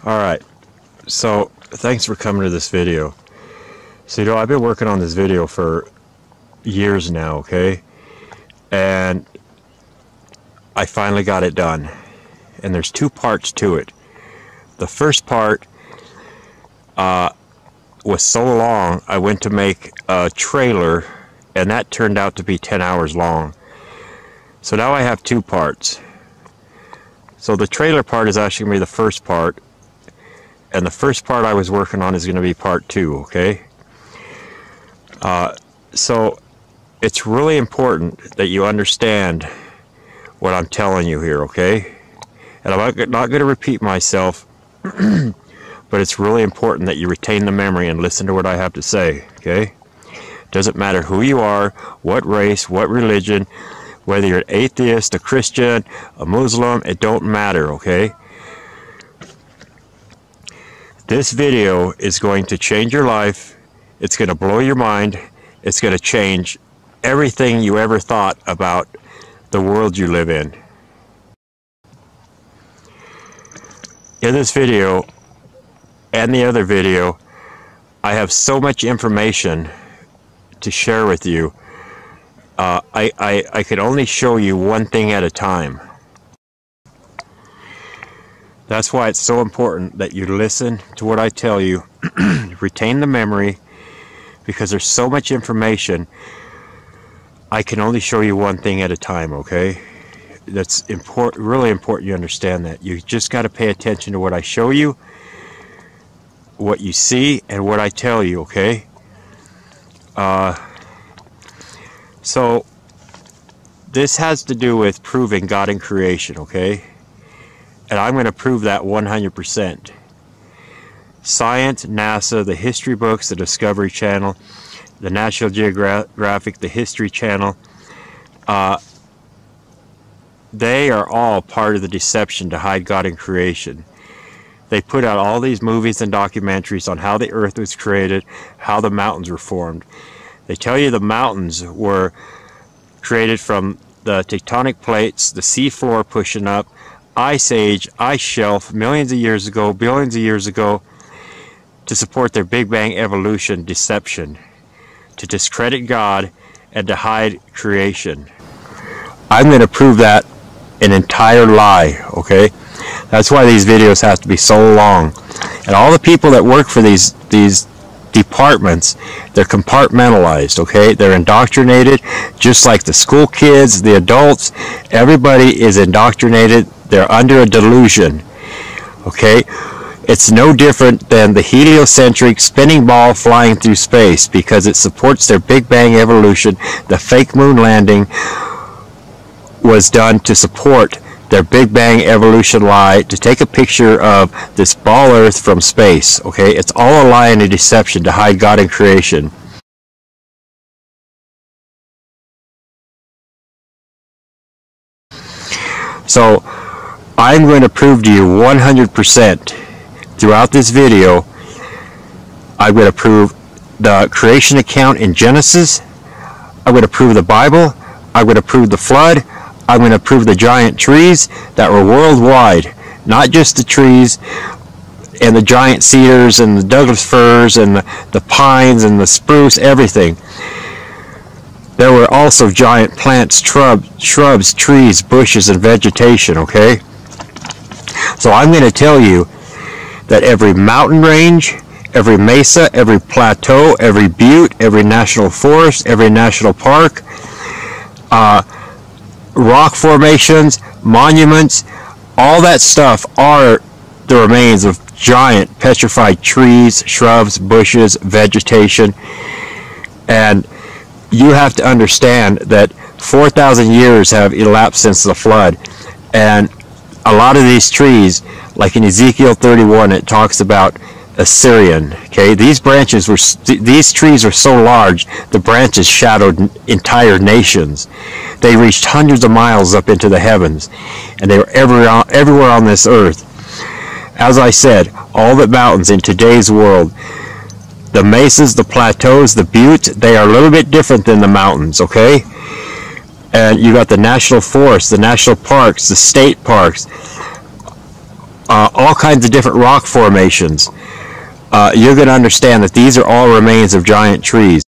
Alright, so thanks for coming to this video. So I've been working on this video for years now, okay? And I finally got it done. And there's two parts to it. The first part was so long, I went to make a trailer, and that turned out to be 10 hours long. So now I have two parts. So the trailer part is actually going to be the first part, and the first part I was working on is going to be part 2, okay? So it's really important that you understand what I'm telling you here, okay? And I'm not going to repeat myself, but it's really important that you retain the memory and listen to what I have to say, okay? Doesn't matter who you are, what race, what religion, whether you're an atheist, a Christian, a Muslim, it don't matter, okay? This video is going to change your life. It's going to blow your mind. It's going to change everything you ever thought about the world you live in. In this video and the other video, I have so much information to share with you. I can only show you one thing at a time. That's why it's so important that you listen to what I tell you, retain the memory, because there's so much information. I can only show you one thing at a time, okay? That's important, really important you understand that. You just got to pay attention to what I show you, what you see, and what I tell you, okay? So this has to do with proving God in creation, okay? And I'm going to prove that 100%. Science, NASA, the history books, the Discovery Channel, the National Geographic, the History Channel, they are all part of the deception to hide God in creation. They put out all these movies and documentaries on how the earth was created, how the mountains were formed. They tell you the mountains were created from the tectonic plates, the sea floor pushing up, ice age, ice shelf, millions of years ago, billions of years ago, to support their Big Bang evolution deception, to discredit God and to hide creation. I'm going to prove that an entire lie, okay? That's why these videos have to be so long. And all the people that work for these departments, they're compartmentalized, okay? They're indoctrinated, just like the school kids, the adults. Everybody is indoctrinated. They're under a delusion, okay? It's no different than the heliocentric spinning ball flying through space, because it supports their Big Bang evolution. The fake moon landing was done to support their Big Bang evolution lie, to take a picture of this ball Earth from space, okay? It's all a lie and a deception to hide God in creation. So I'm going to prove to you 100% throughout this video. I'm going to prove the creation account in Genesis. I'm going to prove the Bible. I'm going to prove the flood. I'm going to prove the giant trees that were worldwide, not just the trees and the giant cedars and the Douglas firs and the pines and the spruce, everything. There were also giant plants, shrubs, trees, bushes, and vegetation, okay? So I'm going to tell you that every mountain range, every mesa, every plateau, every butte, every national forest, every national park, rock formations, monuments, all that stuff are the remains of giant petrified trees, shrubs, bushes, vegetation. And you have to understand that 4,000 years have elapsed since the flood, and a lot of these trees, like in Ezekiel 31, it talks about Assyrian, okay? These trees were so large, the branches shadowed entire nations. They reached hundreds of miles up into the heavens, and they were everywhere on this earth. As I said, all the mountains in today's world, the mesas, the plateaus, the buttes, they are a little bit different than the mountains, okay? And you got the national forests, the national parks, the state parks. all kinds of different rock formations, you're going to understand that these are all remains of giant trees.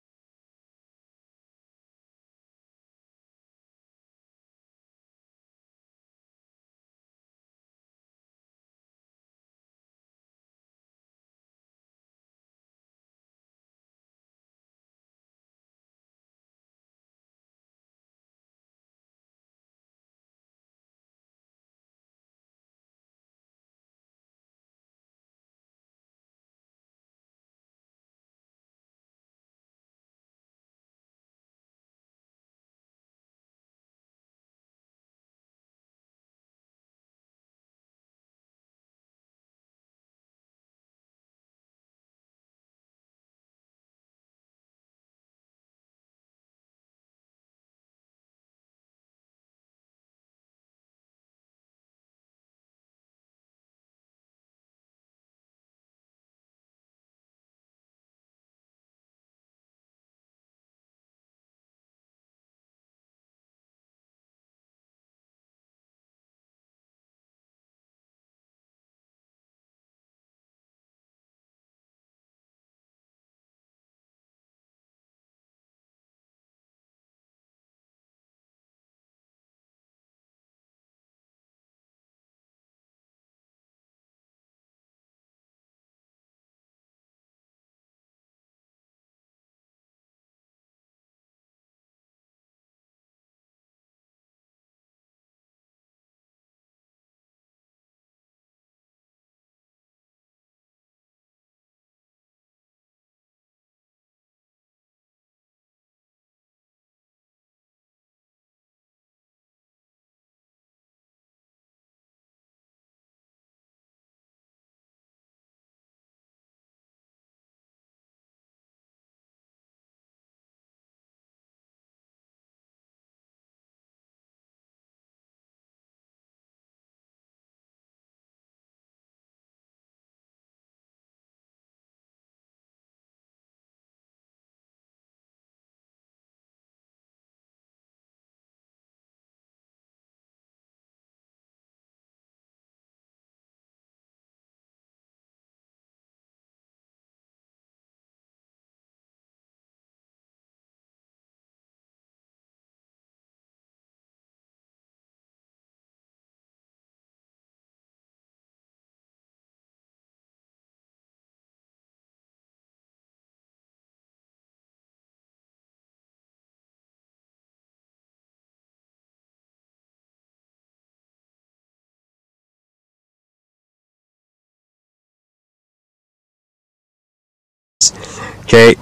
Okay,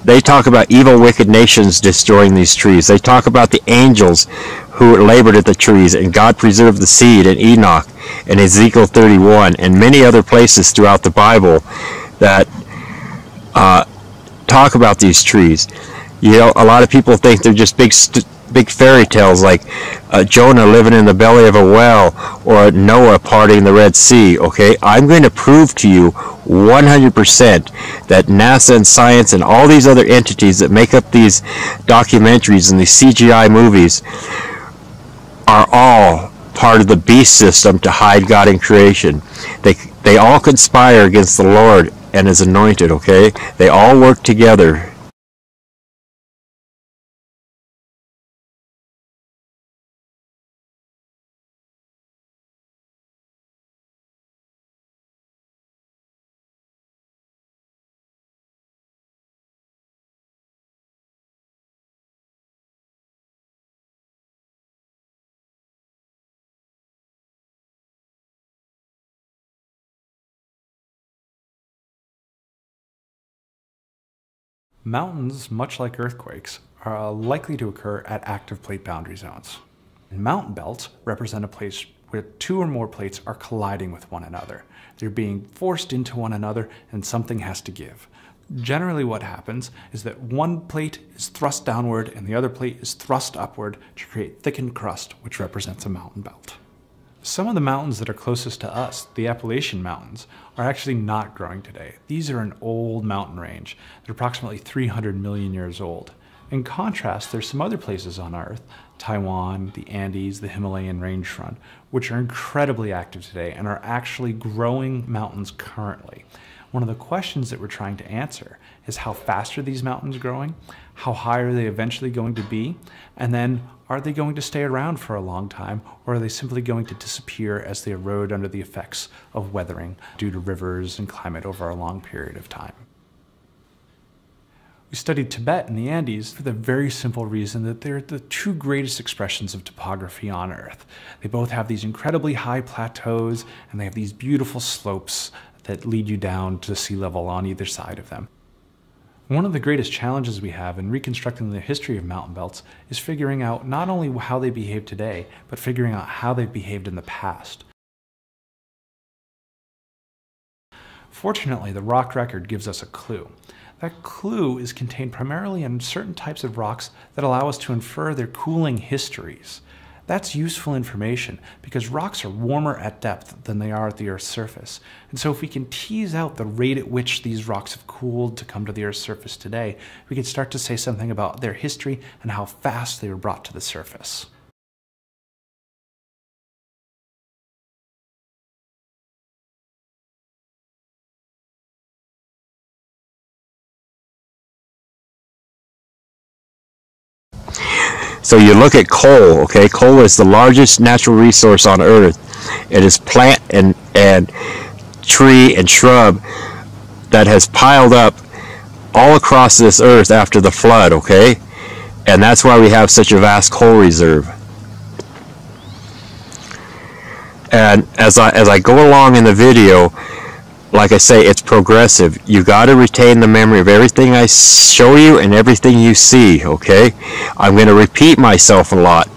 they talk about evil, wicked nations destroying these trees. They talk about the angels who labored at the trees, and God preserved the seed in Enoch and Ezekiel 31 and many other places throughout the Bible that talk about these trees. You know, a lot of people think they're just big fairy tales like Jonah living in the belly of a well or Noah parting the Red Sea. Okay, I'm going to prove to you 100% that NASA and science and all these other entities that make up these documentaries and these CGI movies are all part of the beast system to hide God in creation. They all conspire against the Lord and his anointed. Okay, they all work together. Mountains, much like earthquakes, are likely to occur at active plate boundary zones. Mountain belts represent a place where two or more plates are colliding with one another. They're being forced into one another and something has to give. Generally what happens is that one plate is thrust downward and the other plate is thrust upward to create thickened crust, which represents a mountain belt. Some of the mountains that are closest to us, the Appalachian Mountains, are actually not growing today. These are an old mountain range. They're approximately 300 million years old. In contrast, there's some other places on Earth, Taiwan, the Andes, the Himalayan range front, which are incredibly active today and are actually growing mountains currently. One of the questions that we're trying to answer is how fast are these mountains growing? How high are they eventually going to be? And then are they going to stay around for a long time, or are they simply going to disappear as they erode under the effects of weathering due to rivers and climate over a long period of time? We studied Tibet and the Andes for the very simple reason that they're the two greatest expressions of topography on Earth. They both have these incredibly high plateaus, and they have these beautiful slopes that lead you down to sea level on either side of them. One of the greatest challenges we have in reconstructing the history of mountain belts is figuring out not only how they behave today, but figuring out how they've behaved in the past. Fortunately, the rock record gives us a clue. That clue is contained primarily in certain types of rocks that allow us to infer their cooling histories. That's useful information because rocks are warmer at depth than they are at the Earth's surface. And so if we can tease out the rate at which these rocks have cooled to come to the Earth's surface today, we can start to say something about their history and how fast they were brought to the surface. So you look at coal, okay? Coal is the largest natural resource on Earth. It is plant and tree and shrub that has piled up all across this Earth after the flood, okay? And that's why we have such a vast coal reserve. And as I go along in the video, like I say, it's progressive. You got to retain the memory of everything I show you and everything you see, okay? I'm going to repeat myself a lot.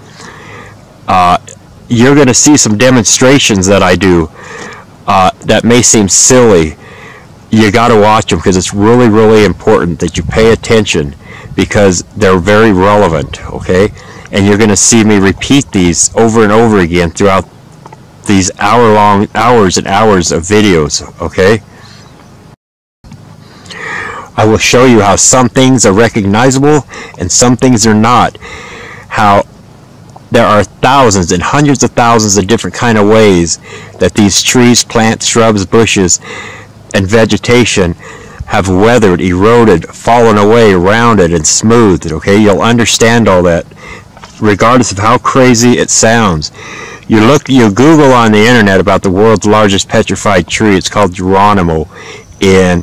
You're going to see some demonstrations that I do that may seem silly. You got to watch them because it's really, really important that you pay attention because they're very relevant, okay? And you're going to see me repeat these over and over again throughout these hours and hours of videos, okay? I will show you how some things are recognizable and some things are not. How there are thousands and hundreds of thousands of different kind of ways that these trees, plants, shrubs, bushes, and vegetation have weathered, eroded, fallen away, rounded, and smoothed, okay? You'll understand all that, regardless of how crazy it sounds. You Google on the internet about the world's largest petrified tree. It's called Geronimo in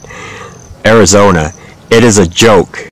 Arizona. It is a joke.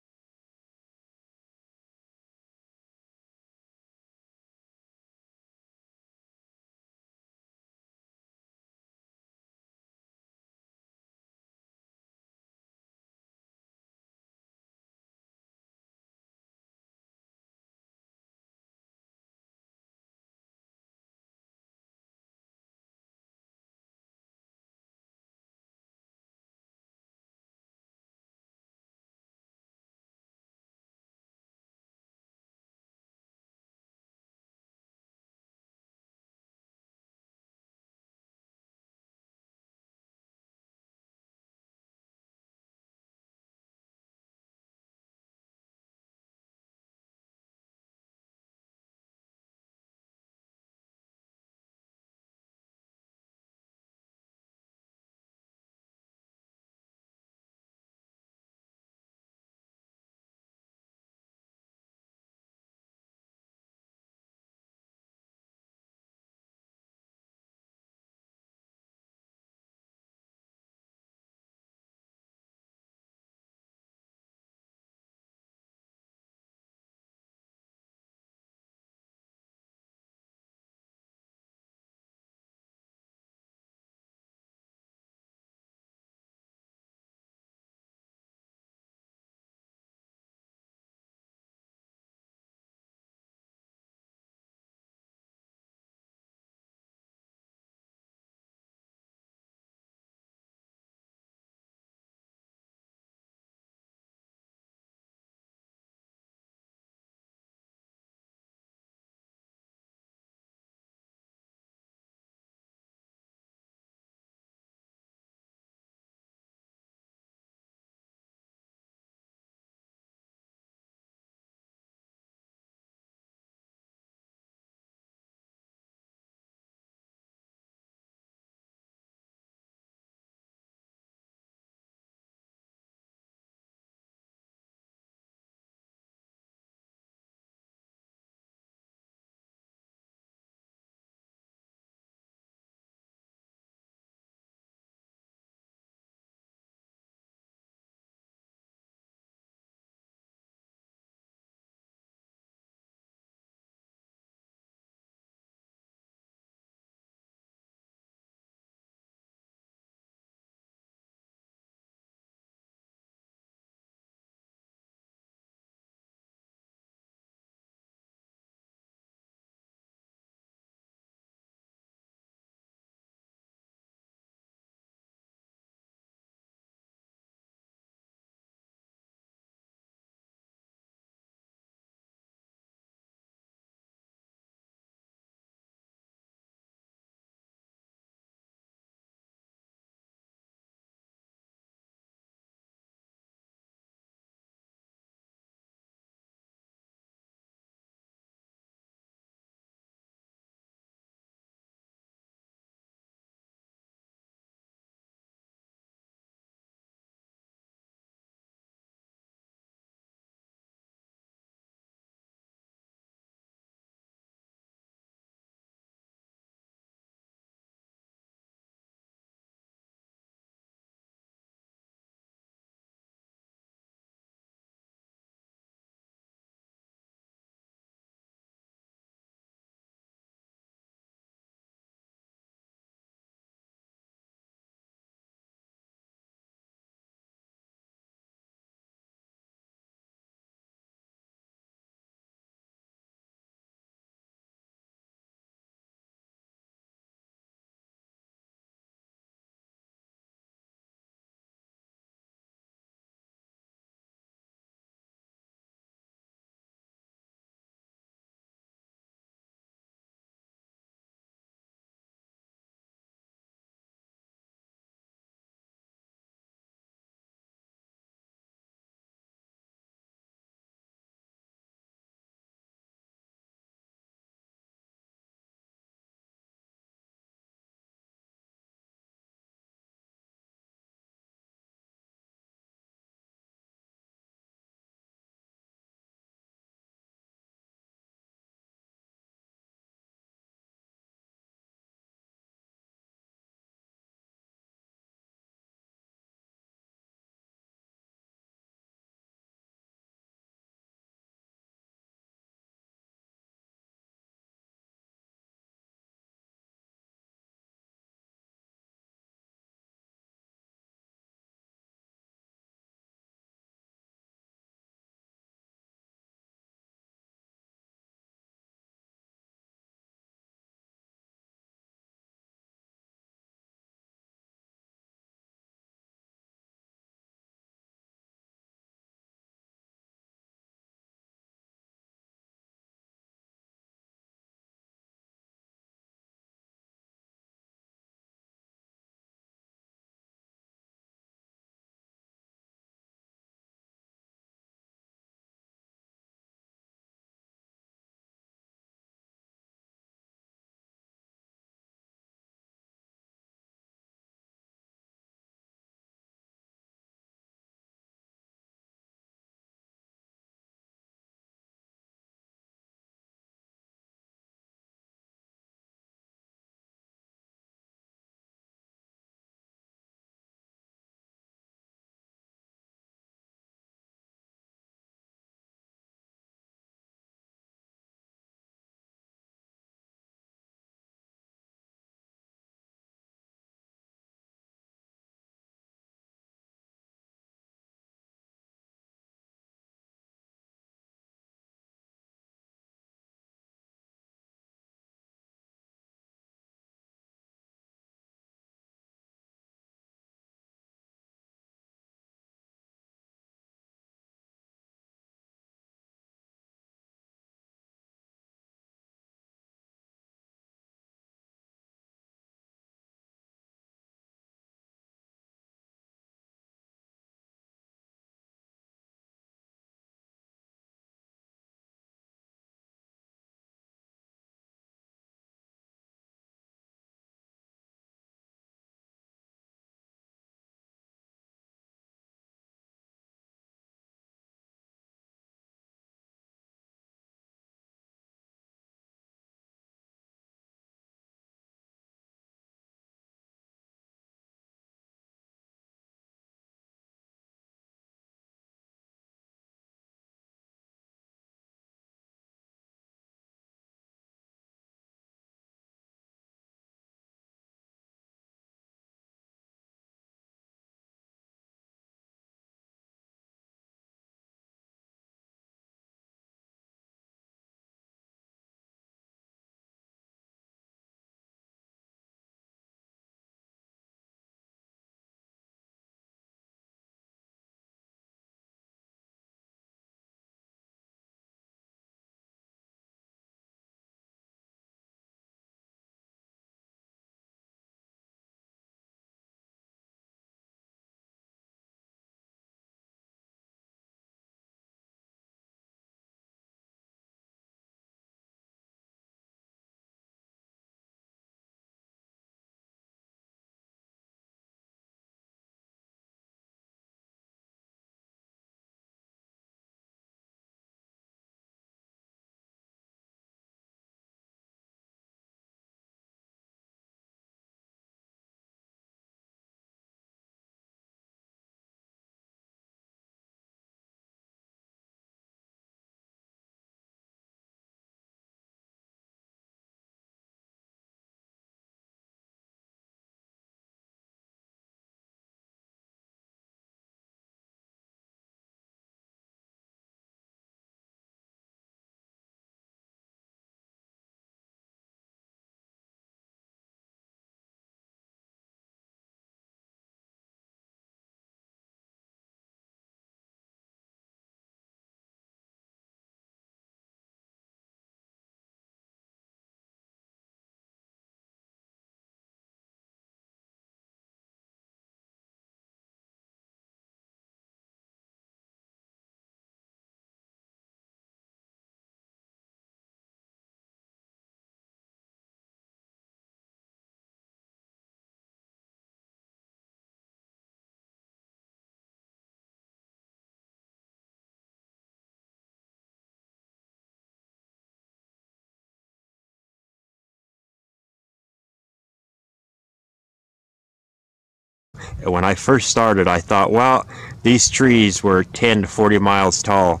And when I first started, I thought, well, these trees were 10 to 40 miles tall.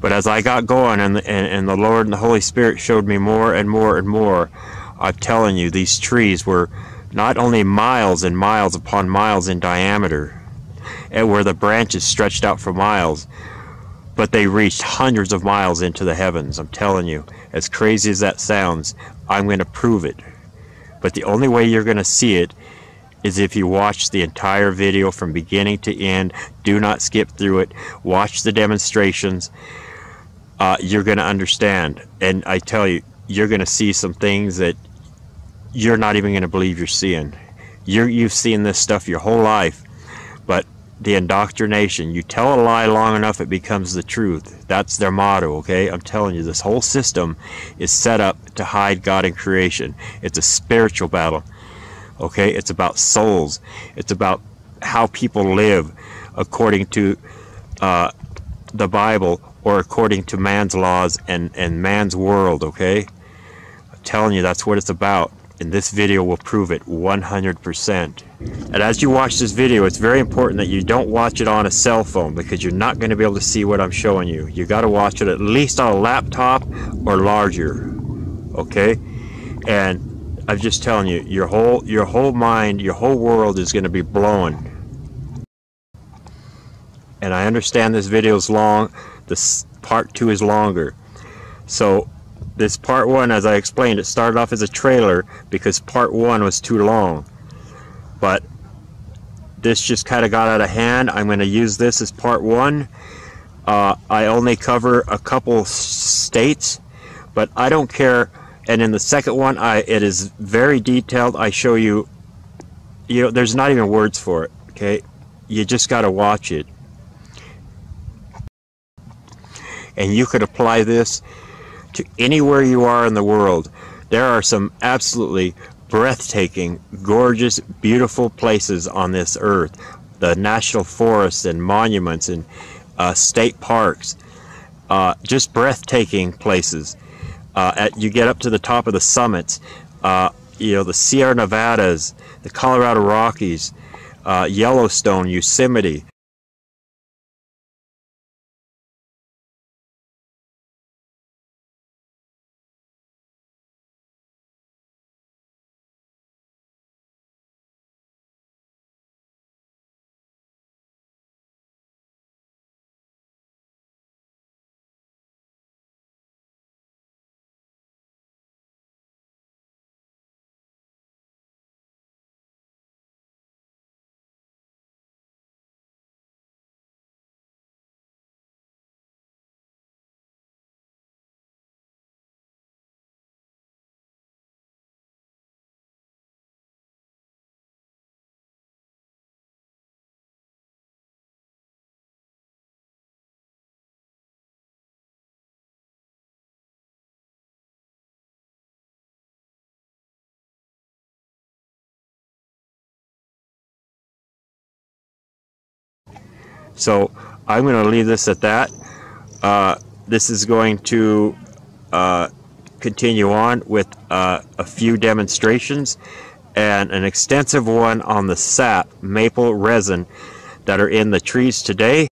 But as I got going and the Lord and the Holy Spirit showed me more and more and more, I'm telling you, these trees were not only miles and miles upon miles in diameter, and where the branches stretched out for miles, but they reached hundreds of miles into the heavens. I'm telling you, as crazy as that sounds, I'm going to prove it. But the only way you're going to see it is if you watch the entire video from beginning to end. Do not skip through it. Watch the demonstrations. You're going to understand. And I tell you, you're going to see some things that you're not even going to believe you're seeing. You've seen this stuff your whole life, but the indoctrination, you tell a lie long enough, it becomes the truth. That's their motto, okay? I'm telling you, this whole system is set up to hide God in creation. It's a spiritual battle, okay? It's about souls. It's about how people live according to the Bible or according to man's laws and man's world, okay? I'm telling you, that's what it's about. And this video will prove it 100%. And as you watch this video, it's very important that you don't watch it on a cell phone, because you're not going to be able to see what I'm showing you. You got to watch it at least on a laptop or larger, okay? And I'm just telling you, your whole mind, your whole world is going to be blown. And I understand this video is long. This part 2 is longer. So this part 1, as I explained, it started off as a trailer because part 1 was too long. But this just kind of got out of hand. I'm going to use this as part 1. I only cover a couple states, but I don't care. And in the second one, it is very detailed. I show you, there's not even words for it, okay? You just got to watch it. And you could apply this to anywhere you are in the world. There are some absolutely breathtaking, gorgeous, beautiful places on this earth. The national forests and monuments and state parks. Just breathtaking places. You get up to the top of the summits. The Sierra Nevadas, the Colorado Rockies, Yellowstone, Yosemite. So I'm going to leave this at that. This is going to continue on with a few demonstrations and an extensive one on the sap, maple resin, that are in the trees today.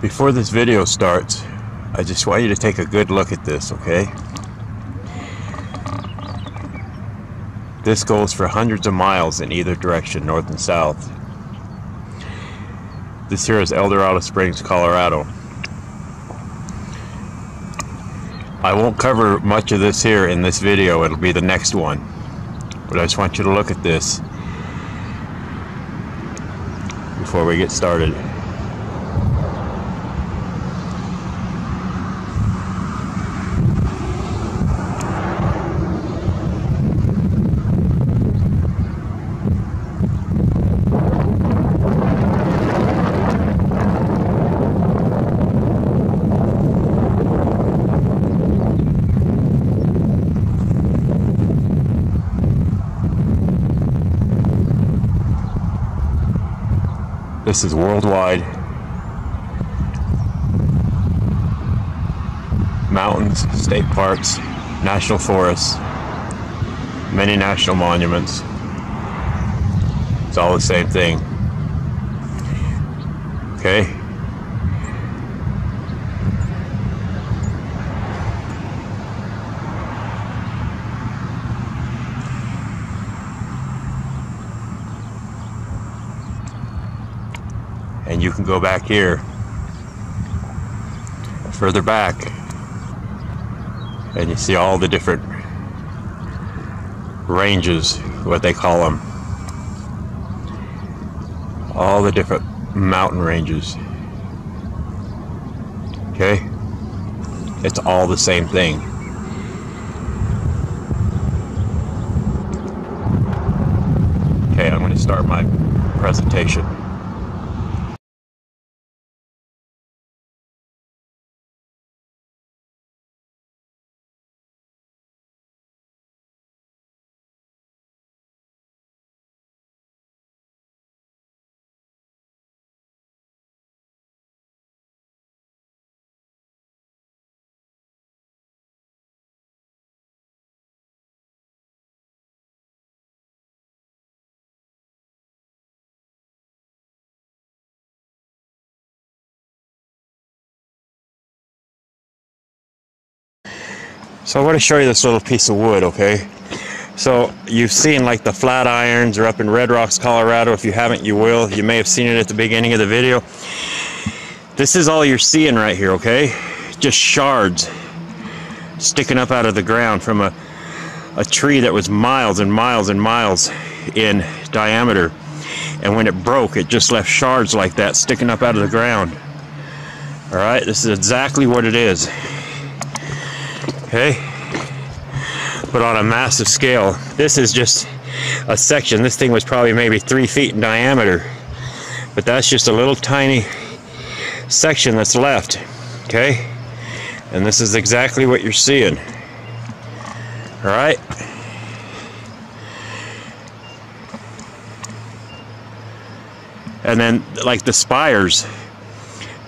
Before this video starts, I just want you to take a good look at this, okay? This goes for hundreds of miles in either direction, north and south. This here is El Dorado Springs, Colorado. I won't cover much of this here in this video. It'll be the next one. But I just want you to look at this before we get started. This is worldwide. Mountains, state parks, national forests, many national monuments. It's all the same thing. Okay? And you can go back here, further back, and you see all the different ranges, what they call them. All the different mountain ranges. Okay? It's all the same thing. Okay, I'm going to start my presentation. So I want to show you this little piece of wood, okay? So you've seen like the flat irons are up in Red Rocks, Colorado. If you haven't, you will. You may have seen it at the beginning of the video. This is all you're seeing right here, okay? Just shards sticking up out of the ground from a tree that was miles and miles and miles in diameter. And when it broke, it just left shards like that sticking up out of the ground. All right, this is exactly what it is. Okay, but on a massive scale. This is just a section. This thing was probably maybe 3 feet in diameter, but that's just a little tiny section that's left. Okay, and this is exactly what you're seeing. All right, and then like the spires,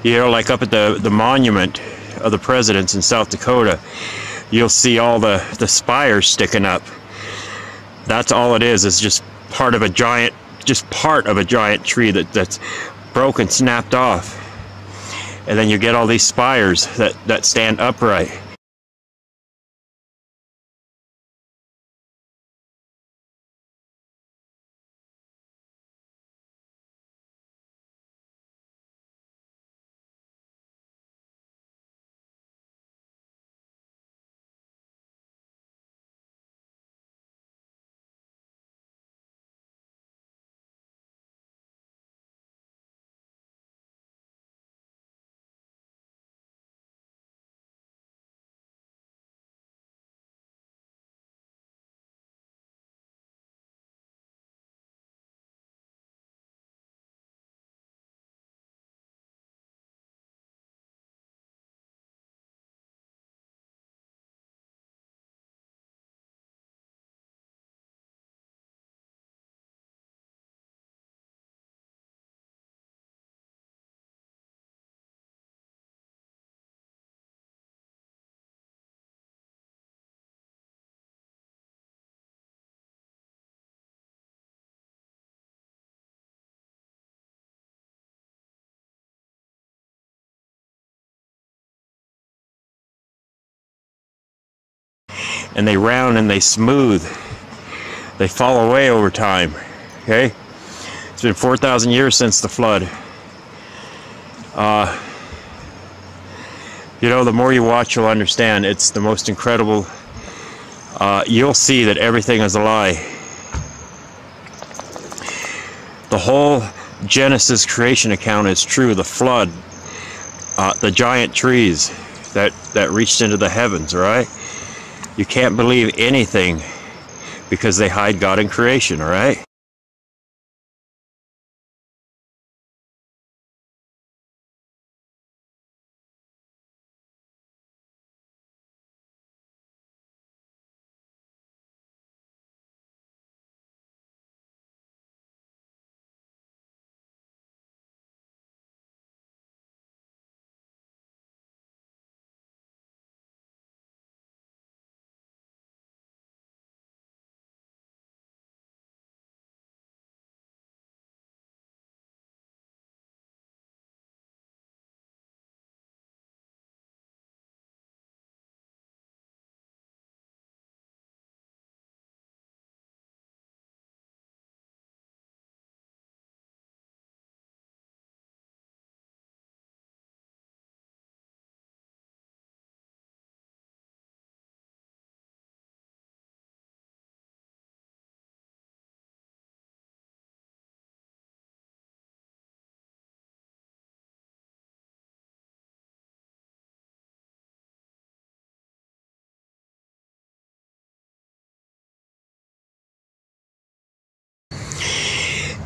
you know, like up at the monument of the presidents in South Dakota, you'll see all the spires sticking up. That's all it is just part of a giant tree that's broken, snapped off. And then you get all these spires that stand upright. And they round and they smooth. They fall away over time. Okay? It's been 4,000 years since the flood. You know, the more you watch, you'll understand. It's the most incredible. You'll see that everything is a lie. The whole Genesis creation account is true. The flood, the giant trees that reached into the heavens, all right? You can't believe anything because they hide God in creation, all right?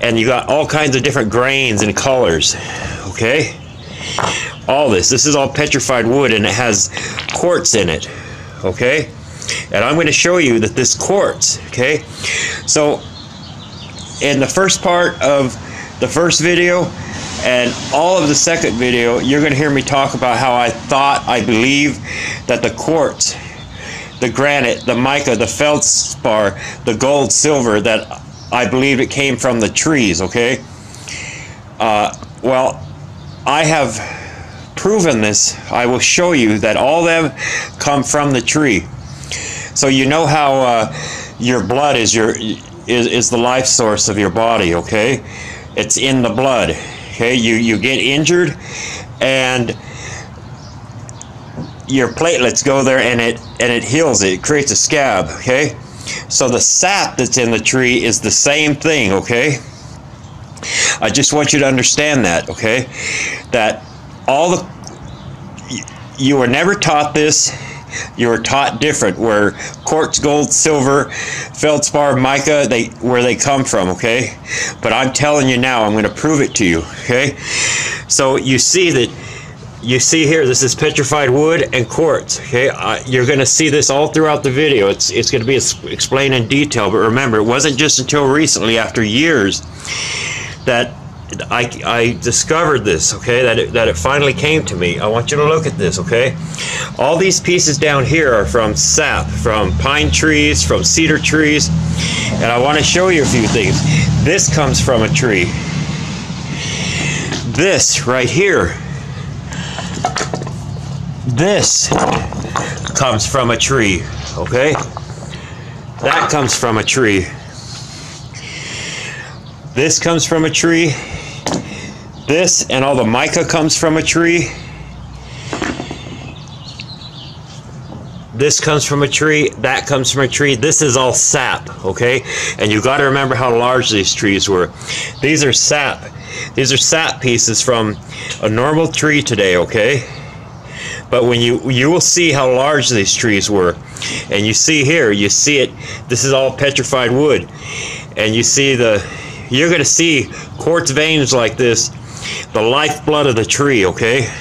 And you got all kinds of different grains and colors, okay? All this is all petrified wood, and it has quartz in it, okay? And I'm going to show you that this quartz, okay? So in the first part of the first video and all of the second video, you're going to hear me talk about how I believe that the quartz, the granite, the mica, the feldspar, the gold, silver, that I believe it came from the trees, okay? Well, I have proven this. I will show you that all of them come from the tree. So you know how your blood is the life source of your body, okay? It's in the blood, okay? You get injured and your platelets go there and it heals it. It creates a scab, okay? So the sap that's in the tree is the same thing, okay? I just want you to understand that, okay? That you were never taught this. You were taught different, where quartz, gold, silver, feldspar, mica, where they come from, okay? But I'm telling you now, I'm going to prove it to you, okay? So you see here, this is petrified wood and quartz, okay? You're going to see this all throughout the video. It's going to be explained in detail, but remember, it wasn't just until recently, after years, that I discovered this, okay? That it finally came to me. I want you to look at this, okay? All these pieces down here are from sap, from pine trees, from cedar trees, and I want to show you a few things. This comes from a tree. This right here, this comes from a tree, okay? That comes from a tree. This comes from a tree. This and all the mica comes from a tree. This comes from a tree. That comes from a tree. This is all sap, okay? And you got to remember how large these trees were. These are sap. These are sap pieces from a normal tree today, okay? But when you will see how large these trees were. And you see here, you see it, this is all petrified wood. And you see you're going to see quartz veins like this, the lifeblood of the tree, okay?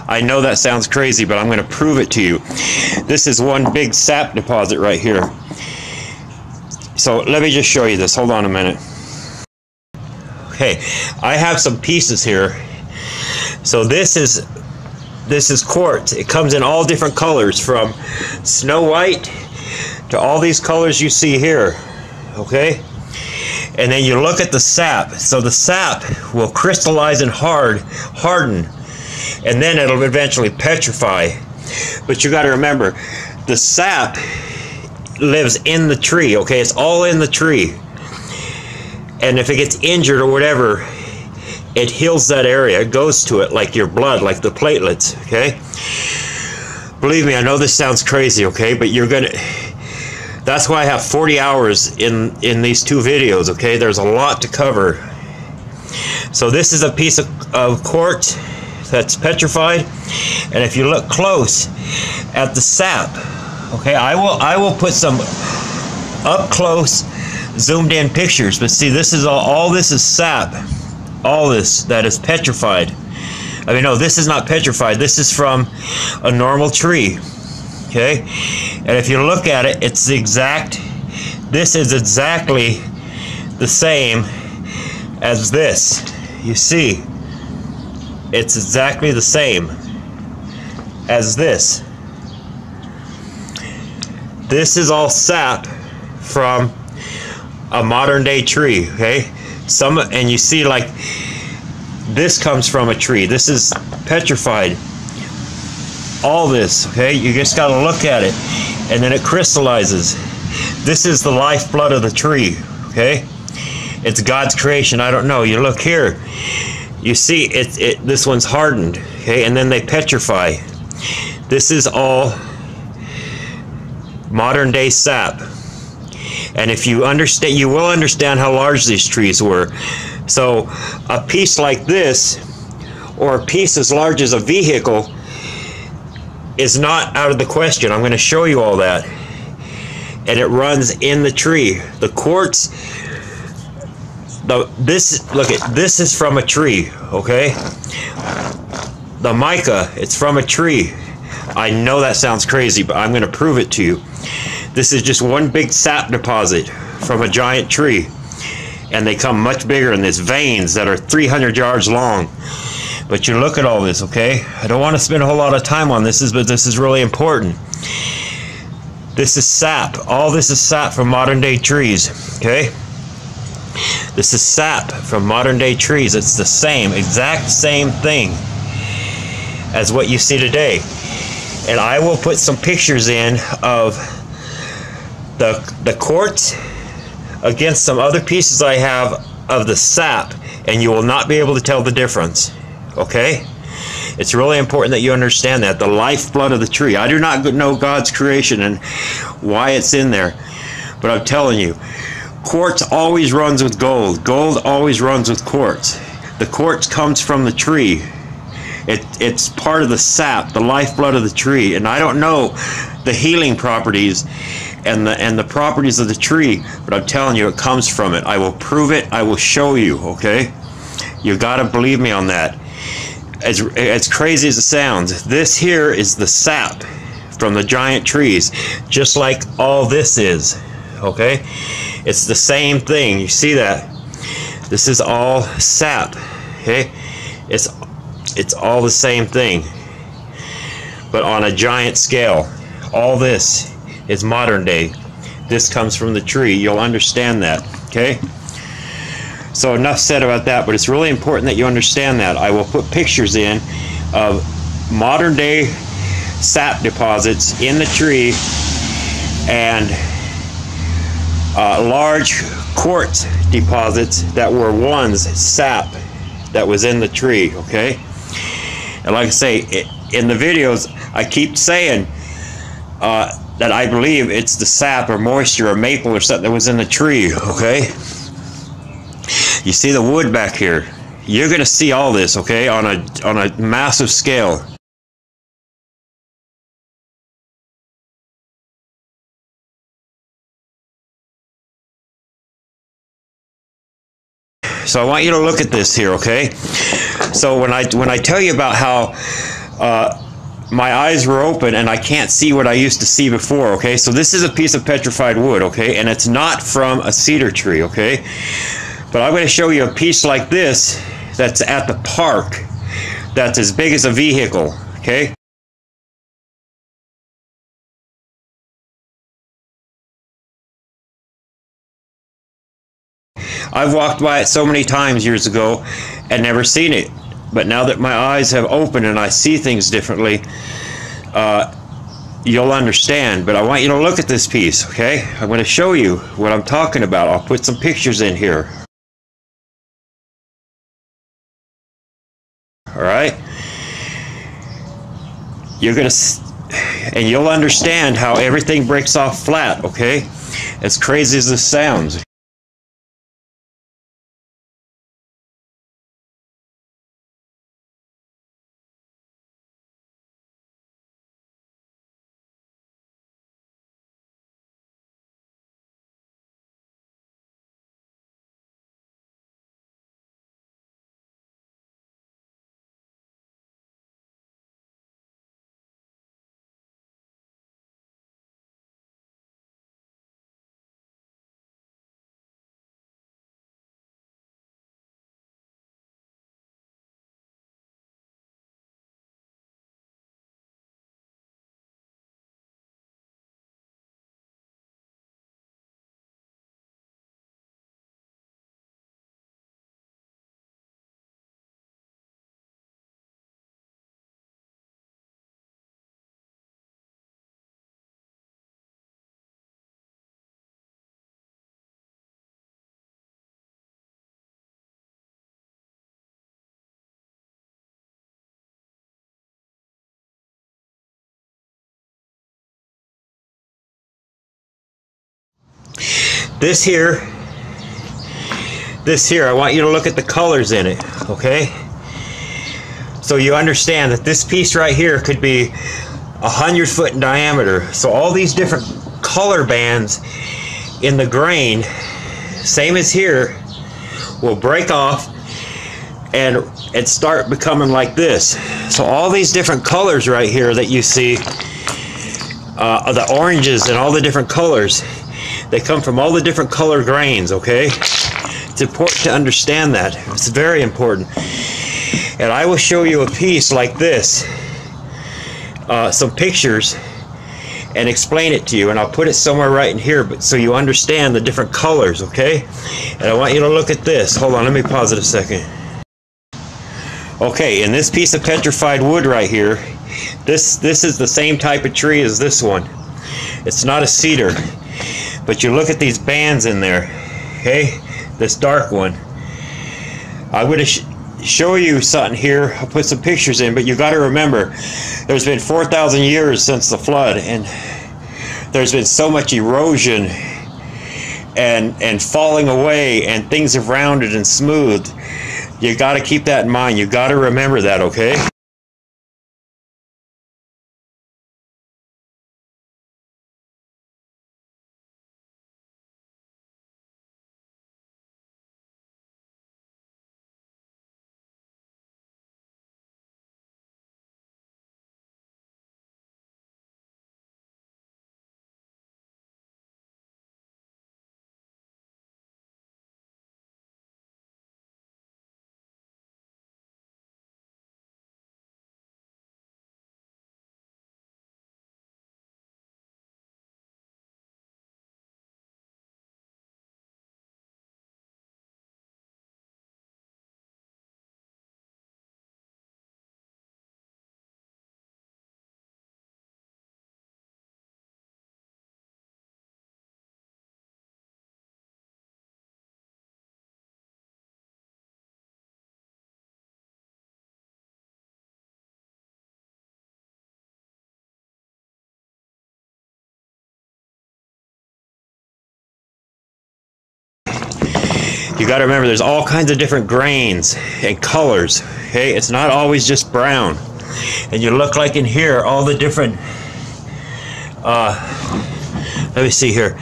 I know that sounds crazy, but I'm going to prove it to you. This is one big sap deposit right here. So let me just show you this. Hold on a minute. Okay, I have some pieces here. So this is quartz. It comes in all different colors, from snow white to all these colors you see here. Okay, and then you look at the sap. So the sap will crystallize and harden, and then it'll eventually petrify. But you got to remember, the sap lives in the tree. Okay, it's all in the tree, and if it gets injured or whatever, it heals that area. It goes to it like your blood, like the platelets. Okay, believe me, I know this sounds crazy. Okay, but you're gonna, that's why I have 40 hours in these two videos. Okay, there's a lot to cover. So this is a piece of quartz that's petrified, and if you look close at the sap, okay, I will put some up close zoomed in pictures, but see, this is all this is sap, all this that is petrified. I mean, no, this is not petrified, this is from a normal tree. Okay, and if you look at it, it's the exact, this is exactly the same as this. You see, it's exactly the same as this. This is all sap from a modern day tree. Okay, and you see, like, this comes from a tree. This is petrified. All this, okay, you just got to look at it, and then it crystallizes. This is the lifeblood of the tree. Okay, it's God's creation. I don't know, you look here, you see this one's hardened. Okay, and then they petrify. This is all modern day sap, and if you understand, you will understand how large these trees were. So a piece like this, or a piece as large as a vehicle, is not out of the question. I'm going to show you all that. And it runs in the tree. The quartz, this is from a tree. Okay, the mica, it's from a tree. I know that sounds crazy, but I'm going to prove it to you. This is just one big sap deposit from a giant tree, and they come much bigger in these veins that are 300 yards long. But you look at all this. Okay, I don't want to spend a whole lot of time on this, but this is really important. This is sap. All this is sap from modern day trees. Okay, this is sap from modern day trees. It's the same, exact same thing as what you see today. And I will put some pictures in of the quartz against some other pieces I have of the sap, and you will not be able to tell the difference. Okay, it's really important that you understand that, the lifeblood of the tree. I do not know God's creation and why it's in there, but I'm telling you, quartz always runs with gold. Gold always runs with quartz. The quartz comes from the tree. It's part of the sap, the lifeblood of the tree. And I don't know the healing properties and the properties of the tree, but I'm telling you, it comes from it. I will prove it. I will show you. Okay, you got to believe me on that. As crazy as it sounds, this here is the sap from the giant trees, just like all this is. Okay, it's the same thing. You see that? This is all sap. Okay, it's all the same thing, but on a giant scale. All this is modern day. This comes from the tree. You'll understand that. Okay, so enough said about that, but it's really important that you understand that. I will put pictures in of modern day sap deposits in the tree, and large quartz deposits that were once sap that was in the tree. Okay, and like I say, in the videos, I keep saying that I believe it's the sap or moisture or maple or something that was in the tree. Okay, you see the wood back here. You're going to see all this. Okay, on a massive scale. So I want you to look at this here. Okay, so when I tell you about how my eyes were open and I can't see what I used to see before, okay? So this is a piece of petrified wood, okay? And it's not from a cedar tree, okay? But I'm going to show you a piece like this that's at the park that's as big as a vehicle, okay? I've walked by it so many times years ago and never seen it. But now that my eyes have opened and I see things differently, you'll understand. But I want you to look at this piece, okay? I'm going to show you what I'm talking about. I'll put some pictures in here. All right? You're going to, and you'll understand how everything breaks off flat, okay? As crazy as this sounds. This here, I want you to look at the colors in it, okay? So you understand that this piece right here could be 100 foot in diameter. So all these different color bands in the grain, same as here, will break off and start becoming like this. So all these different colors right here that you see, the oranges and all the different colors, they come from all the different color grains, okay? It's important to understand that. It's very important. And I will show you a piece like this, some pictures, and explain it to you. And I'll put it somewhere right in here, but so you understand the different colors, okay? And I want you to look at this. Hold on, let me pause it a second. Okay, in this piece of petrified wood right here, this is the same type of tree as this one. It's not a cedar. But you look at these bands in there, okay? This dark one. I'm going to show you something here. I'll put some pictures in, but you got to remember, there's been 4,000 years since the flood, and there's been so much erosion and falling away, and things have rounded and smoothed. You got to keep that in mind. You got to remember that, okay? You got to remember, there's all kinds of different grains and colors, okay? It's not always just brown. And you look like in here, all the different, let me see here,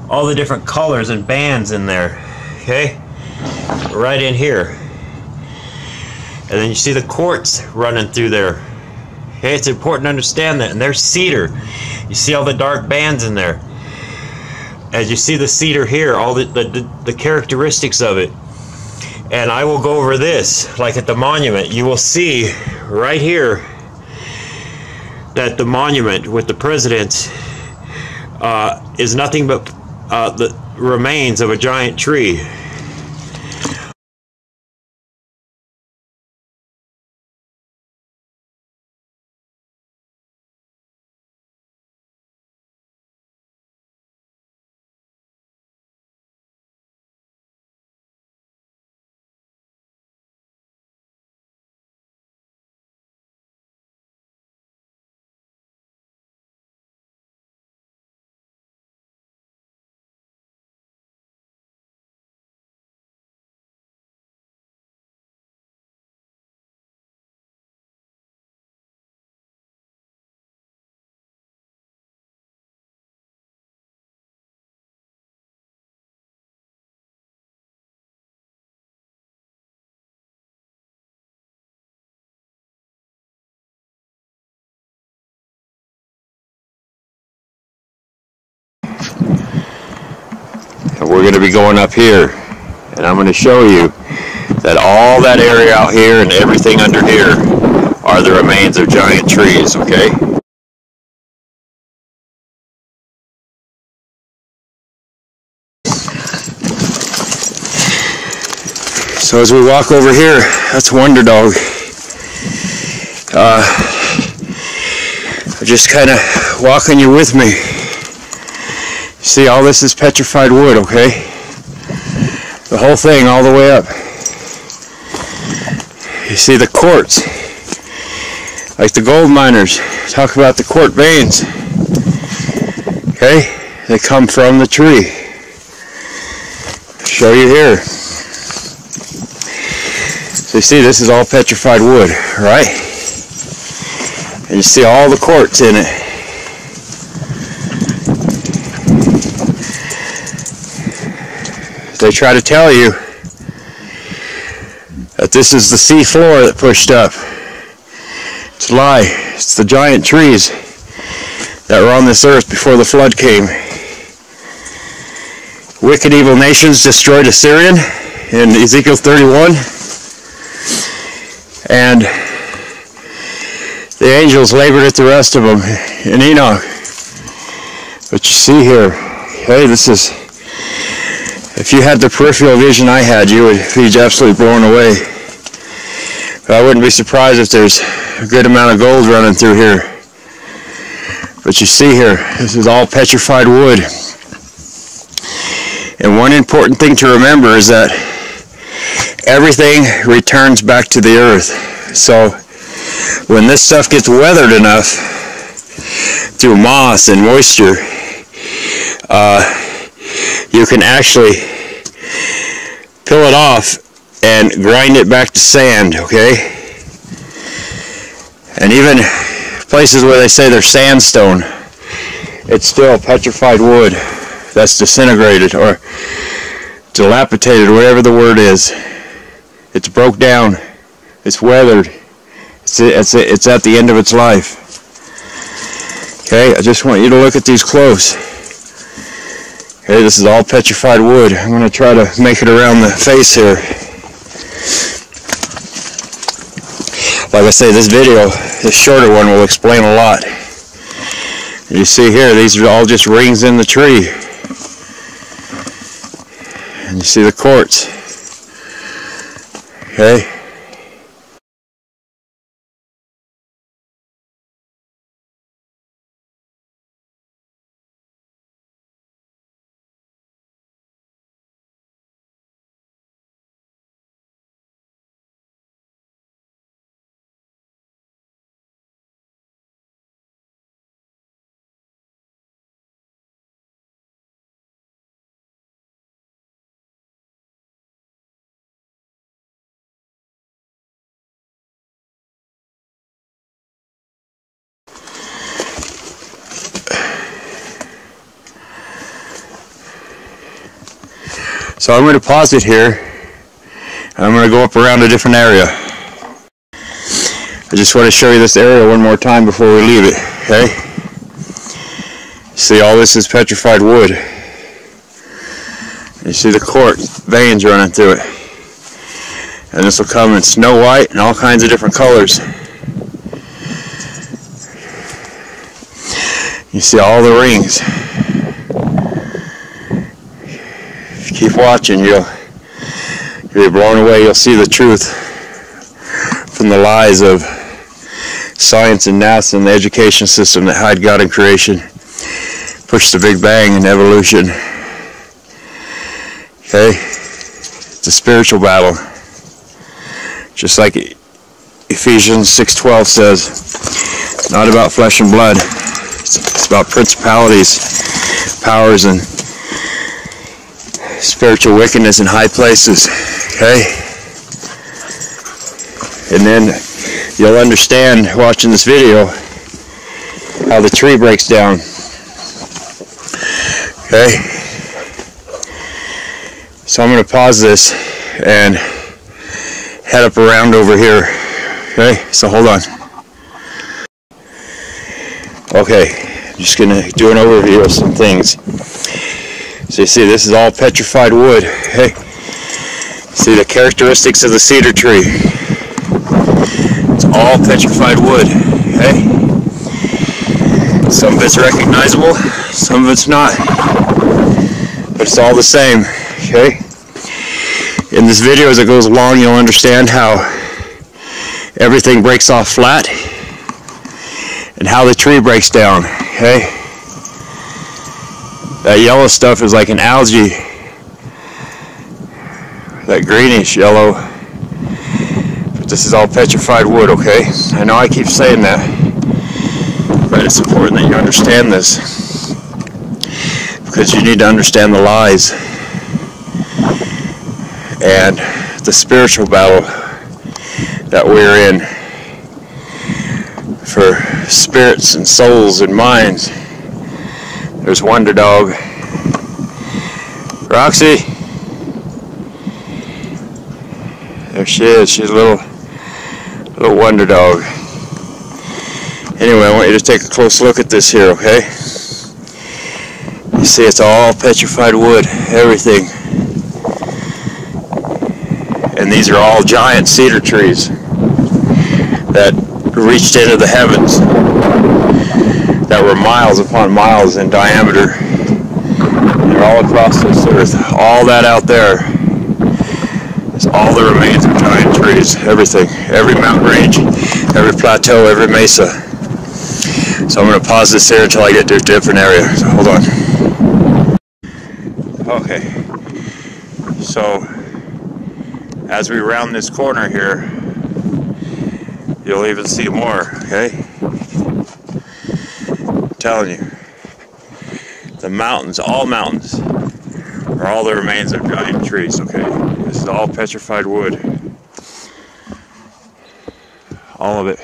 all the different colors and bands in there, okay? Right in here. And then you see the quartz running through there, Okay, it's important to understand that. And there's cedar. You see all the dark bands in there. As you see the cedar here, all the characteristics of it. And I will go over this, like at the monument. You will see right here that the monument with the presidents is nothing but the remains of a giant tree. We're going to be going up here, and I'm going to show you that all that area out here and everything under here are the remains of giant trees, okay? So as we walk over here, that's Wonder Dog. Just kind of walking you with me. See, all this is petrified wood, okay? The whole thing all the way up. You see the quartz. Like the gold miners talk about the quartz veins. Okay? They come from the tree. I'll show you here. So you see, this is all petrified wood, right? And you see all the quartz in it. They try to tell you that this is the sea floor that pushed up. It's a lie. It's the giant trees that were on this earth before the flood came. Wicked evil nations destroyed Assyrian in Ezekiel 31. And the angels labored at the rest of them in Enoch. But you see here, hey, this is... If you had the peripheral vision I had, you would be absolutely blown away. But I wouldn't be surprised if there's a good amount of gold running through here. But you see here, this is all petrified wood. And one important thing to remember is that everything returns back to the earth. So when this stuff gets weathered enough through moss and moisture, you can actually peel it off and grind it back to sand, okay? And even places where they say they're sandstone, it's still petrified wood that's disintegrated or dilapidated, whatever the word is. It's broke down, it's weathered, it's at the end of its life. Okay, I just want you to look at these close. Okay, this is all petrified wood. I'm going to try to make it around the face here. Like I say, this video, this shorter one, will explain a lot. You see here, these are all just rings in the tree. And you see the quartz. Okay. So I'm going to pause it here, and I'm going to go up around a different area. I just want to show you this area one more time before we leave it, okay? See, all this is petrified wood. You see the quartz veins running through it. And this will come in snow white and all kinds of different colors. You see all the rings. If you keep watching, you'll be blown away. You'll see the truth from the lies of science and NASA and the education system that hide God in creation, push the Big Bang and evolution. Okay? It's a spiritual battle. Just like Ephesians 6:12 says, it's not about flesh and blood. It's about principalities, powers, and spiritual wickedness in high places. Okay? And then you'll understand, watching this video, how the tree breaks down. Okay? So I'm going to pause this and head up around over here. Okay? So hold on. Okay, I'm just going to do an overview of some things. So you see, this is all petrified wood. Okay? See the characteristics of the cedar tree. It's all petrified wood. Okay? Some of it's recognizable, some of it's not. But it's all the same. Okay? In this video, as it goes along, you'll understand how everything breaks off flat and how the tree breaks down. Okay? That yellow stuff is like an algae. That greenish yellow. But this is all petrified wood, okay? I know I keep saying that, but it's important that you understand this, because you need to understand the lies and the spiritual battle that we're in for spirits and souls and minds. There's Wonder Dog. Roxy! There she is. She's a little wonder dog. Anyway, I want you to take a close look at this here, okay? You see, it's all petrified wood, everything. And these are all giant cedar trees that reached into the heavens, that were miles upon miles in diameter. And they're all across this earth. All that out there is all the remains of giant trees, everything, every mountain range, every plateau, every mesa. So I'm going to pause this here until I get to a different area. So hold on. Okay. So as we round this corner here, you'll even see more, okay? I'm telling you. The mountains, all mountains, are all the remains of giant trees, okay? This is all petrified wood. All of it.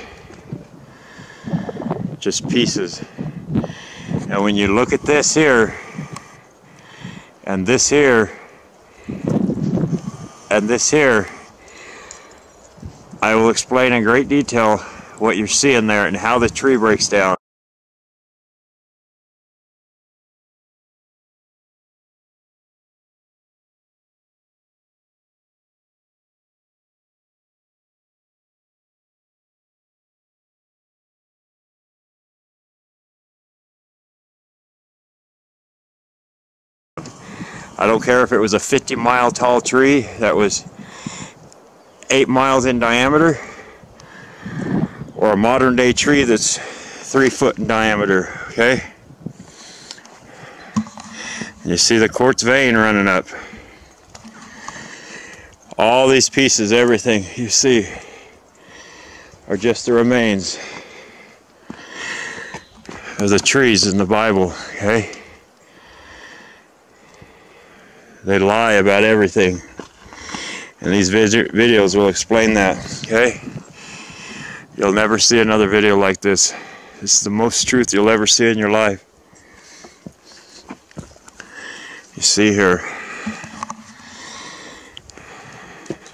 Just pieces. And when you look at this here, and this here, and this here, I will explain in great detail what you're seeing there and how the tree breaks down. I don't care if it was a 50-mile tall tree that was 8 miles in diameter, or a modern day tree that's 3 foot in diameter, okay? And you see the quartz vein running up. All these pieces, everything you see, are just the remains of the trees in the Bible, okay? They lie about everything, and these videos will explain that, okay? You'll never see another video like this. This is the most truth you'll ever see in your life. You see here,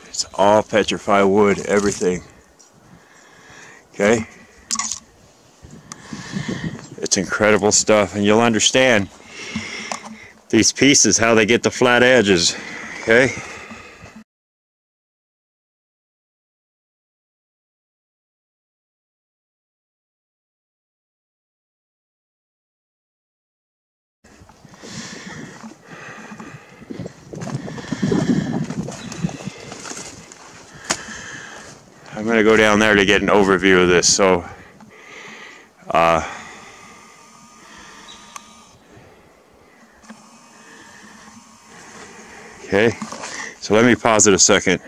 it's all petrified wood, everything. Okay? It's incredible stuff, and you'll understand these pieces, how they get the flat edges. Okay? I'm going to go down there to get an overview of this. So, okay, so let me pause it a second.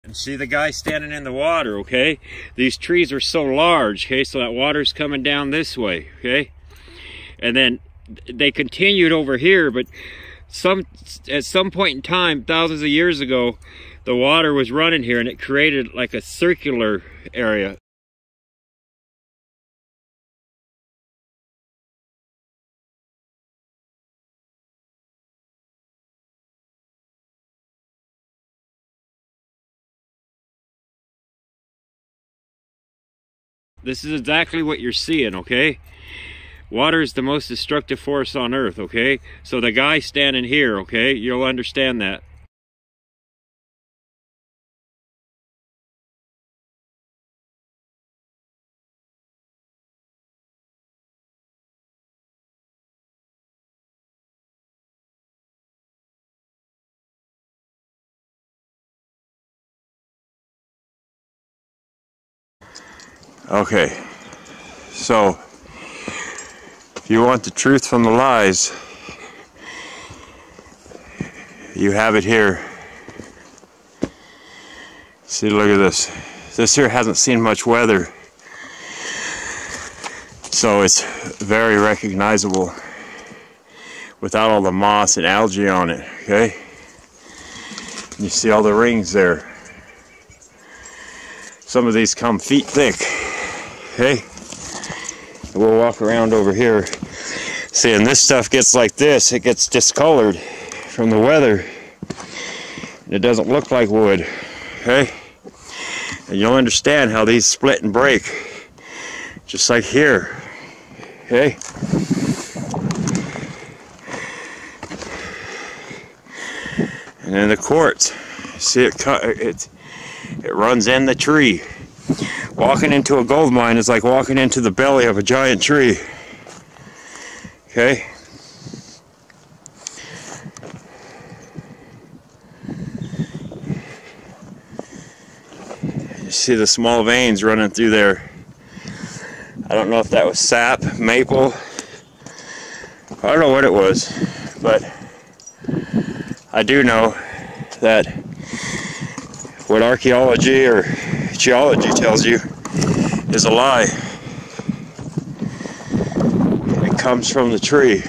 And see the guy standing in the water, okay? These trees are so large, okay? So that water's coming down this way, okay? And then they continued over here, but at some point in time, thousands of years ago, the water was running here and it created like a circular area. This is exactly what you're seeing, okay? Water is the most destructive force on Earth, okay? So the guy standing here, okay, you'll understand that. Okay, so if you want the truth from the lies, you have it here. See, look at this. This here hasn't seen much weather, so it's very recognizable without all the moss and algae on it, okay? You see all the rings there. Some of these come feet thick. Okay, we'll walk around over here. See, and this stuff gets like this, it gets discolored from the weather. It doesn't look like wood, okay? And you'll understand how these split and break, just like here, okay? And then the quartz, see it runs in the tree. Walking into a gold mine is like walking into the belly of a giant tree. Okay? You see the small veins running through there. I don't know if that was sap, maple. I don't know what it was, but I do know that what archaeology or geology tells you is a lie. It comes from the tree.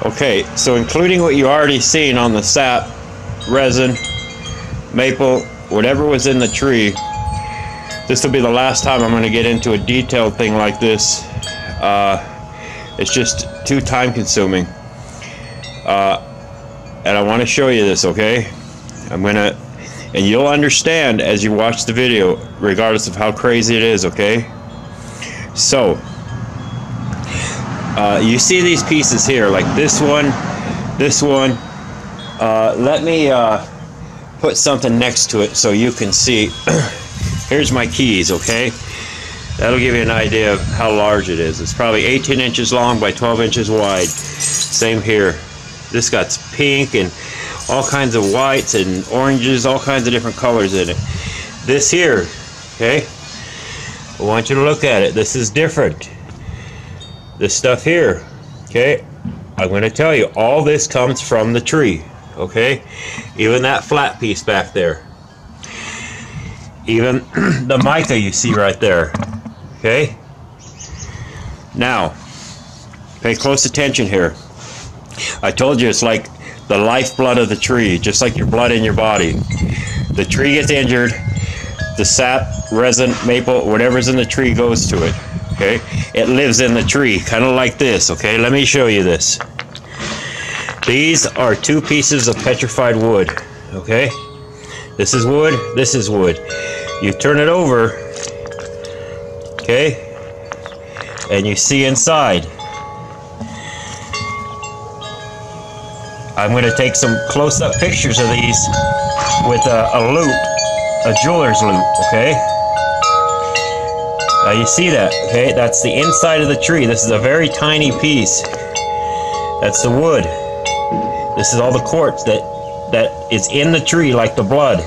Okay, so including what you already seen on the sap, resin, maple, whatever was in the tree, this will be the last time I'm going to get into a detailed thing like this. It's just too time consuming. And I want to show you this, okay? And you'll understand as you watch the video, regardless of how crazy it is, okay? So, you see these pieces here, like this one. Let me put something next to it so you can see. Here's my keys, okay? That'll give you an idea of how large it is. It's probably 18 inches long by 12 inches wide. Same here. This got pink and all kinds of whites and oranges, all kinds of different colors in it. This here, okay? I want you to look at it. This is different. This stuff here, okay? I'm going to tell you, all this comes from the tree, okay? Even that flat piece back there. Even the mica you see right there, okay? Now, pay close attention here. I told you it's like the lifeblood of the tree, just like your blood in your body. The tree gets injured, the sap, resin, maple, whatever's in the tree goes to it, okay? It lives in the tree, kind of like this, okay? Let me show you this. These are two pieces of petrified wood, okay? This is wood, this is wood. You turn it over, okay? And you see inside. I'm going to take some close-up pictures of these with a loop, a jeweler's loop, okay? Now you see that, okay? That's the inside of the tree. This is a very tiny piece. That's the wood. This is all the quartz that is in the tree, like the blood.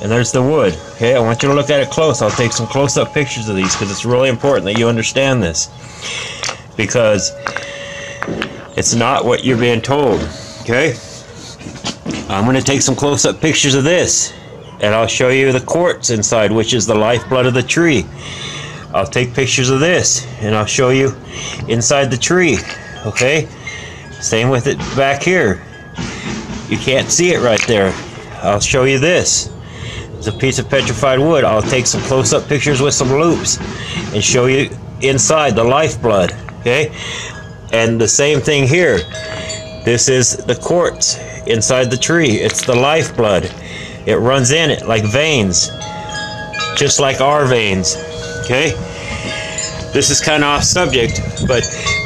And there's the wood, okay? I want you to look at it close. I'll take some close-up pictures of these because it's really important that you understand this. Because it's not what you're being told, okay? I'm going to take some close-up pictures of this, and I'll show you the quartz inside, which is the lifeblood of the tree. I'll take pictures of this, and I'll show you inside the tree, okay? Same with it back here. You can't see it right there. I'll show you this. It's a piece of petrified wood. I'll take some close-up pictures with some loops and show you inside the lifeblood, okay? And the same thing here. This is the quartz inside the tree. It's the lifeblood. It runs in it like veins, just like our veins, okay? This is kind of off subject, but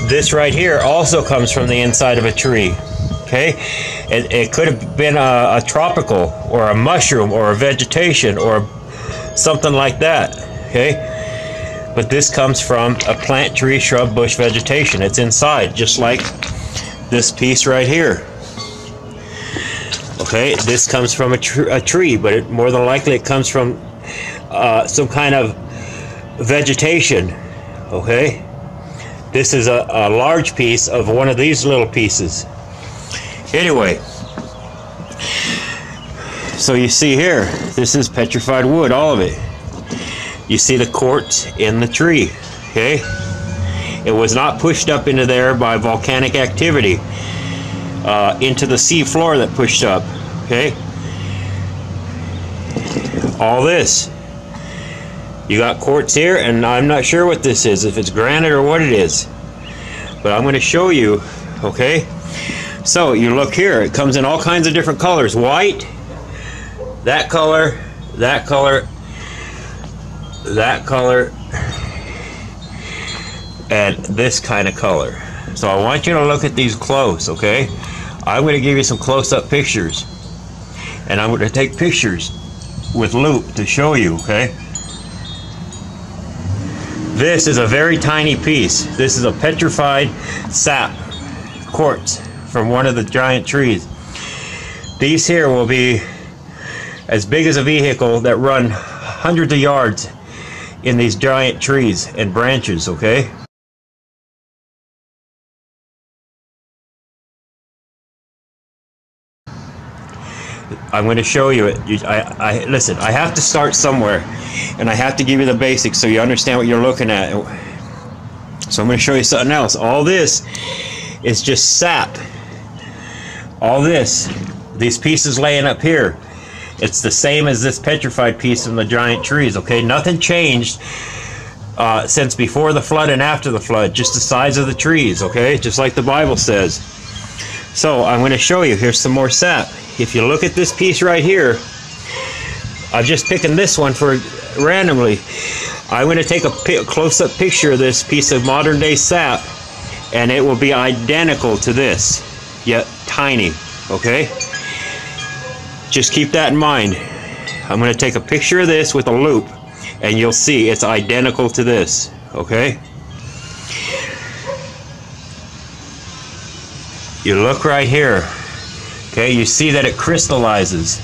this right here also comes from the inside of a tree, okay? It could have been a tropical or a mushroom or a vegetation or something like that, okay? But this comes from a plant, tree, shrub, bush vegetation. It's inside, just like this piece right here. Okay, this comes from a tree, but more than likely it comes from some kind of vegetation. Okay, this is a large piece of one of these little pieces. Anyway, so you see here, this is petrified wood, all of it. You see the quartz in the tree, okay? It was not pushed up into there by volcanic activity, into the sea floor that pushed up, okay? All this. You got quartz here, and I'm not sure what this is, if it's granite or what it is. But I'm going to show you, okay? So, you look here, it comes in all kinds of different colors. White, that color, that color, that color, and this kind of color. So I want you to look at these close, okay? I'm going to give you some close-up pictures, and I'm going to take pictures with loop to show you, okay? This is a very tiny piece. This is a petrified sap quartz from one of the giant trees. These here will be as big as a vehicle that run hundreds of yards in these giant trees and branches, okay? I'm going to show you it. Listen, I have to start somewhere, and I have to give you the basics so you understand what you're looking at. So I'm going to show you something else. All this is just sap. All this, these pieces laying up here, it's the same as this petrified piece from the giant trees, okay? Nothing changed since before the flood and after the flood, just the size of the trees, okay? Just like the Bible says. So I'm going to show you. Here's some more sap. If you look at this piece right here, I'm just picking this one for randomly. I'm going to take a close-up picture of this piece of modern-day sap, and it will be identical to this, yet tiny, okay? Just keep that in mind. I'm going to take a picture of this with a loop, and you'll see it's identical to this, okay? You look right here, okay? You see that it crystallizes.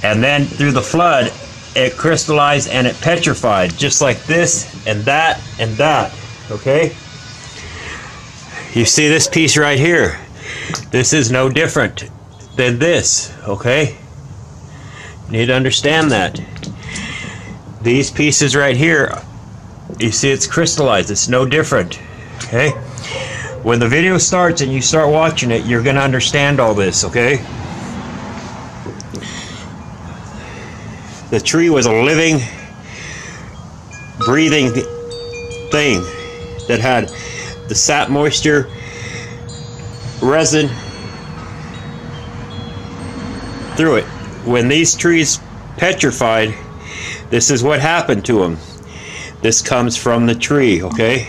And then through the flood, it crystallized and it petrified, just like this and that, okay? You see this piece right here. This is no different than this, okay? You need to understand that. These pieces right here, you see it's crystallized. It's no different, okay? When the video starts and you start watching it, you're going to understand all this, okay? The tree was a living, breathing thing that had the sap, moisture, resin through it. When these trees petrified, This is what happened to them. This comes from the tree, okay?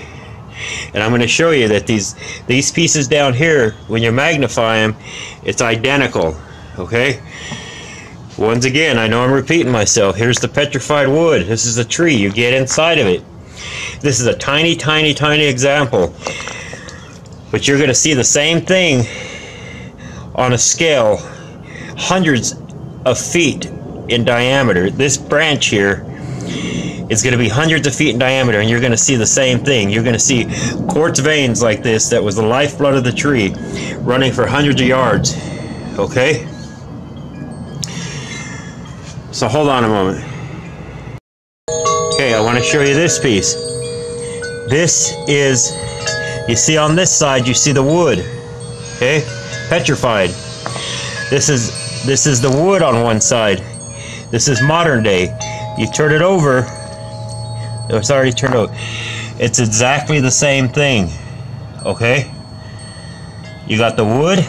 And I'm going to show you that these pieces down here, when you magnify them, it's identical, okay? Once again, I know I'm repeating myself. Here's the petrified wood. This is a tree. You get inside of it. This is a tiny, tiny, tiny example. But you're going to see the same thing on a scale hundreds of feet in diameter. This branch here is going to be hundreds of feet in diameter, and you're going to see the same thing. You're going to see quartz veins like this that was the lifeblood of the tree running for hundreds of yards. Okay? So hold on a moment. Okay, I want to show you this piece. This is, you see on this side, you see the wood. Okay? Petrified. This is the wood on one side. This is modern day. You turn it over. Oh, it's already turned over. It's exactly the same thing. Okay? You got the wood.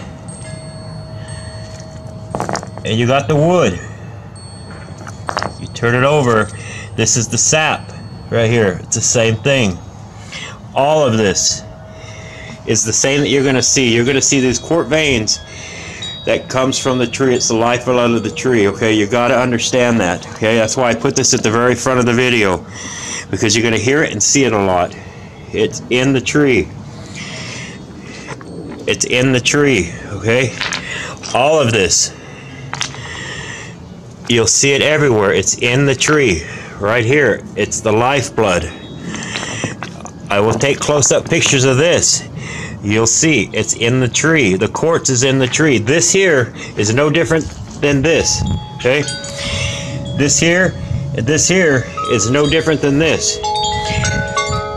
And you got the wood. You turn it over. This is the sap right here. It's the same thing. All of this is the same that you're going to see. You're going to see these quartz veins that comes from the tree. It's the lifeblood of the tree, okay? You got to understand that, okay? That's why I put this at the very front of the video, because you're going to hear it and see it a lot. It's in the tree. It's in the tree, okay? All of this, you'll see it everywhere. It's in the tree, right here. It's the lifeblood. I will take close-up pictures of this. You'll see it's in the tree. The quartz is in the tree. This here is no different than this, okay? This here is no different than this.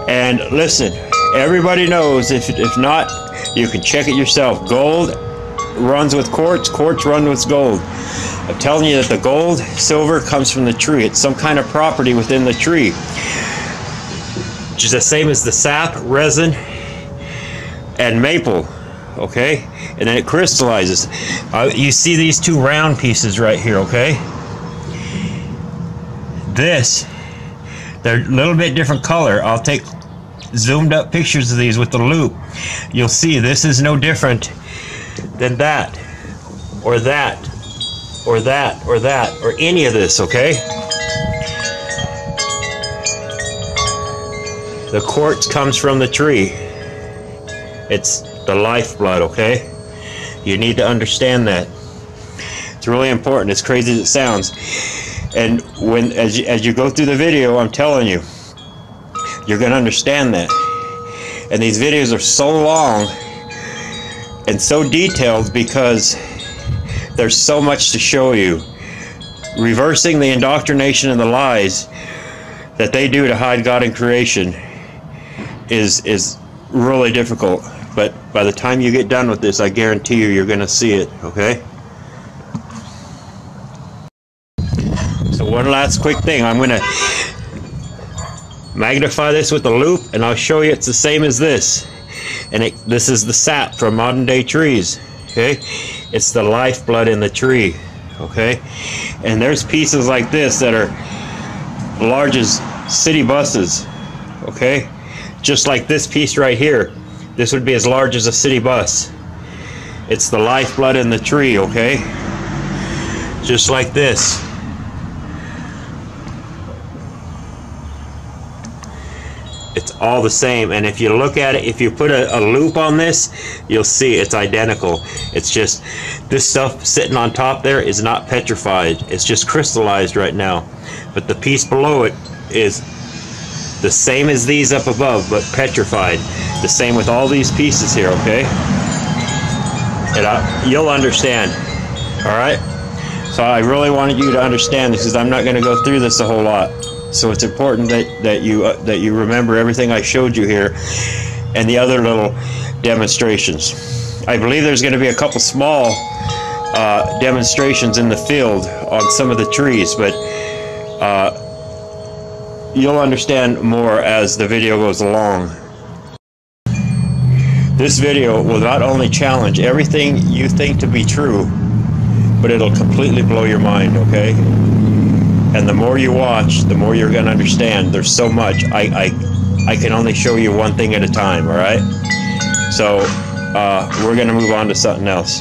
And listen, everybody knows, if not, you can check it yourself. Gold runs with quartz, quartz runs with gold. I'm telling you that the gold, silver comes from the tree. It's some kind of property within the tree. Which is the same as the sap, resin, and maple, okay? And then it crystallizes. You see these two round pieces right here, okay? They're a little bit different color. I'll take zoomed up pictures of these with the loop. You'll see this is no different than that, or that, or that, or that, or any of this, okay? The quartz comes from the tree. It's the lifeblood, okay? You need to understand that. It's really important, as crazy as it sounds. And as you go through the video, I'm telling you, you're going to understand that. And these videos are so long and so detailed because there's so much to show you. Reversing the indoctrination and the lies that they do to hide God in creation is really difficult. But by the time you get done with this, I guarantee you, you're going to see it, okay? So one last quick thing. I'm going to magnify this with the loop, and I'll show you it's the same as this. And this is the sap from modern day trees, okay? It's the lifeblood in the tree, okay? And there's pieces like this that are large as city buses, okay? Just like this piece right here. This would be as large as a city bus. It's the lifeblood in the tree, okay? Just like this. It's all the same. And if you look at it, if you put a loop on this, you'll see it's identical. It's just this stuff sitting on top there is not petrified. It's just crystallized right now. But the piece below it is the same as these up above, but petrified. The same with all these pieces here, okay? And you'll understand, all right? So I really wanted you to understand this, because I'm not going to go through this a whole lot. So it's important that you remember everything I showed you here and the other little demonstrations. I believe there's going to be a couple small demonstrations in the field on some of the trees, but you'll understand more as the video goes along. This video will not only challenge everything you think to be true, but it'll completely blow your mind, okay? And the more you watch, the more you're going to understand. There's so much. I can only show you one thing at a time, all right? So we're going to move on to something else.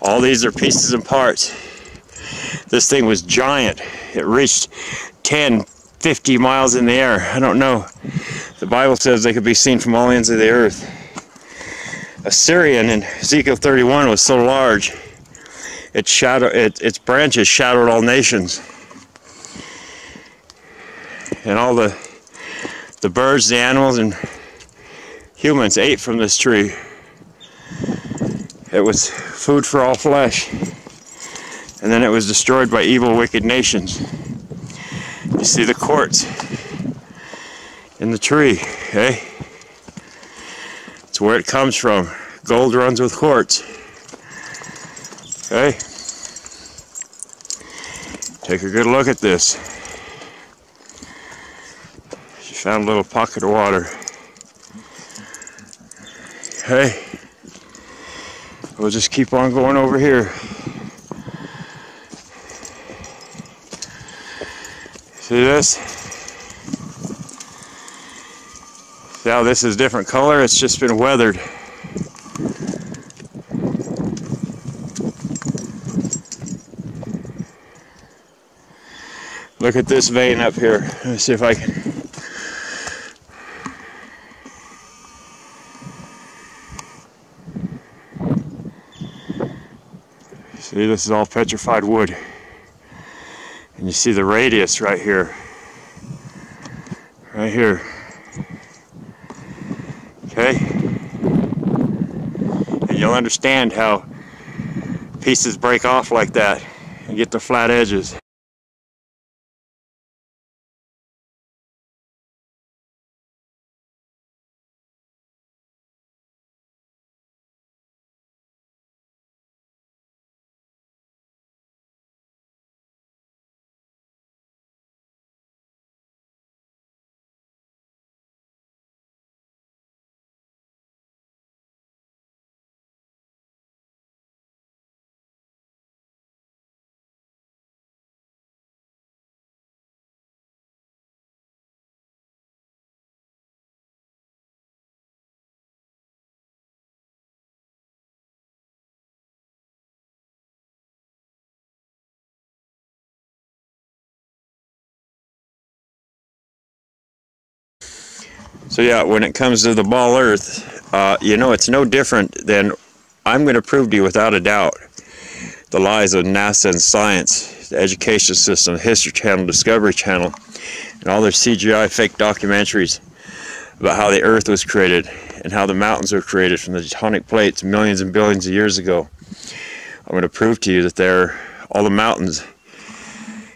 All these are pieces and parts. This thing was giant. It reached 10, 50 miles in the air. I don't know. The Bible says they could be seen from all ends of the earth. Assyrian in Ezekiel 31 was so large, its branches shadowed all nations. And all the birds, the animals, and humans ate from this tree. It was food for all flesh. And then it was destroyed by evil, wicked nations. You see the quartz in the tree, okay? It's where it comes from. Gold runs with quartz. Okay? Take a good look at this. She found a little pocket of water. Okay? We'll just keep on going over here. See this? See how this is different color? It's just been weathered. Look at this vein up here. Let me see if I can. See, this is all petrified wood. And you see the radius right here. Right here. Okay? And you'll understand how pieces break off like that and get the flat edges. So yeah, when it comes to the ball Earth, you know, it's no different than, I'm going to prove to you without a doubt, the lies of NASA and science, the education system, the History Channel, Discovery Channel, and all their CGI fake documentaries about how the Earth was created and how the mountains were created from the tectonic plates millions and billions of years ago. I'm going to prove to you that all the mountains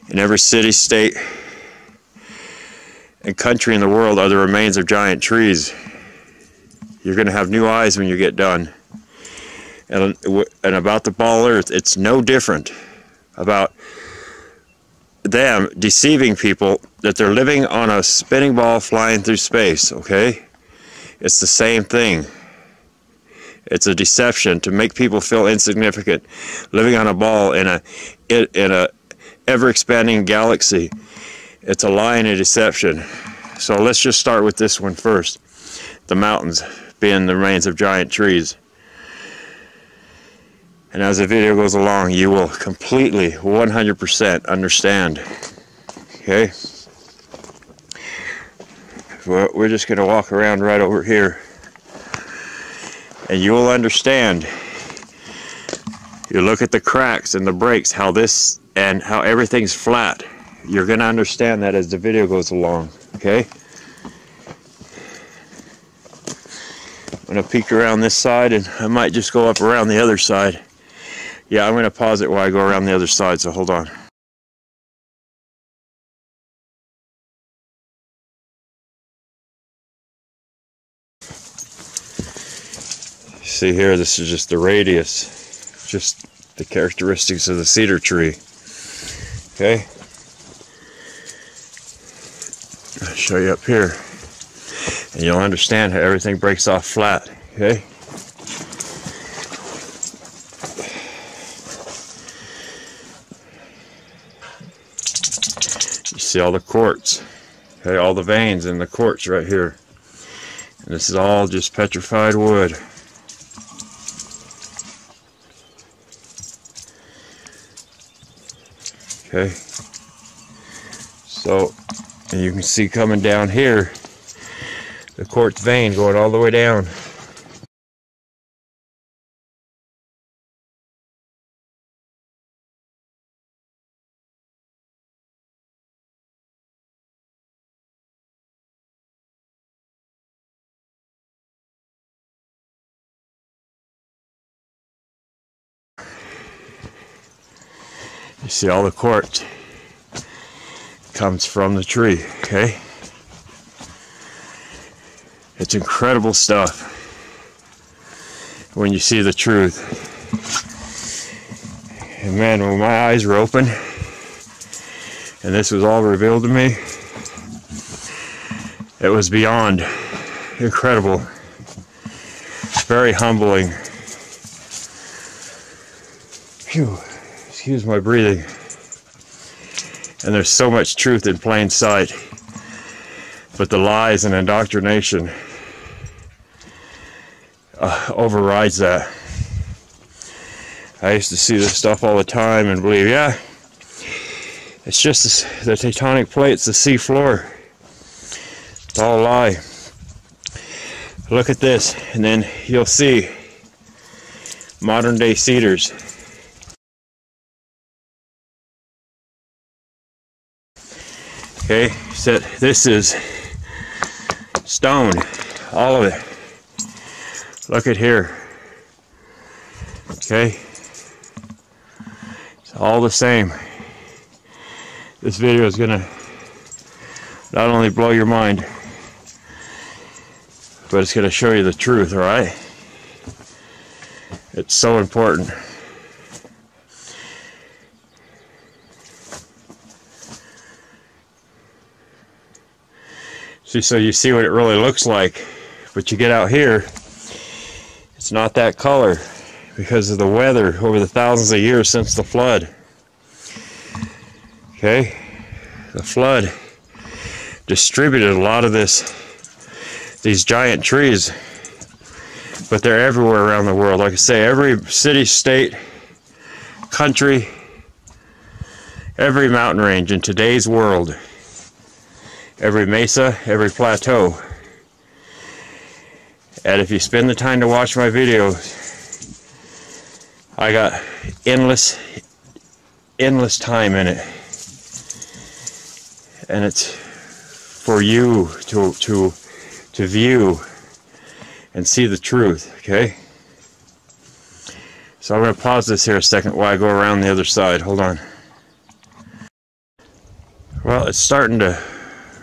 in every city, state, and country in the world are the remains of giant trees. You're going to have new eyes when you get done. And about the ball Earth, it's no different about them deceiving people that they're living on a spinning ball flying through space, okay? It's the same thing. It's a deception to make people feel insignificant, living on a ball in a ever-expanding galaxy. It's a lie and a deception. So let's just start with this one first. The mountains being the remains of giant trees. And as the video goes along, you will completely, 100% understand. Okay? We're just going to walk around right over here. And you will understand. You look at the cracks and the breaks, how everything's flat. You're going to understand that as the video goes along, okay? I'm going to peek around this side, and I might just go up around the other side. Yeah, I'm going to pause it while I go around the other side, so hold on. See here, this is just the radius, just the characteristics of the cedar tree, okay? I'll show you up here, and you'll understand how everything breaks off flat, okay? You see all the quartz, okay, all the veins in the quartz right here. And this is all just petrified wood. Okay. So, and you can see coming down here, the quartz vein going all the way down. You see all the quartz comes from the tree, okay? It's incredible stuff when you see the truth. And man, when my eyes were open and this was all revealed to me, it was beyond incredible. Very humbling. Phew, excuse my breathing. And there's so much truth in plain sight. But the lies and indoctrination overrides that. I used to see this stuff all the time and believe, yeah, it's just the tectonic plates, the sea floor. It's all a lie. Look at this, and then you'll see modern day cedars. Okay, so this is stone, all of it. Look at here. Okay, it's all the same. This video is gonna not only blow your mind, but it's gonna show you the truth, all right? It's so important. See, so you see what it really looks like, but you get out here, it's not that color because of the weather over the thousands of years since the flood. Okay, the flood distributed a lot of these giant trees, but they're everywhere around the world. Like I say, every city, state, country, every mountain range in today's world, every mesa, every plateau. And if you spend the time to watch my videos, I got endless time in it. And it's for you to view and see the truth, okay? So I'm going to pause this here a second while I go around the other side. Hold on. Well, it's starting to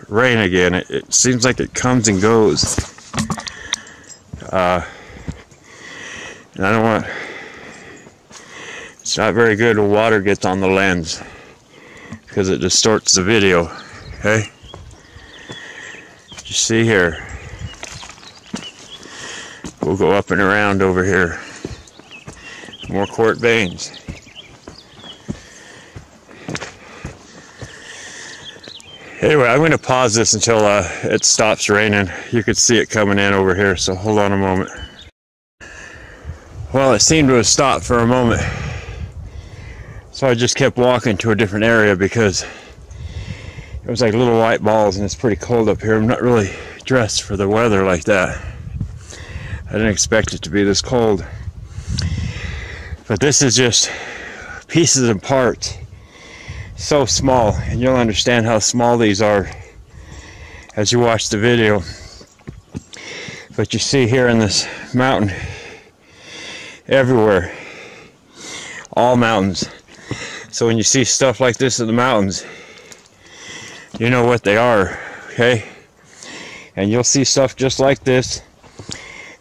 rain again. It seems like it comes and goes. And I don't want... It's not very good when water gets on the lens because it distorts the video, okay? You see here. We'll go up and around over here. More quartz veins. Anyway, I'm going to pause this until it stops raining. You could see it coming in over here, so hold on a moment. Well, it seemed to have stopped for a moment. So I just kept walking to a different area because it was like little white balls and it's pretty cold up here. I'm not really dressed for the weather like that. I didn't expect it to be this cold. But this is just pieces and parts. So small, and you'll understand how small these are as you watch the video. But you see here in this mountain, everywhere, all mountains. So when you see stuff like this in the mountains, you know what they are, okay? And you'll see stuff just like this,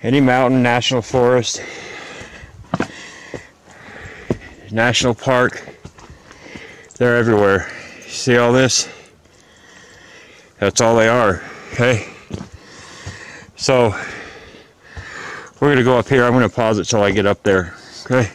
any mountain, national forest, national park, they're everywhere. You see all this? That's all they are, okay? So, we're gonna go up here. I'm gonna pause it till I get up there, okay?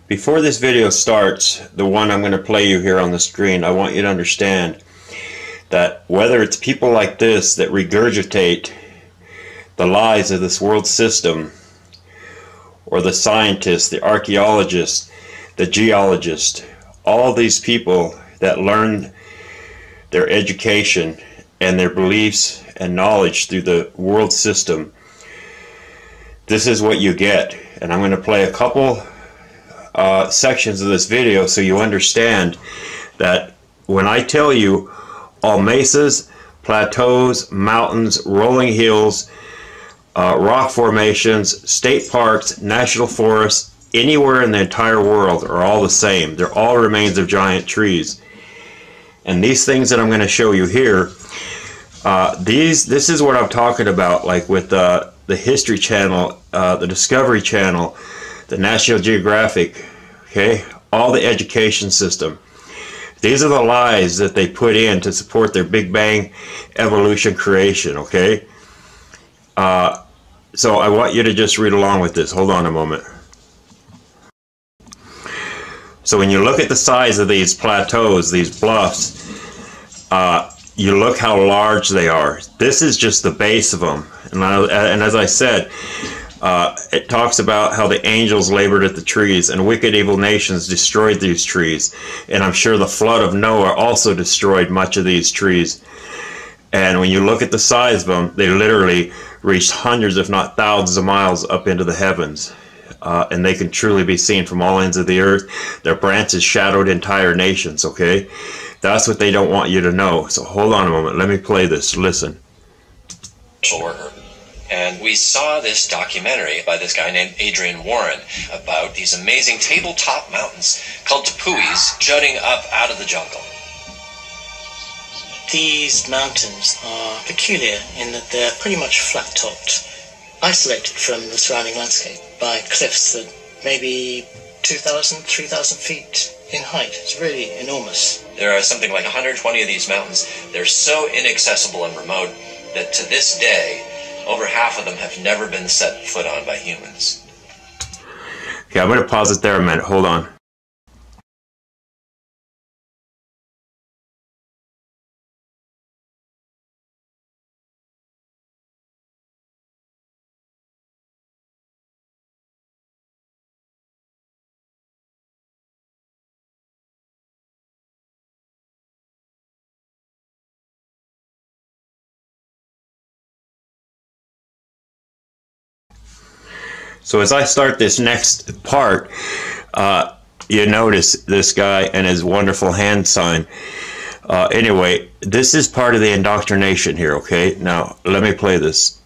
Before this video starts, the one I'm going to play you here on the screen, I want you to understand that whether it's people like this that regurgitate the lies of this world system, or the scientists, the archaeologists, the geologists, all these people that learn their education and their beliefs and knowledge through the world system, this is what you get. And I'm going to play a couple sections of this video so you understand that when I tell you all mesas, plateaus, mountains, rolling hills, rock formations, state parks, national forests, anywhere in the entire world are all the same. They're all remains of giant trees. And these things that I'm going to show you here, this is what I'm talking about, like with the History Channel, the Discovery Channel, the National Geographic, okay, all the education system. These are the lies that they put in to support their Big Bang evolution creation, okay? So I want you to just read along with this. Hold on a moment. So when you look at the size of these plateaus, these bluffs, you look how large they are. This is just the base of them. And as I said, it talks about how the angels labored at the trees and wicked evil nations destroyed these trees. And I'm sure the flood of Noah also destroyed much of these trees. And when you look at the size of them, they literally reached hundreds, if not thousands of miles up into the heavens. And they can truly be seen from all ends of the earth. Their branches shadowed entire nations, okay? That's what they don't want you to know. So hold on a moment. Let me play this. Listen. Worker. And we saw this documentary by this guy named Adrian Warren about these amazing tabletop mountains called Taboos jutting up out of the jungle. These mountains are peculiar in that they're pretty much flat-topped, isolated from the surrounding landscape by cliffs that may be 2,000, 3,000 feet in height. It's really enormous. There are something like 120 of these mountains. They're so inaccessible and remote that to this day, over half of them have never been set foot on by humans. Okay, I'm going to pause it there a minute. Hold on. So as I start this next part, you notice this guy and his wonderful hand sign. Anyway, this is part of the indoctrination here, okay? Now, let me play this.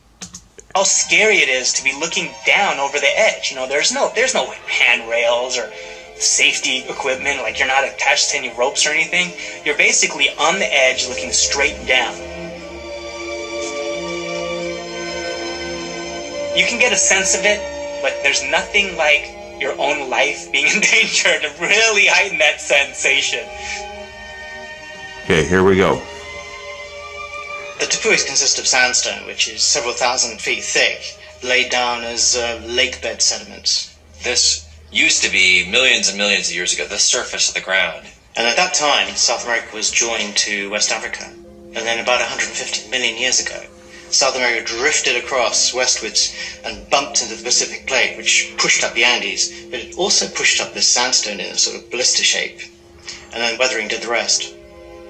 How scary it is to be looking down over the edge. You know, there's no handrails or safety equipment, like you're not attached to any ropes or anything. You're basically on the edge looking straight down. You can get a sense of it, but there's nothing like your own life being in danger to really heighten that sensation. Okay, here we go. The Taboos consist of sandstone, which is several thousand feet thick, laid down as lake bed sediments. This used to be millions and millions of years ago, the surface of the ground. And at that time, South America was joined to West Africa. And then about 150 million years ago, South America drifted across westwards and bumped into the Pacific Plate, which pushed up the Andes, but it also pushed up this sandstone in a sort of blister shape. And then weathering did the rest.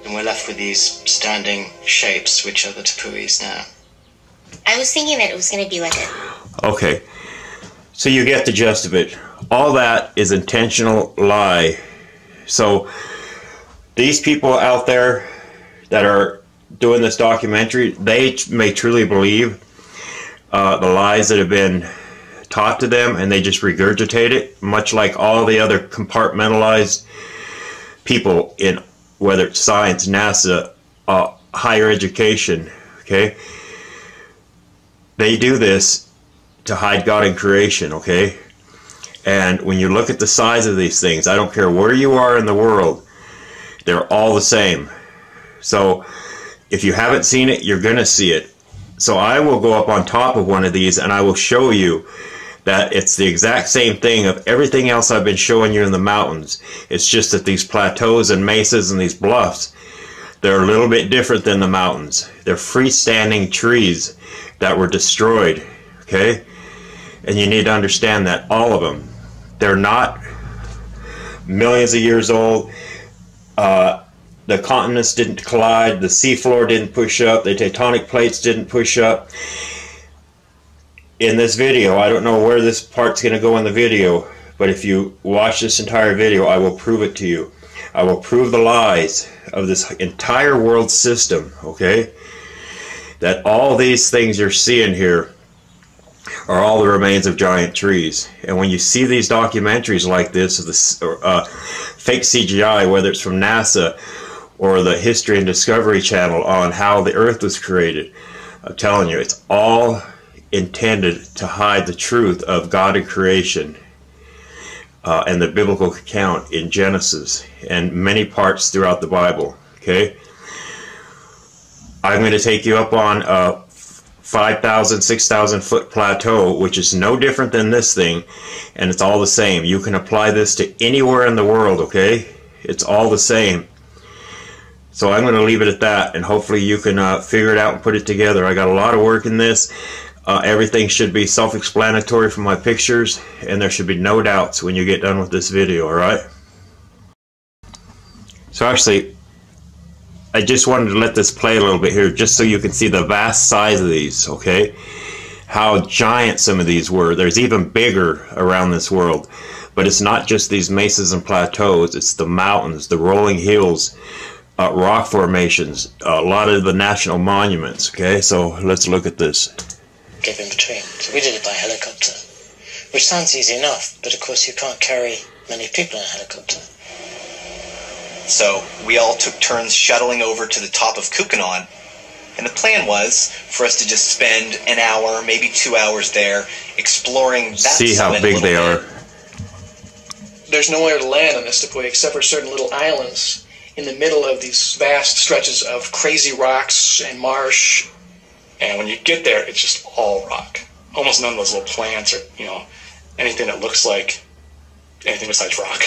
And we're left with these standing shapes, which are the Taboos now. I was thinking that it was going to be like a... Okay, so you get the gist of it. All that is intentional lie. So these people out there that are doing this documentary, they may truly believe the lies that have been taught to them, and they just regurgitate it, much like all the other compartmentalized people in, whether it's science, NASA, higher education, okay? They do this to hide God in creation, okay? And when you look at the size of these things, I don't care where you are in the world, they're all the same. So if you haven't seen it, you're going to see it. So I will go up on top of one of these and I will show you that it's the exact same thing of everything else I've been showing you in the mountains. It's just that these plateaus and mesas and these bluffs, they're a little bit different than the mountains. They're freestanding trees that were destroyed, okay? And you need to understand that, all of them. They're not millions of years old. The continents didn't collide, the seafloor didn't push up, the tectonic plates didn't push up. In this video, I don't know where this part's going to go in the video, but if you watch this entire video, I will prove it to you. I will prove the lies of this entire world system, okay? That all these things you're seeing here are all the remains of giant trees. And when you see these documentaries like this, of this fake CGI, whether it's from NASA or the History and Discovery Channel on how the Earth was created, I'm telling you, it's all intended to hide the truth of God and creation and the biblical account in Genesis and many parts throughout the Bible. Okay, I'm going to take you up on a 5,000, 6,000 foot plateau, which is no different than this thing, and it's all the same. You can apply this to anywhere in the world, okay? It's all the same. So I'm going to leave it at that, and hopefully you can figure it out and put it together. I got a lot of work in this. Everything should be self-explanatory from my pictures, and there should be no doubts when you get done with this video, alright? So actually, I just wanted to let this play a little bit here, just so you can see the vast size of these, okay? How giant some of these were. There's even bigger around this world. But it's not just these mesas and plateaus, it's the mountains, the rolling hills, rock formations, a lot of the national monuments, okay? So let's look at this. Gap in between. So we did it by helicopter, which sounds easy enough, but of course you can't carry many people in a helicopter. So we all took turns shuttling over to the top of Kukanon, and the plan was for us to just spend an hour, maybe 2 hours there, exploring that See how summit big a they little are. bit. There's nowhere to land on this deploy except for certain little islands in the middle of these vast stretches of crazy rocks and marsh. And when you get there, it's just all rock. Almost none of those little plants or, anything that looks like anything besides rock.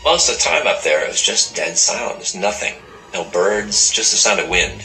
Most of the time up there, it was just dead silent. There's nothing. No birds, just the sound of wind.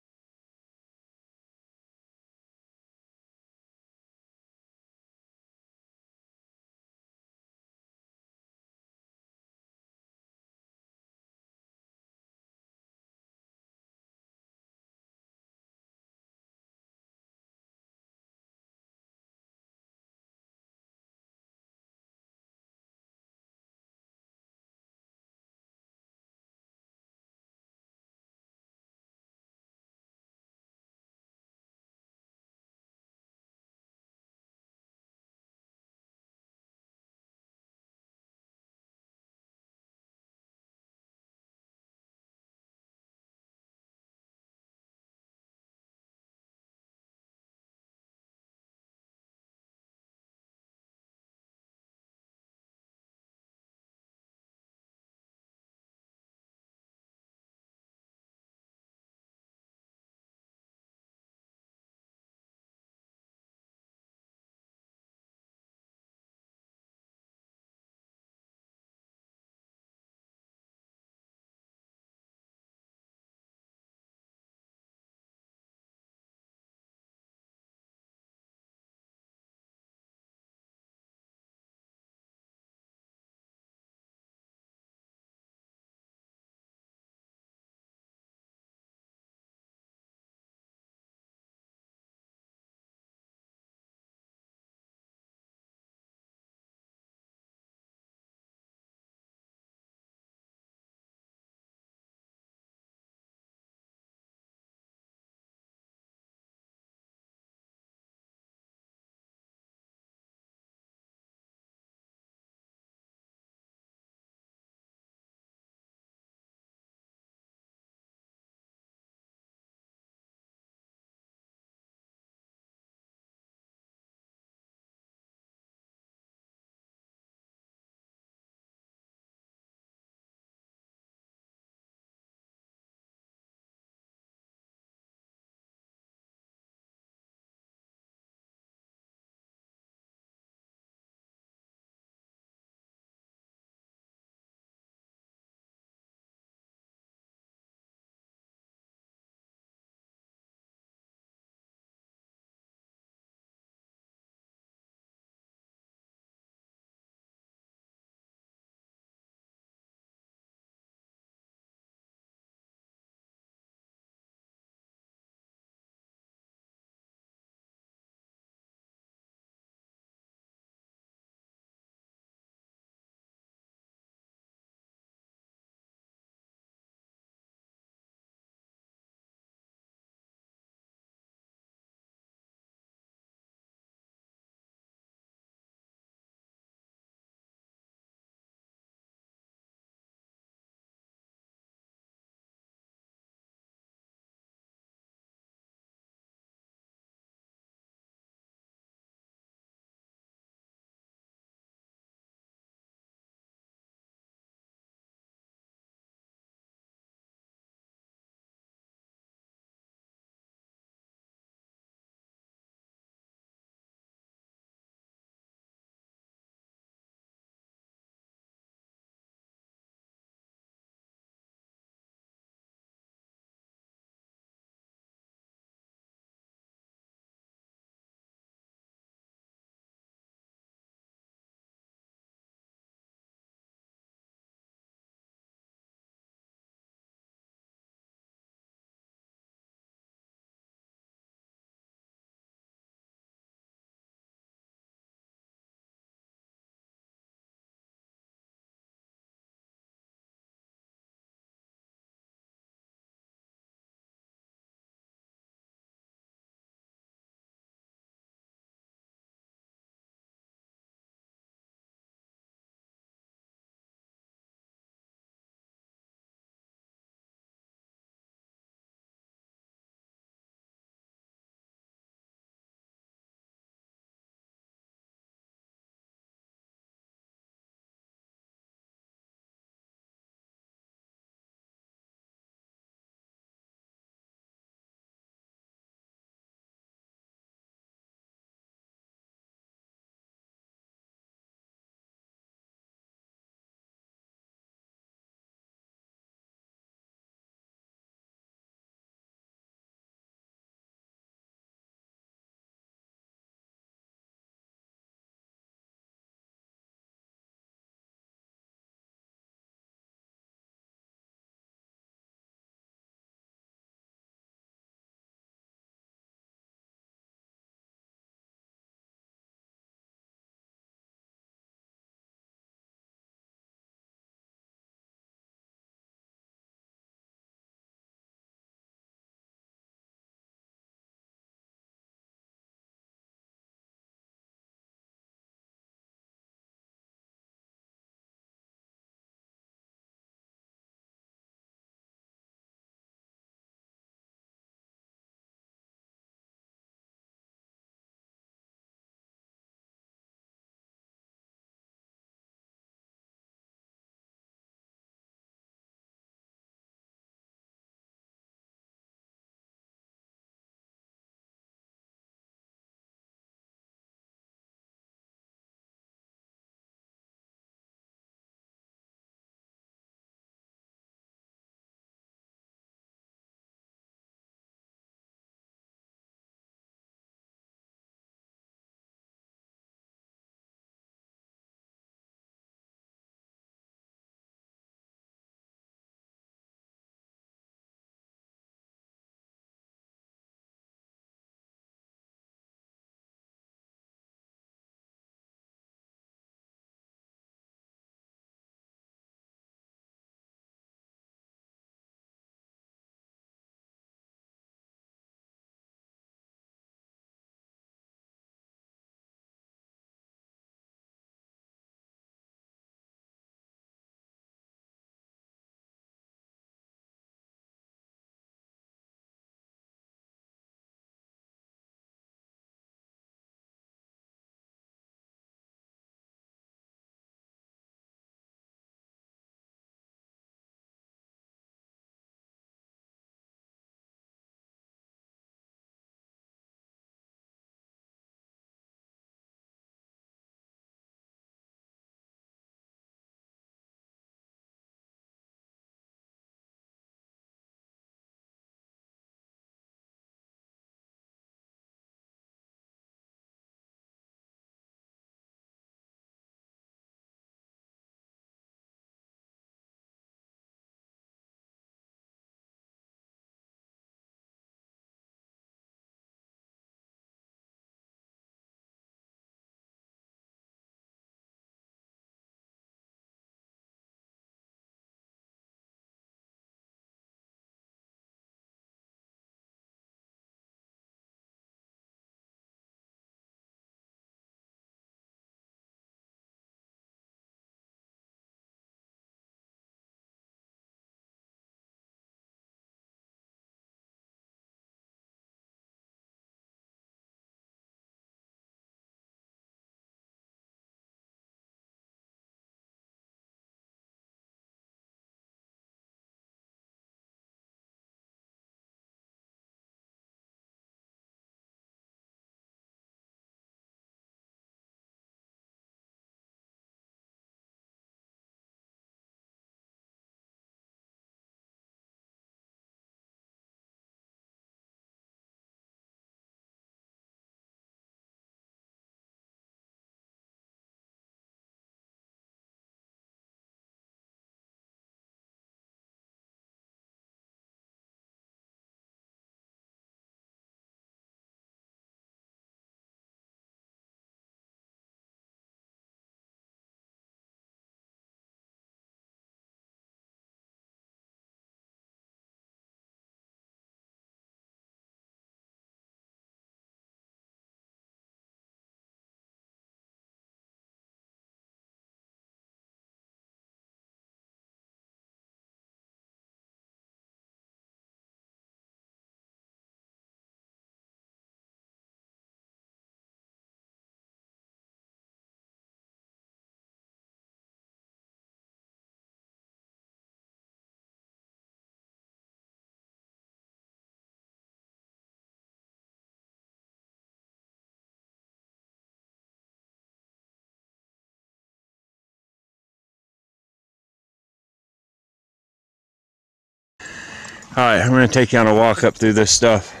Alright, I'm going to take you on a walk up through this stuff.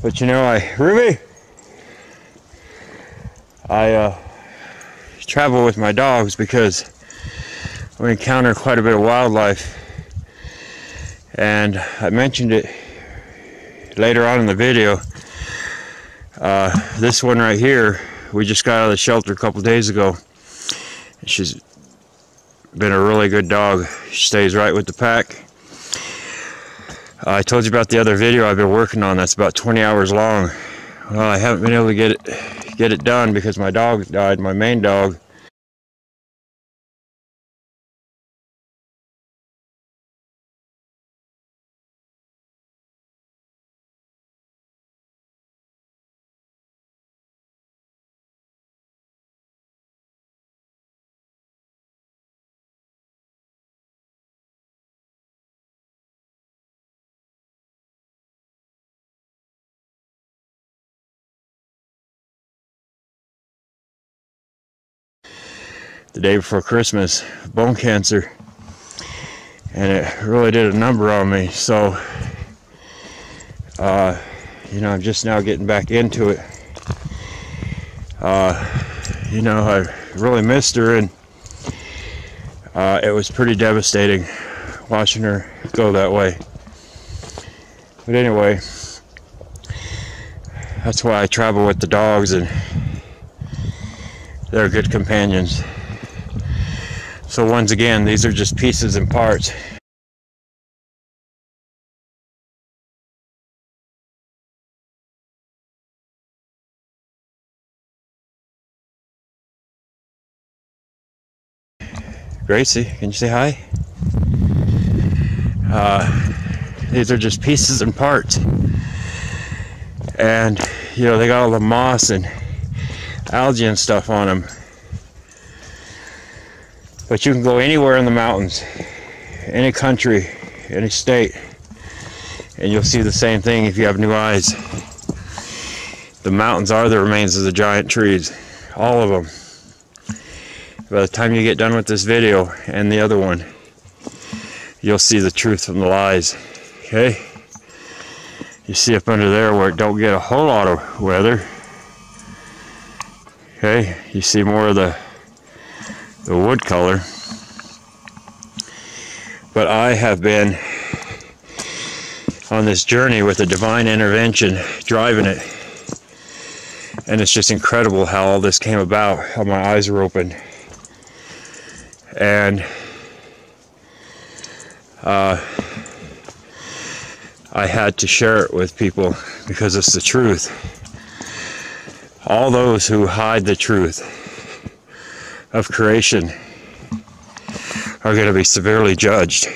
But you know, Ruby, I travel with my dogs because we encounter quite a bit of wildlife. And I mentioned it later on in the video. This one right here, we just got out of the shelter a couple days ago. She's been a really good dog. She stays right with the pack. I told you about the other video I've been working on that's about 20 hours long. Well, I haven't been able to get it done because my dog died, my main dog. The day before Christmas, bone cancer, and it really did a number on me. So you know, I'm just now getting back into it. You know, I really missed her, and it was pretty devastating watching her go that way. But anyway, that's why I travel with the dogs, and they're good companions. So once again, these are just pieces and parts. Gracie, can you say hi? These are just pieces and parts. And, you know, they got all the moss and algae and stuff on them. But you can go anywhere in the mountains, any country, any state, and you'll see the same thing if you have new eyes. The mountains are the remains of the giant trees, all of them. By the time you get done with this video and the other one, you'll see the truth from the lies. Okay? You see up under there where it don't get a whole lot of weather. Okay? You see more of the wood color. But I have been on this journey with a divine intervention, driving it. And it's just incredible how all this came about, how my eyes were opened. And I had to share it with people because it's the truth. All those who hide the truth of creation are going to be severely judged.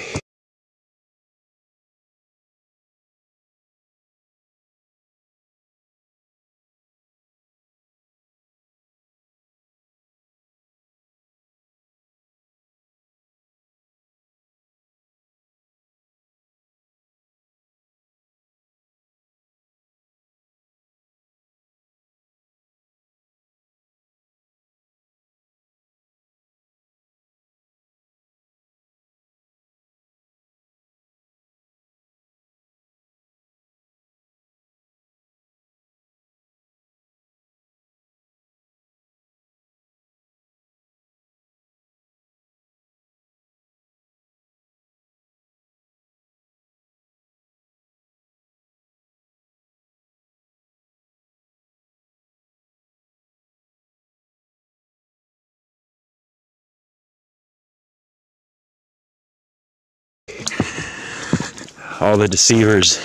All the deceivers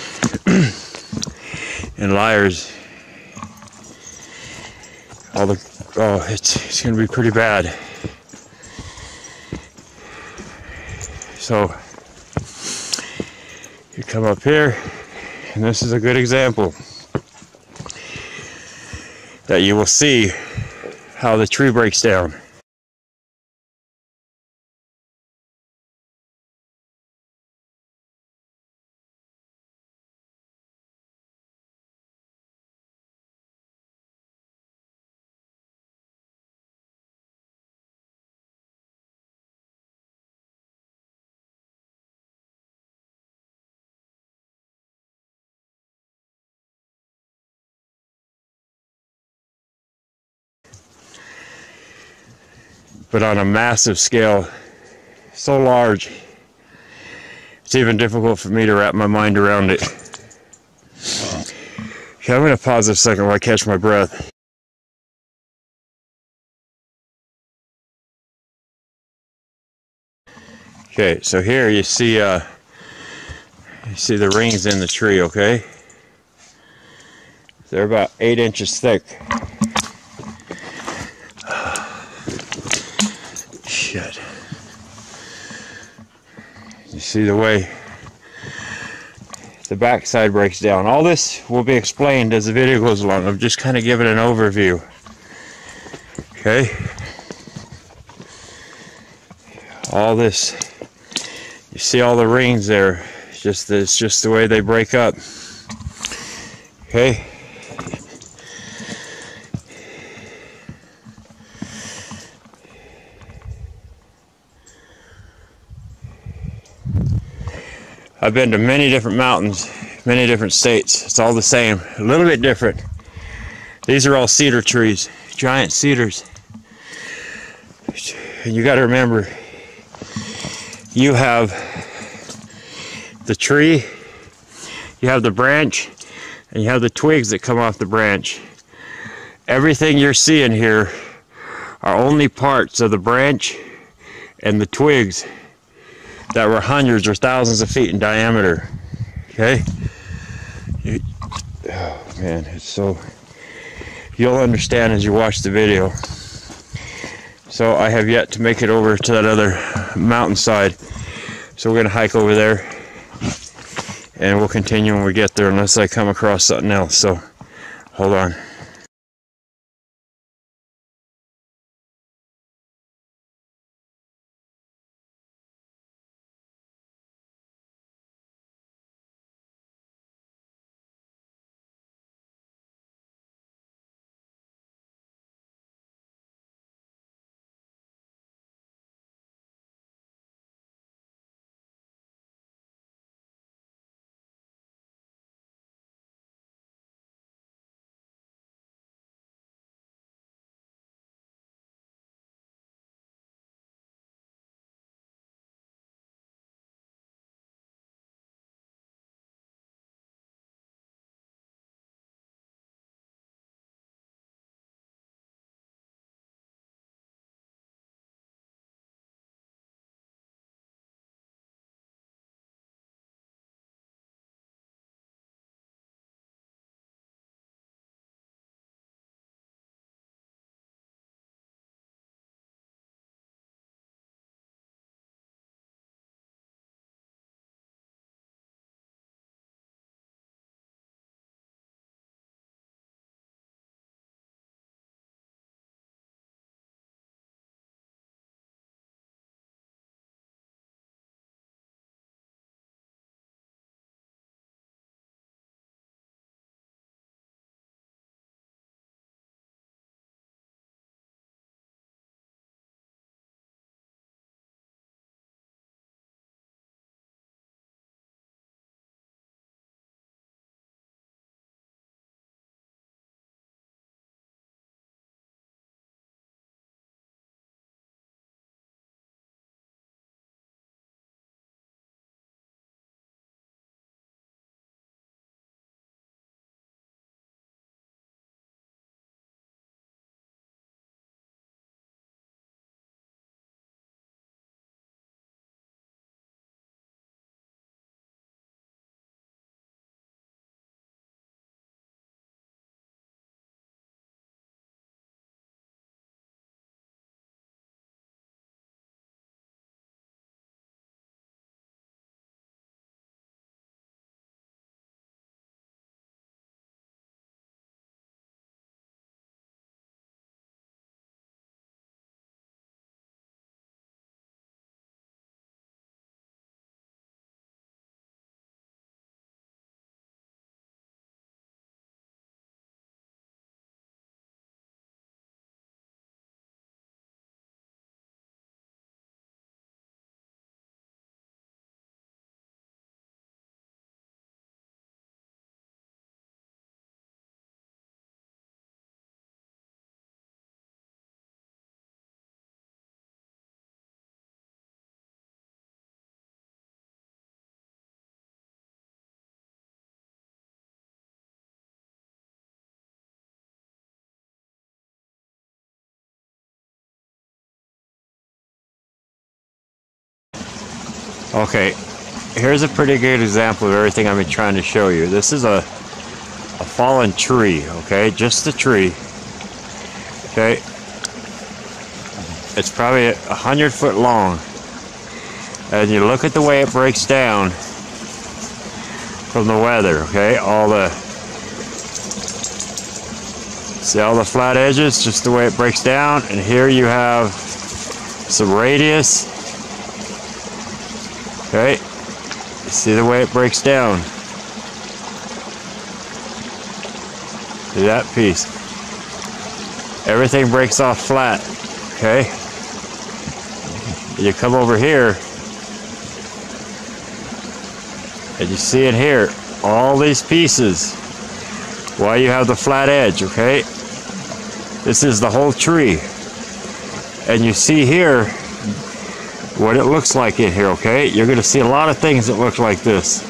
and liars, it's going to be pretty bad. So you come up here, and this is a good example that you will see how the tree breaks down. but on a massive scale, so large, it's even difficult for me to wrap my mind around it. Okay, I'm going to pause a second while I catch my breath. Okay, so here you see the rings in the tree, okay? They're about 8 inches thick. Shit. You see the way the backside breaks down. All this will be explained as the video goes along. I'm just kind of giving an overview. Okay? All this, you see all the rings there. It's just the way they break up. Okay? I've been to many different mountains, many different states. It's all the same, a little bit different. These are all cedar trees, giant cedars. And you got to remember, you have the tree, you have the branch, and you have the twigs that come off the branch. Everything you're seeing here are only parts of the branch and the twigs that were hundreds or thousands of feet in diameter. Okay? Oh man, it's so... You'll understand as you watch the video. So I have yet to make it over to that other mountainside. So we're going to hike over there. And we'll continue when we get there unless I come across something else. So, hold on. Okay, here's a pretty good example of everything I've been trying to show you. This is a fallen tree, okay? Just a tree. Okay? It's probably 100 foot long. And you look at the way it breaks down from the weather, okay? See all the flat edges, just the way it breaks down. And here you have some radius. Okay? You see the way it breaks down. See that piece? Everything breaks off flat, okay? You come over here, and you see in here, all these pieces, why you have the flat edge, okay? This is the whole tree. And you see here, what it looks like in here, okay? You're gonna see a lot of things that look like this.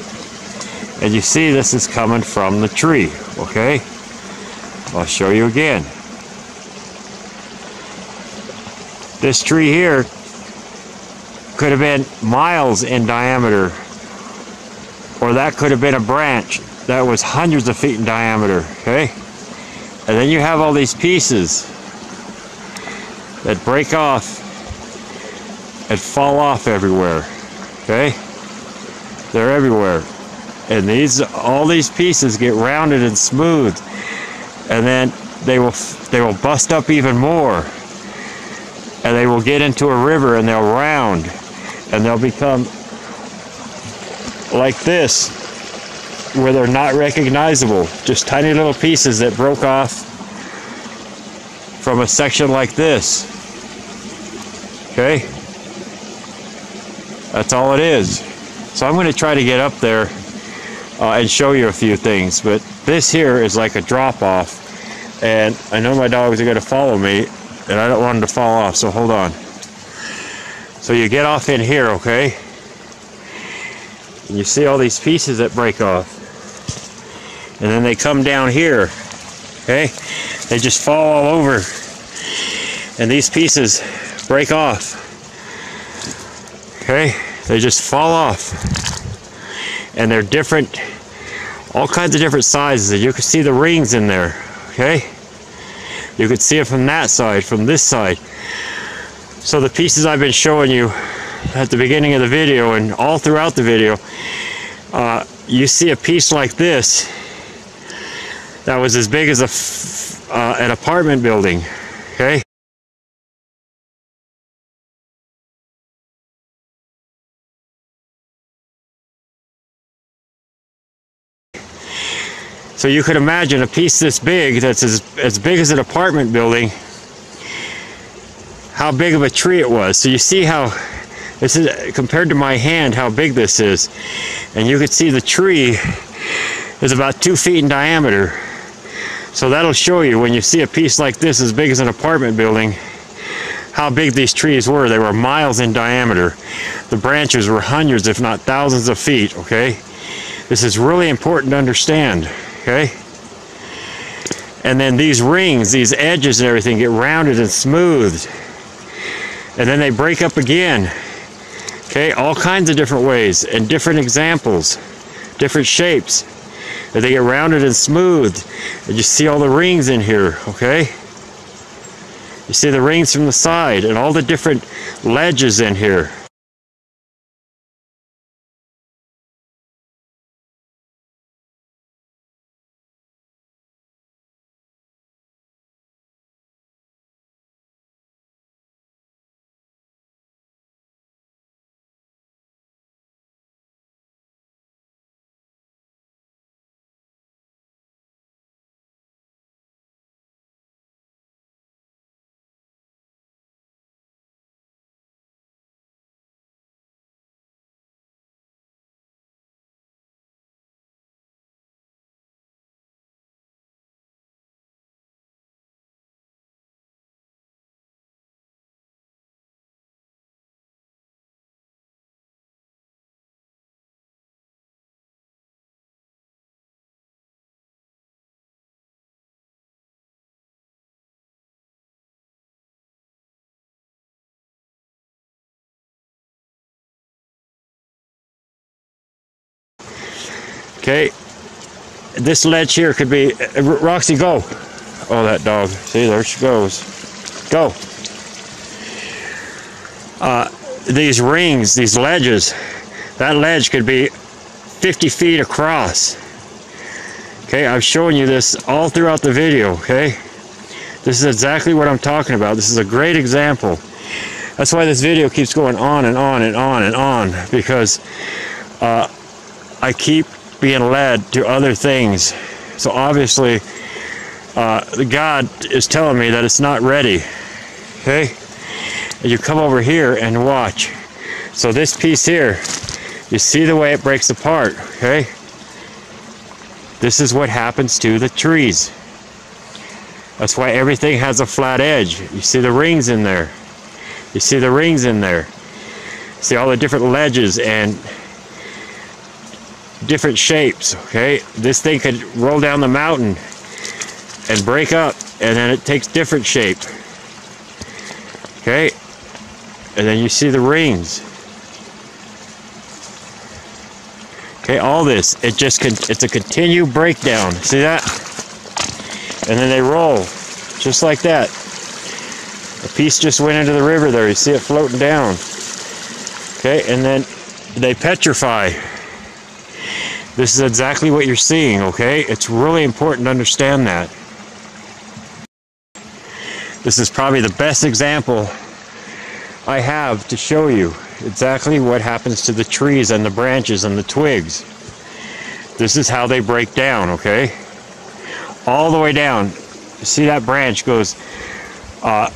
And you see this is coming from the tree, okay? I'll show you again. This tree here could have been miles in diameter, or that could have been a branch that was hundreds of feet in diameter, okay? And then you have all these pieces that break off and fall off everywhere, okay? They're everywhere. And all these pieces get rounded and smooth, and then they will bust up even more, and they will get into a river and they'll round, and they'll become like this, where they're not recognizable, just tiny little pieces that broke off from a section like this, okay? That's all it is. So I'm going to try to get up there and show you a few things, but this here is like a drop off, and I know my dogs are going to follow me, and I don't want them to fall off, so hold on. So you get off in here, okay? And you see all these pieces that break off, and then they come down here, okay? They just fall all over, and these pieces break off, okay? They just fall off, and they're different, all kinds of different sizes, and you can see the rings in there, okay? You can see it from that side, from this side. So the pieces I've been showing you at the beginning of the video and all throughout the video, you see a piece like this that was as big as an apartment building, okay? So you could imagine a piece this big, that's as big as an apartment building, how big of a tree it was. So you see how this is, compared to my hand, how big this is. And you can see the tree is about 2 feet in diameter. So that'll show you, when you see a piece like this as big as an apartment building, how big these trees were. They were miles in diameter. The branches were hundreds, if not thousands of feet, okay? This is really important to understand, okay? And then these rings, these edges and everything get rounded and smoothed. And then they break up again, okay? All kinds of different ways and different examples, different shapes. And they get rounded and smoothed. And you see all the rings in here, okay? You see the rings from the side and all the different ledges in here. Okay, this ledge here could be, Roxy, go. Oh, that dog, see, there she goes. Go. These rings, these ledges, that ledge could be 50 feet across. Okay, I've shown you this all throughout the video, okay? This is exactly what I'm talking about. This is a great example. That's why this video keeps going on and on and on and on, because I keep being led to other things. So obviously, God is telling me that it's not ready, okay? And you come over here and watch. So this piece here, you see the way it breaks apart, okay? This is what happens to the trees. That's why everything has a flat edge. You see the rings in there. You see the rings in there. See all the different ledges and different shapes, okay? This thing could roll down the mountain and break up, and then it takes different shape, okay? And then you see the rings. Okay, all this, it's a continued breakdown. See that? And then they roll, just like that. A piece just went into the river there. You see it floating down. Okay, and then they petrify. This is exactly what you're seeing, okay? It's really important to understand that. This is probably the best example I have to show you exactly what happens to the trees and the branches and the twigs. This is how they break down, okay? All the way down. See that branch goes about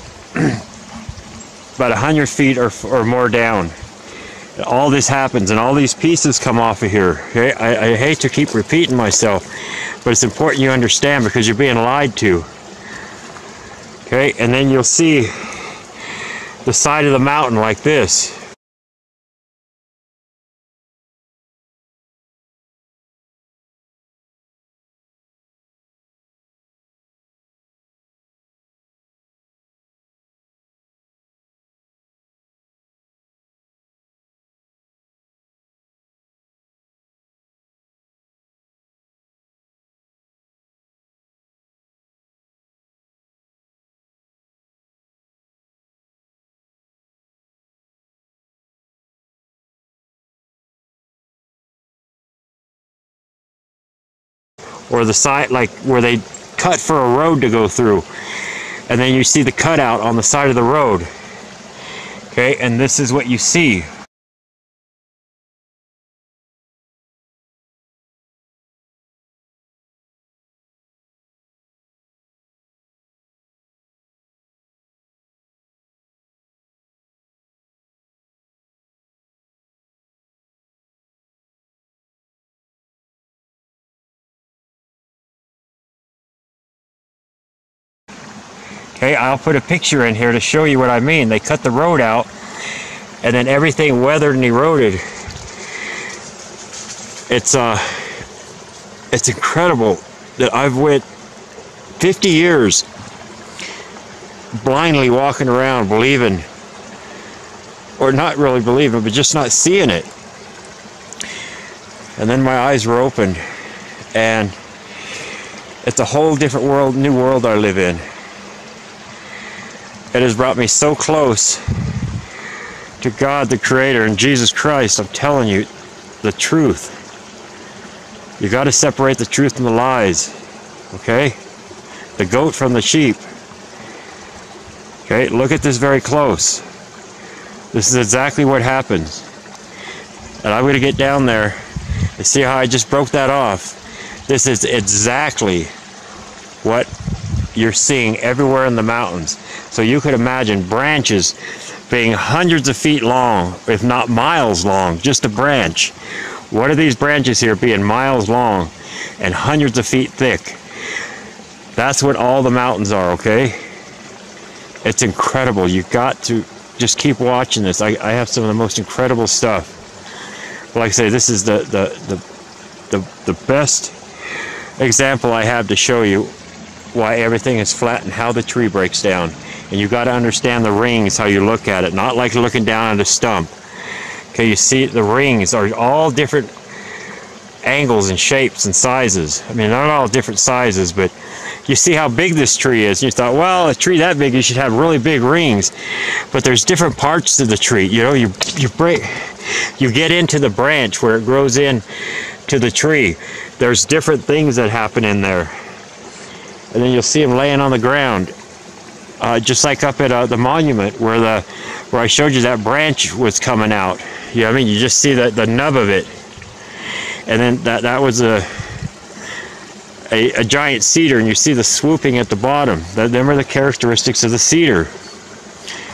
100 feet or more down. And all this happens and all these pieces come off of here, okay? I hate to keep repeating myself, but it's important you understand because you're being lied to. Okay, and then you'll see the side of the mountain like this. Or the side, like where they cut for a road to go through, and then you see the cutout on the side of the road. Okay, and this is what you see. Okay, I'll put a picture in here to show you what I mean. They cut the road out, and then everything weathered and eroded. It's incredible that I've went 50 years blindly walking around believing, or not really believing, but just not seeing it. And then my eyes were opened, and it's a whole different world, new world I live in. It has brought me so close to God the Creator and Jesus Christ. I'm telling you the truth. You got to separate the truth from the lies, okay? The goat from the sheep. Okay, look at this very close. This is exactly what happens. And I'm going to get down there and see how I just broke that off. This is exactly what you're seeing everywhere in the mountains. So you could imagine branches being hundreds of feet long, if not miles long, just a branch. What are these branches here being miles long and hundreds of feet thick? That's what all the mountains are, okay? It's incredible. You've got to just keep watching this. I have some of the most incredible stuff. Like I say, this is the best example I have to show you why everything is flat and how the tree breaks down. And you got to understand the rings, how you look at it, not like looking down at a stump. Okay, you see the rings are all different angles and shapes and sizes. I mean, not all different sizes, but you see how big this tree is. You thought, well, a tree that big, you should have really big rings. But there's different parts to the tree. You know, you get into the branch where it grows in to the tree. There's different things that happen in there. And then you'll see them laying on the ground. Just like up at the monument where I showed you that branch was coming out. You know what I mean? You just see the nub of it. And then that was a giant cedar, and you see the swooping at the bottom. Them are the characteristics of the cedar.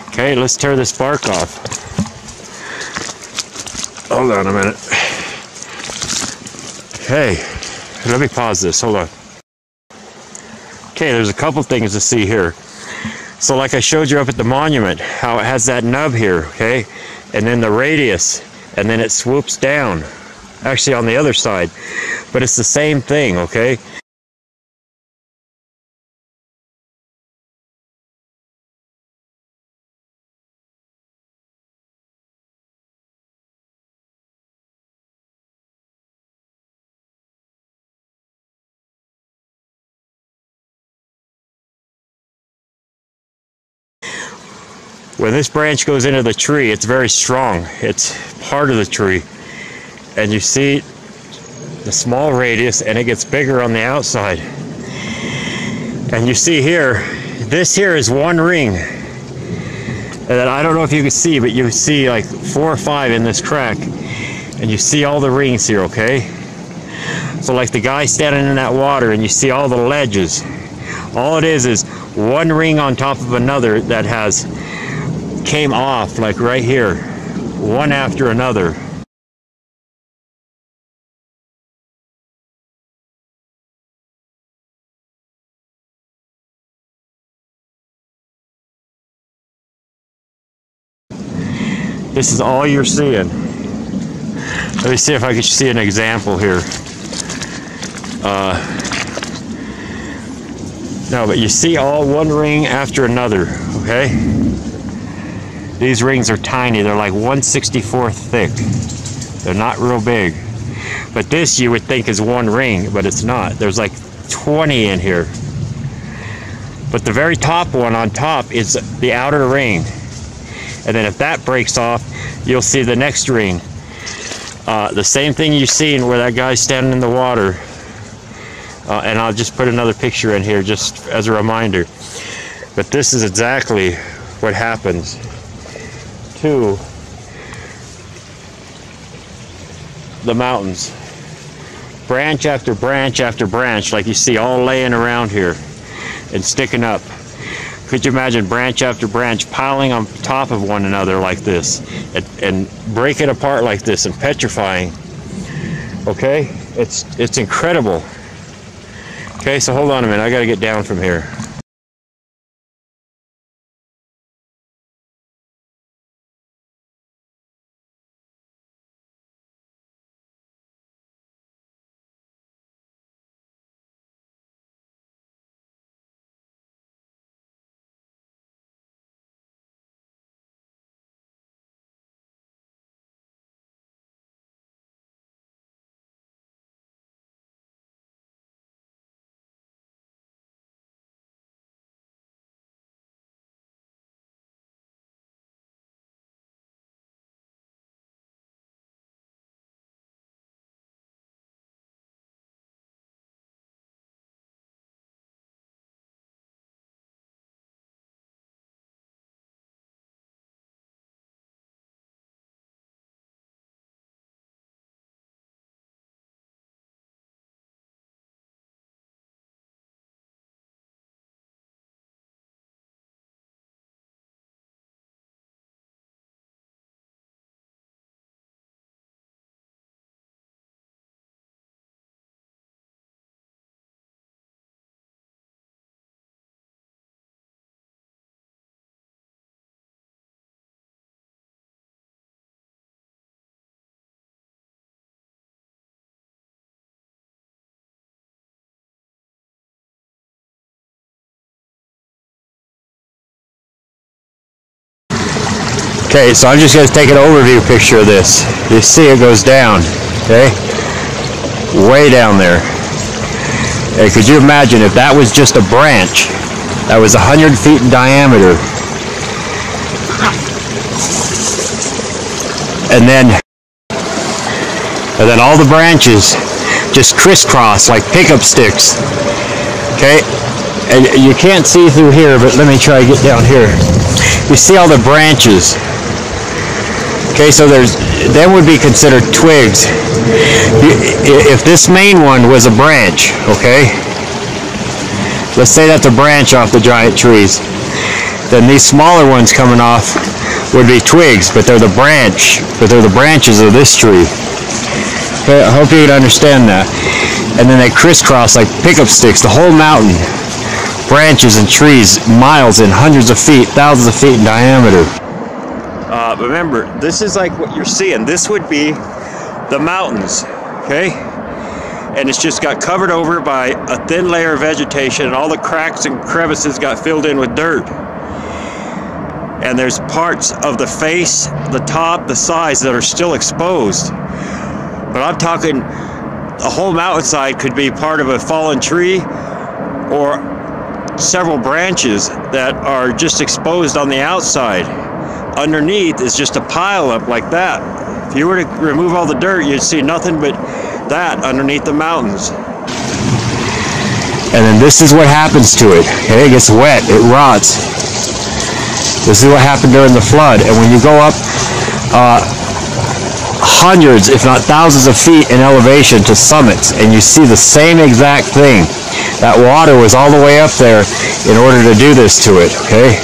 Okay, let's tear this bark off. Hold on a minute. Okay, let me pause this. Hold on. Okay, there's a couple things to see here. So like I showed you up at the monument, how it has that nub here, okay? And then the radius, and then it swoops down. Actually on the other side. But it's the same thing, okay? When this branch goes into the tree, it's very strong. It's part of the tree. And you see the small radius, and it gets bigger on the outside. And you see here, this here is one ring. And then I don't know if you can see, but you see like 4 or 5 in this crack. And you see all the rings here, okay? So like the guy standing in that water, and you see all the ledges. All it is one ring on top of another that came off, like right here, one after another. This is all you're seeing. Let me see if I can see an example here. No, but you see all one ring after another, okay? These rings are tiny. They're like 1/64 thick. They're not real big. But this you would think is one ring, but it's not. There's like 20 in here. But the very top one on top is the outer ring. And then if that breaks off, you'll see the next ring. The same thing you've seen where that guy's standing in the water. And I'll just put another picture in here just as a reminder. But this is exactly what happens to the mountains. Branch after branch after branch, like you see all laying around here and sticking up. Could you imagine branch after branch piling on top of one another like this and breaking apart like this and petrifying? Okay, it's incredible. Okay, so hold on a minute, I gotta get down from here. Okay, so I'm just going to take an overview picture of this. You see it goes down, okay? way down there. And could you imagine if that was just a branch that was 100 feet in diameter, and then all the branches just crisscross like pickup sticks. Okay, and you can't see through here, but let me try to get down here. You see all the branches. Okay, so then would be considered twigs. If this main one was a branch, okay, let's say that's a branch off the giant trees, then these smaller ones coming off would be twigs, but they're the branches of this tree. Okay, I hope you can understand that. And then they crisscross like pickup sticks, the whole mountain, branches and trees, miles and hundreds of feet, thousands of feet in diameter. Remember, this is like what you're seeing. This would be the mountains, okay? And it's just got covered over by a thin layer of vegetation, and all the cracks and crevices got filled in with dirt. And there's parts of the face, the top, the sides that are still exposed. But I'm talking, a whole mountainside could be part of a fallen tree or several branches that are just exposed on the outside. Underneath is just a pile up like that. If you were to remove all the dirt, you'd see nothing but that underneath the mountains. And then this is what happens to it. Okay, it gets wet, it rots. This is what happened during the flood. And when you go up hundreds, if not thousands of feet in elevation to summits, and you see the same exact thing, that water was all the way up there in order to do this to it, okay?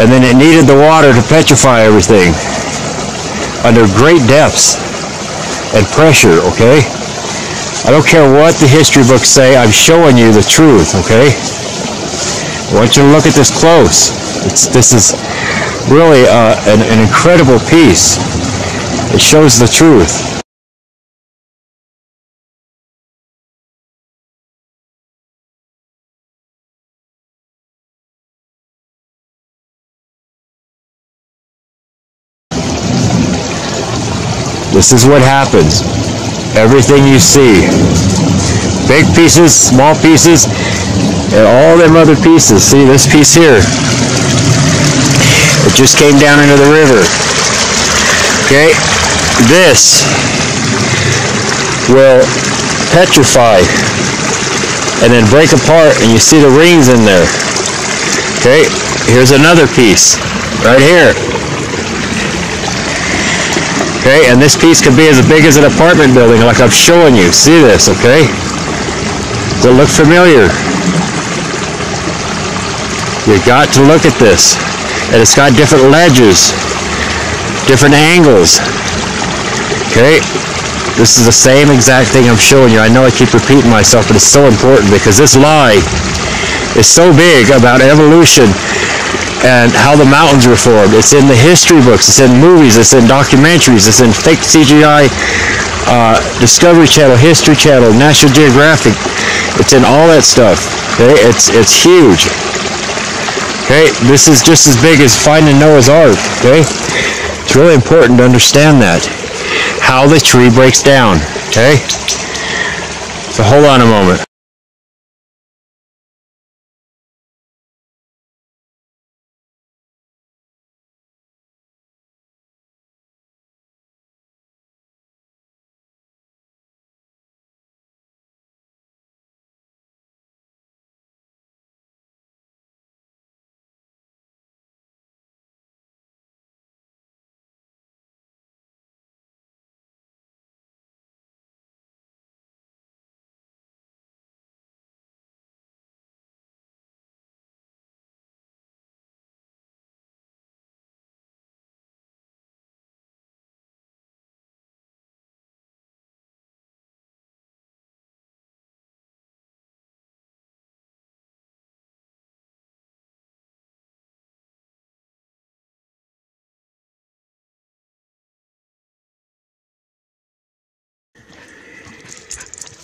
And then it needed the water to petrify everything under great depths and pressure, okay? I don't care what the history books say, I'm showing you the truth, okay? I want you to look at this close. This is really an incredible piece. It shows the truth. This is what happens. Everything you see. Big pieces, small pieces, and all them other pieces. See this piece here? It just came down into the river. Okay? This will petrify and then break apart, and you see the rings in there. Okay? here's another piece right here. Okay, and this piece could be as big as an apartment building, like I'm showing you. See this, okay? Does it look familiar? You got to look at this. And it's got different ledges, different angles. Okay? This is the same exact thing I'm showing you. I know I keep repeating myself, but it's so important because this lie is so big about evolution and how the mountains were formed. It's in the history books, it's in movies, it's in documentaries, it's in fake CGI, Discovery Channel, History Channel, National Geographic. It's in all that stuff. Okay? It's huge. Okay? This is just as big as finding Noah's Ark. Okay? It's really important to understand that. How the tree breaks down. Okay? So hold on a moment.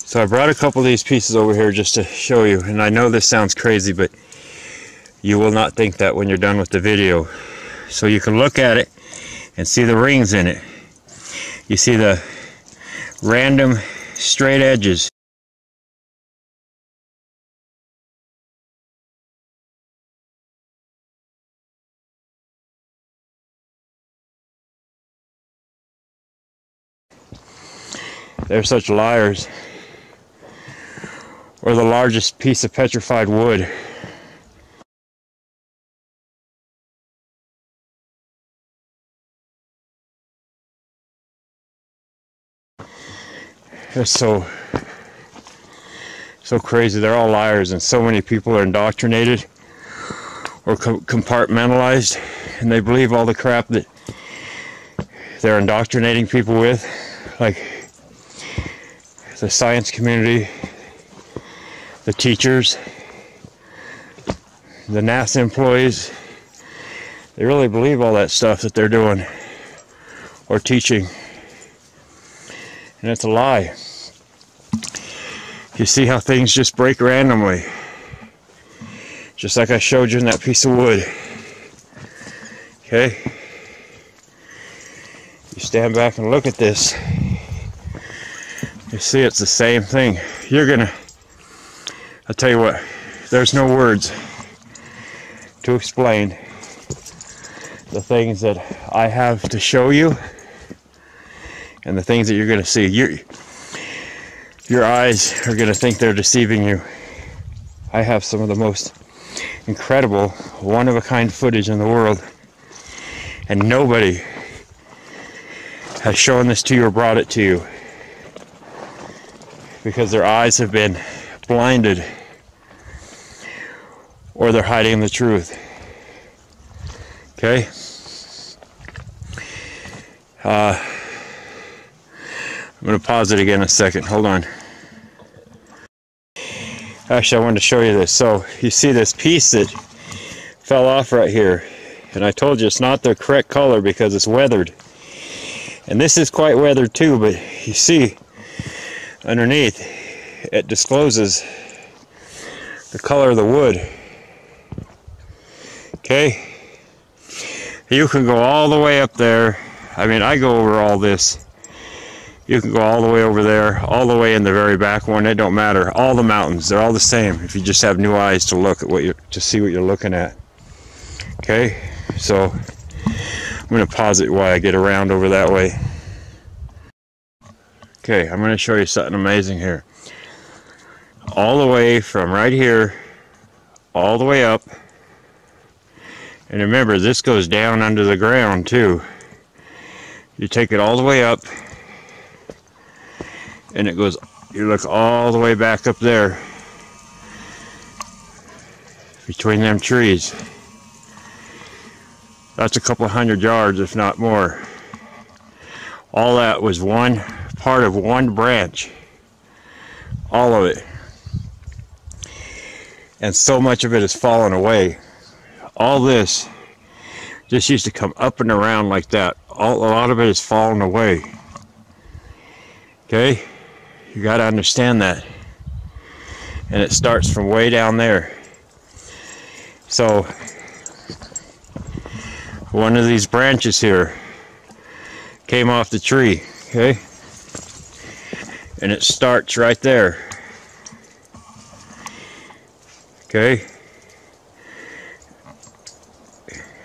So I brought a couple of these pieces over here just to show you, and I know this sounds crazy, but you will not think that when you're done with the video. So you can look at it and see the rings in it. You see the random straight edges. They're such liars. Or the largest piece of petrified wood. It's so crazy. They're all liars, and so many people are indoctrinated or compartmentalized, and they believe all the crap that they're indoctrinating people with, like the science community, the teachers, the NASA employees. They really believe all that stuff that they're doing or teaching, and it's a lie. You see how things just break randomly, just like I showed you in that piece of wood. Okay, you stand back and look at this, you see it's the same thing. I'll tell you what, there's no words to explain the things that I have to show you and the things that you're going to see. Your eyes are going to think they're deceiving you. I have some of the most incredible, one-of-a-kind footage in the world, and nobody has shown this to you or brought it to you because their eyes have been blinded, or they're hiding the truth. Okay? I'm going to pause it again a second. Hold on. Actually, I wanted to show you this. So, you see this piece that fell off right here. And I told you it's not the correct color because it's weathered. And this is quite weathered too, but you see underneath it discloses the color of the wood. Okay? You can go all the way up there. I mean, I go over all this. You can go all the way over there, all the way in the very back one. It don't matter. All the mountains, they're all the same. If you just have new eyes to look at to see what you're looking at. Okay, so I'm going to pause it while I get around over that way. Okay, I'm going to show you something amazing here. All the way from right here, all the way up, And remember, this goes down under the ground too. You take it all the way up, and it goes, you look all the way back up there between them trees. That's a couple hundred yards, if not more. All that was one part of one branch. All of it. And so much of it has fallen away. All this just used to come up and around like that. A lot of it has fallen away. Okay? You got to understand that. And it starts from way down there. So, one of these branches here came off the tree, okay? And it starts right there. Okay?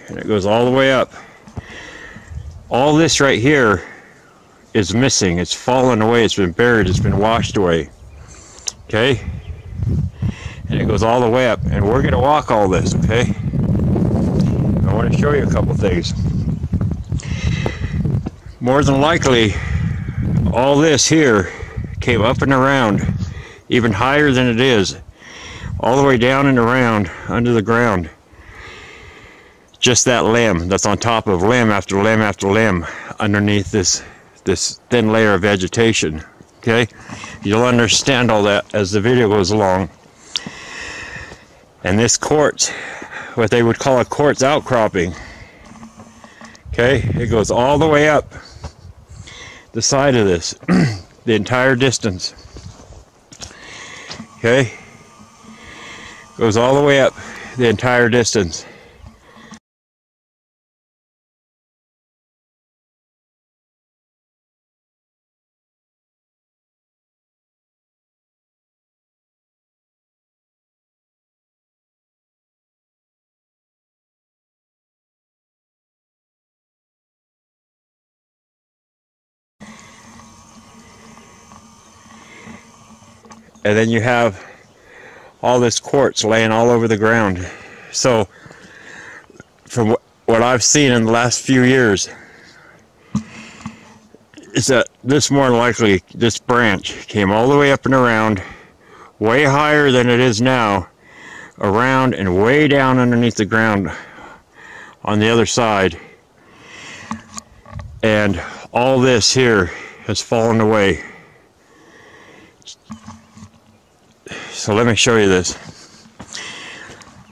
And it goes all the way up. All this right here is missing. It's fallen away. It's been buried. It's been washed away. Okay? And it goes all the way up. And we're going to walk all this, okay? I want to show you a couple things. More than likely, all this here came up and around, even higher than it is, all the way down and around under the ground. Just that limb that's on top of limb after limb after limb underneath this thin layer of vegetation. Okay, you'll understand all that as the video goes along. And this quartz, what they would call a quartz outcropping, okay, it goes all the way up the side of this, the entire distance. Okay, goes all the way up the entire distance. And then you have all this quartz laying all over the ground. So, from what I've seen in the last few years, is that this more than likely, this branch came all the way up and around, way higher than it is now, around and way down underneath the ground on the other side. And all this here has fallen away. So let me show you this.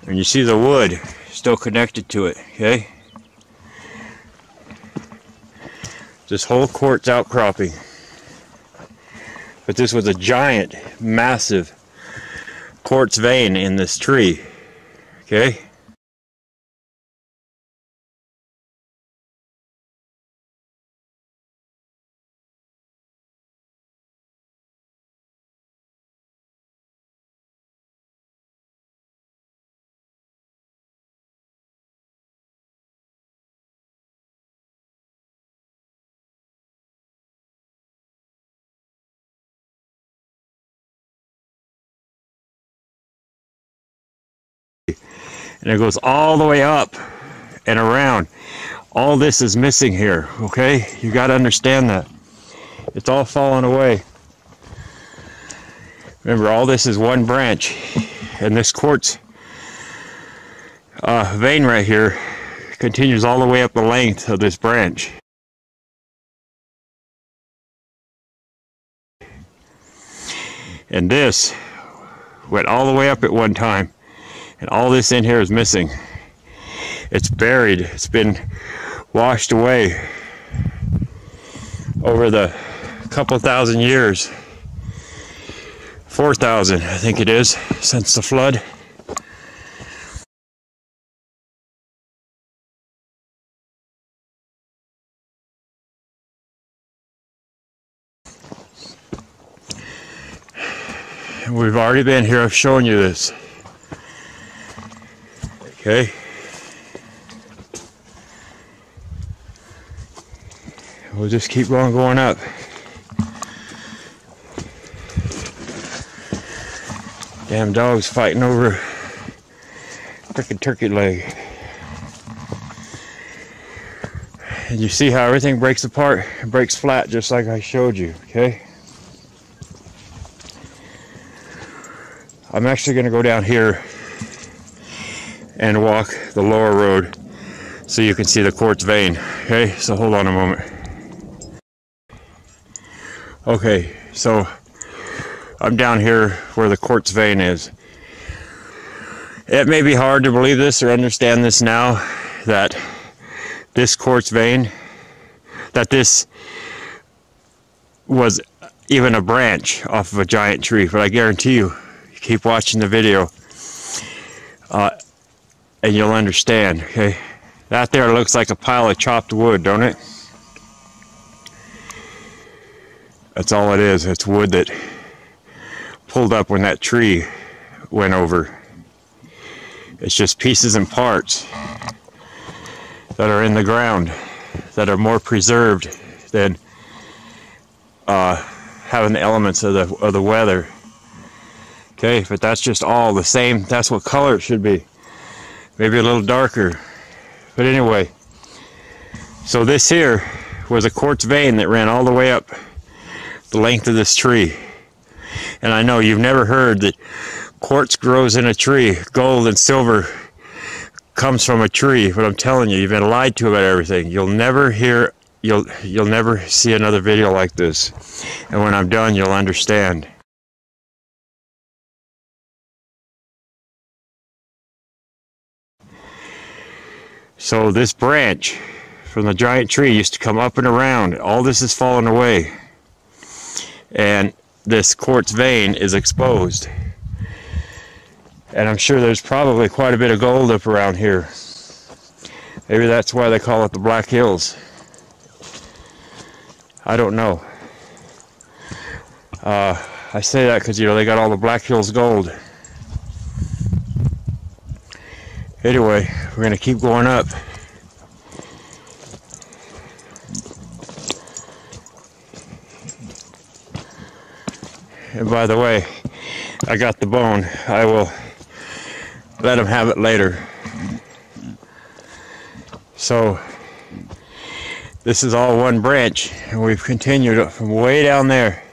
And you see the wood still connected to it, okay? This whole quartz outcropping. But this was a giant, massive quartz vein in this tree, okay? And it goes all the way up and around. All this is missing here, okay? You got to understand that. It's all falling away. Remember, all this is one branch. And this quartz vein right here continues all the way up the length of this branch. And this went all the way up at one time. And all this in here is missing. It's buried. It's been washed away over the couple thousand years. 4,000, I think it is, since the flood. And we've already been here. I've shown you this. Okay. We'll just keep on going up. Damn dog's fighting over frickin' turkey leg. And you see how everything breaks apart and breaks flat just like I showed you, okay? I'm actually going to go down here and walk the lower road so you can see the quartz vein, okay? So hold on a moment. Okay, so I'm down here where the quartz vein is. It may be hard to believe this or understand this now, that this quartz vein, that this was even a branch off of a giant tree, but I guarantee you, keep watching the video and you'll understand, okay? That there looks like a pile of chopped wood, don't it? That's all it is. It's wood that pulled up when that tree went over. It's just pieces and parts that are in the ground that are more preserved than having the elements of the weather. Okay, but that's just all the same. That's what color it should be. Maybe a little darker. But anyway, so this here was a quartz vein that ran all the way up the length of this tree. And I know you've never heard that quartz grows in a tree. Gold and silver comes from a tree. But I'm telling you, you've been lied to about everything. You'll never hear, you'll never see another video like this. And when I'm done, you'll understand. So this branch from the giant tree used to come up and around. All this has fallen away. And this quartz vein is exposed. And I'm sure there's probably quite a bit of gold up around here. Maybe that's why they call it the Black Hills. I don't know. I say that because, you know, they got all the Black Hills gold. Anyway, we're going to keep going up. And by the way, I got the bone. I will let him have it later. So, this is all one branch, and we've continued from way down there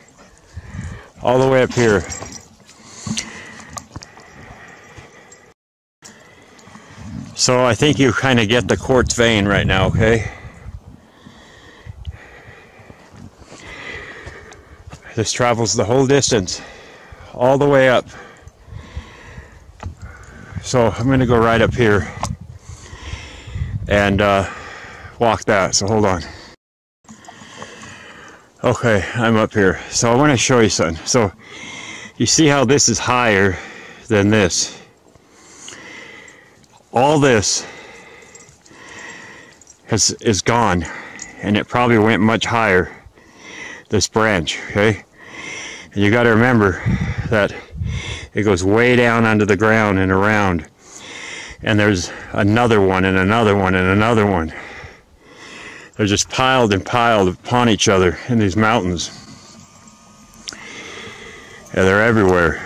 all the way up here. So I think you kind of get the quartz vein right now, okay? This travels the whole distance, all the way up. So I'm going to go right up here and walk that, so hold on. Okay, I'm up here. So I want to show you something. So you see how this is higher than this? All this is gone, and it probably went much higher, this branch, okay? And you got to remember that it goes way down under the ground and around, and there's another one and another one and another one. They're just piled and piled upon each other in these mountains. Yeah, they're everywhere.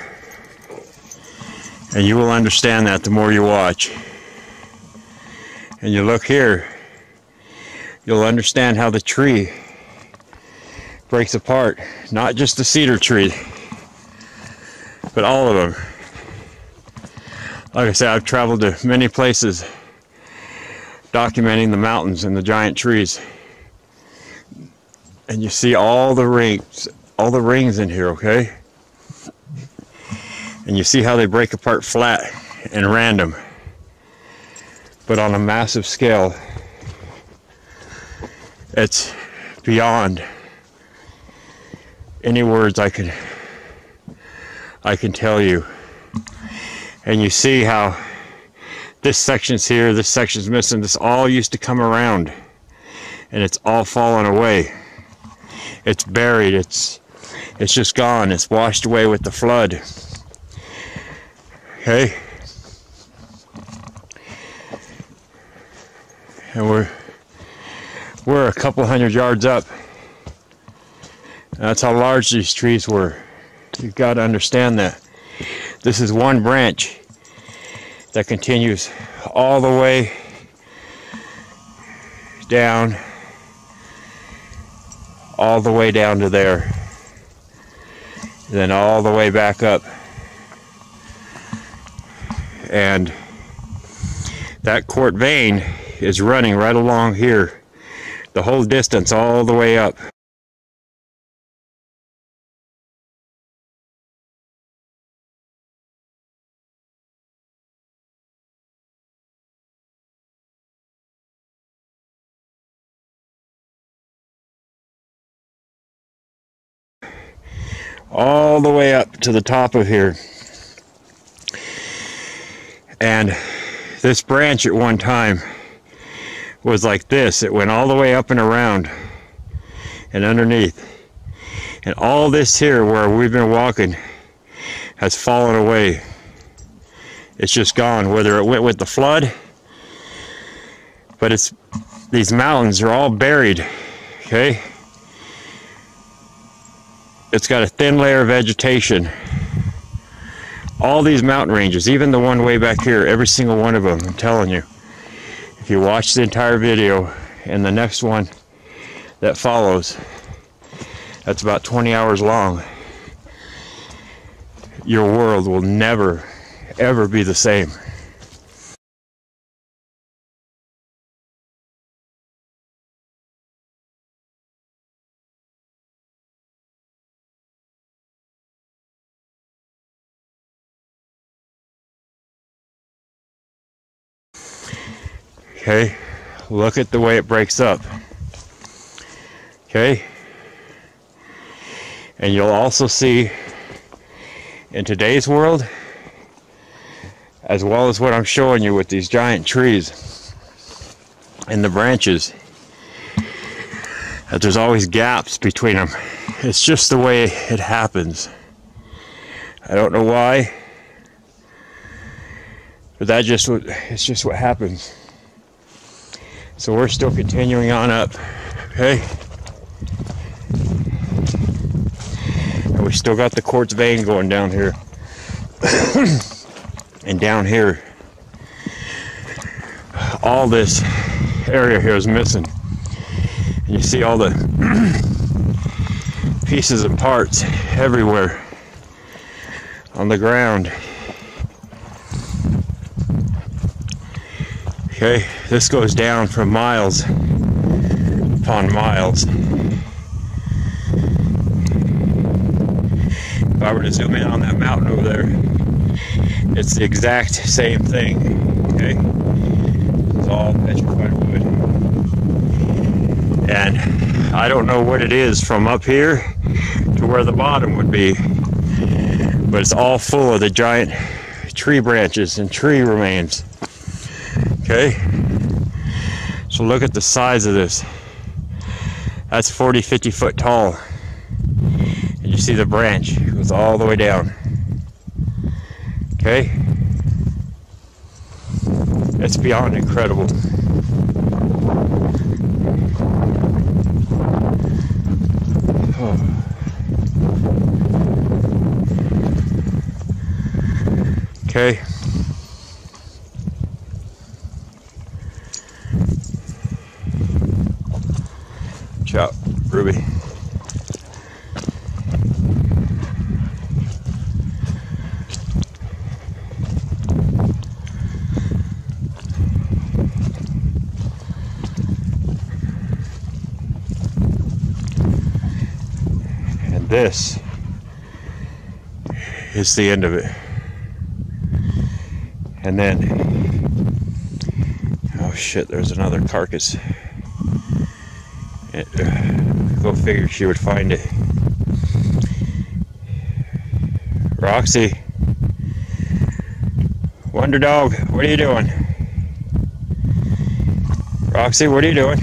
And you will understand that the more you watch. And you look here, you'll understand how the tree breaks apart. Not just the cedar tree, but all of them. Like I said, I've traveled to many places documenting the mountains and the giant trees. And you see all the rings in here, okay? And you see how they break apart flat and random. But on a massive scale, it's beyond any words I can tell you. And you see how this section's here, this section's missing, this all used to come around, and it's all fallen away. It's buried, it's just gone, it's washed away with the flood. Okay? And we're a couple hundred yards up. That's how large these trees were. You've got to understand that. This is one branch that continues all the way down all the way down to there, then all the way back up. And that quartz vein is running right along here, the whole distance all the way up. All the way up to the top of here. And this branch at one time was like this. It went all the way up and around and underneath. And all this here where we've been walking has fallen away. It's just gone, whether it went with the flood, but these mountains are all buried, okay? It's got a thin layer of vegetation. All these mountain ranges, even the one way back here, every single one of them, I'm telling you. If you watch the entire video and the next one that follows, that's about 20 hours long, your world will never, ever be the same. Okay, look at the way it breaks up. Okay, and you'll also see in today's world, as well as what I'm showing you with these giant trees and the branches, that there's always gaps between them. It's just the way it happens. I don't know why, but it's just what happens. So we're still continuing on up, okay? And we still got the quartz vein going down here. And down here, all this area here is missing. And you see all the pieces and parts everywhere on the ground. Okay, this goes down for miles upon miles. If I were to zoom in on that mountain over there, it's the exact same thing. Okay, it's all petrified wood. And I don't know what it is from up here to where the bottom would be, but it's all full of the giant tree branches and tree remains. Okay, so look at the size of this. That's 40-50 foot tall. And you see the branch goes all the way down. Okay, it's beyond incredible. Okay. Ciao, Ruby. And this is the end of it. And then, oh shit, there's another carcass. Go figure she would find it. Roxy, Wonder Dog, what are you doing? Roxy, what are you doing?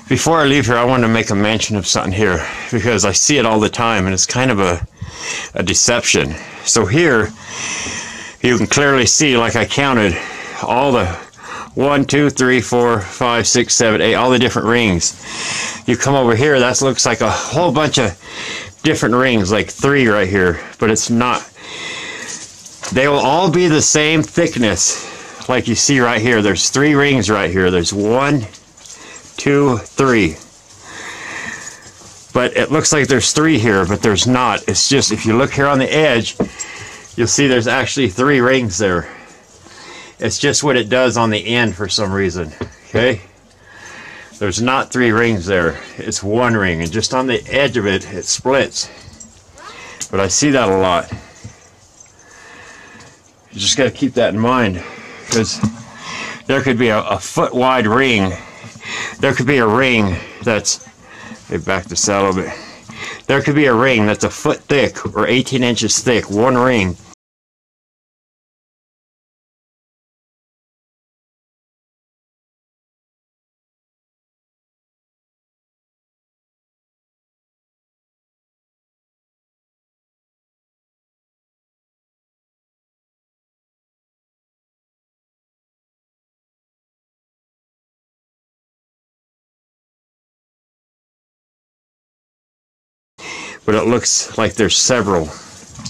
Before I leave here, I want to make a mention of something here, because I see it all the time, and it's kind of a deception. So here, you can clearly see, like I counted, all the 1, 2, 3, 4, 5, 6, 7, 8, all the different rings. You come over here, that looks like a whole bunch of different rings, like 3 right here, but it's not. They will all be the same thickness, like you see right here. There's 3 rings right here. There's 1, 2, 3. But it looks like there's 3 here, but there's not. It's just, if you look here on the edge, you'll see there's actually 3 rings there. It's just what it does on the end for some reason, okay? There's not 3 rings there. It's 1 ring, and just on the edge of it, it splits. But I see that a lot. You just got to keep that in mind, because there could be a foot wide ring. There could be a ring that's, let me back this out a little bit. There could be a ring that's a foot thick or 18 inches thick, 1 ring. But it looks like there's several,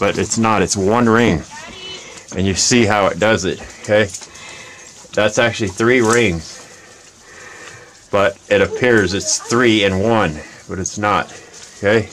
but it's not. It's 1 ring, and you see how it does it, okay? That's actually 3 rings, but it appears it's 3 in 1, but it's not, okay?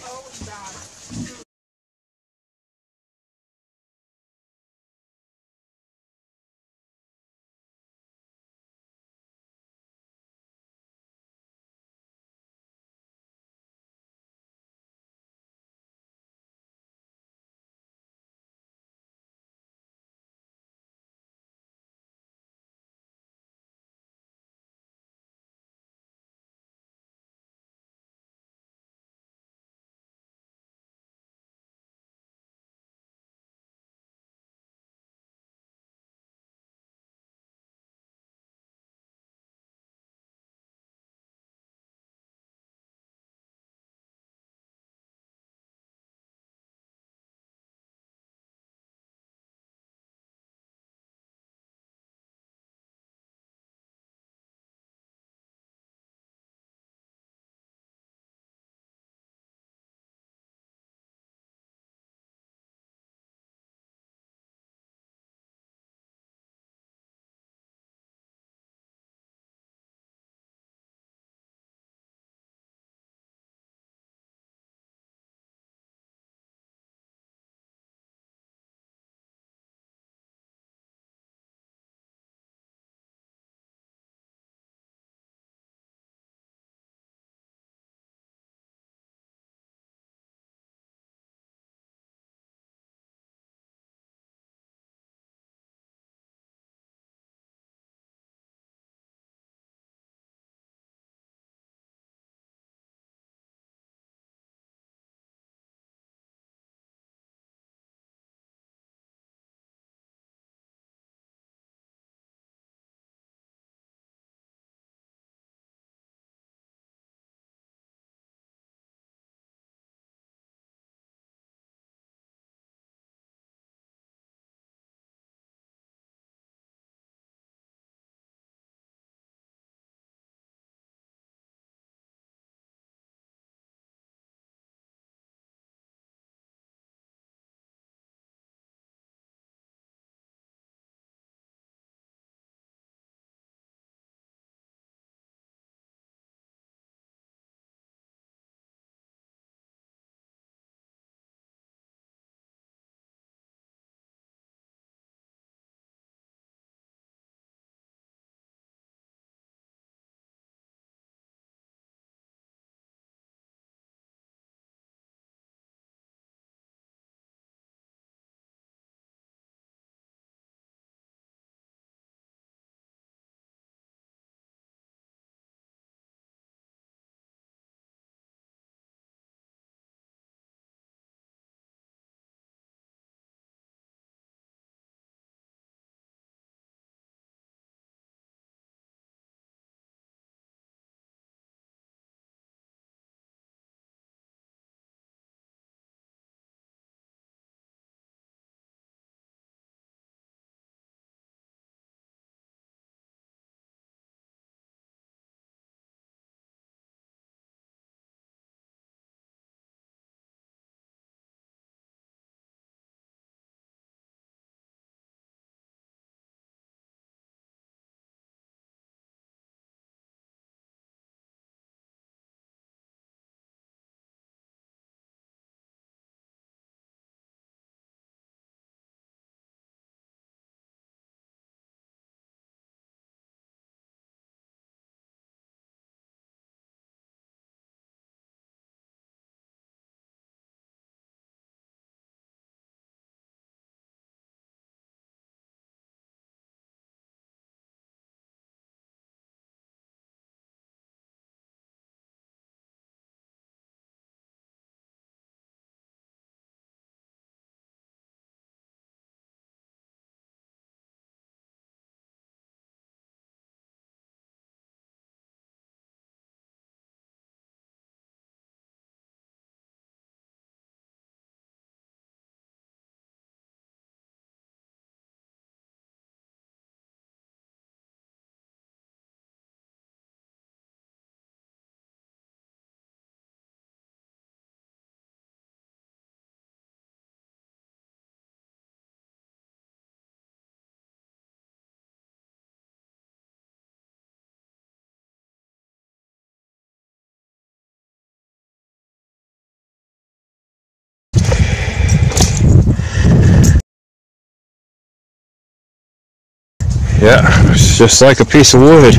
Yeah, it's just like a piece of wood.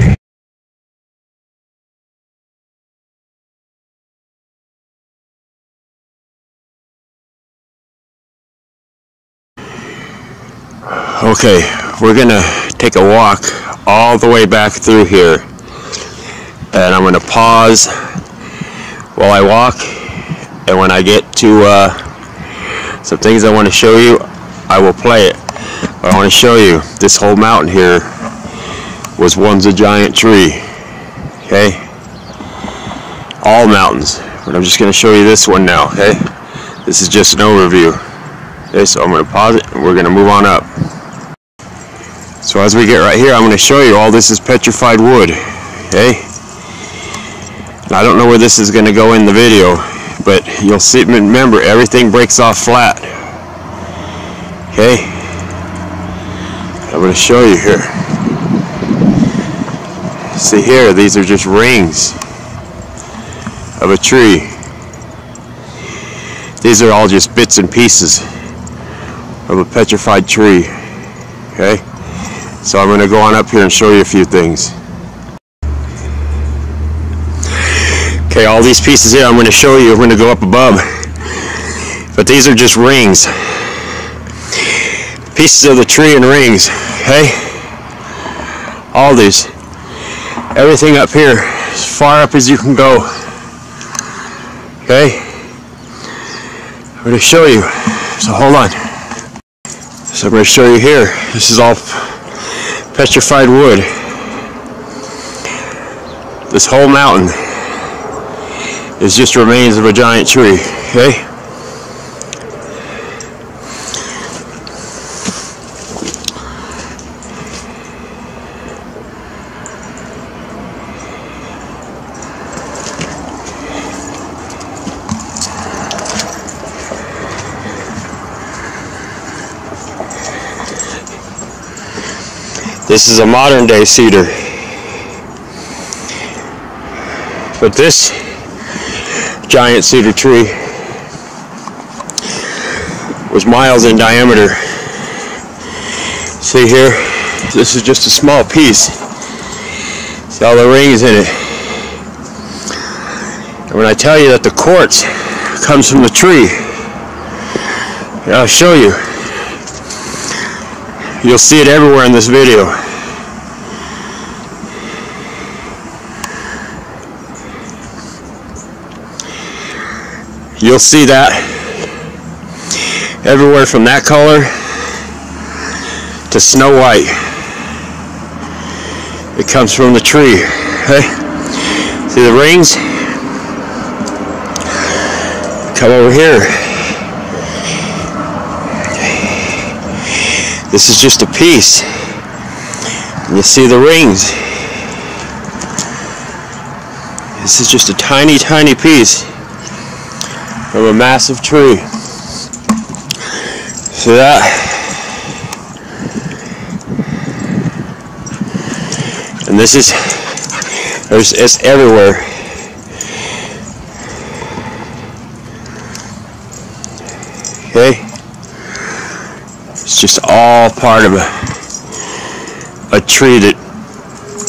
Okay, we're gonna take a walk all the way back through here, and I'm gonna pause while I walk, and when I get to some things I want to show you, I will play it. But I want to show you this whole mountain here was once a giant tree. Okay, all mountains, but I'm just going to show you this one now. Okay, this is just an overview. Okay, so I'm going to pause it and we're going to move on up. So as we get right here, I'm going to show you all this is petrified wood. Okay, and I don't know where this is going to go in the video, but you'll see. Remember, everything breaks off flat. Okay, I'm going to show you here. See here, these are just rings of a tree. These are all just bits and pieces of a petrified tree. Okay, so I'm going to go on up here and show you a few things. Okay, all these pieces here I'm going to show you. I'm going to go up above, but these are just rings, pieces of the tree and rings. Okay, all these, everything up here, as far up as you can go. Okay, I'm going to show you. So hold on. So I'm going to show you here. This is all petrified wood. This whole mountain is just remains of a giant tree. Okay. This is a modern day cedar, but this giant cedar tree was miles in diameter. See here, this is just a small piece. See all the rings in it. And when I tell you that the quartz comes from the tree, I'll show you. You'll see it everywhere in this video. You'll see that everywhere from that color to snow white. It comes from the tree. Okay? See the rings? Come over here. This is just a piece. And you see the rings. This is just a tiny, tiny piece of a massive tree. See that? And this is, it's everywhere. Okay? It's just all part of a tree that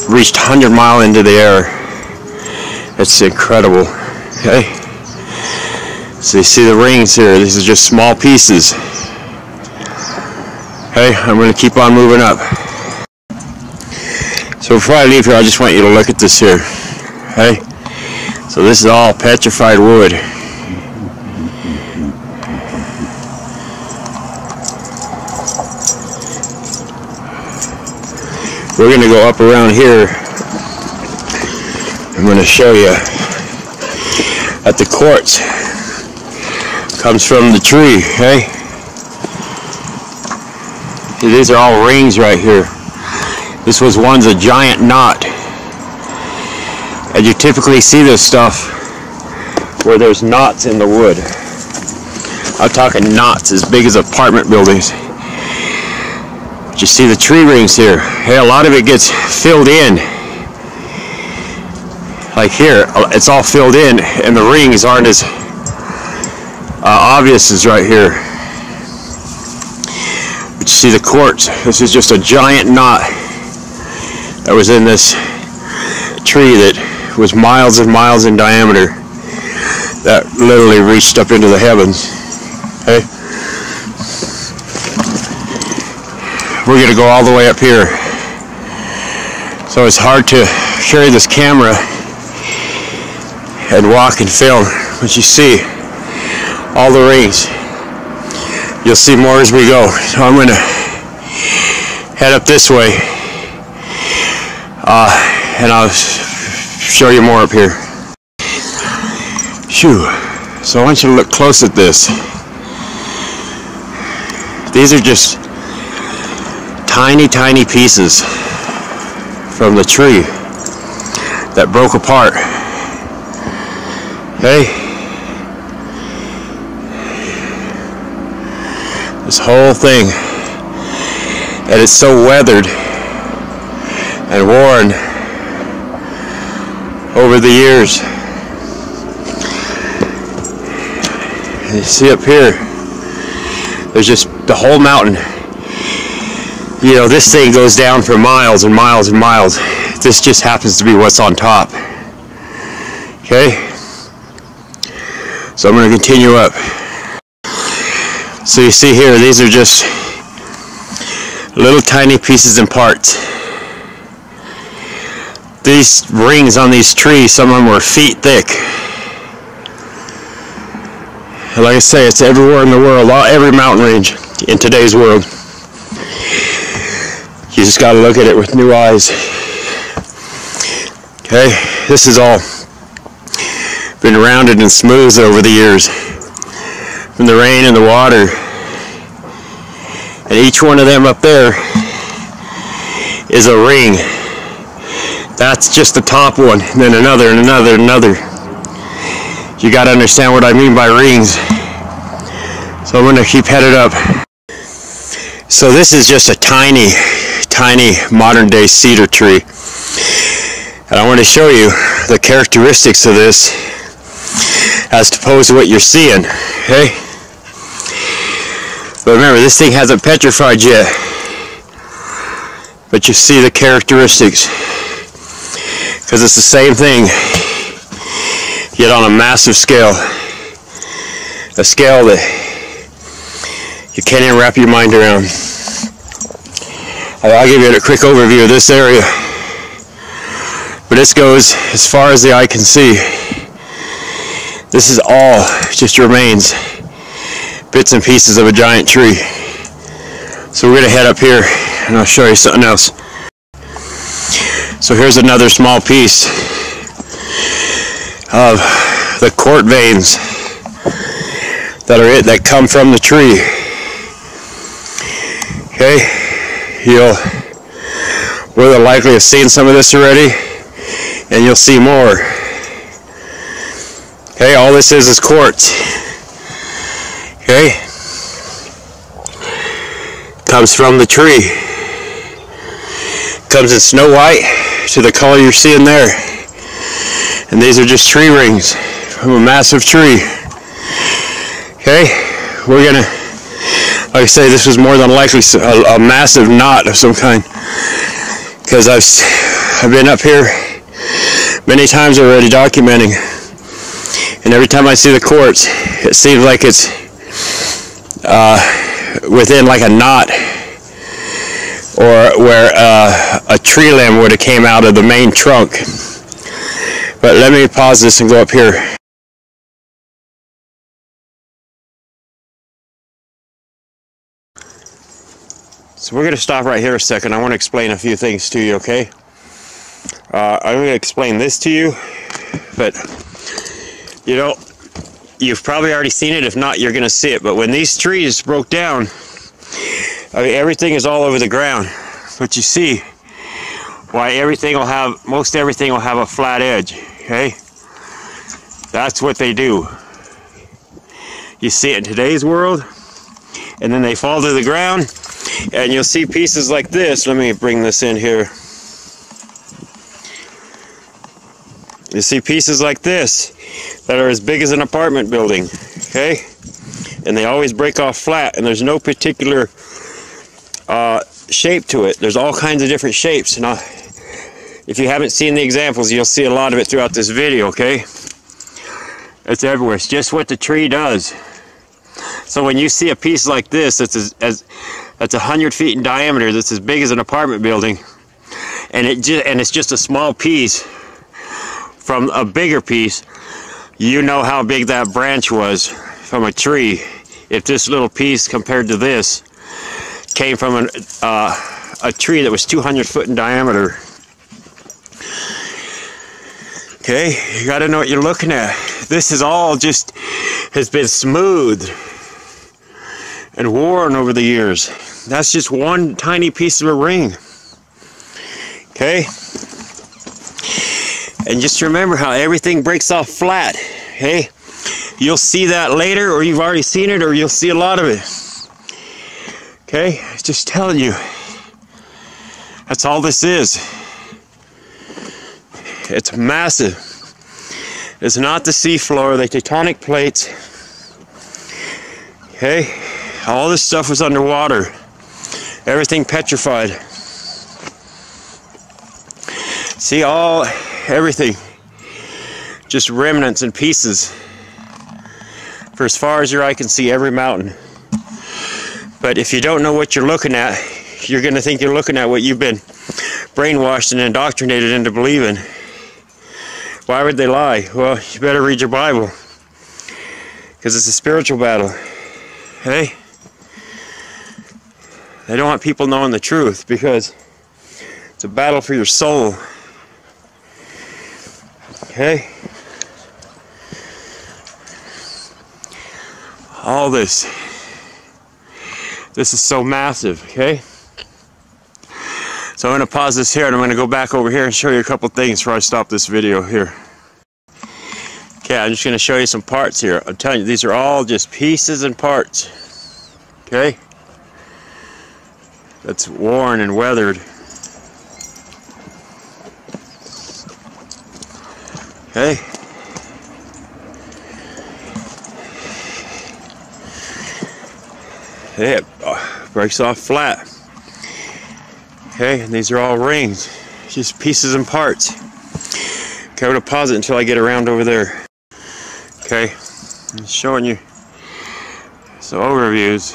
reached 100 miles into the air. It's incredible. Okay? So you see the rings here. These are just small pieces. Okay, I'm going to keep on moving up. So before I leave here, I just want you to look at this here. Okay? So this is all petrified wood. We're going to go up around here. I'm going to show you that the quartz comes from the tree. Okay? See, these are all rings right here. This was once a giant knot. And you typically see this stuff where there's knots in the wood. I'm talking knots as big as apartment buildings. But you see the tree rings here. Hey, a lot of it gets filled in. Like here, it's all filled in, and the rings aren't as obvious as right here. But you see the quartz. This is just a giant knot. that was in this tree that was miles and miles in diameter, that literally reached up into the heavens. Okay? We're going to go all the way up here. So it's hard to carry this camera and walk and film, but you see all the rings. You'll see more as we go. So I'm going to head up this way, and I'll show you more up here. Phew. So I want you to look close at this. These are just tiny, tiny pieces from the tree that broke apart. Okay? This whole thing, and it's so weathered and worn over the years. And you see up here, there's just the whole mountain. You know, this thing goes down for miles and miles and miles. This just happens to be what's on top. Okay? So I'm going to continue up. So you see here, these are just little tiny pieces and parts. These rings on these trees, some of them were feet thick. And like I say, it's everywhere in the world, every mountain range in today's world. You just got to look at it with new eyes. Okay, this has all been rounded and smoothed over the years from the rain and the water. And each one of them up there is a ring. That's just the top one, and then another and another and another. You got to understand what I mean by rings. So I'm going to keep headed up. So this is just a tiny, tiny modern day cedar tree. And I want to show you the characteristics of this as opposed to what you're seeing. Okay? But remember, this thing hasn't petrified yet. But you see the characteristics. Because it's the same thing, yet on a massive scale. A scale that you can't even wrap your mind around. I'll give you a quick overview of this area. But this goes as far as the eye can see. This is all just remains, bits and pieces of a giant tree. So we're going to head up here and I'll show you something else. So here's another small piece of the quartz veins that come from the tree. Okay, you'll more than likely have seen some of this already, and you'll see more. Okay, all this is quartz. Okay, comes from the tree. Comes in snow white to the color you're seeing there. And these are just tree rings from a massive tree. Okay, we're gonna, like I say, this was more than likely a massive knot of some kind, because I've been up here many times already documenting, and every time I see the quartz, it seems like it's within like a knot, or where a tree limb would have came out of the main trunk. But let me pause this and go up here. So we're going to stop right here a second. I want to explain a few things to you, okay? I'm going to explain this to you, but you know, you've probably already seen it. If not, you're going to see it. But when these trees broke down, I mean, everything is all over the ground. But you see why most everything will have a flat edge, okay? That's what they do. You see it in today's world, and then they fall to the ground, and you'll see pieces like this. Let me bring this in here. You see pieces like this that are as big as an apartment building, okay? And they always break off flat, and there's no particular shape to it. There's all kinds of different shapes, and If you haven't seen the examples, you'll see a lot of it throughout this video, okay? It's everywhere. It's just what the tree does. So when you see a piece like this that's 100 feet in diameter, that's as big as an apartment building, and it's just a small piece from a bigger piece, you know how big that branch was from a tree. If this little piece compared to this came from a tree that was 200 foot in diameter. Okay, you got to know what you're looking at. This is all just has been smoothed and worn over the years. That's just one tiny piece of a ring. Okay? And just remember how everything breaks off flat. Okay? You'll see that later, or you've already seen it, or you'll see a lot of it. Okay? Just telling you. That's all this is. It's massive. It's not the seafloor, the tectonic plates. Okay? All this stuff was underwater. Everything petrified. See, everything. Just remnants and pieces. For as far as your eye can see, every mountain. But if you don't know what you're looking at, you're going to think you're looking at what you've been brainwashed and indoctrinated into believing. Why would they lie? Well, you better read your Bible. Because it's a spiritual battle. Okay? They don't want people knowing the truth because it's a battle for your soul. Okay? All this. This is so massive, okay? So I'm going to pause this here and I'm going to go back over here and show you a couple things before I stop this video here. Okay, I'm just going to show you some parts here. I'm telling you, these are all just pieces and parts. Okay? That's worn and weathered. Okay? It breaks off flat. Okay, and these are all rings, just pieces and parts. Okay, I'm gonna pause it until I get around over there. Okay, I'm showing you some overviews.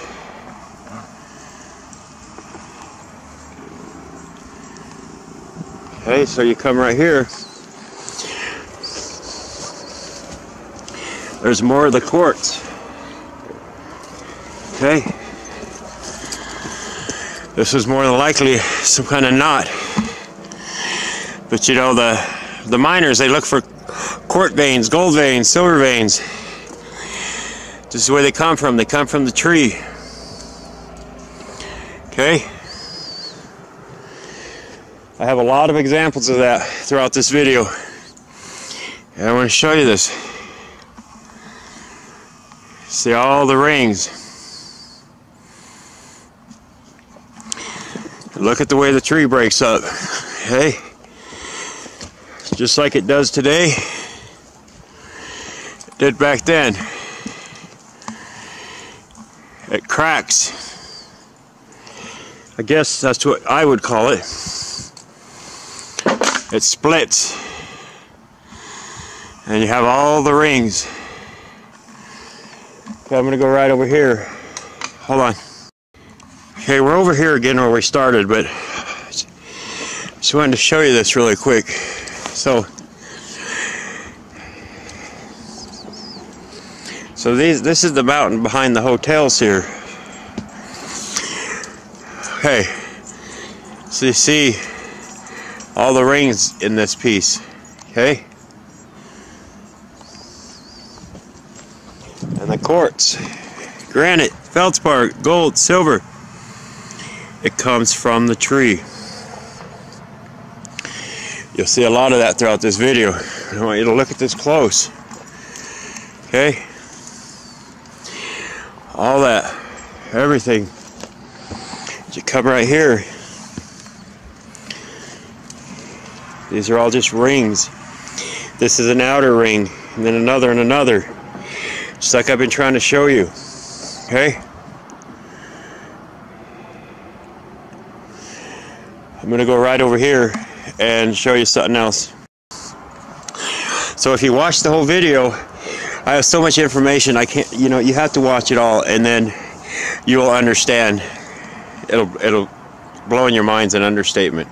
Okay, so you come right here. There's more of the quartz. Okay. This was more than likely some kind of knot. But you know, the miners, they look for quartz veins, gold veins, silver veins. This is where they come from. They come from the tree. Okay? I have a lot of examples of that throughout this video. And I want to show you this. See all the rings. Look at the way the tree breaks up. Okay? Just like it does today, it did back then. It cracks. I guess that's what I would call it. It splits. And you have all the rings. Okay, I'm gonna go right over here. Hold on. Okay, we're over here again where we started, but just wanted to show you this really quick. So this is the mountain behind the hotels here. Okay, so you see all the rings in this piece, okay? And the quartz, granite, feldspar, gold, silver. It comes from the tree. You'll see a lot of that throughout this video. I want you to look at this close. Okay? All that, everything. You come right here. These are all just rings. This is an outer ring, and then another and another. Just like I've been trying to show you. Okay? I'm going to go right over here and show you something else. So if you watch the whole video, I have so much information, I can't, you know, you have to watch it all, and then you will understand. It'll blow in your mind's an understatement.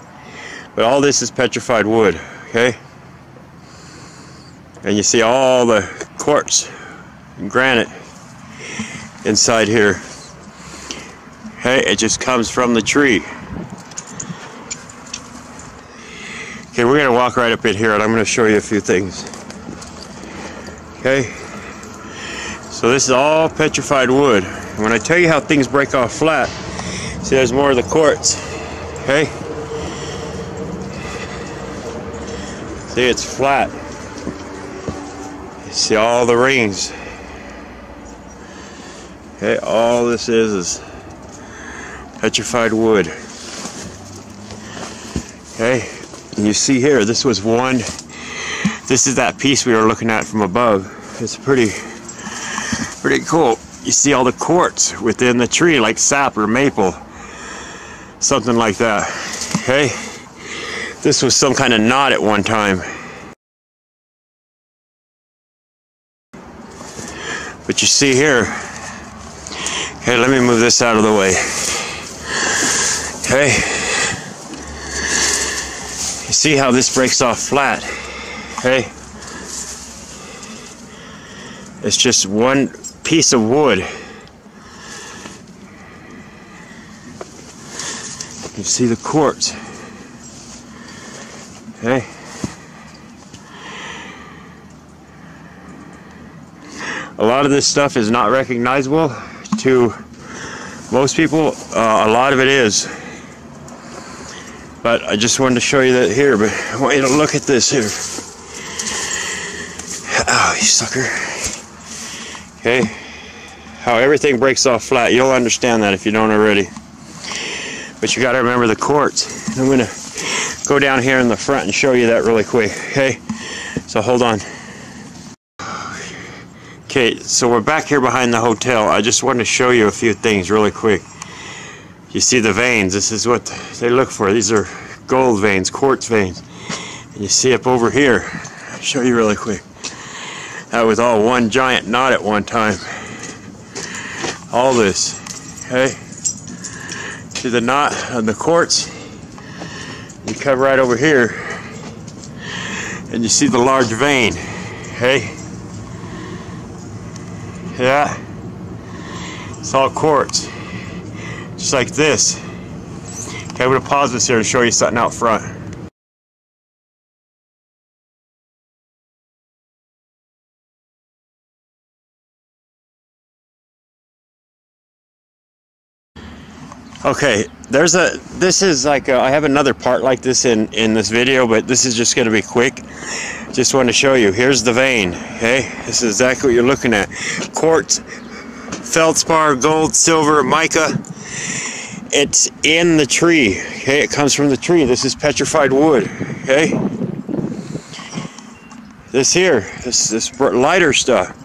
But all this is petrified wood, okay? And you see all the quartz and granite inside here. Okay, it just comes from the tree. Okay, we're gonna walk right up in here and I'm gonna show you a few things. Okay, so this is all petrified wood. And when I tell you how things break off flat, see, there's more of the quartz. Okay, see, it's flat. You see all the rings. Okay, all this is petrified wood. Okay, and you see here, this was one, this is that piece we were looking at from above. It's pretty cool. You see all the quartz within the tree, like sap or maple, something like that. Okay, this was some kind of knot at one time. But you see here, okay, let me move this out of the way. Okay, you see how this breaks off flat. Okay, it's just one piece of wood. You see the quartz. Okay, a lot of this stuff is not recognizable to most people. A lot of it is. But I just wanted to show you that here. But I want you to look at this here. Oh, you sucker. Okay. How everything breaks off flat. You'll understand that if you don't already. But you got to remember the quartz. I'm going to go down here in the front and show you that really quick. Okay. So hold on. Okay, so we're back here behind the hotel. I just wanted to show you a few things really quick. You see the veins. This is what they look for. These are gold veins, quartz veins. And you see up over here. I'll show you really quick. That was all one giant knot at one time. All this. Okay? See the knot on the quartz? You come right over here and you see the large vein. Okay? Yeah, it's all quartz, just like this. Okay, I'm going to pause this here and show you something out front. Okay, this is like, I have another part like this in this video, but this is just going to be quick. Just want to show you. Here's the vein. Okay, this is exactly what you're looking at. Quartz, feldspar, gold, silver, mica. It's in the tree. Okay, it comes from the tree. This is petrified wood. Okay, this here, this lighter stuff.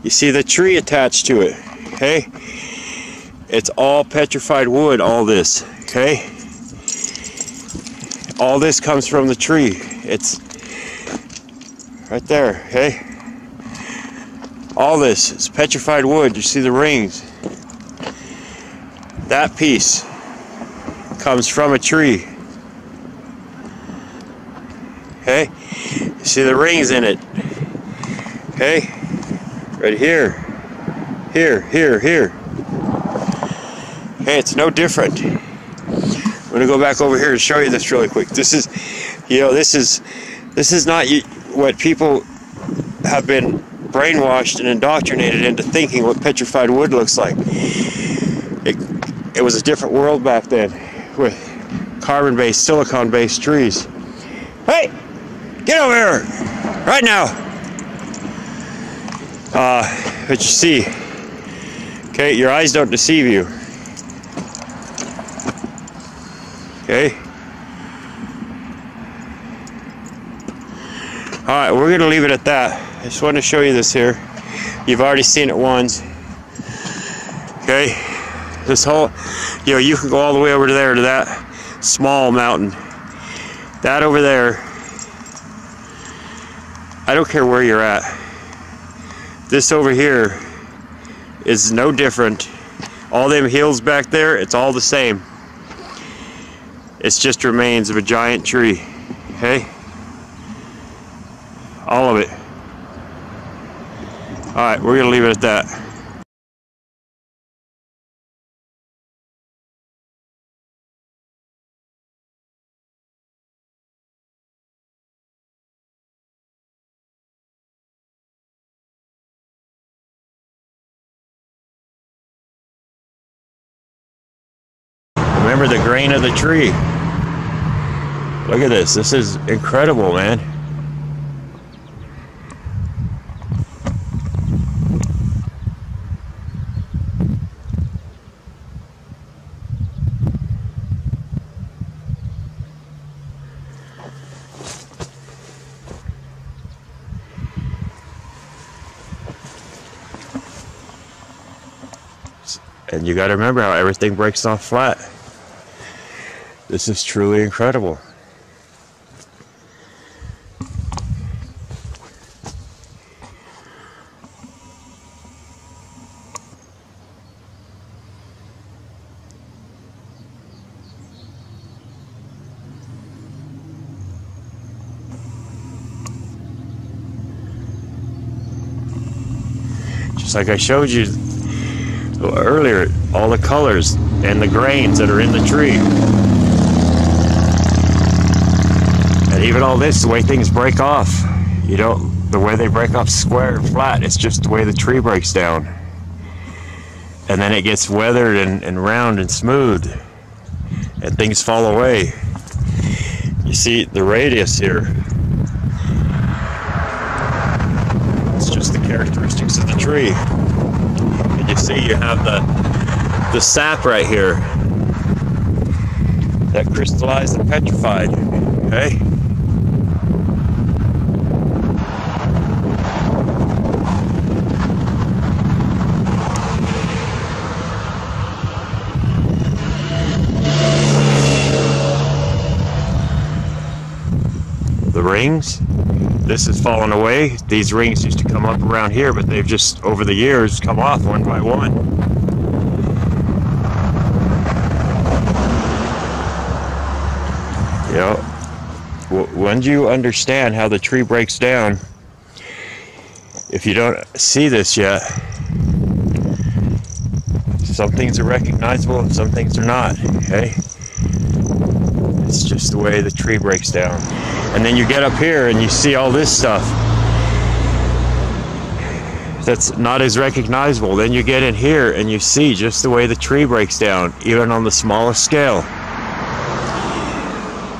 You see the tree attached to it. Okay, it's all petrified wood. All this. Okay, all this comes from the tree. It's right there, okay? All this is petrified wood. You see the rings. That piece comes from a tree. Okay? You see the rings in it. Okay? Right here. Here, here, here. Okay, it's no different. I'm gonna go back over here and show you this really quick. This is, you know, this is not what people have been brainwashed and indoctrinated into thinking what petrified wood looks like. It was a different world back then with carbon-based, silicon-based trees. Hey, get over here right now. But you see, okay, your eyes don't deceive you. Okay. Alright, we're going to leave it at that. I just wanted to show you this here. You've already seen it once. Okay. This whole, you know, you can go all the way over to there to that small mountain. That over there, I don't care where you're at. This over here is no different. All them hills back there, it's all the same. It's just remains of a giant tree. Okay? All of it. Alright, we're gonna leave it at that. Remember the grain of the tree. Look at this. This is incredible, man. And you got to remember how everything breaks off flat. This is truly incredible. Just like I showed you earlier, all the colors and the grains that are in the tree. And even all this, the way things break off, you don't, the way they break off square and flat, it's just the way the tree breaks down. And then it gets weathered and round and smooth, and things fall away. You see the radius here. It's just the characteristics of the tree. And you see you have the sap right here that crystallized and petrified. Okay? The rings, this has fallen away. These rings used to come up around here, but they've just, over the years, come off one by one. You know, when you understand how the tree breaks down, if you don't see this yet, some things are recognizable and some things are not, okay? It's just the way the tree breaks down. And then you get up here and you see all this stuff that's not as recognizable. Then you get in here and you see just the way the tree breaks down, even on the smallest scale.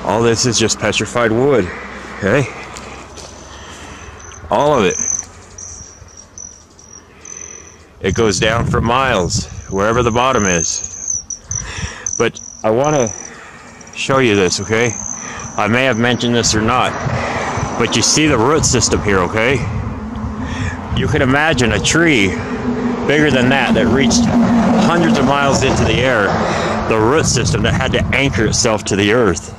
All this is just petrified wood, okay? All of it. It goes down for miles, wherever the bottom is. But I want to show you this, okay? I may have mentioned this or not, but you see the root system here, okay? You can imagine a tree bigger than that reached hundreds of miles into the air, the root system that had to anchor itself to the earth.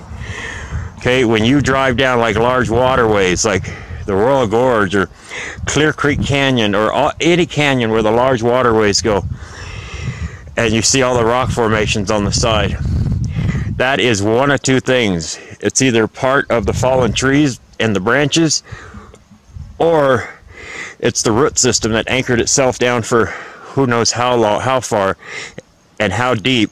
Okay, when you drive down like large waterways like the Royal Gorge or Clear Creek Canyon or any canyon where the large waterways go, and you see all the rock formations on the side, that is one of two things. It's either part of the fallen trees and the branches, or it's the root system that anchored itself down for who knows how long, how far, and how deep.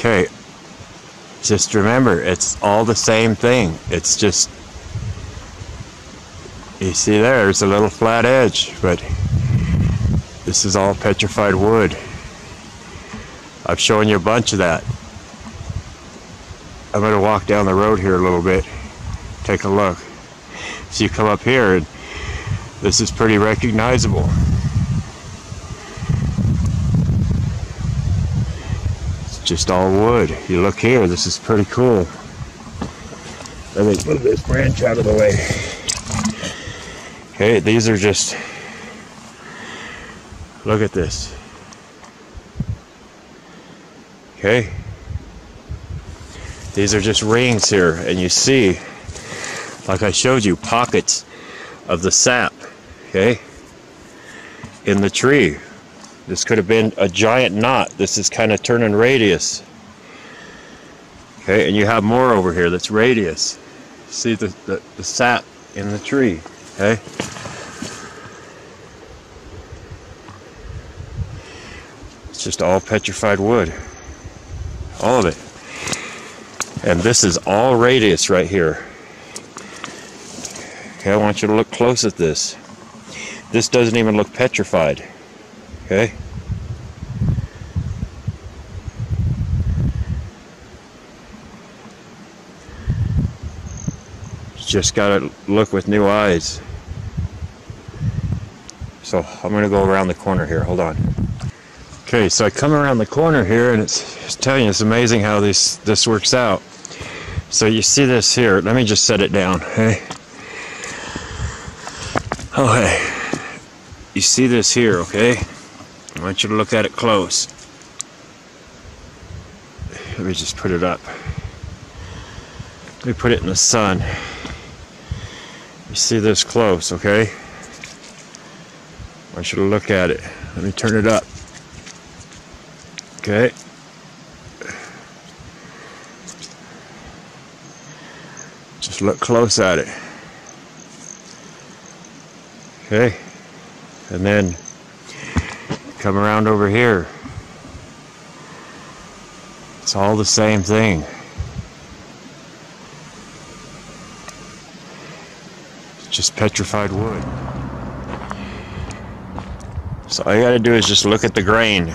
Okay, just remember, it's all the same thing. It's just, you see there's a little flat edge, but this is all petrified wood. I've shown you a bunch of that. I'm going to walk down the road here a little bit, take a look. So you come up here and this is pretty recognizable. It's just all wood. You look here, this is pretty cool. Let me move this branch out of the way. Okay, these are just, look at this. Okay, these are just rings here, and you see, like I showed you, pockets of the sap, okay, in the tree. This could have been a giant knot. This is kind of turning radius. Okay, and you have more over here that's radius. See the sap in the tree, okay? It's just all petrified wood. All of it. And this is all radius right here. Okay, I want you to look close at this. This doesn't even look petrified. Okay? Just gotta look with new eyes. So I'm gonna go around the corner here. Hold on. Okay, so I come around the corner here, and it's telling you, it's amazing how this works out. So you see this here. Let me just set it down. Okay. Okay. You see this here, okay? I want you to look at it close. Let me just put it up. Let me put it in the sun. You see this close, okay? I want you to look at it. Let me turn it up. Okay. Just look close at it. Okay. And then come around over here. It's all the same thing. It's just petrified wood. So all you gotta do is just look at the grain.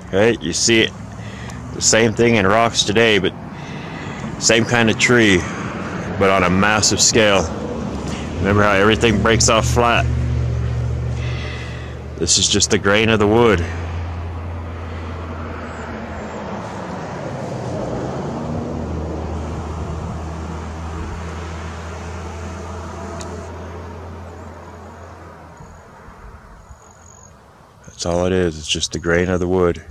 Okay, you see it, the same thing in rocks today, but same kind of tree, but on a massive scale. Remember how everything breaks off flat? This is just the grain of the wood. That's all it is. It's just the grain of the wood.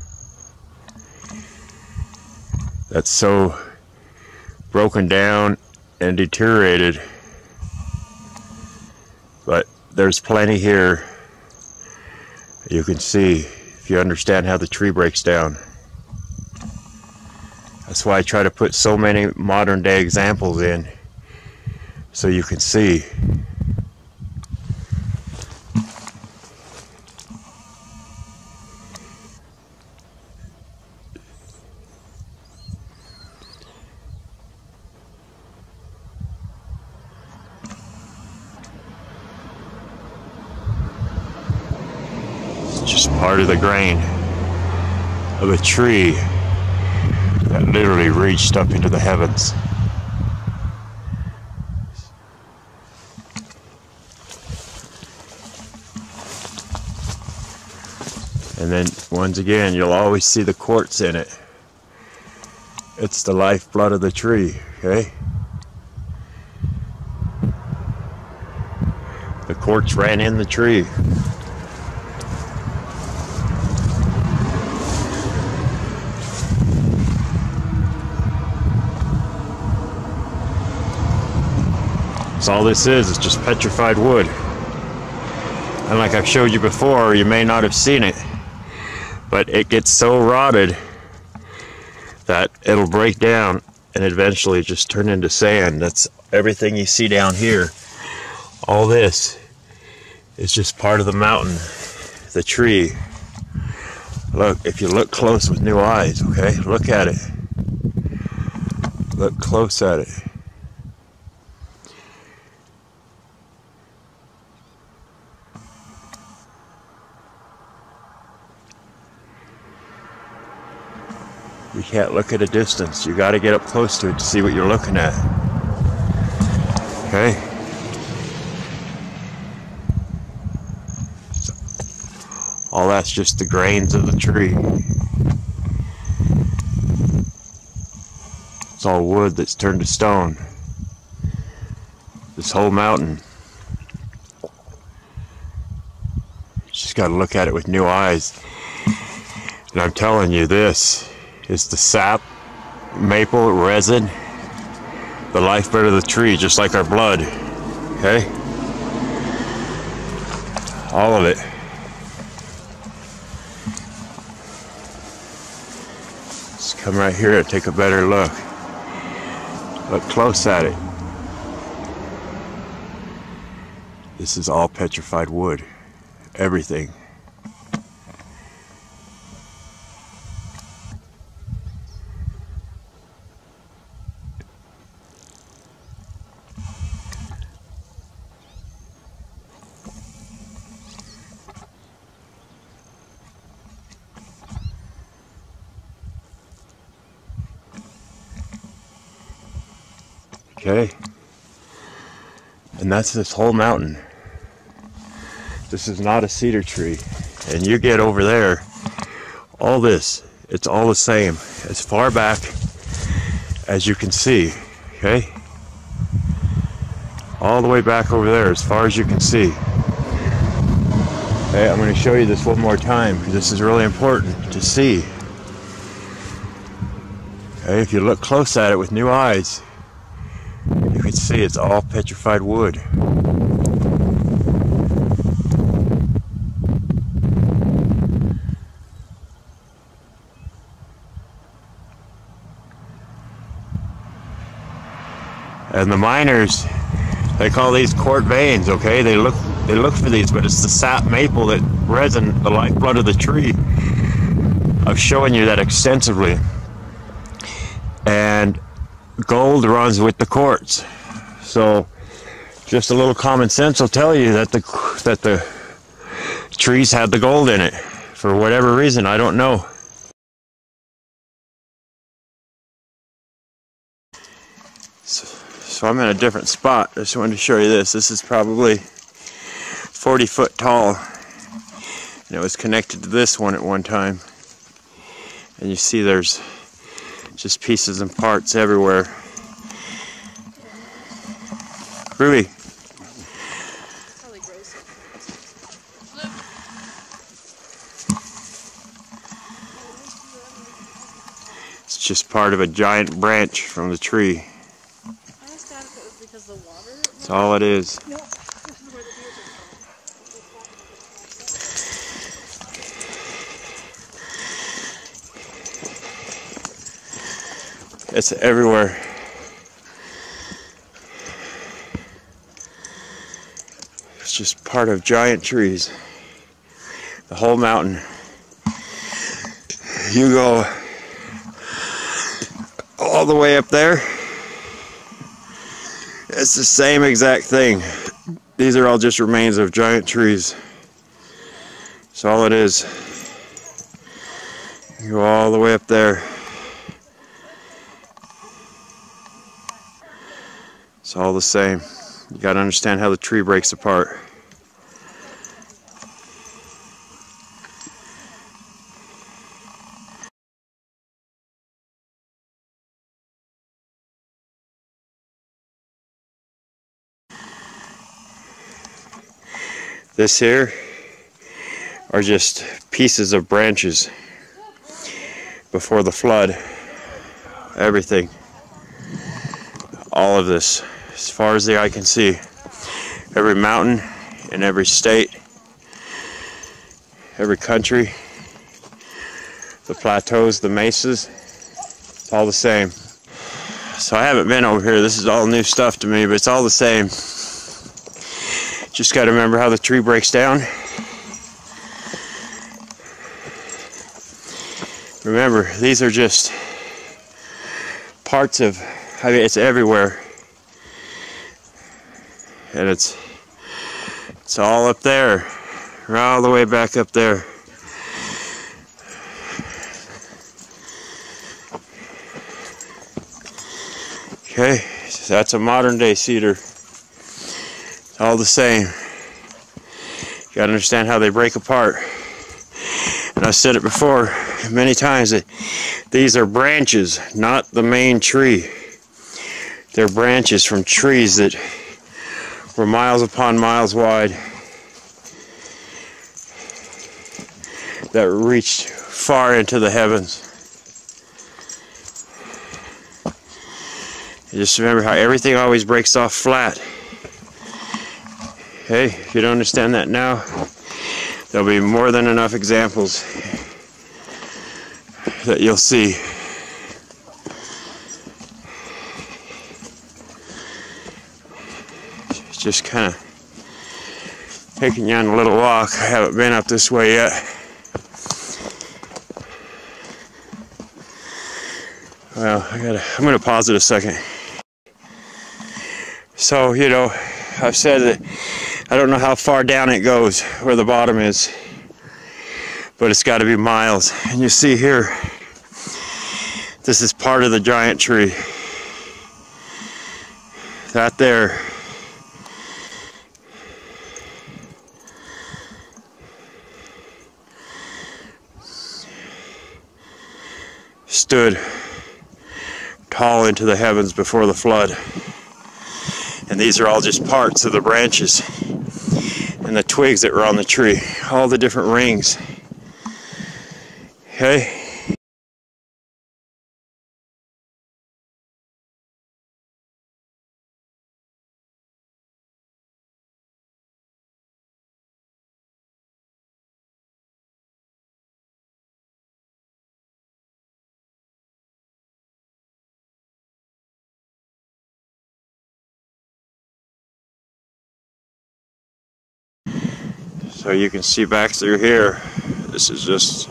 That's so broken down and deteriorated. But there's plenty here. You can see if you understand how the tree breaks down. That's why I try to put so many modern day examples in, so you can see. Just part of the grain of a tree that literally reached up into the heavens. And then once again, you'll always see the quartz in it. It's the lifeblood of the tree, okay? The quartz ran in the tree. So all this is just petrified wood. And like I've showed you before, you may not have seen it, but it gets so rotted that it'll break down and eventually just turn into sand. That's everything you see down here. All this is just part of the mountain, the tree. Look, if you look close with new eyes, okay, look at it. Look close at it. You can't look at a distance. You got to get up close to it to see what you're looking at. Okay? All that's just the grains of the tree. It's all wood that's turned to stone. This whole mountain. You just got to look at it with new eyes. And I'm telling you, this is the sap, maple, resin, the lifeblood of the tree, just like our blood. Okay? All of it. Just come right here and take a better look. Look close at it. This is all petrified wood. Everything. Okay, and that's this whole mountain. This is not a cedar tree. And you get over there, all this, it's all the same, as far back as you can see, okay? All the way back over there, as far as you can see. Okay, I'm going to show you this one more time, because this is really important to see. Okay, if you look close at it with new eyes, you can see it's all petrified wood. And the miners, they call these quartz veins, okay? They look for these, but it's the sap maple, that resin, the lifeblood of the tree. I've shown you that extensively. And gold runs with the quartz. So just a little common sense will tell you that the trees had the gold in it for whatever reason. I don't know. So I'm in a different spot. I just wanted to show you this. This is probably 40 foot tall, and it was connected to this one at one time. And you see there's just pieces and parts everywhere. Ruby. It's just part of a giant branch from the tree. That's all it is. It's everywhere. It's just part of giant trees. The whole mountain. You go all the way up there. It's the same exact thing. These are all just remains of giant trees. That's all it is. You go all the way up there. It's all the same. You got to understand how the tree breaks apart. This here are just pieces of branches before the flood. Everything. All of this, as far as the eye can see. Every mountain in every state, every country, the plateaus, the mesas, it's all the same. So I haven't been over here. This is all new stuff to me, but it's all the same. Just got to remember how the tree breaks down. Remember, these are just parts of I mean, it's everywhere. And it's all up there, all the way back up there. Okay, so that's a modern day cedar. It's all the same. You gotta understand how they break apart. And I've said it before many times that these are branches, not the main tree. They're branches from trees that were miles upon miles wide, that reached far into the heavens. You just remember how everything always breaks off flat. Hey, if you don't understand that now, there'll be more than enough examples that you'll see. Just kind of taking you on a little walk. I haven't been up this way yet. Well, I'm gonna pause it a second. So, you know, I've said that I don't know how far down it goes, where the bottom is, but it's got to be miles. And you see here, this is part of the giant tree. That there stood tall into the heavens before the flood. And these are all just parts of the branches and the twigs that were on the tree, all the different rings. Okay? So you can see back through here, this is just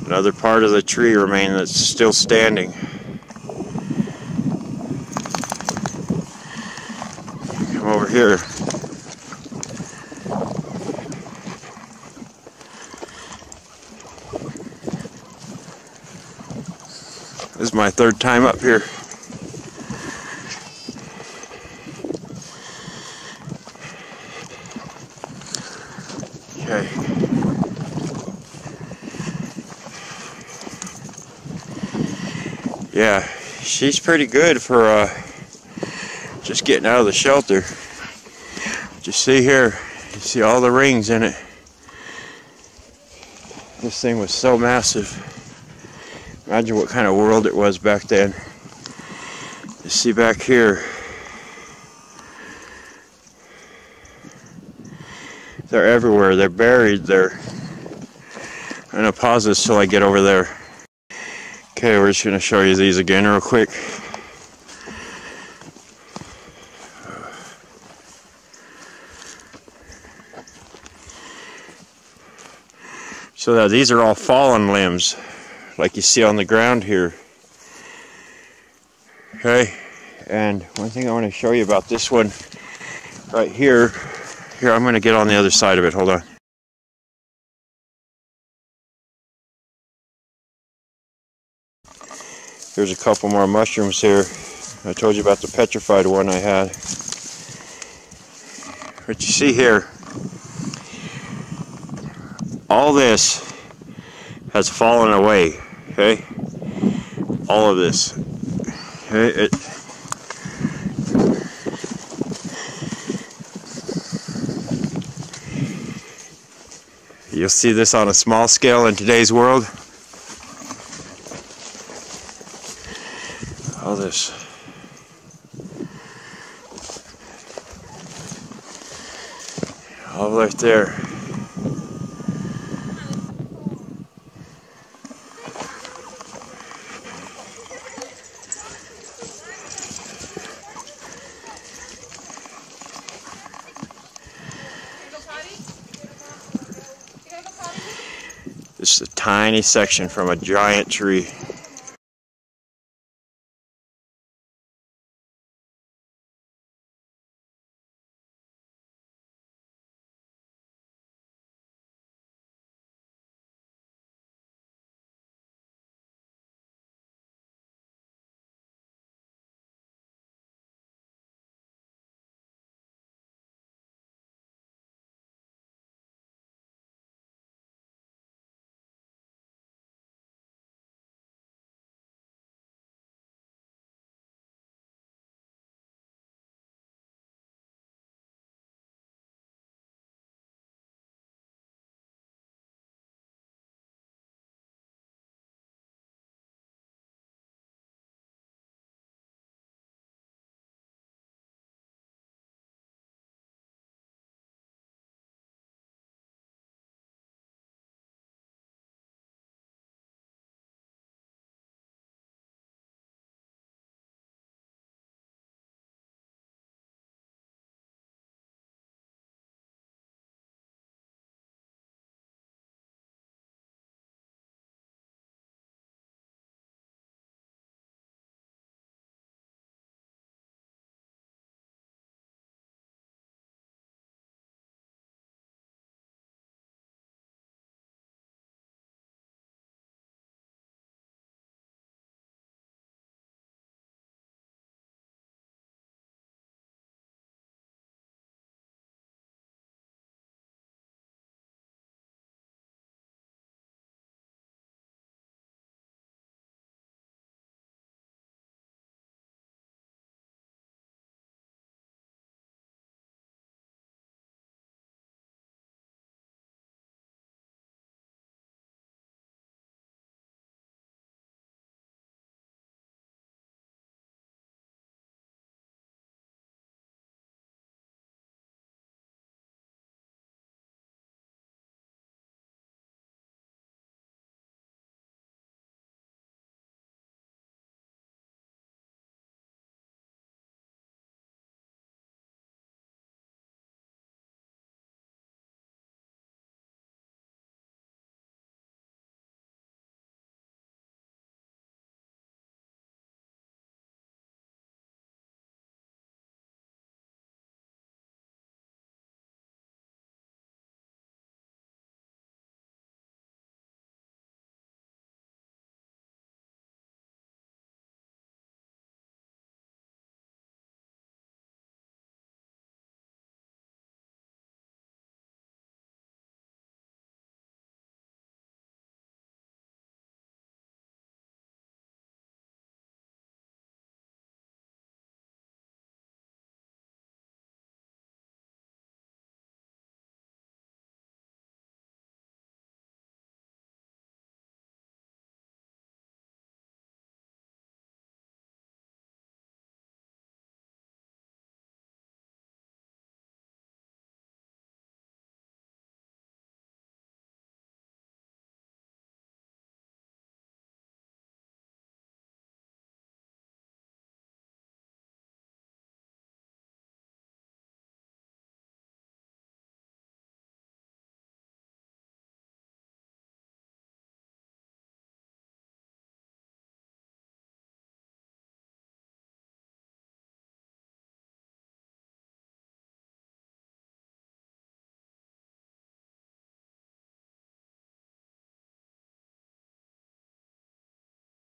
another part of the tree remain that's still standing. Come over here. This is my third time up here. Okay. Yeah, she's pretty good for just getting out of the shelter. Just see here, you see all the rings in it. This thing was so massive. Imagine what kind of world it was back then. You see back here, they're everywhere. They're buried there. I'm going to pause this till I get over there. Okay, we're just going to show you these again real quick. So that these are all fallen limbs, like you see on the ground here. Okay, and one thing I want to show you about this one right here. Here, I'm going to get on the other side of it. Hold on. Here's a couple more mushrooms here. I told you about the petrified one I had. What you see here, all this has fallen away. Okay, all of this. Okay, you'll see this on a small scale in today's world. All this. All right there. This is a tiny section from a giant tree.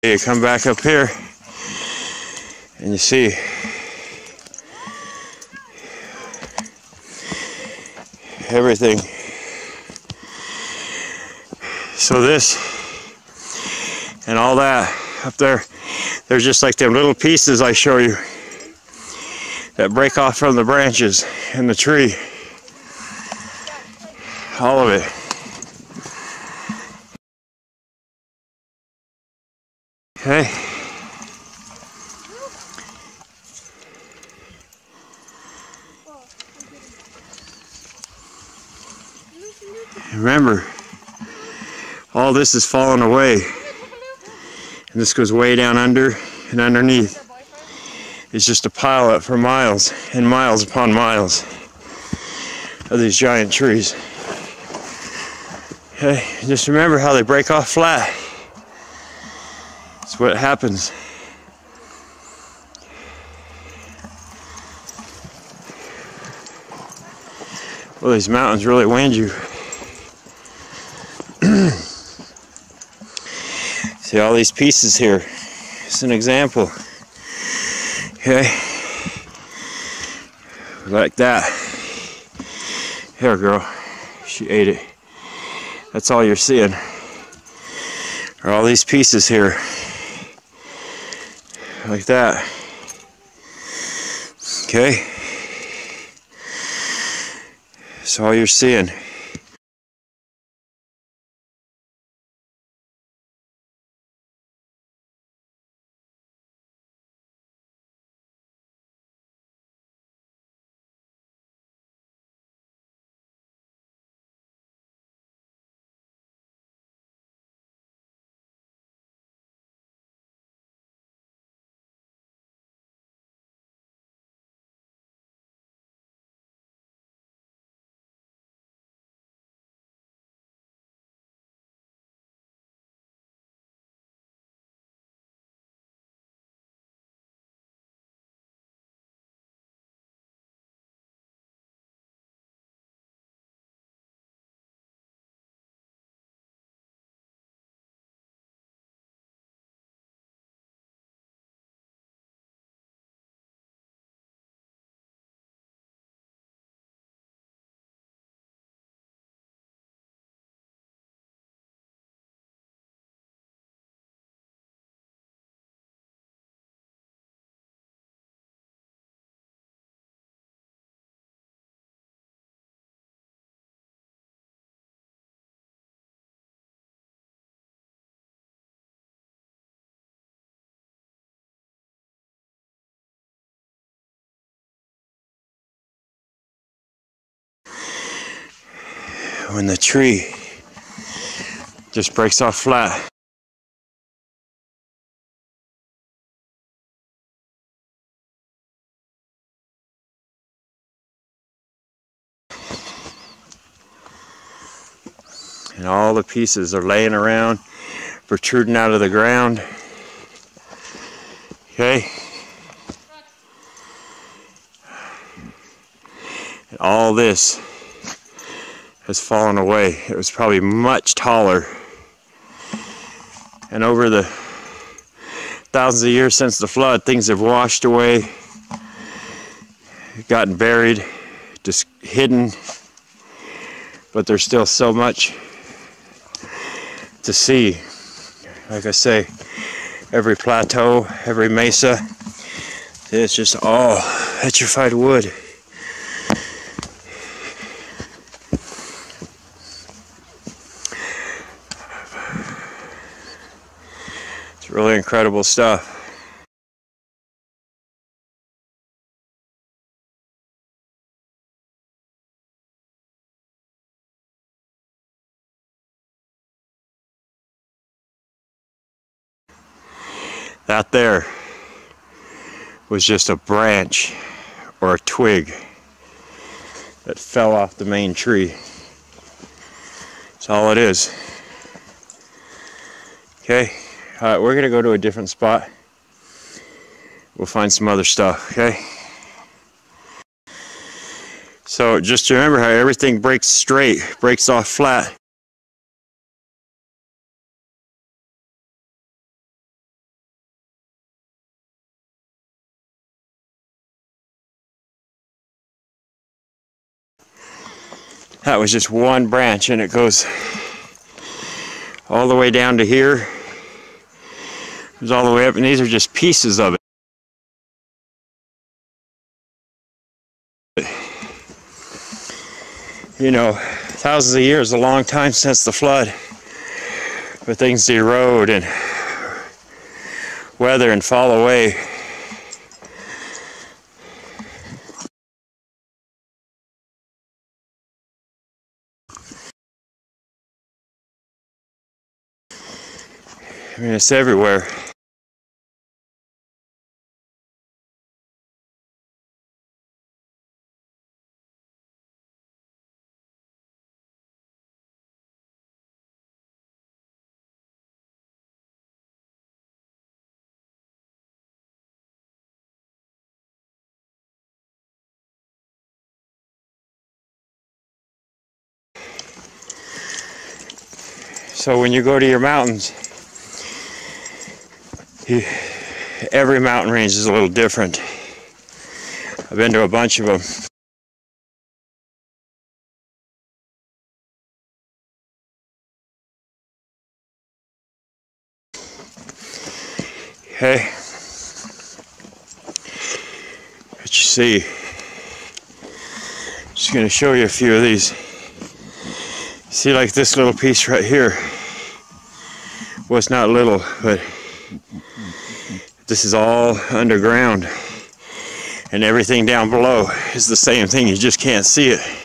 You come back up here and you see everything. So this and all that up there, they're just like them little pieces I show you that break off from the branches in the tree. All of it. Okay. Remember, all this is falling away. And this goes way down under, and underneath is just a pile up for miles and miles upon miles of these giant trees. Okay, just remember how they break off flat. That's what happens. Well, these mountains really wind you. See all these pieces here. It's an example. Okay. Like that. Here, girl. She ate it. That's all you're seeing. Are all these pieces here. Like that. Okay. That's all you're seeing. When the tree just breaks off flat. And all the pieces are laying around, protruding out of the ground. Okay? And all this has fallen away. It was probably much taller. And over the thousands of years since the flood, things have washed away, gotten buried, just hidden. But there's still so much to see. Like I say, every plateau, every mesa, it's just all petrified wood. It's really incredible stuff. That there was just a branch or a twig that fell off the main tree. That's all it is. Okay, we're gonna go to a different spot. We'll find some other stuff, okay? So just remember how everything breaks straight, breaks off flat. That was just one branch, and it goes all the way down to here. It goes all the way up, and these are just pieces of it. You know, thousands of years, a long time since the flood, but things erode and weather and fall away. I mean, it's everywhere. So when you go to your mountains, every mountain range is a little different. I've been to a bunch of them. Okay, what you see, just going to show you a few of these. See, like this little piece right here, well, it's not little, but this is all underground, and everything down below is the same thing, you just can't see it.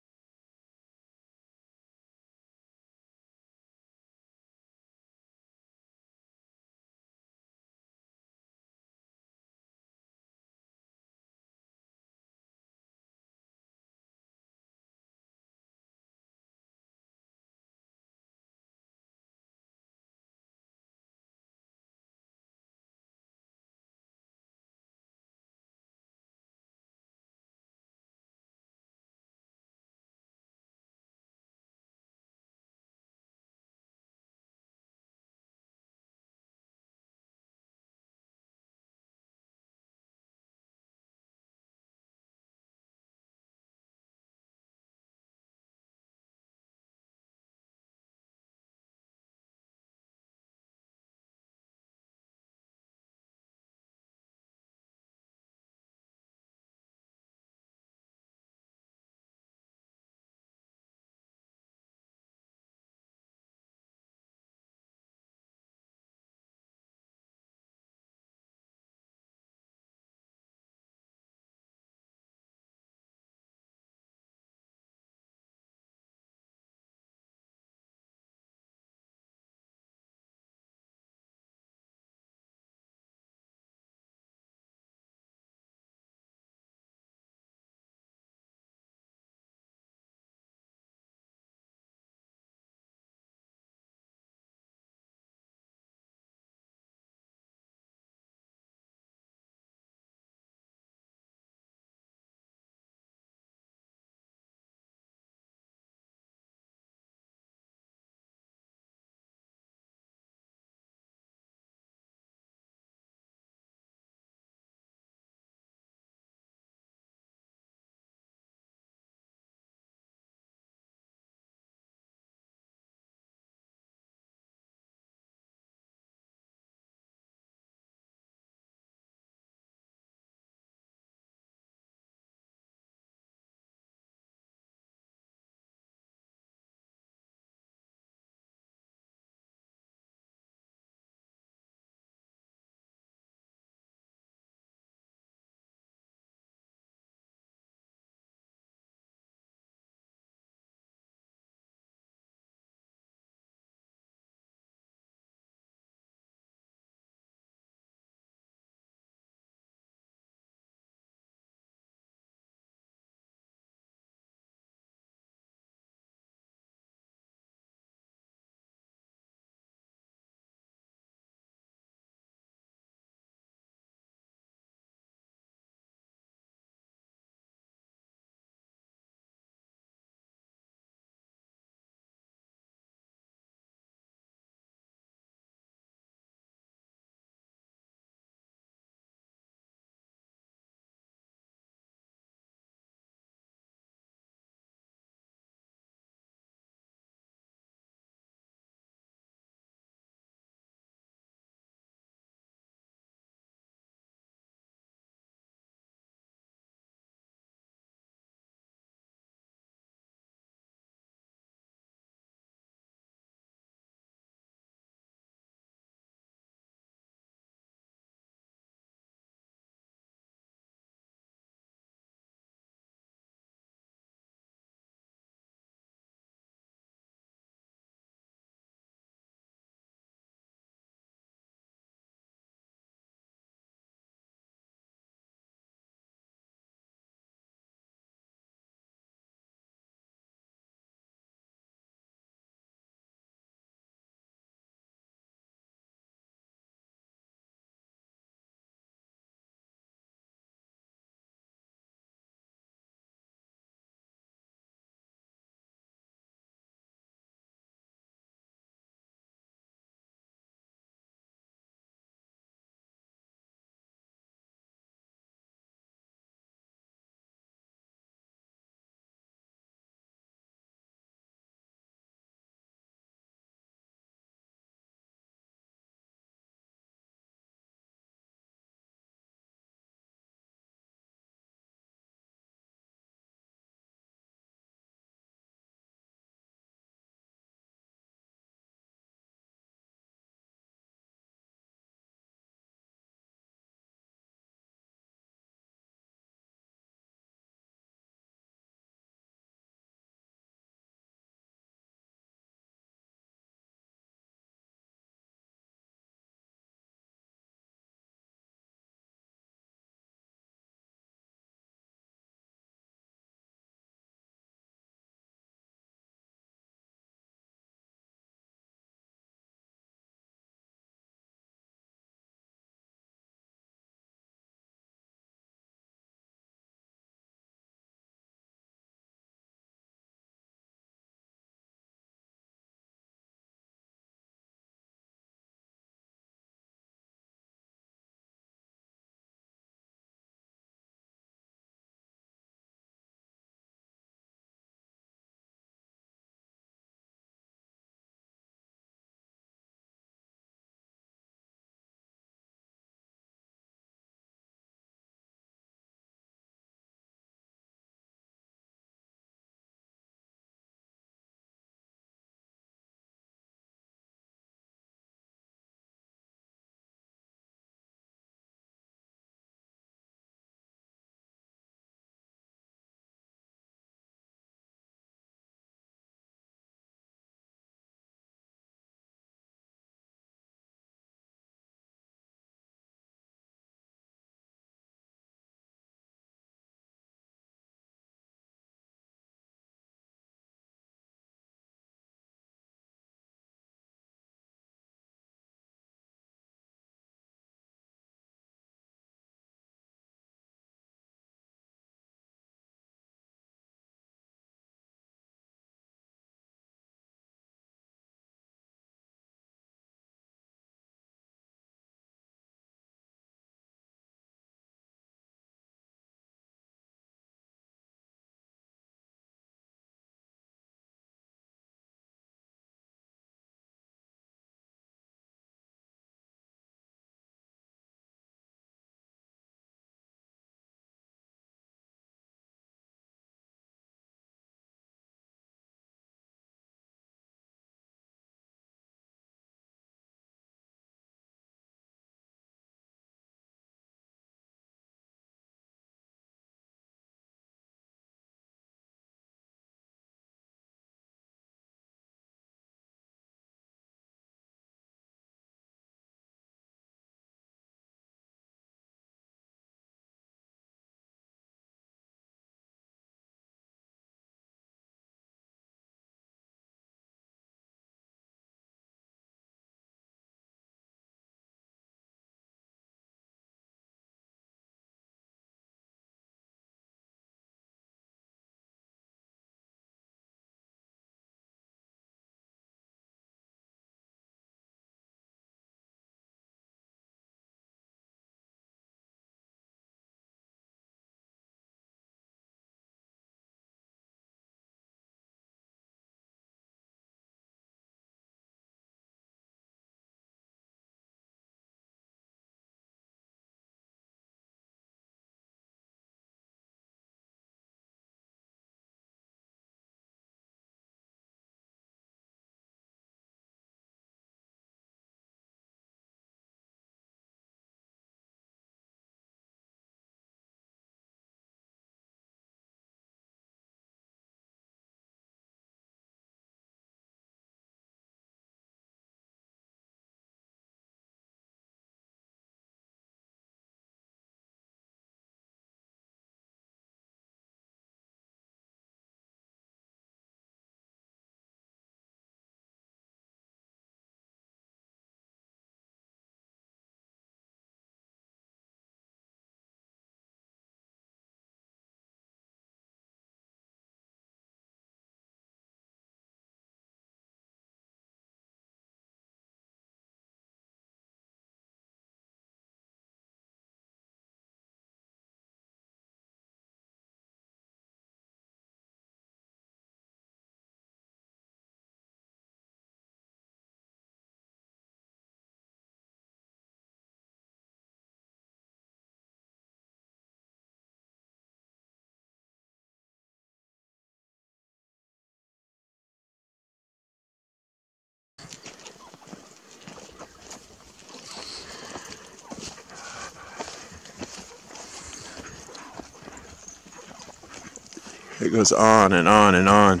It goes on and on and on.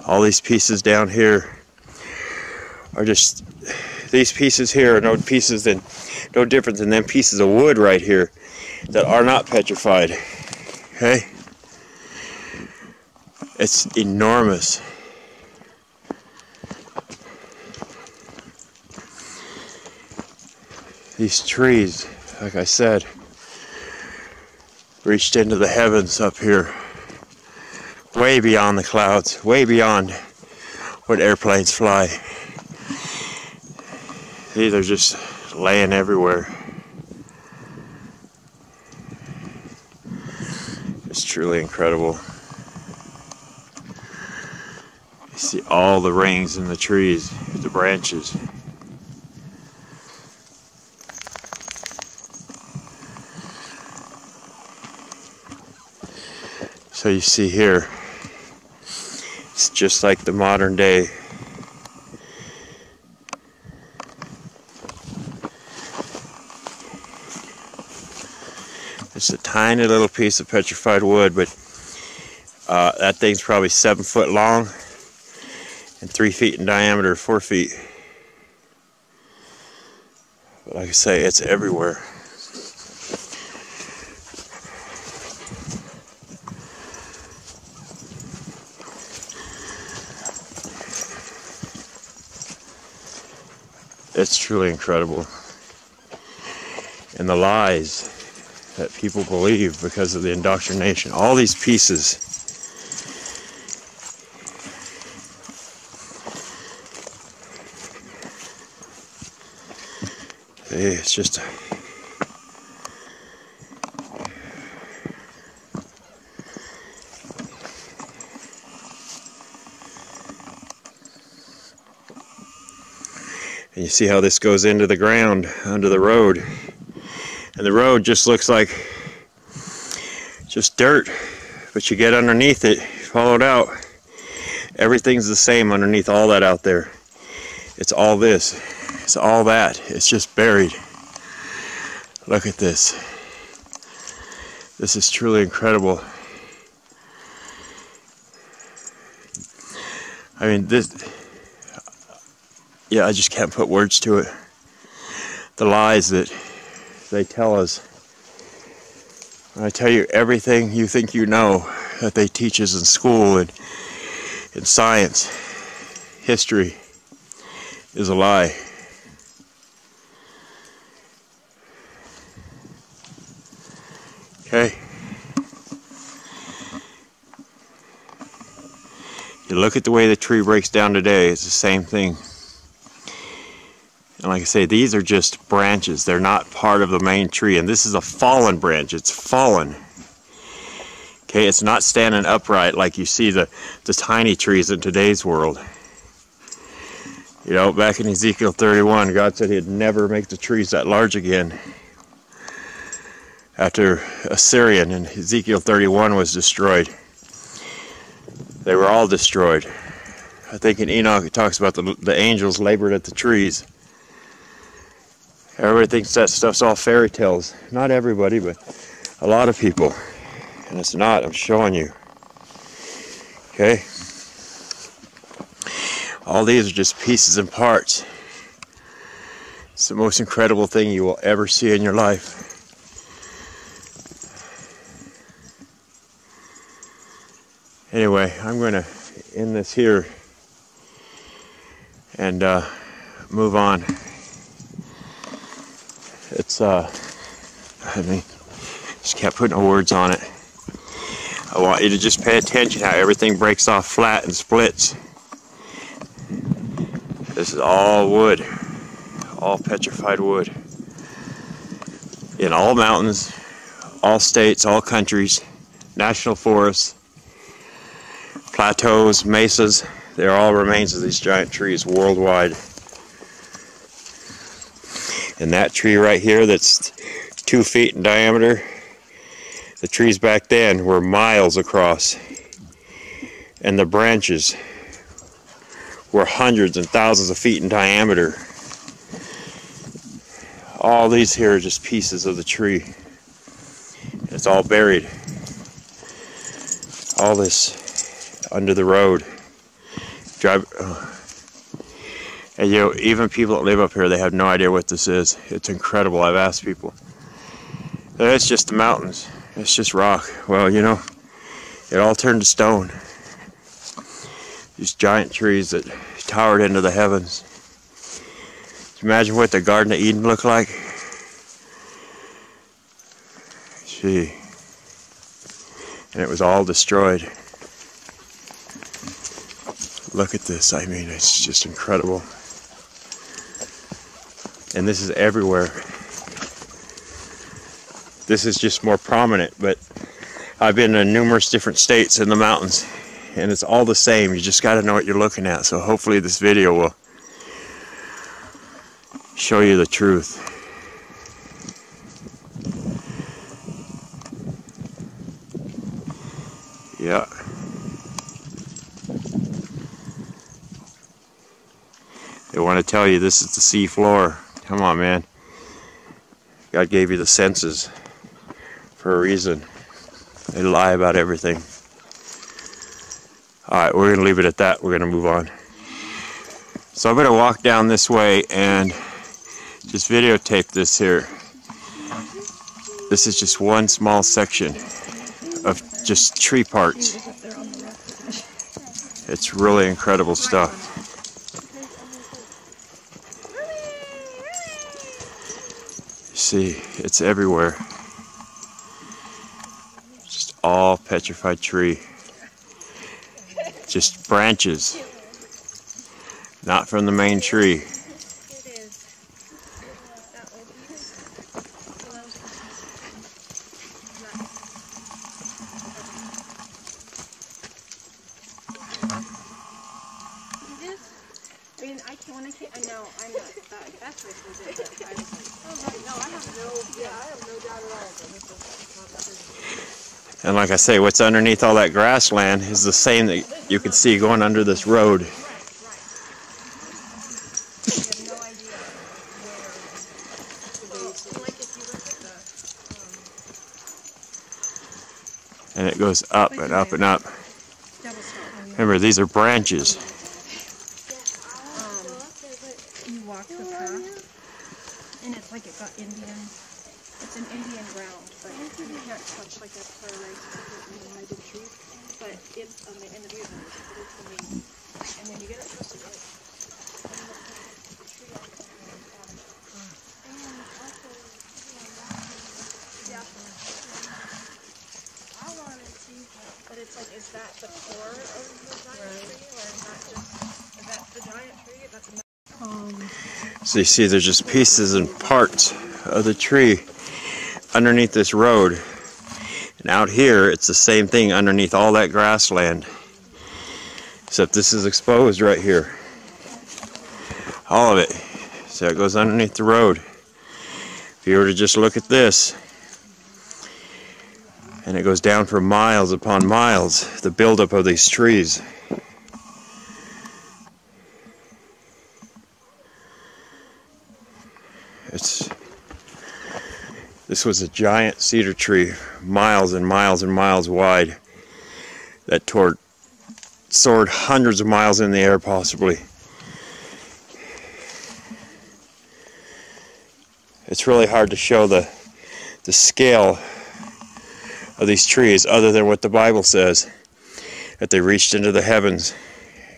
All these pieces down here are just, these pieces here are no different than them pieces of wood right here that are not petrified. Okay? It's enormous. These trees, like I said, reached into the heavens up here, way beyond the clouds, way beyond what airplanes fly. These are just laying everywhere. It's truly incredible. You see all the rings in the trees, the branches. So you see here, it's just like the modern day. It's a tiny little piece of petrified wood, but that thing's probably 7 foot long and 3 feet in diameter, 4 feet. But like I say, it's everywhere. It's truly incredible. And the lies that people believe because of the indoctrination. All these pieces. It's just... And you see how this goes into the ground, under the road. And the road just looks like just dirt. But you get underneath it, follow it out. Everything's the same underneath all that out there. It's all this. It's all that. It's just buried. Look at this. This is truly incredible. I mean, this... Yeah, I just can't put words to it. The lies that they tell us. When I tell you everything you think you know that they teach us in school and in science, history, is a lie. Okay? You look at the way the tree breaks down today, it's the same thing. And like I say, these are just branches. They're not part of the main tree. And this is a fallen branch. It's fallen. Okay, it's not standing upright like you see the tiny trees in today's world. You know, back in Ezekiel 31, God said He'd never make the trees that large again. After Assyrian and Ezekiel 31 was destroyed. They were all destroyed. I think in Enoch it talks about the angels labored at the trees. Everybody thinks that stuff's all fairy tales. Not everybody, but a lot of people. And it's not, I'm showing you. Okay? All these are just pieces and parts. It's the most incredible thing you will ever see in your life. Anyway, I'm going to end this here and move on. It's, I mean, just can't put no words on it. I want you to just pay attention how everything breaks off flat and splits. This is all wood, all petrified wood. In all mountains, all states, all countries, national forests, plateaus, mesas, they're all remains of these giant trees worldwide. And that tree right here that's 2 feet in diameter, the trees back then were miles across. And the branches were hundreds and thousands of feet in diameter. All these here are just pieces of the tree. It's all buried. all this under the road. Drive. And you know, even people that live up here, they have no idea what this is. It's incredible. I've asked people. It's just the mountains. It's just rock. Well, you know, it all turned to stone. These giant trees that towered into the heavens. Imagine what the Garden of Eden looked like. Gee. And it was all destroyed. Look at this. I mean, it's just incredible. And this is everywhere. This is just more prominent, but I've been in numerous different states in the mountains, and it's all the same. You just got to know what you're looking at. So hopefully this video will show you the truth. Yeah. They want to tell you this is the sea floor. Come on, man. God gave you the senses for a reason. They lie about everything. Alright, we're going to leave it at that. We're going to move on. So I'm going to walk down this way and just videotape this here. This is just one small section of just tree parts. It's really incredible stuff. See, it's everywhere. Just all petrified tree. Just branches. Not from the main tree. And like I say, what's underneath all that grassland is the same that you can see going under this road. And it goes up and up and up. Remember, these are branches. You walk the path, and it's like it got Indian. It's an Indian ground, but you can't touch like a paradise united tree. But it's in the view, but it's the main. And then you get it twisted right. Yeah. I want to see, but it's like, is that the core of the giant tree, or is that the giant tree? That's another. So you see, there's just pieces and parts of the tree underneath this road. And out here, it's the same thing underneath all that grassland. Except this is exposed right here. All of it. So it goes underneath the road. If you were to just look at this, and it goes down for miles upon miles, the buildup of these trees. This was a giant cedar tree, miles and miles and miles wide, that soared hundreds of miles in the air possibly. It's really hard to show the scale of these trees other than what the Bible says, that they reached into the heavens.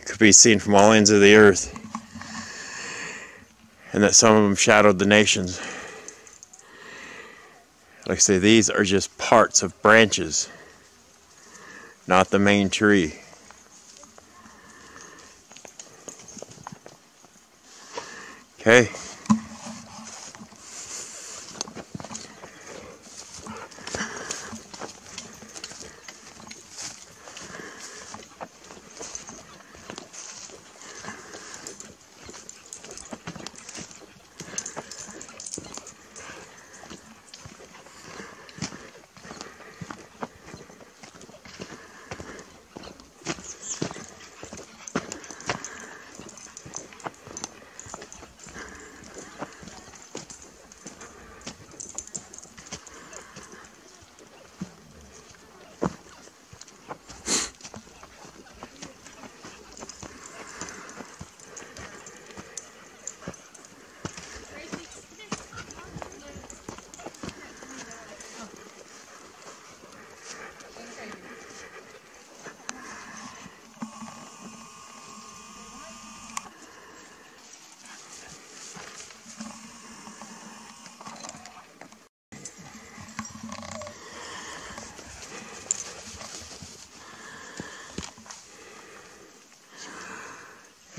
It could be seen from all ends of the earth, and that some of them shadowed the nations. Like I say, these are just parts of branches, not the main tree. Okay.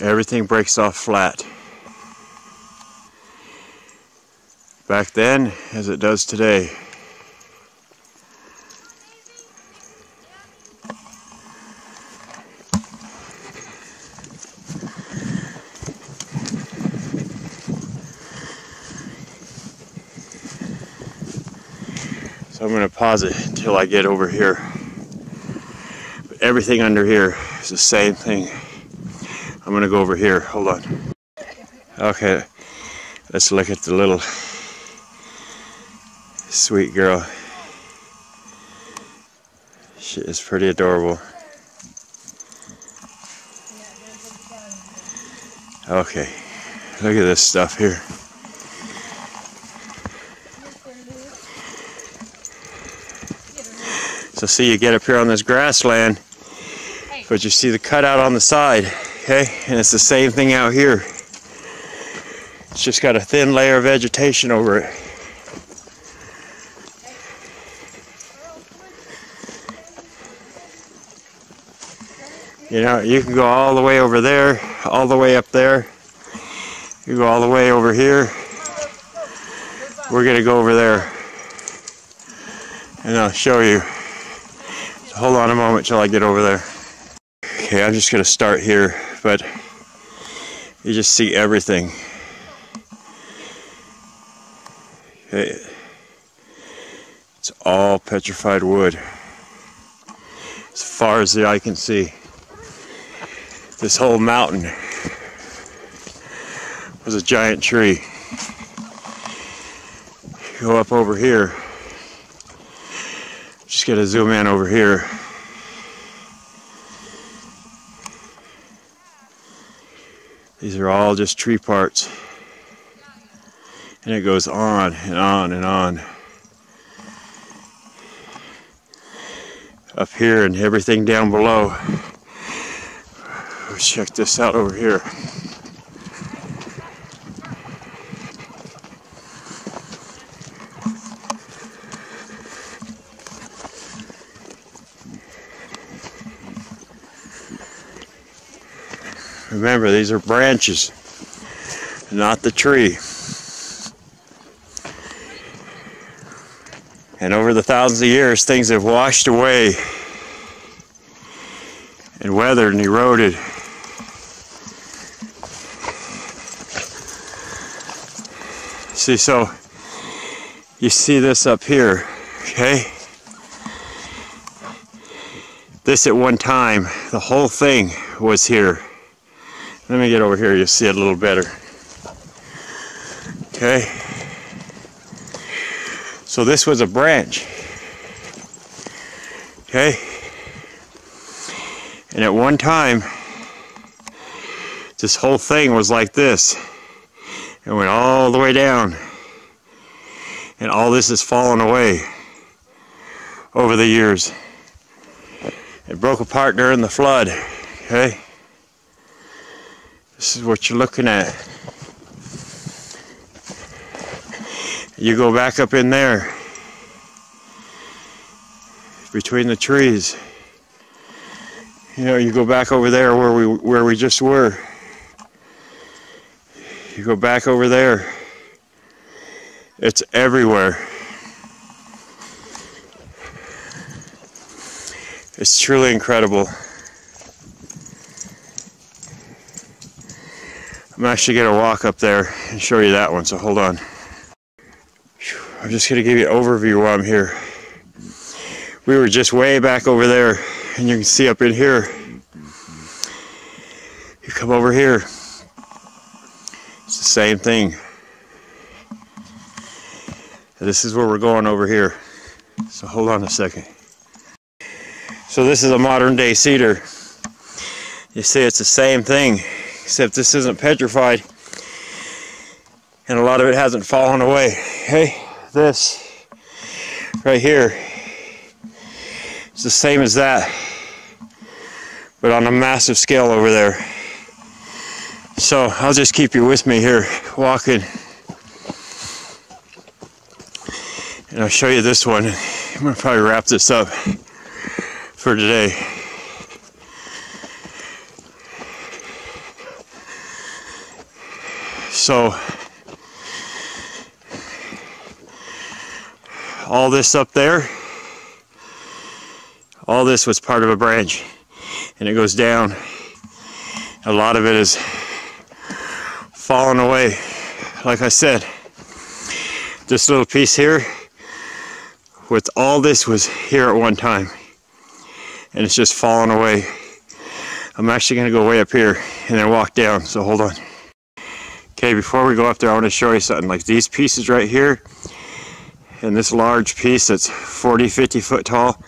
Everything breaks off flat. Back then, as it does today. So I'm going to pause it until I get over here. But everything under here is the same thing. I'm going to go over here. Hold on. Okay, let's look at the little sweet girl. She is pretty adorable. Okay, look at this stuff here. So see, you get up here on this grassland, but you see the cutout on the side, okay? And it's the same thing out here. It's just got a thin layer of vegetation over it. You know, you can go all the way over there, all the way up there. You go all the way over here. We're gonna go over there, and I'll show you. So hold on a moment till I get over there. Okay, I'm just gonna start here, but you just see everything. Okay, it's all petrified wood, as far as the eye can see. This whole mountain was a giant tree. Go up over here. Just gotta zoom in over here. These are all just tree parts. And it goes on and on and on. Up here and everything down below. Let's check this out over here. Remember, these are branches, not the tree. And over the thousands of years, things have washed away and weathered and eroded. See, so you see this up here, okay? This at one time, the whole thing was here. Let me get over here, you'll see it a little better. Okay? So this was a branch. Okay? And at one time, this whole thing was like this. It went all the way down. And all this has fallen away over the years. It broke apart during the flood. Okay? This is what you're looking at. You go back up in there, between the trees. You know, you go back over there where we just were. You go back over there. It's everywhere. It's truly incredible. I'm actually going to walk up there and show you that one, so hold on. I'm just going to give you an overview while I'm here. We were just way back over there, and you can see up in here. You come over here. It's the same thing. This is where we're going over here. So hold on a second. So this is a modern day cedar. You see, it's the same thing, except this isn't petrified, and a lot of it hasn't fallen away. Hey, this right here, it's the same as that, but on a massive scale over there. So I'll just keep you with me here, walking, and I'll show you this one. I'm gonna probably wrap this up for today. So all this up there, all this was part of a branch, and it goes down. A lot of it is fallen away. Like I said, this little piece here, with all this was here at one time, and it's just fallen away. I'm actually going to go way up here and then walk down, so hold on. Okay, before we go up there, I want to show you something. Like these pieces right here, and this large piece that's 40, 50 foot tall,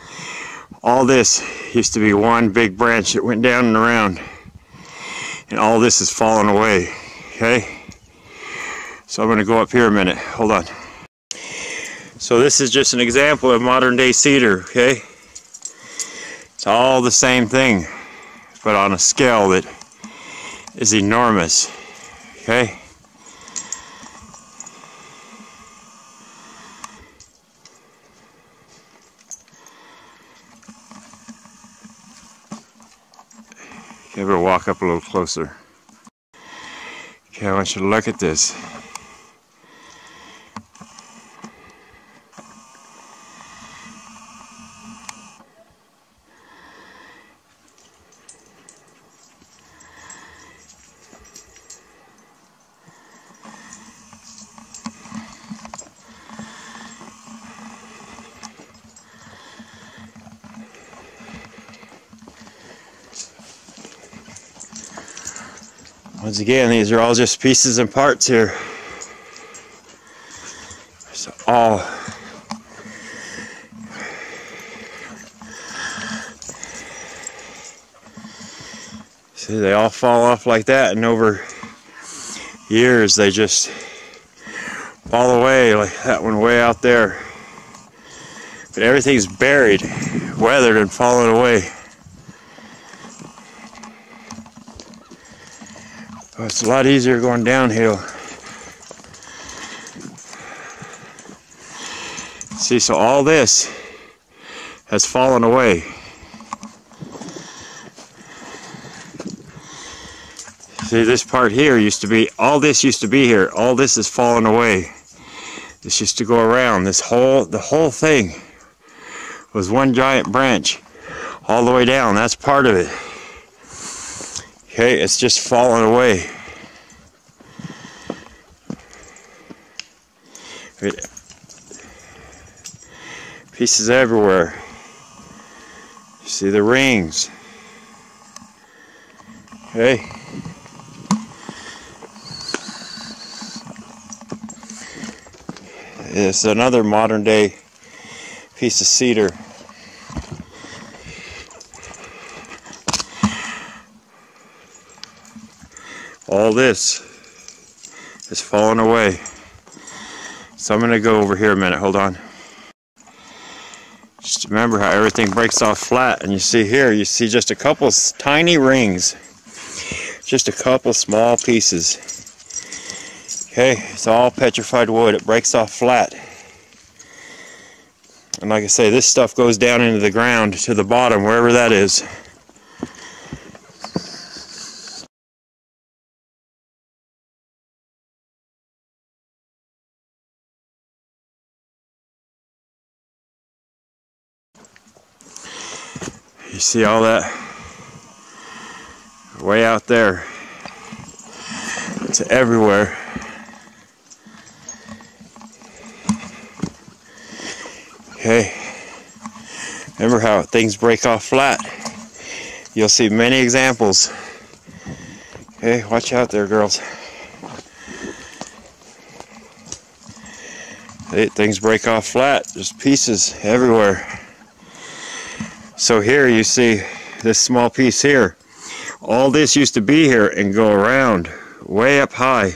all this used to be one big branch that went down and around, and all this is fallen away. Okay, so I'm going to go up here a minute. Hold on. So this is just an example of modern day cedar. Okay, it's all the same thing, but on a scale that is enormous. Okay. Okay, we'll walk up a little closer. Okay, I want you to look at this. Once again, these are all just pieces and parts here. It's all see, they all fall off like that, and over years they just fall away, like that one way out there. But everything's buried, weathered, and fallen away. Oh, it's a lot easier going downhill. See, so all this has fallen away. See, this part here used to be, all this used to be here. All this has fallen away. This used to go around. The whole thing was one giant branch all the way down. That's part of it. Okay, it's just fallen away. Pieces everywhere. You see the rings. Okay. It's another modern day piece of cedar. All this is falling away. So I'm going to go over here a minute. Hold on. Just remember how everything breaks off flat. And you see here, you see just a couple tiny rings. Just a couple small pieces. Okay, it's all petrified wood. It breaks off flat. And like I say, this stuff goes down into the ground to the bottom, wherever that is. You see all that way out there? It's everywhere. Okay, remember how things break off flat? You'll see many examples. Okay, watch out there, girls. Hey, things break off flat, just pieces everywhere. So here you see this small piece here. All this used to be here and go around way up high.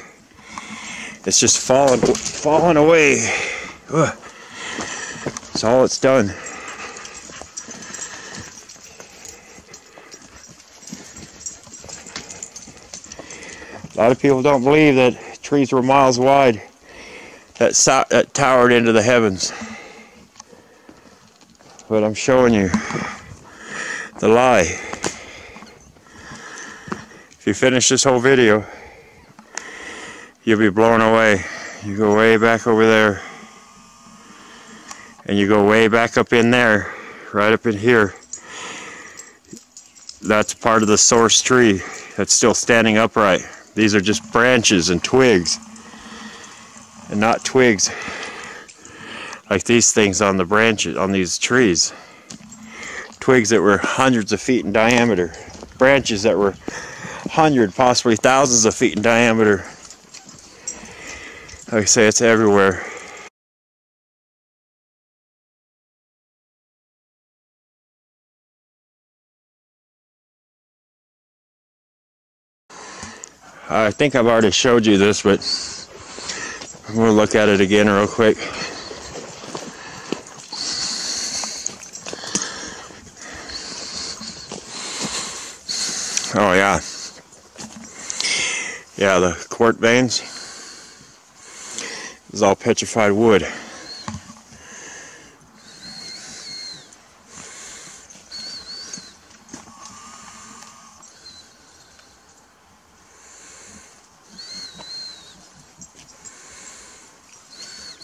It's just fallen away. Ugh. That's all it's done. A lot of people don't believe that trees were miles wide that towered into the heavens. But I'm showing you the lie. If you finish this whole video, you'll be blown away. You go way back over there, and you go way back up in there, right up in here. That's part of the source tree that's still standing upright. These are just branches and twigs, and not twigs like these things on the branches on these trees. Twigs that were hundreds of feet in diameter, branches that were hundreds, possibly thousands of feet in diameter. Like I say, it's everywhere. I think I've already showed you this, but I'm going to look at it again real quick. Oh yeah. Yeah, the quartz veins is all petrified wood.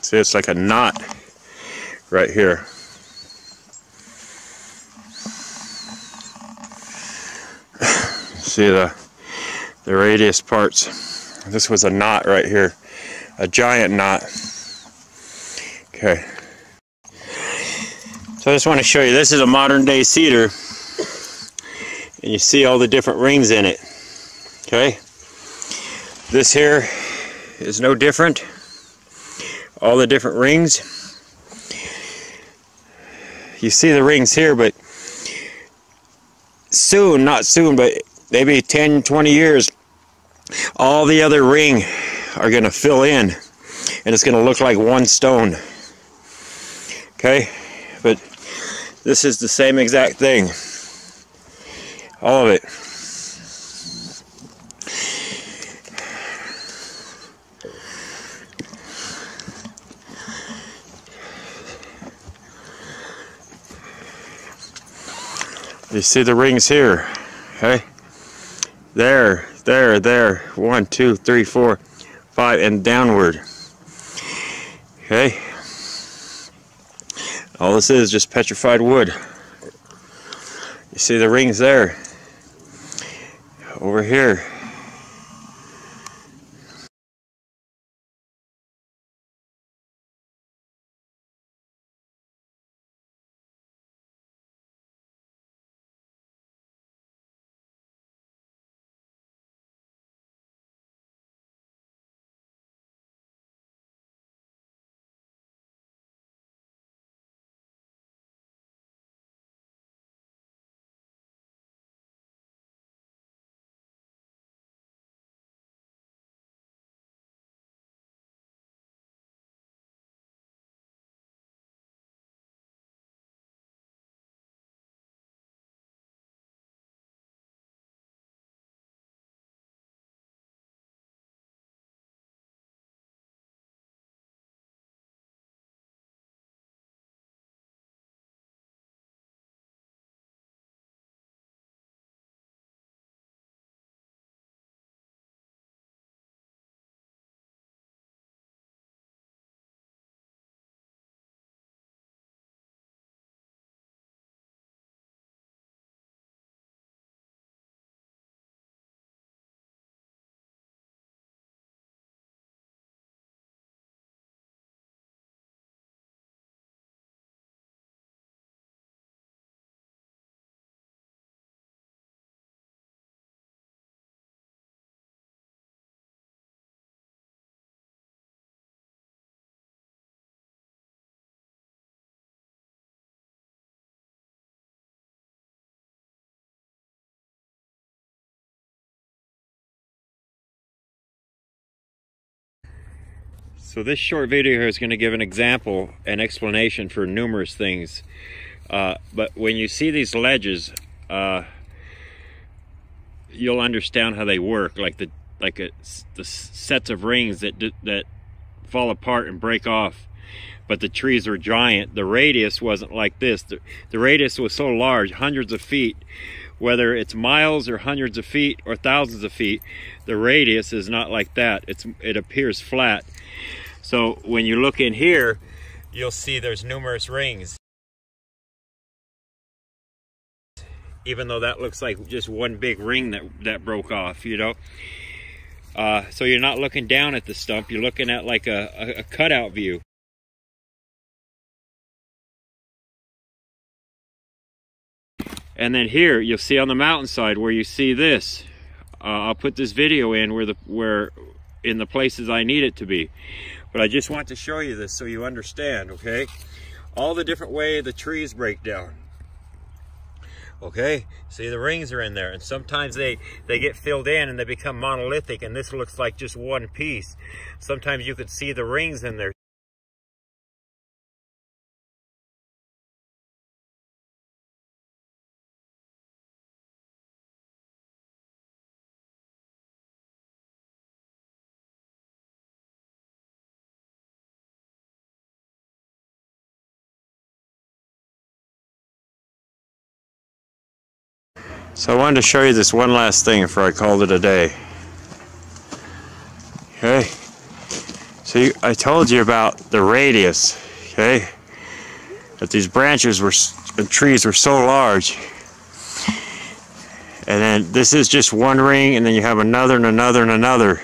See, it's like a knot right here. See the radius parts. This was a knot right here, a giant knot. Okay. So I just want to show you, this is a modern day cedar, and you see all the different rings in it. Okay. This here is no different. All the different rings. You see the rings here, but soon, not soon, but maybe 10, 20 years, all the other ring are going to fill in, and it's going to look like one stone. Okay? But this is the same exact thing. All of it. You see the rings here, okay? There, 1, 2, 3, 4, 5, and downward. Okay? All this is just petrified wood. You see the rings there. Over here. So this short video here is going to give an example, an explanation for numerous things. But when you see these ledges, you'll understand how they work, like the sets of rings that fall apart and break off. But the trees are giant. The radius wasn't like this. The radius was so large, hundreds of feet, whether it's miles or hundreds of feet or thousands of feet, the radius is not like that. It appears flat. So when you look in here, you'll see there's numerous rings. Even though that looks like just one big ring that broke off, you know. So you're not looking down at the stump, you're looking at like a cutout view. And then here, you'll see on the mountainside where you see this. I'll put this video in where in the places I need it to be. But I just want to show you this so you understand, okay? All the different ways the trees break down. Okay, see the rings are in there, and sometimes they get filled in and they become monolithic, and this looks like just one piece. Sometimes you could see the rings in there. So I wanted to show you this one last thing before I called it a day. Okay, so I told you about the radius, okay, that these branches and trees were so large. And then this is just one ring, and then you have another and another and another.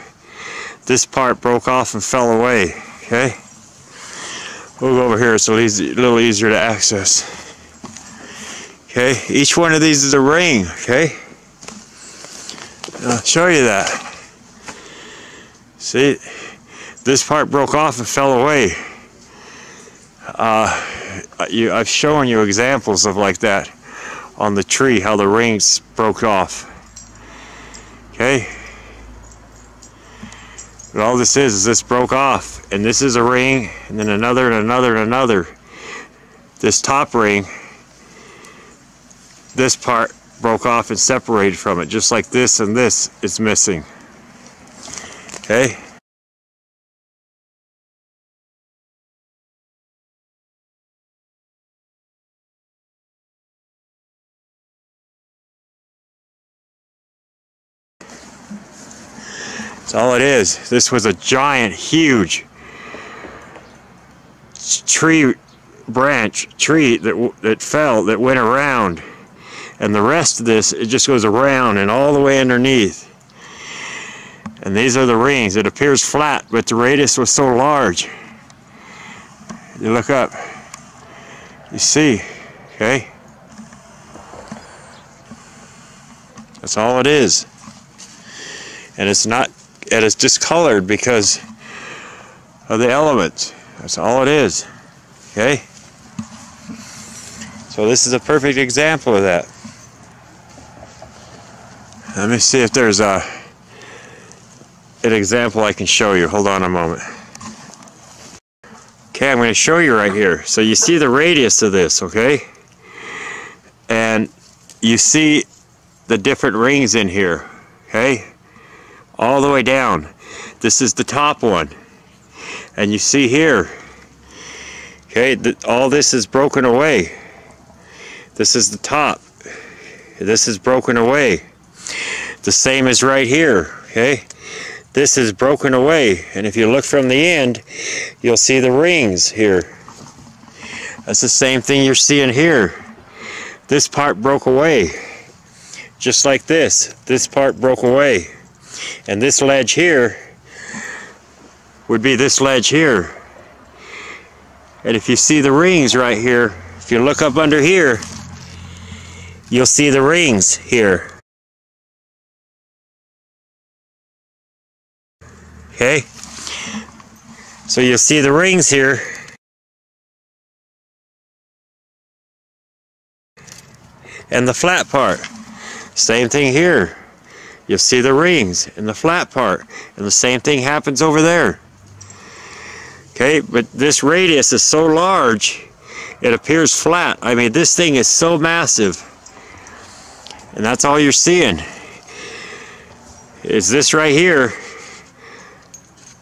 This part broke off and fell away, okay? We'll go over here, it's a little easier to access. Okay, each one of these is a ring, okay? I'll show you that. See, this part broke off and fell away. I've shown you examples of like that on the tree, how the rings broke off. Okay? But all this is this broke off, and this is a ring, and then another and another and another. This top ring, this part broke off and separated from it, just like this and this is missing. Okay? That's all it is. This was a giant, huge tree that fell, that went around. And the rest of this, it just goes around and all the way underneath. And these are the rings. It appears flat, but the radius was so large. You look up, you see, okay? That's all it is. And it's discolored because of the elements. That's all it is, okay? So this is a perfect example of that. Let me see if there's an example I can show you. Hold on a moment. Okay, I'm going to show you right here. So you see the radius of this, okay? And you see the different rings in here, okay? All the way down. This is the top one. And you see here, okay, all this is broken away. This is the top. This is broken away. The same is right here, okay? This is broken away, and if you look from the end, you'll see the rings here. That's the same thing you're seeing here. This part broke away, just like this. This part broke away. And this ledge here would be this ledge here. And if you see the rings right here, if you look up under here, you'll see the rings here. Okay? So you'll see the rings here. And the flat part. Same thing here. You'll see the rings and the flat part. And the same thing happens over there. Okay, but this radius is so large, it appears flat. I mean, this thing is so massive. And that's all you're seeing. Is this right here.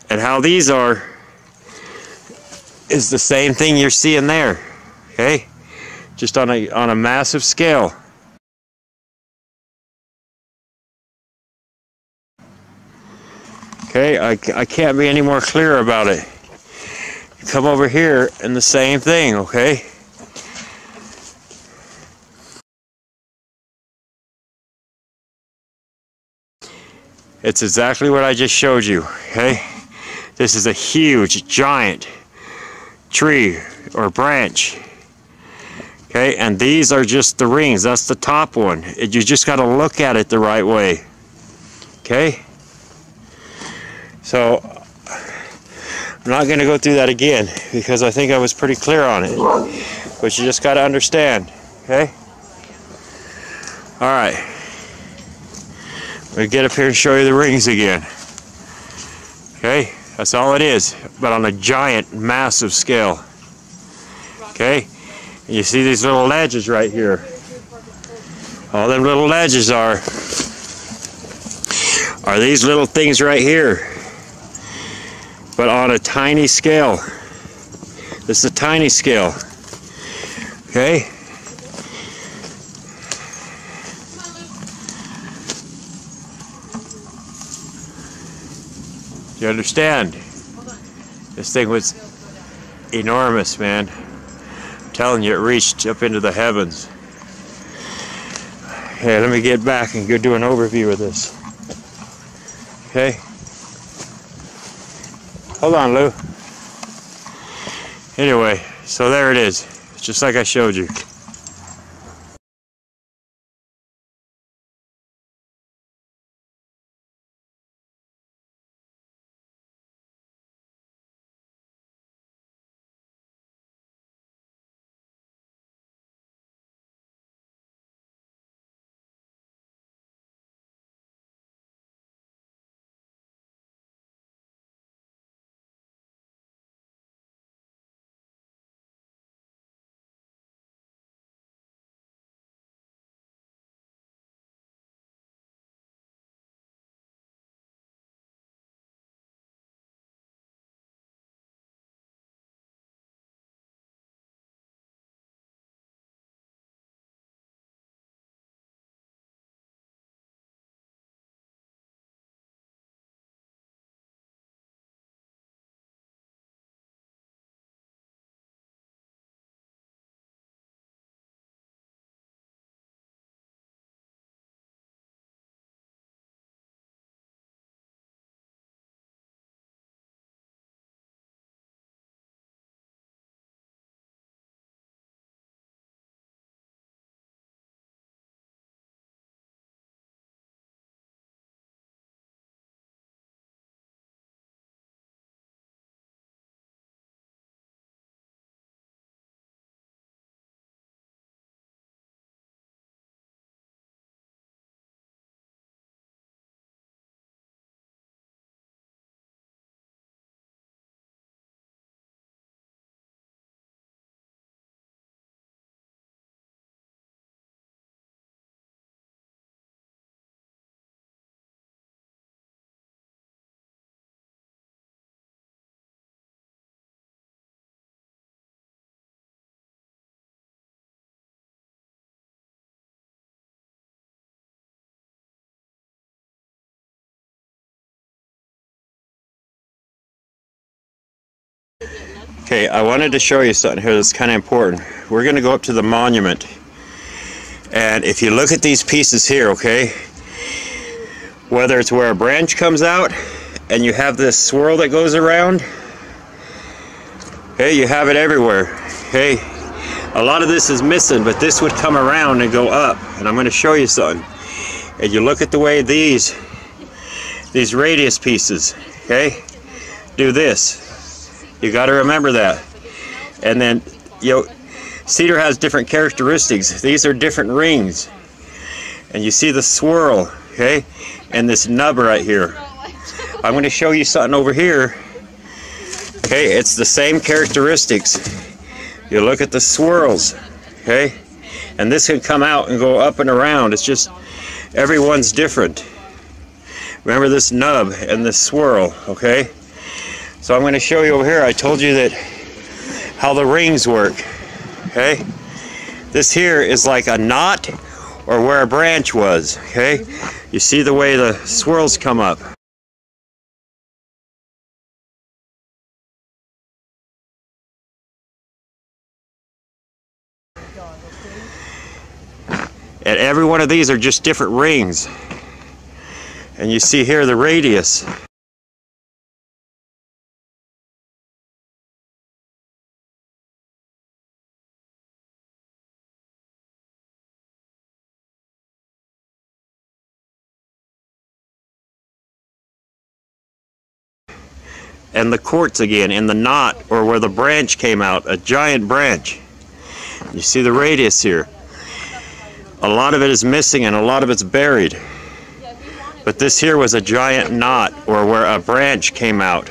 And how these are is the same thing you're seeing there. Okay? Just on a massive scale. Okay, I can't be any more clear about it. Come over here and the same thing, okay? It's exactly what I just showed you, okay? This is a huge, giant tree or branch, okay? And these are just the rings. That's the top one. You just got to look at it the right way, okay? So I'm not going to go through that again because I think I was pretty clear on it. But you just got to understand, okay? All right. We'll get up here and show you the rings again. Okay? That's all it is, but on a giant, massive scale. Okay? And you see these little ledges right here. All them little ledges are these little things right here. But on a tiny scale. This is a tiny scale. Okay? You understand? This thing was enormous, man. I'm telling you, it reached up into the heavens. Okay, let me get back and go do an overview of this. Okay? Hold on, Lou. Anyway, so there it is. It's just like I showed you. Okay, I wanted to show you something here that's kind of important. We're going to go up to the monument. And if you look at these pieces here, okay, whether it's where a branch comes out and you have this swirl that goes around, okay, you have it everywhere. Okay, a lot of this is missing, but this would come around and go up. And I'm going to show you something. And you look at the way these radius pieces, okay, do this. You got to remember that. And then, cedar has different characteristics. These are different rings. And you see the swirl, okay? And this nub right here. I'm going to show you something over here. Okay, it's the same characteristics. You look at the swirls, okay? And this can come out and go up and around. It's just, everyone's different. Remember this nub and this swirl, okay? So I'm going to show you over here. I told you that how the rings work, okay? This here is like a knot or where a branch was, okay? You see the way the swirls come up. And every one of these are just different rings. And you see here the radius. And the quartz again in the knot, or where the branch came out, a giant branch. You see the radius here. A lot of it is missing and a lot of it's buried. But this here was a giant knot, or where a branch came out.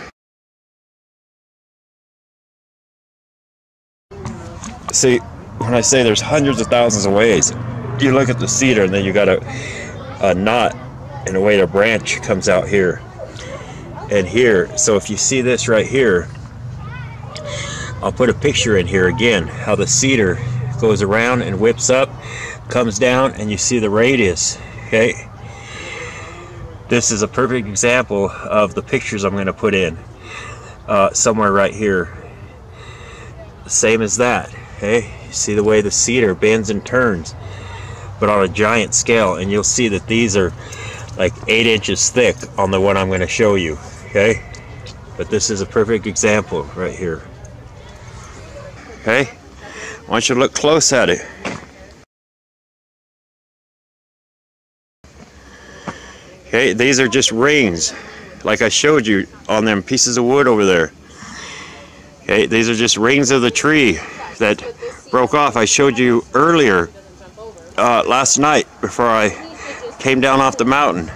See, when I say there's hundreds of thousands of ways, you look at the cedar and then you got a knot, and a way the branch comes out here and here. So if you see this right here, I'll put a picture in here again, how the cedar goes around and whips up, comes down, and you see the radius. Okay, this is a perfect example of the pictures I'm going to put in somewhere right here. Same as that. Okay, you see the way the cedar bends and turns, but on a giant scale. And you'll see that these are like 8 inches thick on the one I'm going to show you. Okay, but this is a perfect example right here. Okay, I want you to look close at it. Okay, these are just rings, like I showed you on them pieces of wood over there. Okay, these are just rings of the tree that broke off. I showed you earlier last night before I came down off the mountain.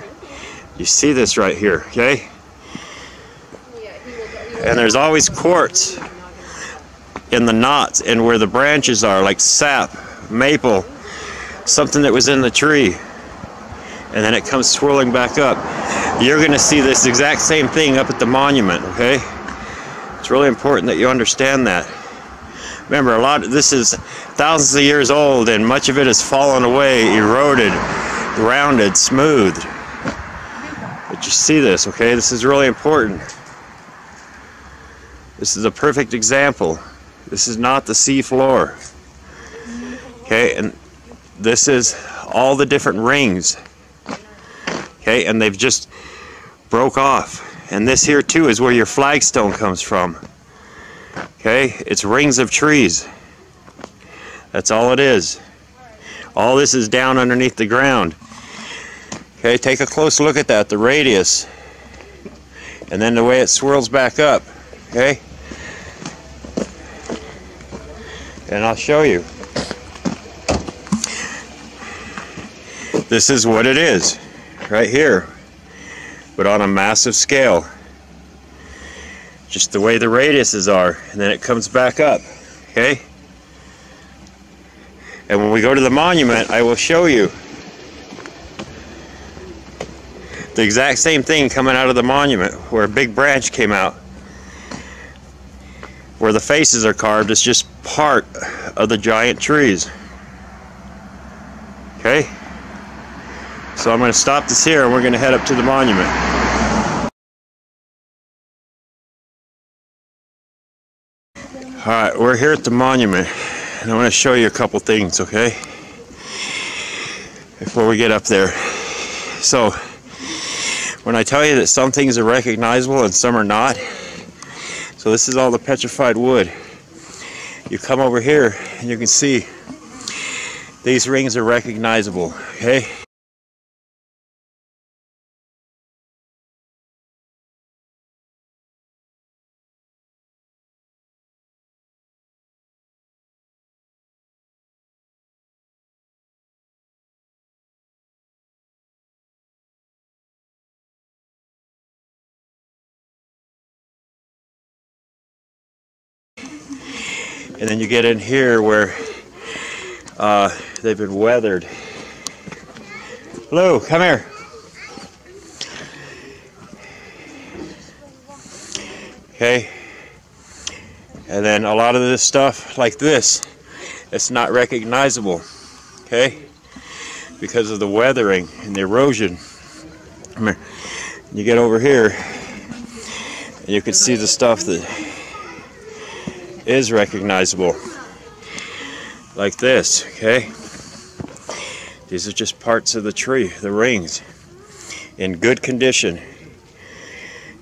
You see this right here, okay? And there's always quartz in the knots and where the branches are, like sap, maple, something that was in the tree. And then it comes swirling back up. You're going to see this exact same thing up at the monument, okay? It's really important that you understand that. Remember, this is thousands of years old, and much of it has fallen away, eroded, rounded, smoothed. But you see this, okay? This is really important. This is a perfect example. This is not the sea floor. Okay, and this is all the different rings. Okay, and they've just broke off. And this here too is where your flagstone comes from. Okay, it's rings of trees. That's all it is. All this is down underneath the ground. Okay, take a close look at that, the radius. And then the way it swirls back up. Okay? And I'll show you. This is what it is, right here, but on a massive scale. Just the way the radiuses are, and then it comes back up, okay? And when we go to the monument, I will show you the exact same thing coming out of the monument, where a big branch came out. Where the faces are carved, it's just part of the giant trees. Okay? So I'm going to stop this here and we're going to head up to the monument. Alright, we're here at the monument and I want to show you a couple things, okay? Before we get up there. So, when I tell you that some things are recognizable and some are not, so this is all the petrified wood. You come over here and you can see these rings are recognizable, okay? And then you get in here where they've been weathered. Hello, come here. Okay. And then a lot of this stuff like this, it's not recognizable. Okay. Because of the weathering and the erosion. Come here. You get over here and you can see the stuff that is recognizable. like this, okay? These are just parts of the tree, the rings, in good condition.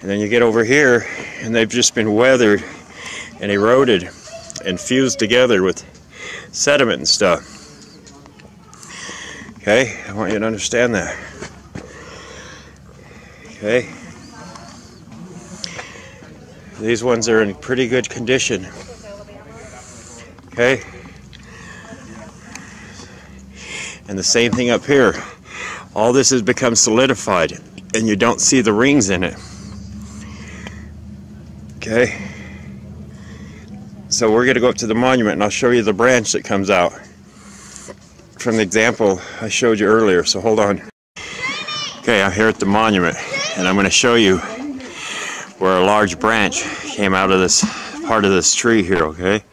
And then you get over here, and they've just been weathered and eroded and fused together with sediment and stuff. Okay, I want you to understand that. Okay. These ones are in pretty good condition. Okay. And the same thing up here. All this has become solidified, and you don't see the rings in it. Okay. So we're going to go up to the monument, and I'll show you the branch that comes out from the example I showed you earlier. So hold on. Okay, I'm here at the monument, and I'm going to show you where a large branch came out of this part of this tree here, okay?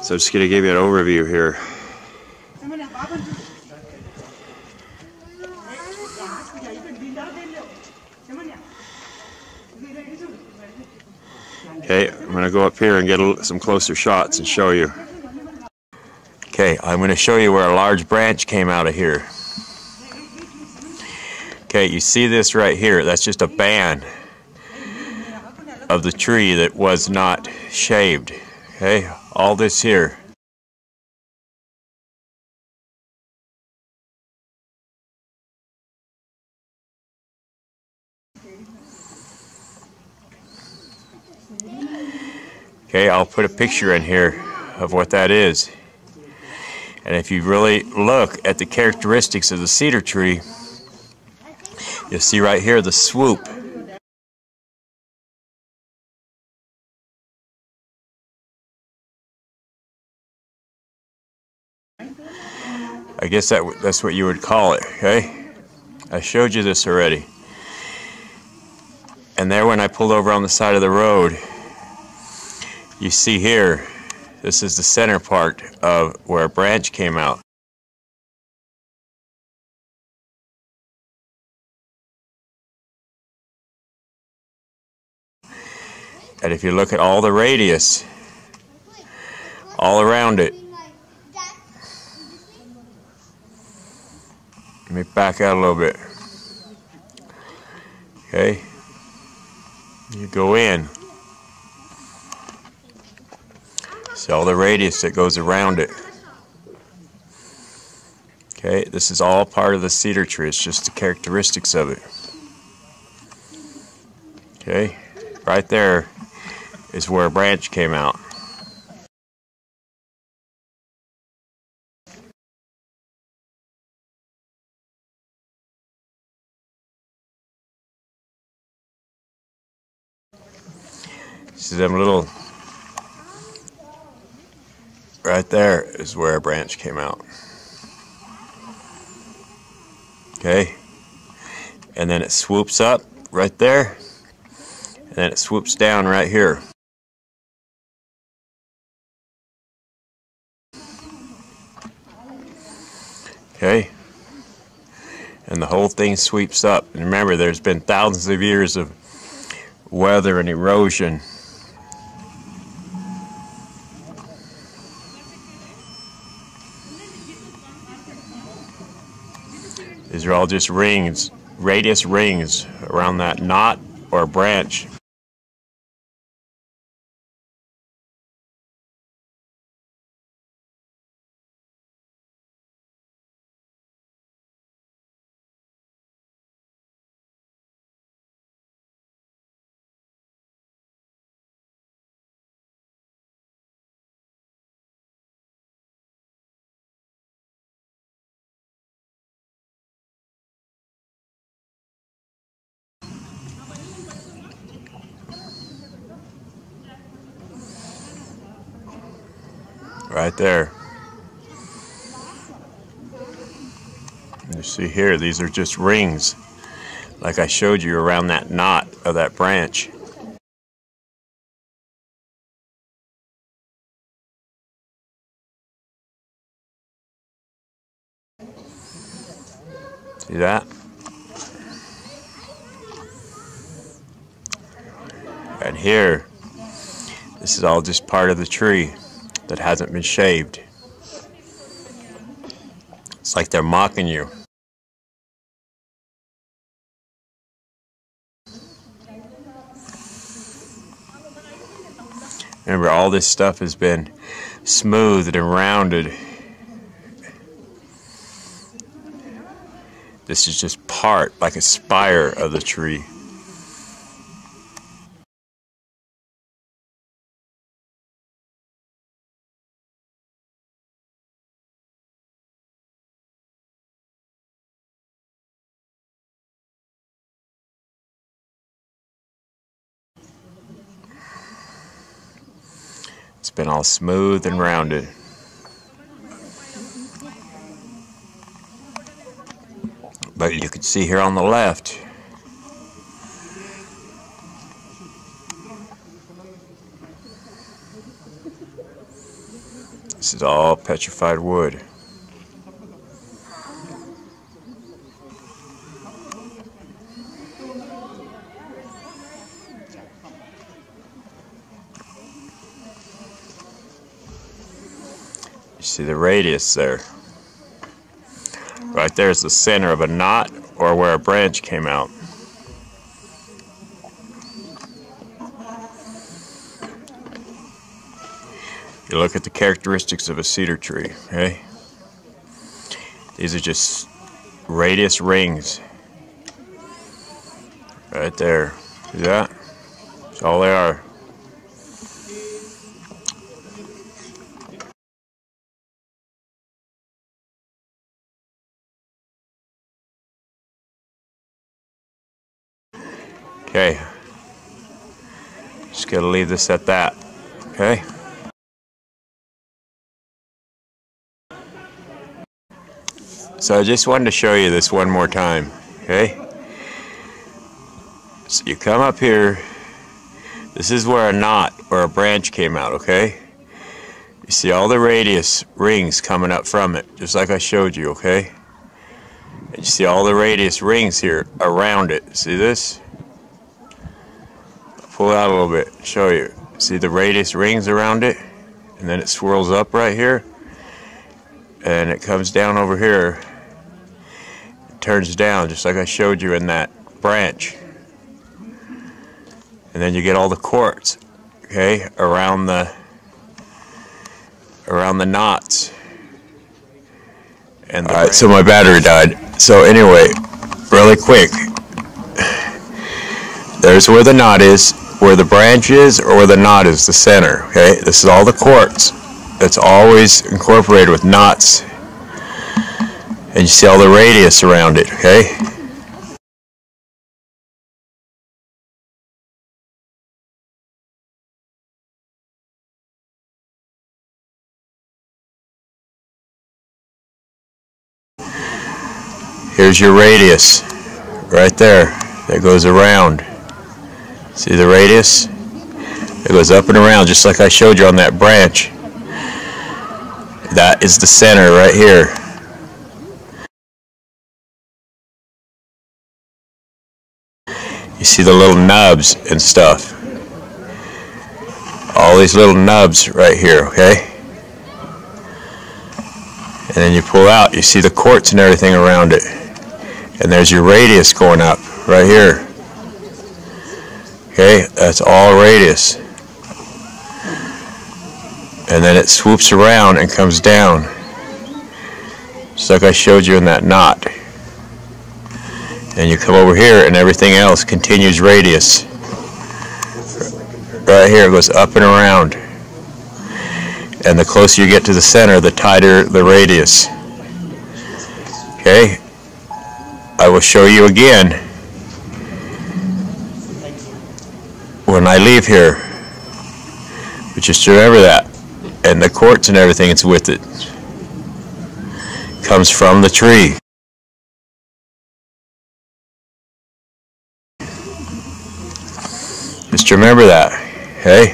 So I'm just going to give you an overview here. Okay, I'm going to go up here and get some closer shots and show you. Okay, I'm going to show you where a large branch came out of here. Okay, you see this right here? That's just a band of the tree that was not shaved. Okay, all this here. Okay, I'll put a picture in here of what that is. And if you really look at the characteristics of the cedar tree, you'll see right here the swoop. I guess that's what you would call it, okay? I showed you this already. And there when I pulled over on the side of the road, you see here, this is the center part of where a branch came out. And if you look at all the radius, all around it, let me back out a little bit. Okay, you go in. See all the radius that goes around it. Okay, this is all part of the cedar tree. It's just the characteristics of it. Okay, right there is where a branch came out. See them little, right there is where a branch came out. Okay, and then it swoops up right there, and then it swoops down right here. Okay, and the whole thing sweeps up. And remember, there's been thousands of years of weather and erosion. These are all just rings, radius rings around that knot or branch. Right there. You see here, these are just rings, like I showed you around that knot of that branch. See that? And here, this is all just part of the tree that hasn't been shaved. It's like they're mocking you. Remember, all this stuff has been smoothed and rounded. This is just part, like a spire of the tree. It's been all smooth and rounded. But you can see here on the left, this is all petrified wood. You see the radius there. Right there is the center of a knot or where a branch came out. You look at the characteristics of a cedar tree, okay? These are just radius rings. Right there. See that? That's all they are. Okay, just gotta leave this at that, okay? So I just wanted to show you this one more time, okay? So you come up here, this is where a knot or a branch came out, okay? You see all the radius rings coming up from it, just like I showed you, okay? And you see all the radius rings here around it, see this? Pull out a little bit, show you. See the radius rings around it? And then it swirls up right here. And it comes down over here. It turns down, just like I showed you in that branch. And then you get all the quartz, okay, around the knots. And alright, so my battery died. So anyway, really quick. There's where the knot is, where the branch is, or where the knot is, the center, okay? This is all the quartz. It's always incorporated with knots. And you see all the radius around it, okay? Here's your radius, right there, that goes around. See the radius? It goes up and around just like I showed you on that branch. That is the center right here. You see the little nubs and stuff. All these little nubs right here, okay? And then you pull out, you see the quartz and everything around it. And there's your radius going up right here. Okay, that's all radius. And then it swoops around and comes down. Just like I showed you in that knot. And you come over here and everything else continues radius. Right here it goes up and around. And the closer you get to the center, the tighter the radius. Okay? I will show you again when I leave here. But just remember that. And the quartz and everything it's with it comes from the tree. Just remember that, okay?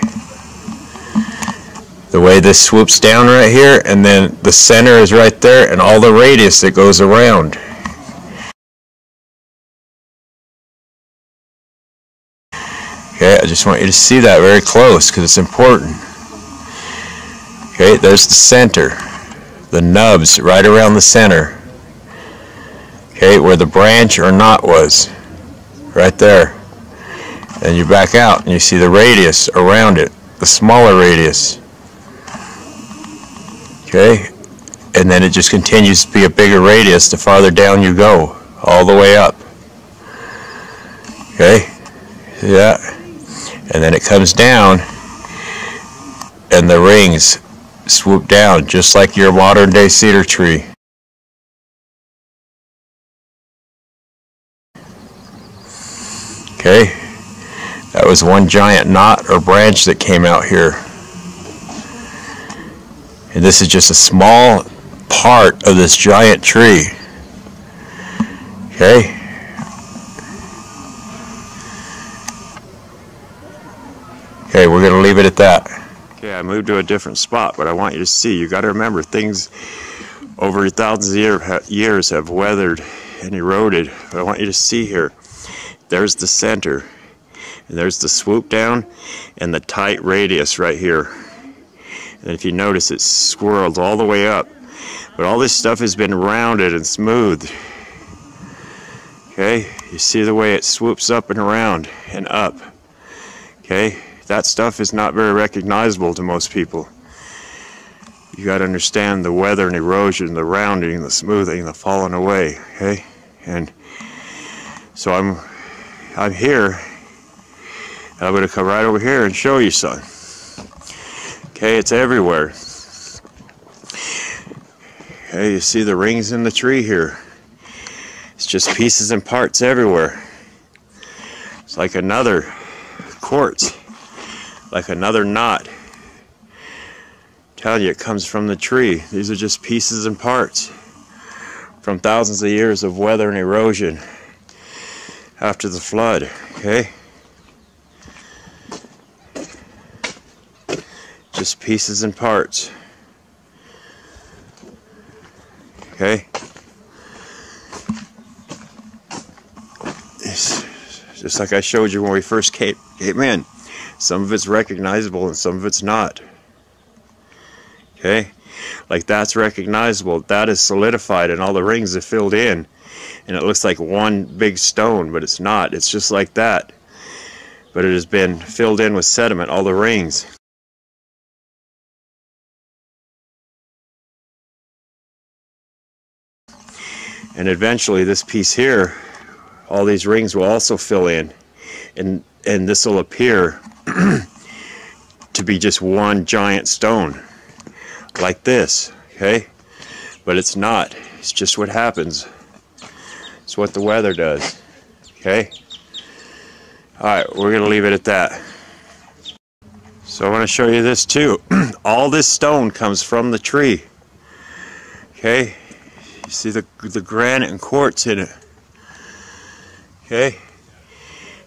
The way this swoops down right here, and then the center is right there, and all the radius that goes around. Okay, I just want you to see that very close because it's important. Okay, there's the center. The nubs right around the center. Okay, where the branch or knot was. Right there. And you back out and you see the radius around it. The smaller radius. Okay, and then it just continues to be a bigger radius the farther down you go. All the way up. Okay, see that? And then it comes down and the rings swoop down just like your modern day cedar tree. Okay, that was one giant knot or branch that came out here. And this is just a small part of this giant tree. Okay. Okay, we're going to leave it at that. Okay, I moved to a different spot, but I want you to see, you got to remember, things over thousands of years have weathered and eroded. But I want you to see here, there's the center, and there's the swoop down, and the tight radius right here. And if you notice, it's swirled all the way up. But all this stuff has been rounded and smooth. Okay, you see the way it swoops up and around and up. Okay, that stuff is not very recognizable to most people. You got to understand the weather and erosion, the rounding, the smoothing, the falling away. Okay, and so I'm here. And I'm going to come right over here and show you some. Okay, it's everywhere. Okay, you see the rings in the tree here. It's just pieces and parts everywhere. It's like another quartz, like another knot. I'm telling you, it comes from the tree. These are just pieces and parts from thousands of years of weather and erosion after the flood. Okay? Just pieces and parts. Okay? It's just like I showed you when we first came in. Some of it's recognizable and some of it's not. Okay? Like that's recognizable. That is solidified and all the rings are filled in. And it looks like one big stone, but it's not. It's just like that. But it has been filled in with sediment, all the rings. And eventually this piece here, all these rings will also fill in, and this will appear to be just one giant stone like this. Okay, but it's not. It's just what happens. It's what the weather does. Okay, alright, we're gonna leave it at that. So I want to show you this too. All this stone comes from the tree. Okay, you see the granite and quartz in it. Okay,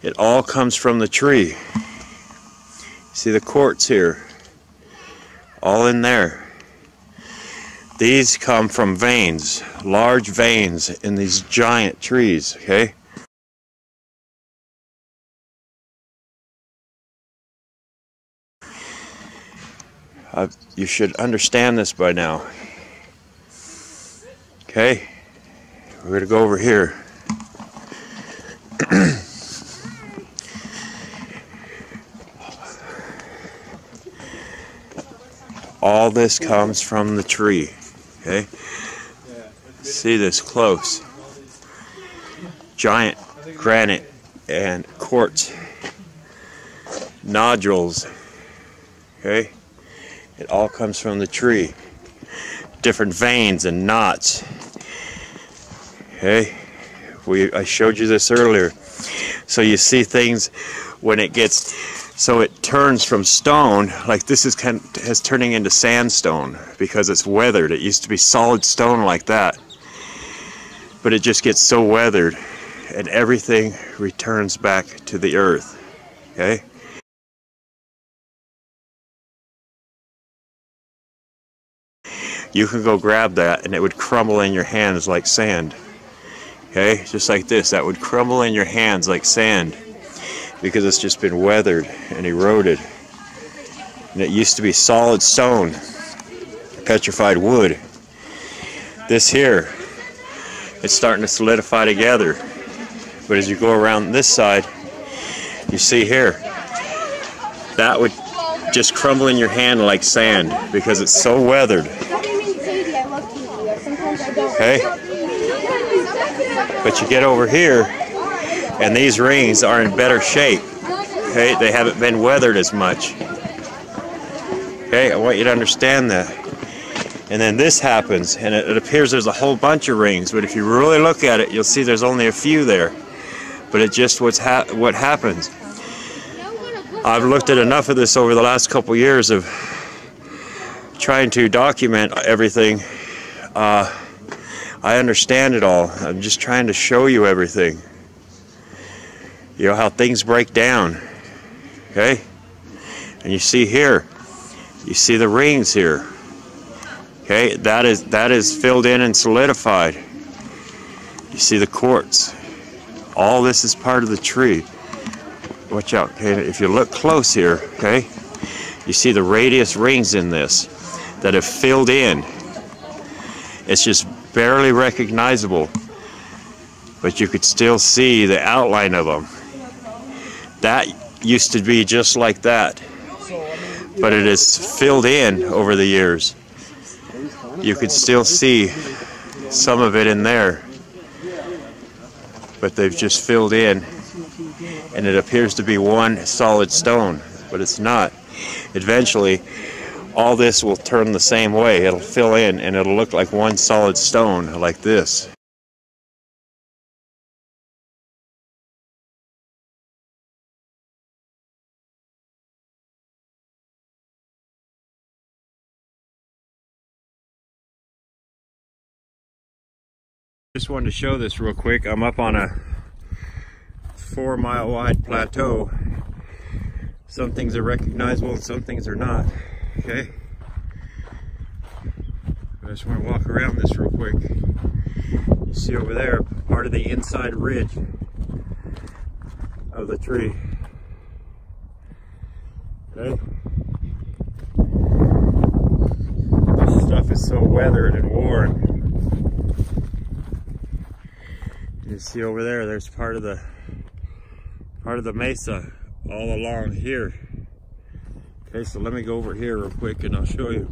it all comes from the tree. See the quartz here, all in there. These come from veins, large veins in these giant trees. Okay, you should understand this by now. Okay, we're going to go over here. All this comes from the tree. Okay, see this close. Giant granite and quartz nodules. Okay, it all comes from the tree. Different veins and knots. Okay, I showed you this earlier. So you see things when it gets, so it turns from stone, like this is turning into sandstone because it's weathered. It used to be solid stone like that, but it just gets so weathered, and everything returns back to the earth. Okay. You can go grab that and it would crumble in your hands like sand. Okay, just like this, that would crumble in your hands like sand. because it's just been weathered and eroded. And it used to be solid stone, petrified wood. This here, it's starting to solidify together. But as you go around this side, you see here, that would just crumble in your hand like sand because it's so weathered. Okay? But you get over here, and these rings are in better shape. Okay? They haven't been weathered as much. Okay? I want you to understand that. And then this happens, and it appears there's a whole bunch of rings, but if you really look at it, you'll see there's only a few there. But it's just what happens. I've looked at enough of this over the last couple years of trying to document everything. I understand it all. I'm just trying to show you everything. You know, how things break down. Okay? And you see here, you see the rings here. Okay, that is filled in and solidified. You see the quartz. All this is part of the tree. Watch out, okay? If you look close here, okay, you see the radius rings in this that have filled in. It's just barely recognizable, but you could still see the outline of them. That used to be just like that, but it is filled in over the years. You could still see some of it in there, but they've just filled in, and it appears to be one solid stone, but it's not. Eventually, all this will turn the same way. It'll fill in, and it'll look like one solid stone, like this. Just wanted to show this real quick. I'm up on a 4-mile wide plateau. Some things are recognizable and some things are not. Okay? I just want to walk around this real quick. You see over there, part of the inside ridge of the tree. Okay? This stuff is so weathered and worn. You see over there, there's part of the mesa all along here. Okay, so let me go over here real quick and I'll show you.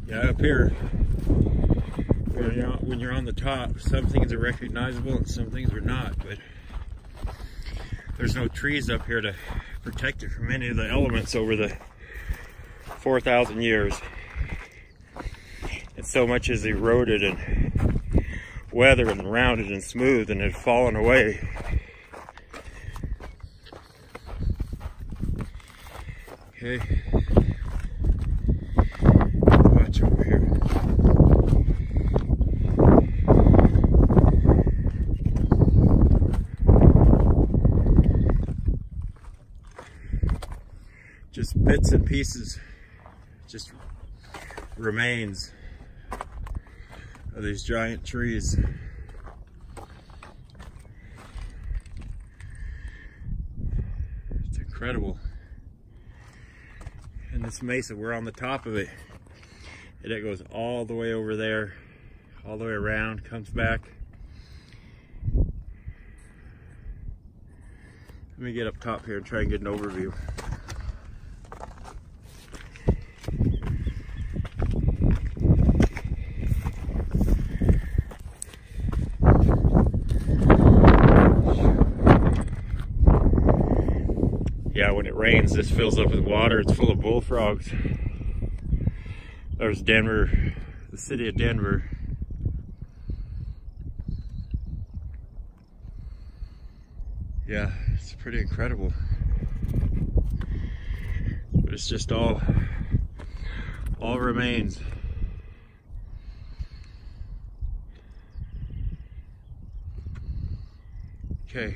Yeah, up here, when you're on the top, some things are recognizable and some things are not, but there's no trees up here to protect it from any of the elements over the 4,000 years. And so much is eroded and weathered and rounded and smooth and had fallen away. Okay. Watch over here. Just bits and pieces, just remains of these giant trees. It's incredible. And this mesa, we're on the top of it, and it goes all the way over there, all the way around, comes back. Let me get up top here and try and get an overview. Yeah, when it rains, this fills up with water. It's full of bullfrogs. There's Denver, the city of Denver. Yeah, it's pretty incredible. But it's just all remains. Okay.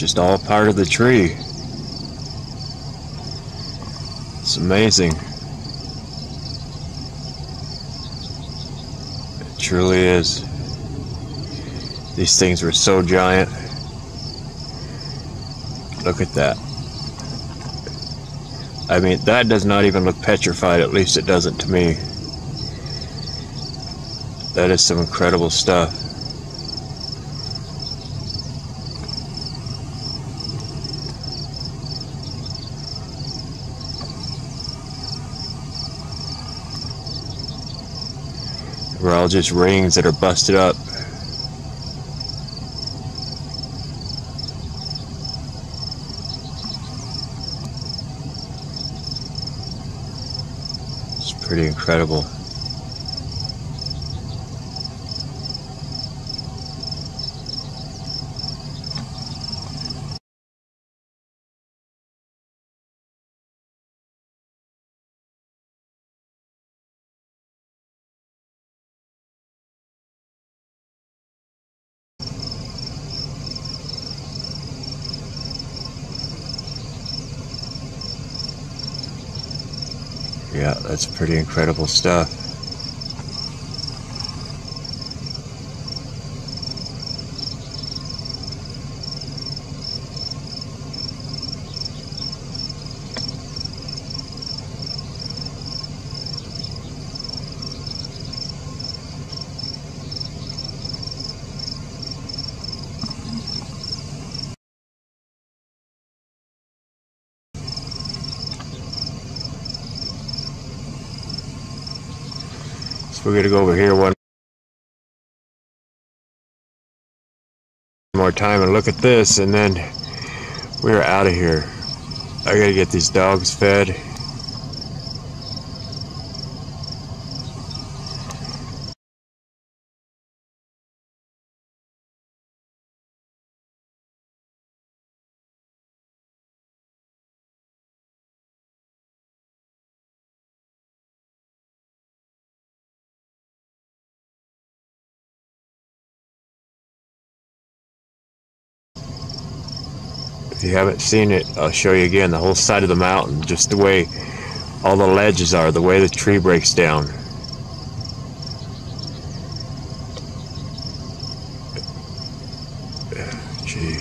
just all part of the tree. It's amazing. It truly is. These things were so giant. Look at that. I mean, that does not even look petrified, at least it doesn't to me. That is some incredible stuff. We're all just rings that are busted up. It's pretty incredible. Yeah, that's pretty incredible stuff. So we're gonna go over here one more time and look at this, and then we're out of here. I gotta get these dogs fed. If you haven't seen it, I'll show you again. The whole side of the mountain, just the way all the ledges are, the way the tree breaks down. Gee.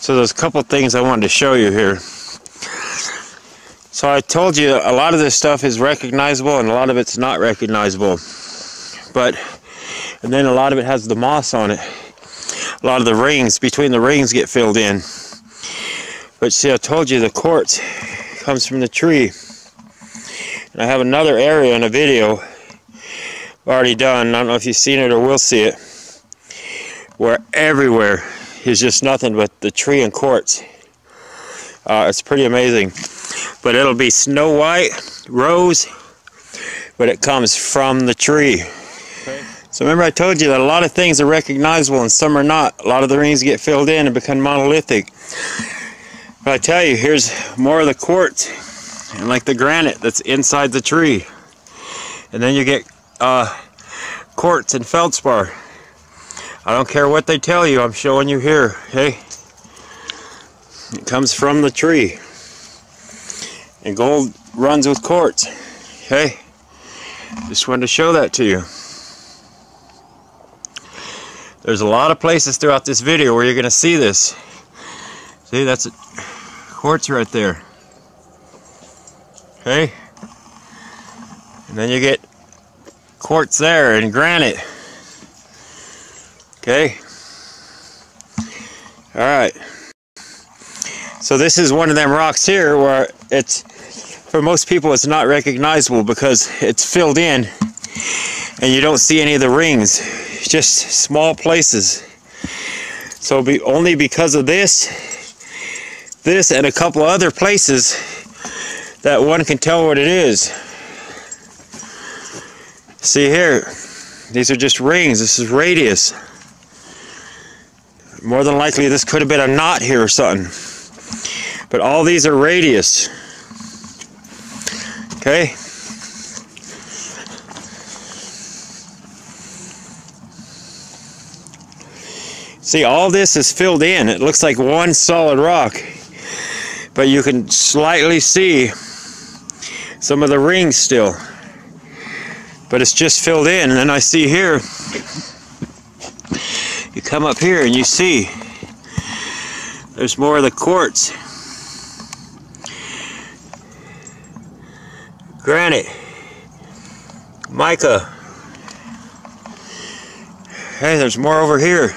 So there's a couple things I wanted to show you here. So I told you a lot of this stuff is recognizable and a lot of it's not recognizable. And then a lot of it has the moss on it. A lot of the rings, between the rings, get filled in. But see, I told you the quartz comes from the tree. And I have another area in a video already done. I don't know if you've seen it or will see it, where everywhere is just nothing but the tree and quartz. It's pretty amazing. But it'll be snow white, rose, but it comes from the tree. Okay. So remember I told you that a lot of things are recognizable and some are not. A lot of the rings get filled in and become monolithic. But I tell you, here's more of the quartz and like the granite that's inside the tree. And then you get quartz and feldspar. I don't care what they tell you, I'm showing you here, okay? It comes from the tree. And gold runs with quartz, okay? Just wanted to show that to you. There's a lot of places throughout this video where you're going to see this. See, that's a quartz right there. Okay? And then you get quartz there and granite. Okay? Alright. So this is one of them rocks here where it's, for most people it's not recognizable because it's filled in and you don't see any of the rings. It's just small places. So only because of this and a couple other places that one can tell what it is. See here, these are just rings. This is radius. More than likely this could have been a knot here or something. But all these are radius. Okay? See, all this is filled in. It looks like one solid rock. But you can slightly see some of the rings still. But it's just filled in. And then I see here, you come up here and you see there's more of the quartz, granite, mica. Hey, there's more over here.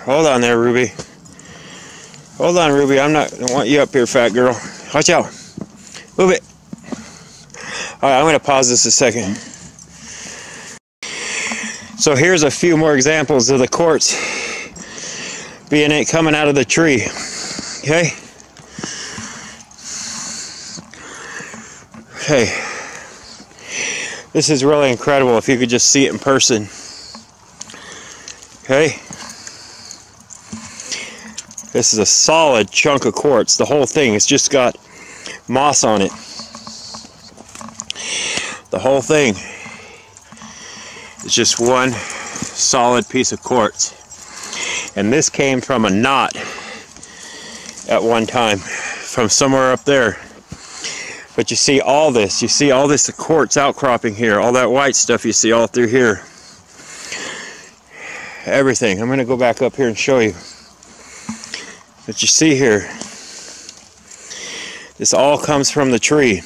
Hold on there, Ruby. Hold on, Ruby. I don't want you up here, fat girl. Watch out. Move it. Alright, I'm going to pause this a second. So here's a few more examples of the quartz coming out of the tree. Okay? Okay. This is really incredible if you could just see it in person. Okay? This is a solid chunk of quartz. The whole thing, it's just got moss on it. The whole thing is just one solid piece of quartz. And this came from a knot at one time, from somewhere up there. But you see all this quartz outcropping here, all that white stuff you see all through here. Everything. I'm going to go back up here and show you. But you see here, this all comes from the tree.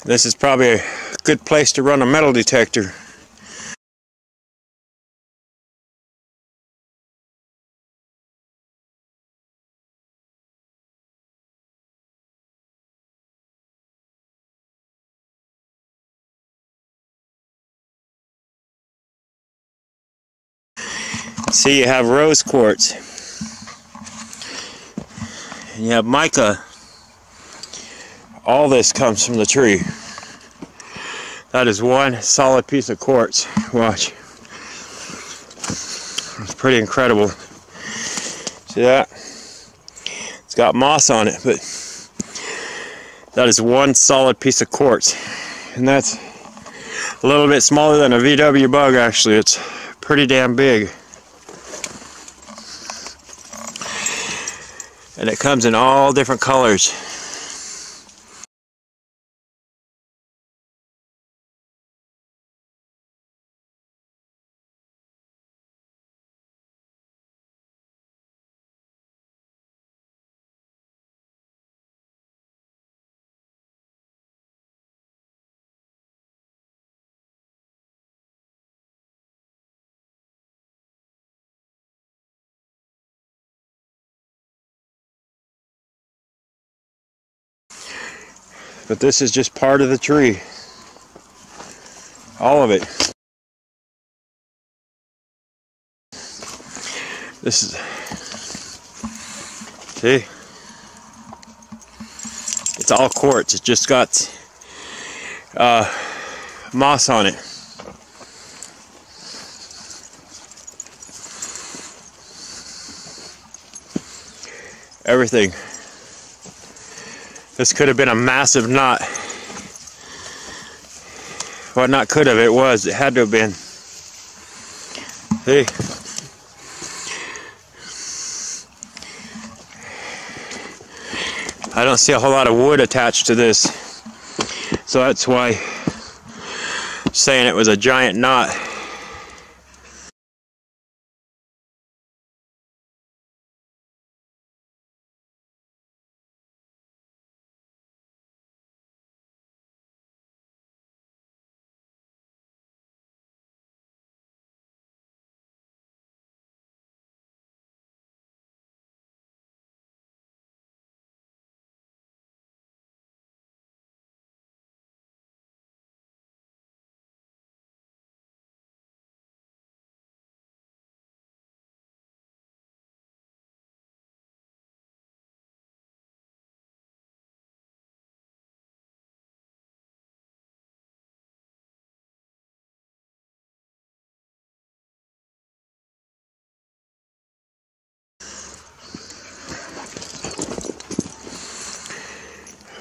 This is probably a good place to run a metal detector. See, you have rose quartz. And you have mica. All this comes from the tree. That is one solid piece of quartz. Watch. It's pretty incredible. See that? It's got moss on it, but that is one solid piece of quartz. And that's a little bit smaller than a VW bug, actually. It's pretty damn big. And it comes in all different colors. But this is just part of the tree. All of it. This is, see? It's all quartz. It just got moss on it. Everything. This could have been a massive knot. Well, not could have, it was. It had to have been. See? I don't see a whole lot of wood attached to this. So that's why I'm saying it was a giant knot.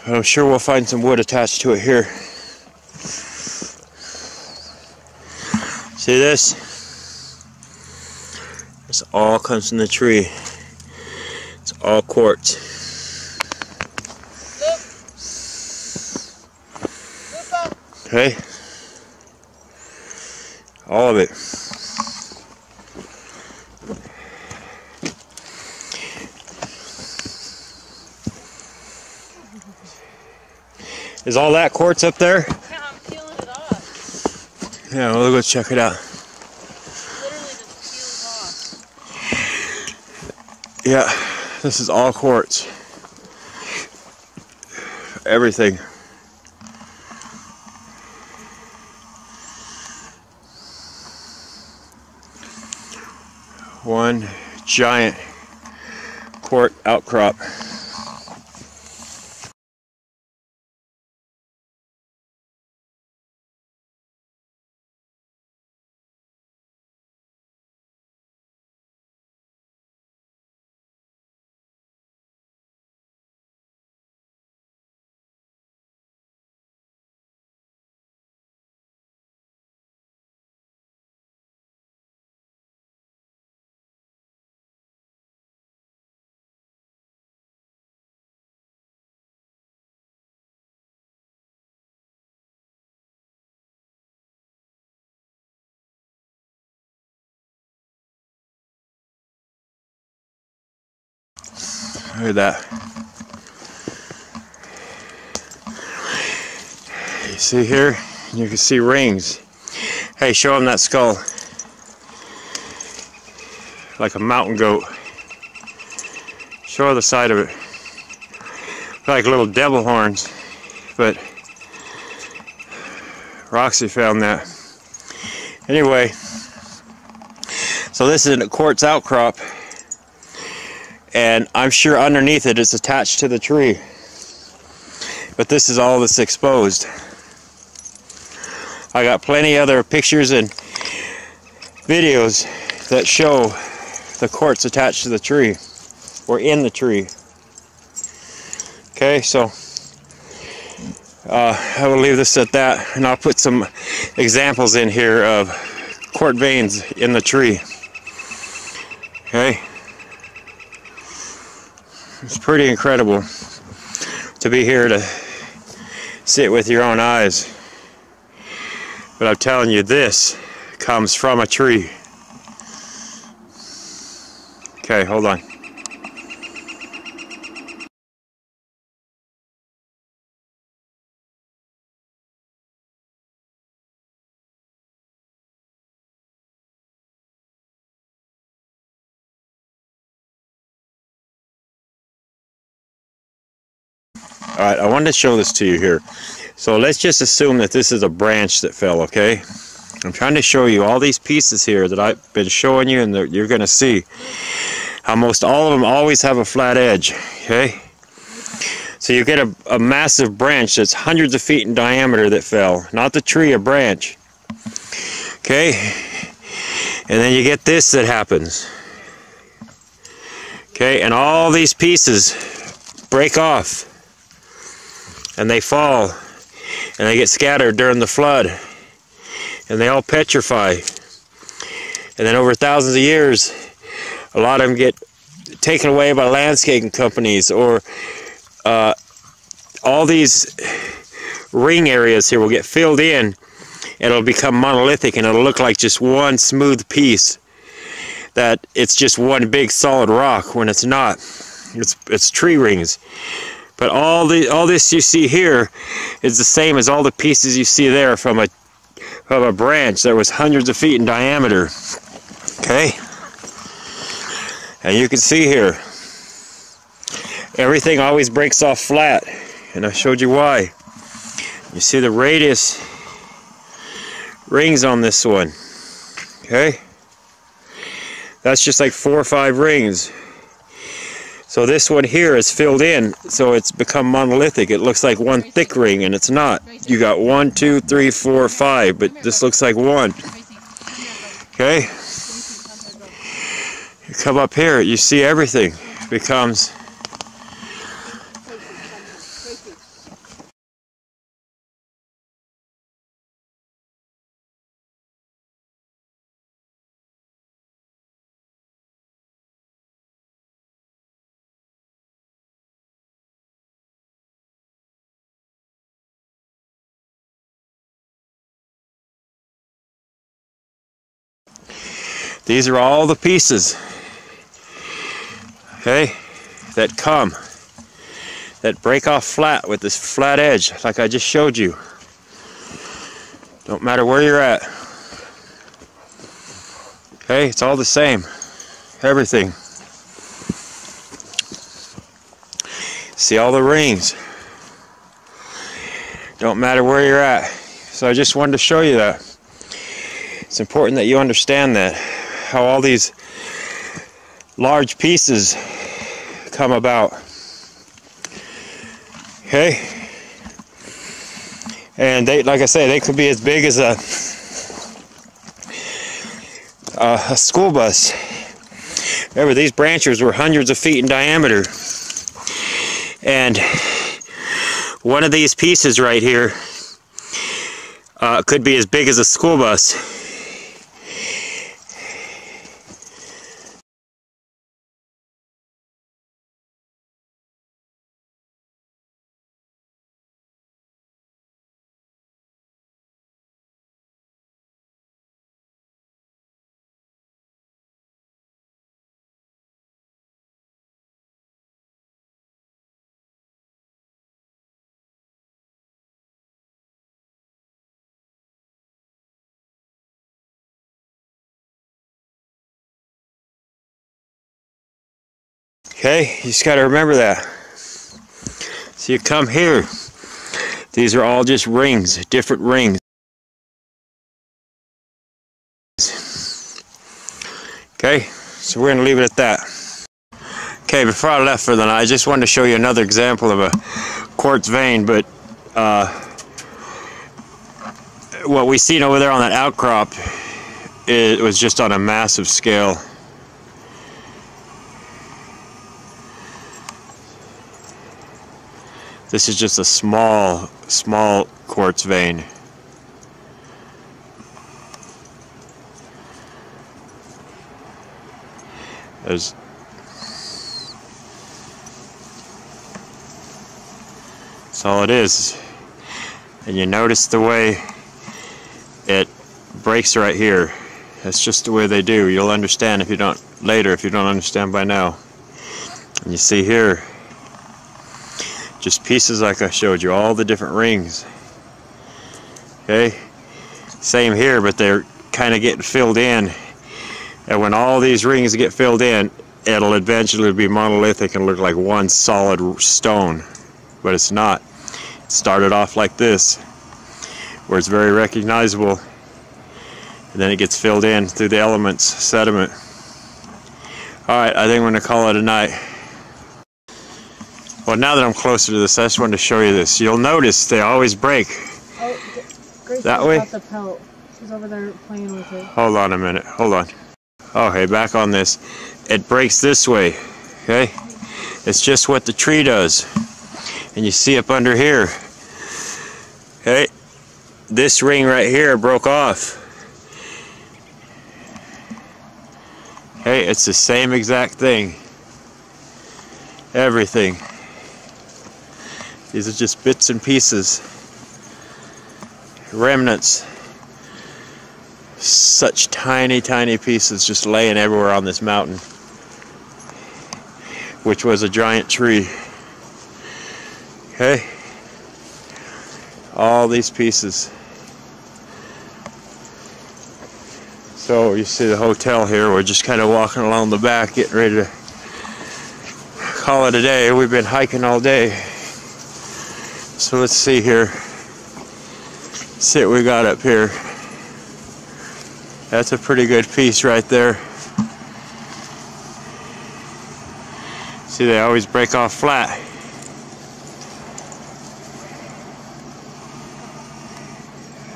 I'm sure we'll find some wood attached to it here. See this? This all comes from the tree. It's all quartz. Okay? All of it. Is all that quartz up there? Yeah, I'm peeling it off. Yeah, we'll go check it out. Literally just peels off. Yeah, this is all quartz. Everything. One giant quartz outcrop. Look at that. You see here? You can see rings. Hey, show them that skull. Like a mountain goat. Show the side of it. Like little devil horns. But Roxy found that. Anyway, so this is a quartz outcrop. And I'm sure underneath it it's attached to the tree. But this is all that's exposed. I got plenty other pictures and videos that show the quartz attached to the tree or in the tree. Okay, so I will leave this at that, and I'll put some examples in here of quartz veins in the tree. Okay, it's pretty incredible to be here to see it with your own eyes. But I'm telling you, this comes from a tree. Okay, hold on. Alright, I wanted to show this to you here. So let's just assume that this is a branch that fell, okay? I'm trying to show you all these pieces here that I've been showing you, and that you're going to see how most all of them always have a flat edge, okay? So you get a massive branch that's hundreds of feet in diameter that fell. Not the tree, a branch. Okay? And then you get this that happens. Okay, and all these pieces break off. And they fall, and they get scattered during the flood, and they all petrify. And then over thousands of years, a lot of them get taken away by landscaping companies, or all these ring areas here will get filled in, and it'll become monolithic, and it'll look like just one smooth piece, that it's just one big solid rock, when it's not. It's tree rings. But all this you see here is the same as all the pieces you see there from a branch that was hundreds of feet in diameter. Okay? And you can see here, everything always breaks off flat. And I showed you why. You see the radius rings on this one. Okay? That's just like 4 or 5 rings. So this one here is filled in, so it's become monolithic. It looks like one thick ring, and it's not. You got 1, 2, 3, 4, 5, but this looks like one. Okay? You come up here, you see everything becomes these are all the pieces, okay, that break off flat with this flat edge, like I just showed you. Don't matter where you're at. Okay, it's all the same. Everything. See all the rings. Don't matter where you're at. So I just wanted to show you that. It's important that you understand that. How all these large pieces come about. Okay? And they, like I say, they could be as big as a school bus. Remember, these branches were hundreds of feet in diameter. And one of these pieces right here could be as big as a school bus. Okay, you just got to remember that. So you come here, these are all just rings, different rings. Okay, so we're going to leave it at that. Okay, before I left for the night, I just wanted to show you another example of a quartz vein, but what we seen over there on that outcrop, it was just on a massive scale. This is just a small quartz vein. That's all it is. And you notice the way it breaks right here. That's just the way they do. You'll understand if you don't later, if you don't understand by now. And you see here, just pieces like I showed you, all the different rings. Okay, same here, but they're kind of getting filled in. And when all these rings get filled in, it'll eventually be monolithic and look like one solid stone. But it's not. It started off like this, where it's very recognizable, and then it gets filled in through the elements, sediment. Alright, I think I'm going to call it a night. Well, now that I'm closer to this, I just wanted to show you this. You'll notice they always break. Oh, Grace that way? got the pelt. She's over there playing with it. Hold on a minute. Hold on. Okay, back on this. It breaks this way. Okay? It's just what the tree does. And you see up under here. Okay? This ring right here broke off. Okay? It's the same exact thing. Everything. These are just bits and pieces. Remnants. Such tiny, tiny pieces just laying everywhere on this mountain, which was a giant tree. Okay? All these pieces. So you see the hotel here. We're just kind of walking along the back, getting ready to call it a day. We've been hiking all day. So let's see here. See what we got up here. That's a pretty good piece right there. See, they always break off flat.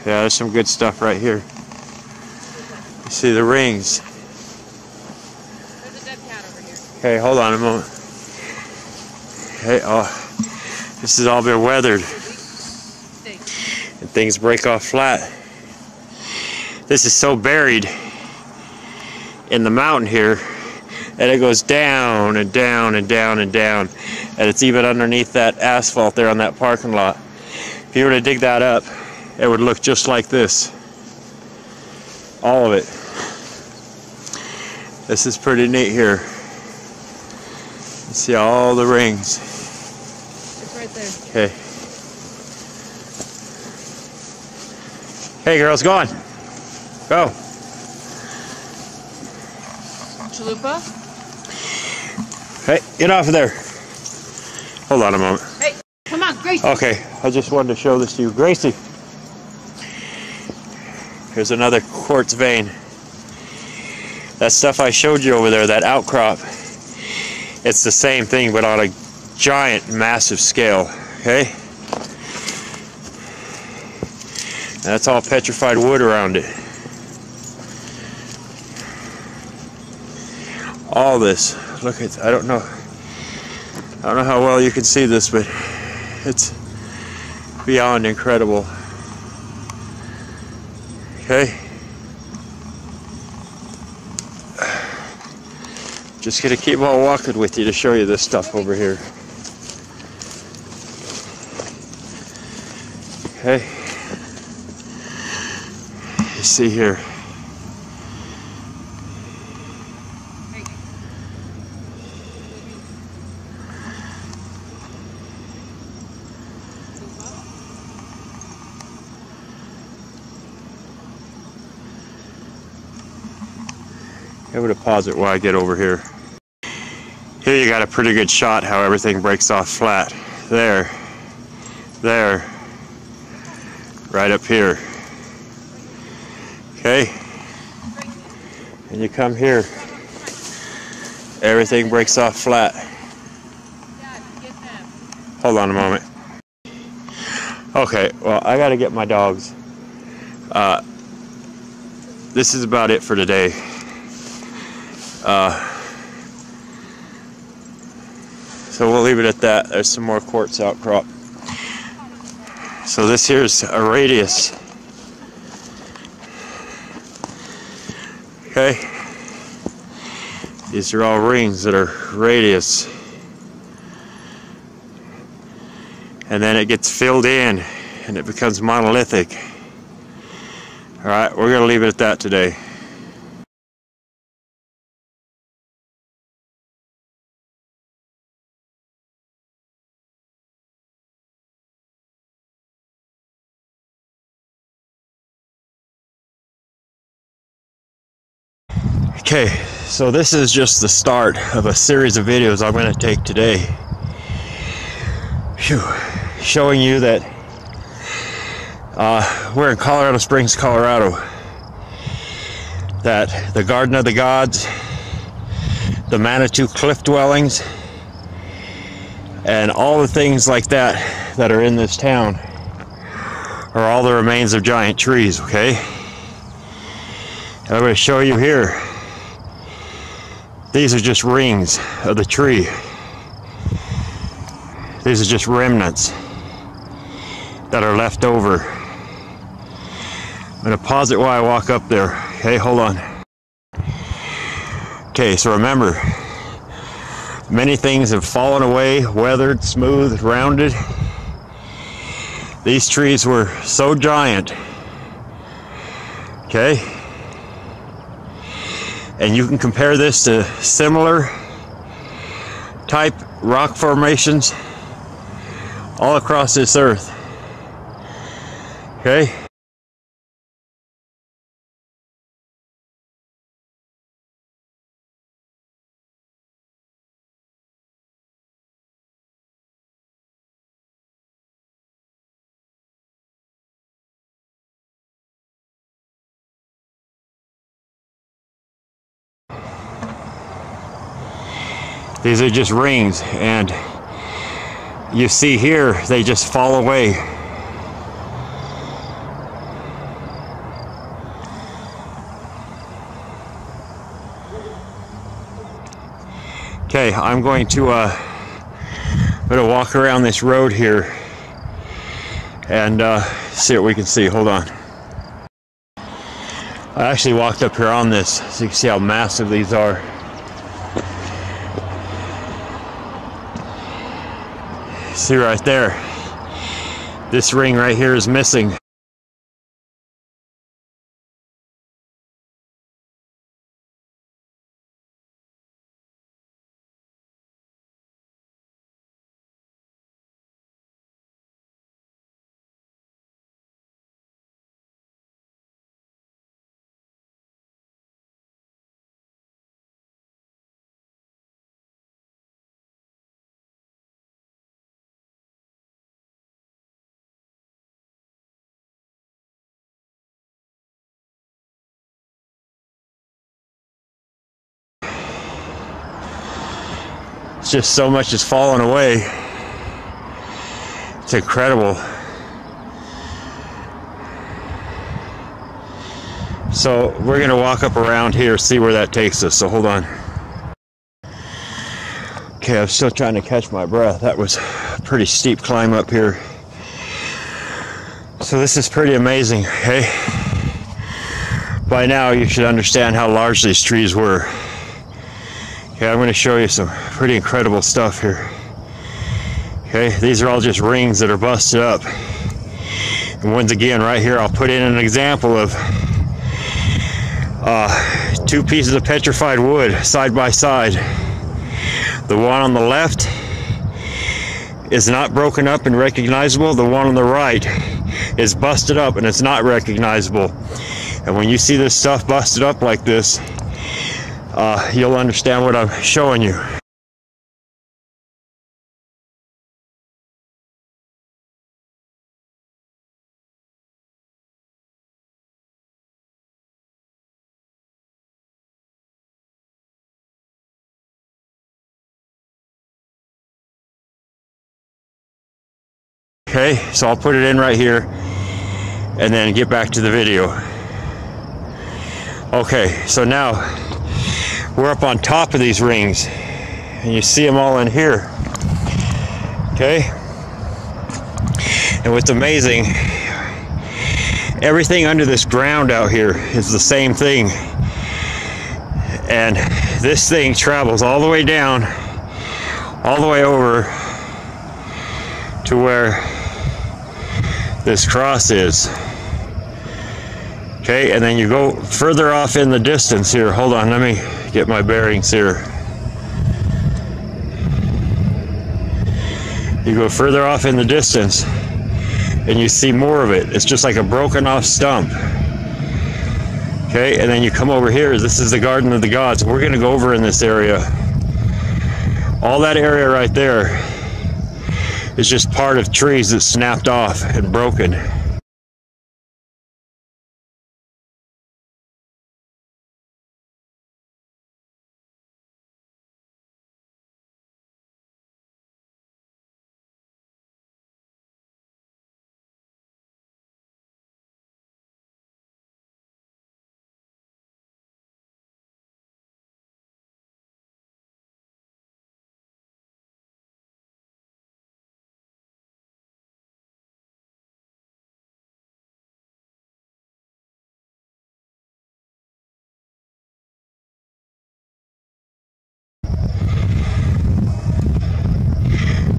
Yeah, there's some good stuff right here. You see the rings. There's a dead cat over here. Okay, hold on a moment. Hey, oh, this has all been weathered. And things break off flat. This is so buried in the mountain here, and it goes down and down and down and down, and it's even underneath that asphalt there on that parking lot. If you were to dig that up, it would look just like this. All of it. This is pretty neat here. You see all the rings. It's right there. Okay. Hey girls, go on. Go. Chalupa? Hey, get off of there. Hold on a moment. Hey, come on, Gracie. Okay, I just wanted to show this to you. Gracie. Here's another quartz vein. That stuff I showed you over there, that outcrop, it's the same thing but on a giant, massive scale. Okay? And that's all petrified wood around it. All this, look at, I don't know how well you can see this, but it's beyond incredible. Okay, just gonna keep on walking with you to show you this stuff over here. Okay, you see here. I'm going to pause it while I get over here. Here you got a pretty good shot how everything breaks off flat. There. There. Right up here. Okay? And you come here. Everything breaks off flat. Hold on a moment. Okay, well, I got to get my dogs. This is about it for today. So we'll leave it at that. There's some more quartz outcrop. So this here's a radius. Okay. These are all rings that are radius. And then it gets filled in and it becomes monolithic. Alright, we're going to leave it at that today. Okay, so this is just the start of a series of videos I'm going to take today. Whew. Showing you that we're in Colorado Springs, Colorado. That the Garden of the Gods, the Manitou cliff dwellings, and all the things like that that are in this town are all the remains of giant trees, okay? And I'm going to show you here. These are just rings of the tree. These are just remnants that are left over. I'm going to pause it while I walk up there. Okay, hold on. Okay, so remember, many things have fallen away, weathered, smooth, rounded. These trees were so giant. Okay? And you can compare this to similar type rock formations all across this earth. Okay? These are just rings, and you see here, they just fall away. Okay, I'm going to walk around this road here and see what we can see. Hold on. I actually walked up here on this, so you can see how massive these are. See right there, this ring right here is missing. Just so much is falling away. It's incredible. So we're going to walk up around here, see where that takes us. So hold on. Okay, I'm still trying to catch my breath. That was a pretty steep climb up here. So this is pretty amazing, okay? By now you should understand how large these trees were. Okay, I'm going to show you some pretty incredible stuff here. Okay, these are all just rings that are busted up. And once again, right here, I'll put in an example of two pieces of petrified wood side by side. The one on the left is not broken up and recognizable. The one on the right is busted up and it's not recognizable. And when you see this stuff busted up like this, you'll understand what I'm showing you. Okay, so I'll put it in right here. and then get back to the video. Okay, so now we're up on top of these rings, and you see them all in here. Okay, and what's amazing, everything under this ground out here is the same thing, and this thing travels all the way down, all the way over to where this cross is. Okay, and then you go further off in the distance here. Hold on, let me get my bearings here. You go further off in the distance and you see more of it. It's just like a broken off stump. Okay, and then you come over here. This is the Garden of the Gods. We're going to go over in this area. All that area right there is just part of trees that snapped off and broken.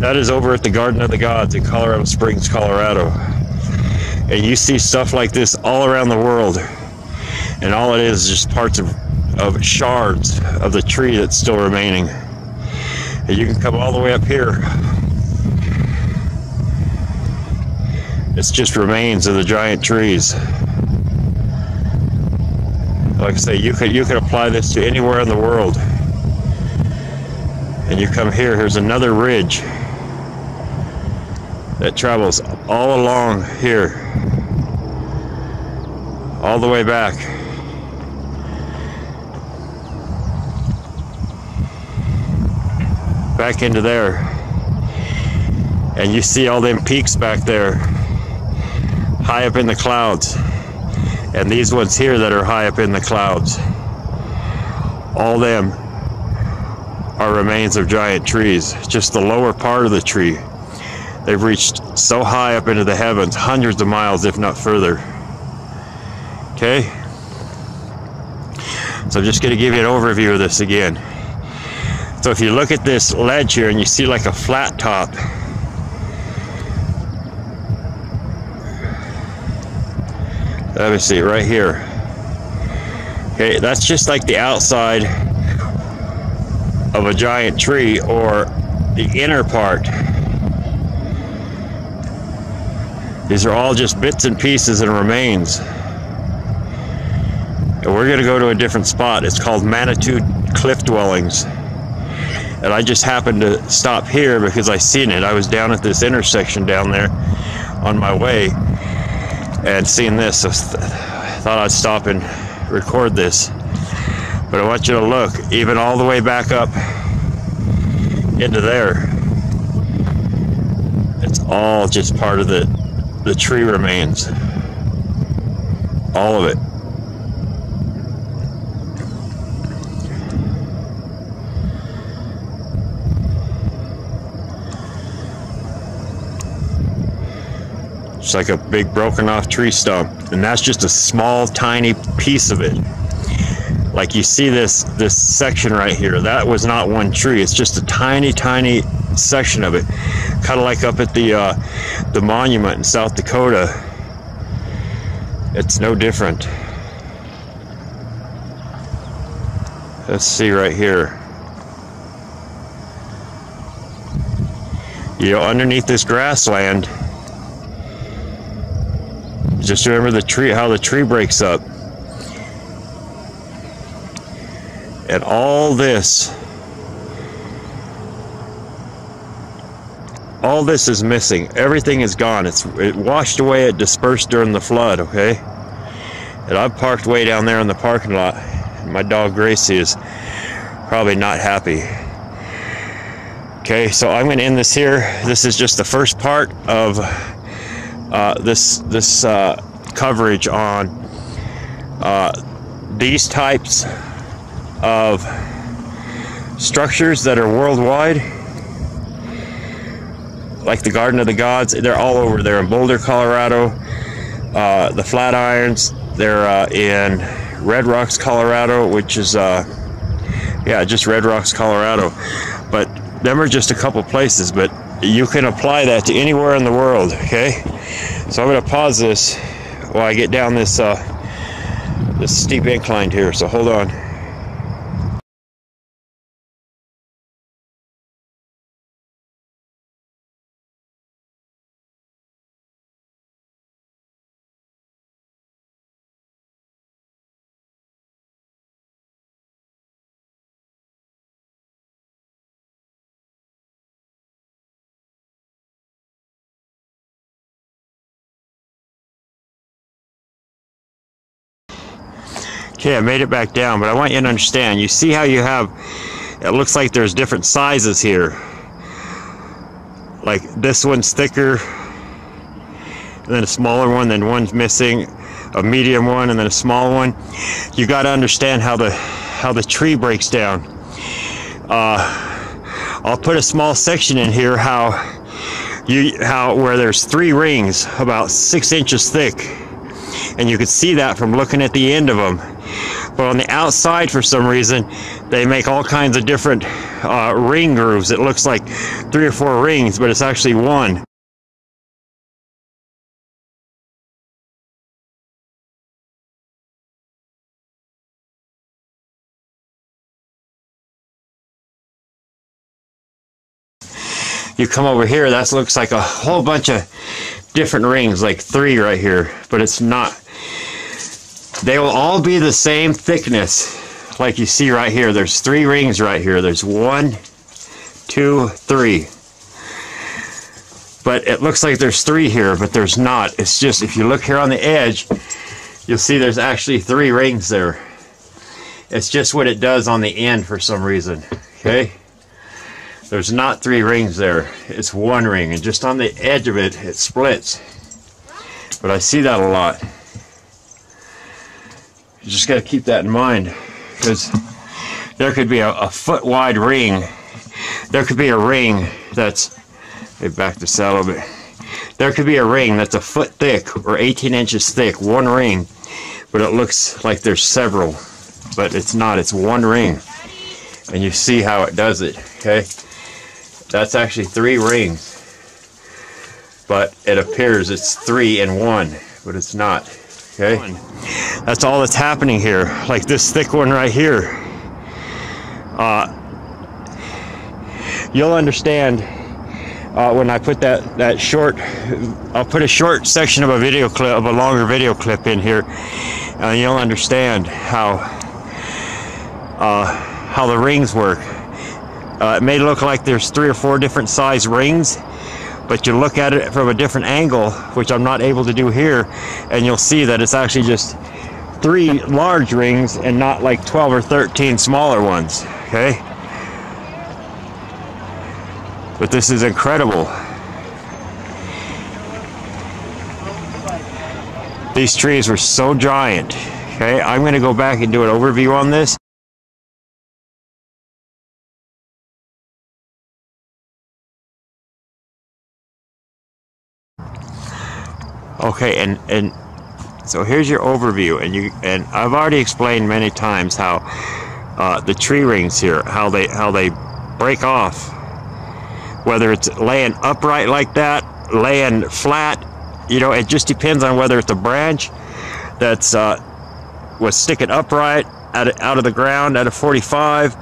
That is over at the Garden of the Gods in Colorado Springs, Colorado. And you see stuff like this all around the world. And all it is just parts of shards of the tree that's still remaining. And you can come all the way up here. It's just remains of the giant trees. Like I say, you could apply this to anywhere in the world. And you come here, here's another ridge that travels all along here, all the way back. Back into there. And you see all them peaks back there, high up in the clouds. And these ones here that are high up in the clouds, all them are remains of giant trees. Just the lower part of the tree. They've reached so high up into the heavens, hundreds of miles, if not further. Okay? So I'm just going to give you an overview of this again. So if you look at this ledge here and you see like a flat top, let me see, right here. Okay, that's just like the outside of a giant tree, or the inner part. These are all just bits and pieces and remains. And we're going to go to a different spot. It's called Manitou Cliff Dwellings. And I just happened to stop here because I seen it. I was down at this intersection down there on my way and seeing this. So I thought I'd stop and record this. But I want you to look, even all the way back up into there. It's all just part of the tree remains. All of it. It's like a big broken off tree stump. And that's just a small, tiny piece of it. Like you see this section right here, that was not one tree. It's just a tiny, tiny section of it. Kind of like up at the monument in South Dakota. It's no different. Let's see right here. You know, underneath this grassland, just remember the tree, how the tree breaks up. And all this is missing. Everything is gone. It washed away, it dispersed during the flood, okay? And I'm parked way down there in the parking lot. My dog Gracie is probably not happy. Okay, so I'm gonna end this here. This is just the first part of this coverage on these types of structures that are worldwide, like the Garden of the Gods. They're all over. They're in Boulder, Colorado. The Flatirons, they're in Red Rocks, Colorado, which is yeah, just Red Rocks, Colorado. But them are just a couple places, but you can apply that to anywhere in the world. Okay, so I'm going to pause this while I get down this this steep incline here, so hold on. Okay, I made it back down, but I want you to understand, you see how you have, it looks like there's different sizes here. Like this one's thicker, and then a smaller one, then one's missing, a medium one, and then a small one. You got to understand how the tree breaks down. I'll put a small section in here where there's 3 rings about 6 inches thick, and you can see that from looking at the end of them. But on the outside, for some reason, they make all kinds of different ring grooves. It looks like 3 or 4 rings, but it's actually 1. You come over here, that looks like a whole bunch of different rings, like 3 right here, but it's not. They will all be the same thickness, like you see right here. There's 3 rings right here. There's 1, 2, 3. But it looks like there's 3 here, but there's not. It's just, if you look here on the edge, you'll see there's actually 3 rings there. It's just what it does on the end for some reason, okay? There's not 3 rings there. It's 1 ring, and just on the edge of it, it splits. But I see that a lot. You just got to keep that in mind, because there could be a foot wide ring. There could be a ring that's, let me back this out a little bit. There could be a ring that's a foot thick or 18 inches thick, 1 ring, but it looks like there's several, but it's not. It's 1 ring, and you see how it does it. Okay, that's actually 3 rings, but it appears it's 3 in 1, but it's not. Okay, that's all that's happening here. Like this thick one right here. You'll understand when I put that short. I'll put a short section of a video clip, of a longer video clip in here, and you'll understand how the rings work. It may look like there's 3 or 4 different size rings, but you look at it from a different angle, which I'm not able to do here, and you'll see that it's actually just 3 large rings and not like 12 or 13 smaller ones, okay? But this is incredible. These trees were so giant, okay? I'm going to go back and do an overview on this. Okay, and so here's your overview, and I've already explained many times how the tree rings here, how they break off, whether it's laying upright like that, laying flat, you know, it just depends on whether it's a branch that's was sticking upright out of the ground at a 45,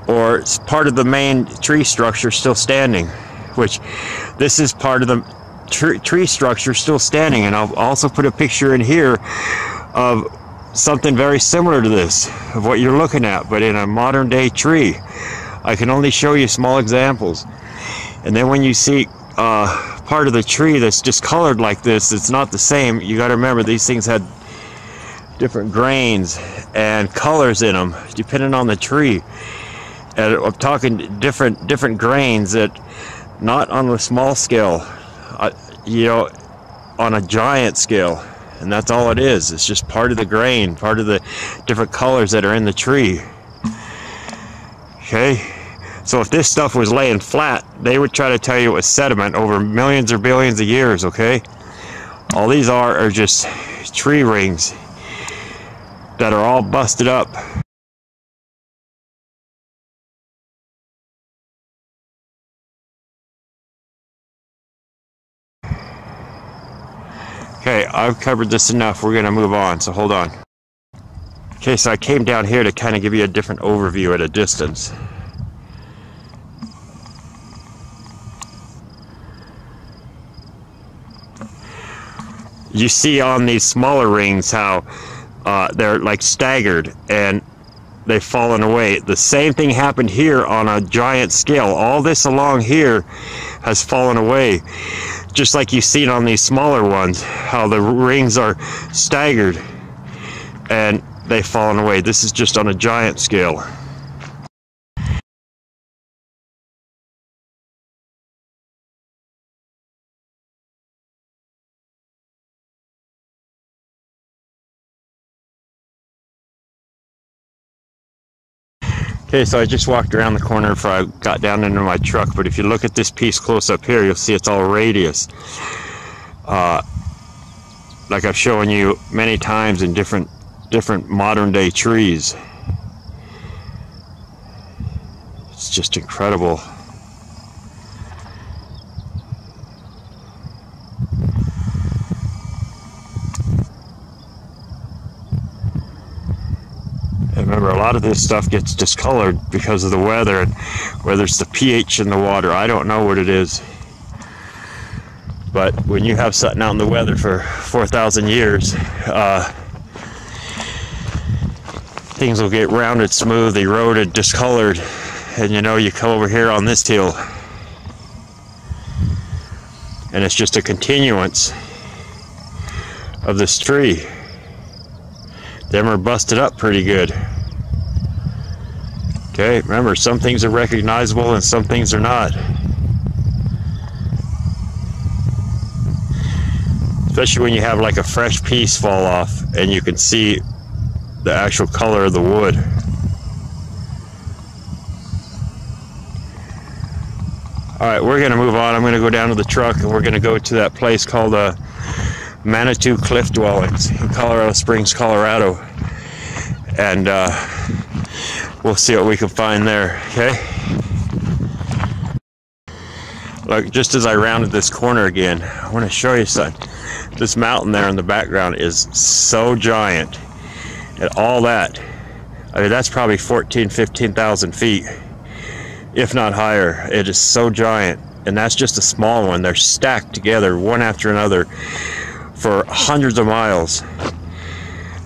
or it's part of the main tree structure still standing, which this is part of the tree structure still standing. And I'll also put a picture in here of something very similar to this, of what you're looking at, but in a modern day tree. I can only show you small examples. And then when you see part of the tree that's discolored like this, it's not the same. You got to remember, these things had different grains and colors in them depending on the tree. And I'm talking different grains, that not on a small scale, you know, on a giant scale. and that's all it is. It's just part of the grain, part of the different colors that are in the tree. Okay, so if this stuff was laying flat, they would try to tell you it was sediment over millions or billions of years. Okay, all these are just tree rings that are all busted up. Okay, I've covered this enough. We're going to move on, so hold on. Okay, so I came down here to kind of give you a different overview at a distance. You see on these smaller rings how they're like staggered and they've fallen away. The same thing happened here on a giant scale. All this along here has fallen away. Just like you've seen on these smaller ones, how the rings are staggered and they've fallen away. This is just on a giant scale. Okay, so I just walked around the corner before I got down into my truck, but if you look at this piece close up here, you'll see it's all radius. Like I've shown you many times in different modern day trees. It's just incredible. And remember, a lot of this stuff gets discolored because of the weather, and whether it's the pH in the water, I don't know what it is. But when you have something out in the weather for 4,000 years, things will get rounded, smooth, eroded, discolored, and you know, you come over here on this hill, and it's just a continuance of this tree. Them are busted up pretty good. Okay, remember, some things are recognizable and some things are not. Especially when you have like a fresh piece fall off and you can see the actual color of the wood. Alright, we're going to move on. I'm going to go down to the truck and we're going to go to that place called Manitou Cliff Dwellings in Colorado Springs, Colorado. And we'll see what we can find there, okay? Look, just as I rounded this corner again, I want to show you something. This mountain there in the background is so giant. And all that, I mean, that's probably 14,000, 15,000 feet, if not higher. It is so giant. And that's just a small one. They're stacked together, one after another, for hundreds of miles.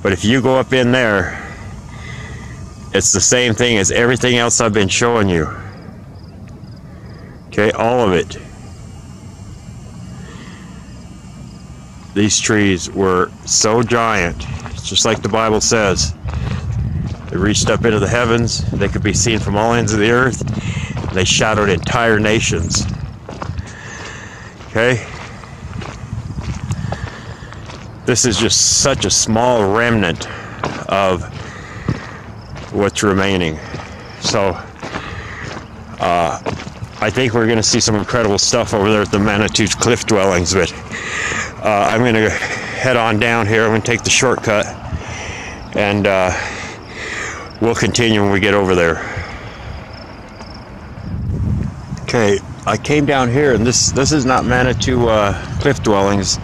But if you go up in there, it's the same thing as everything else I've been showing you. Okay, all of it. These trees were so giant, just like the Bible says. They reached up into the heavens. They could be seen from all ends of the earth. They shadowed entire nations. Okay? This is just such a small remnant of what's remaining. So I think we're going to see some incredible stuff over there at the Manitou Cliff Dwellings, but I'm going to head on down here. I'm going to take the shortcut and we'll continue when we get over there. Okay, I came down here, and this is not Manitou Cliff Dwellings.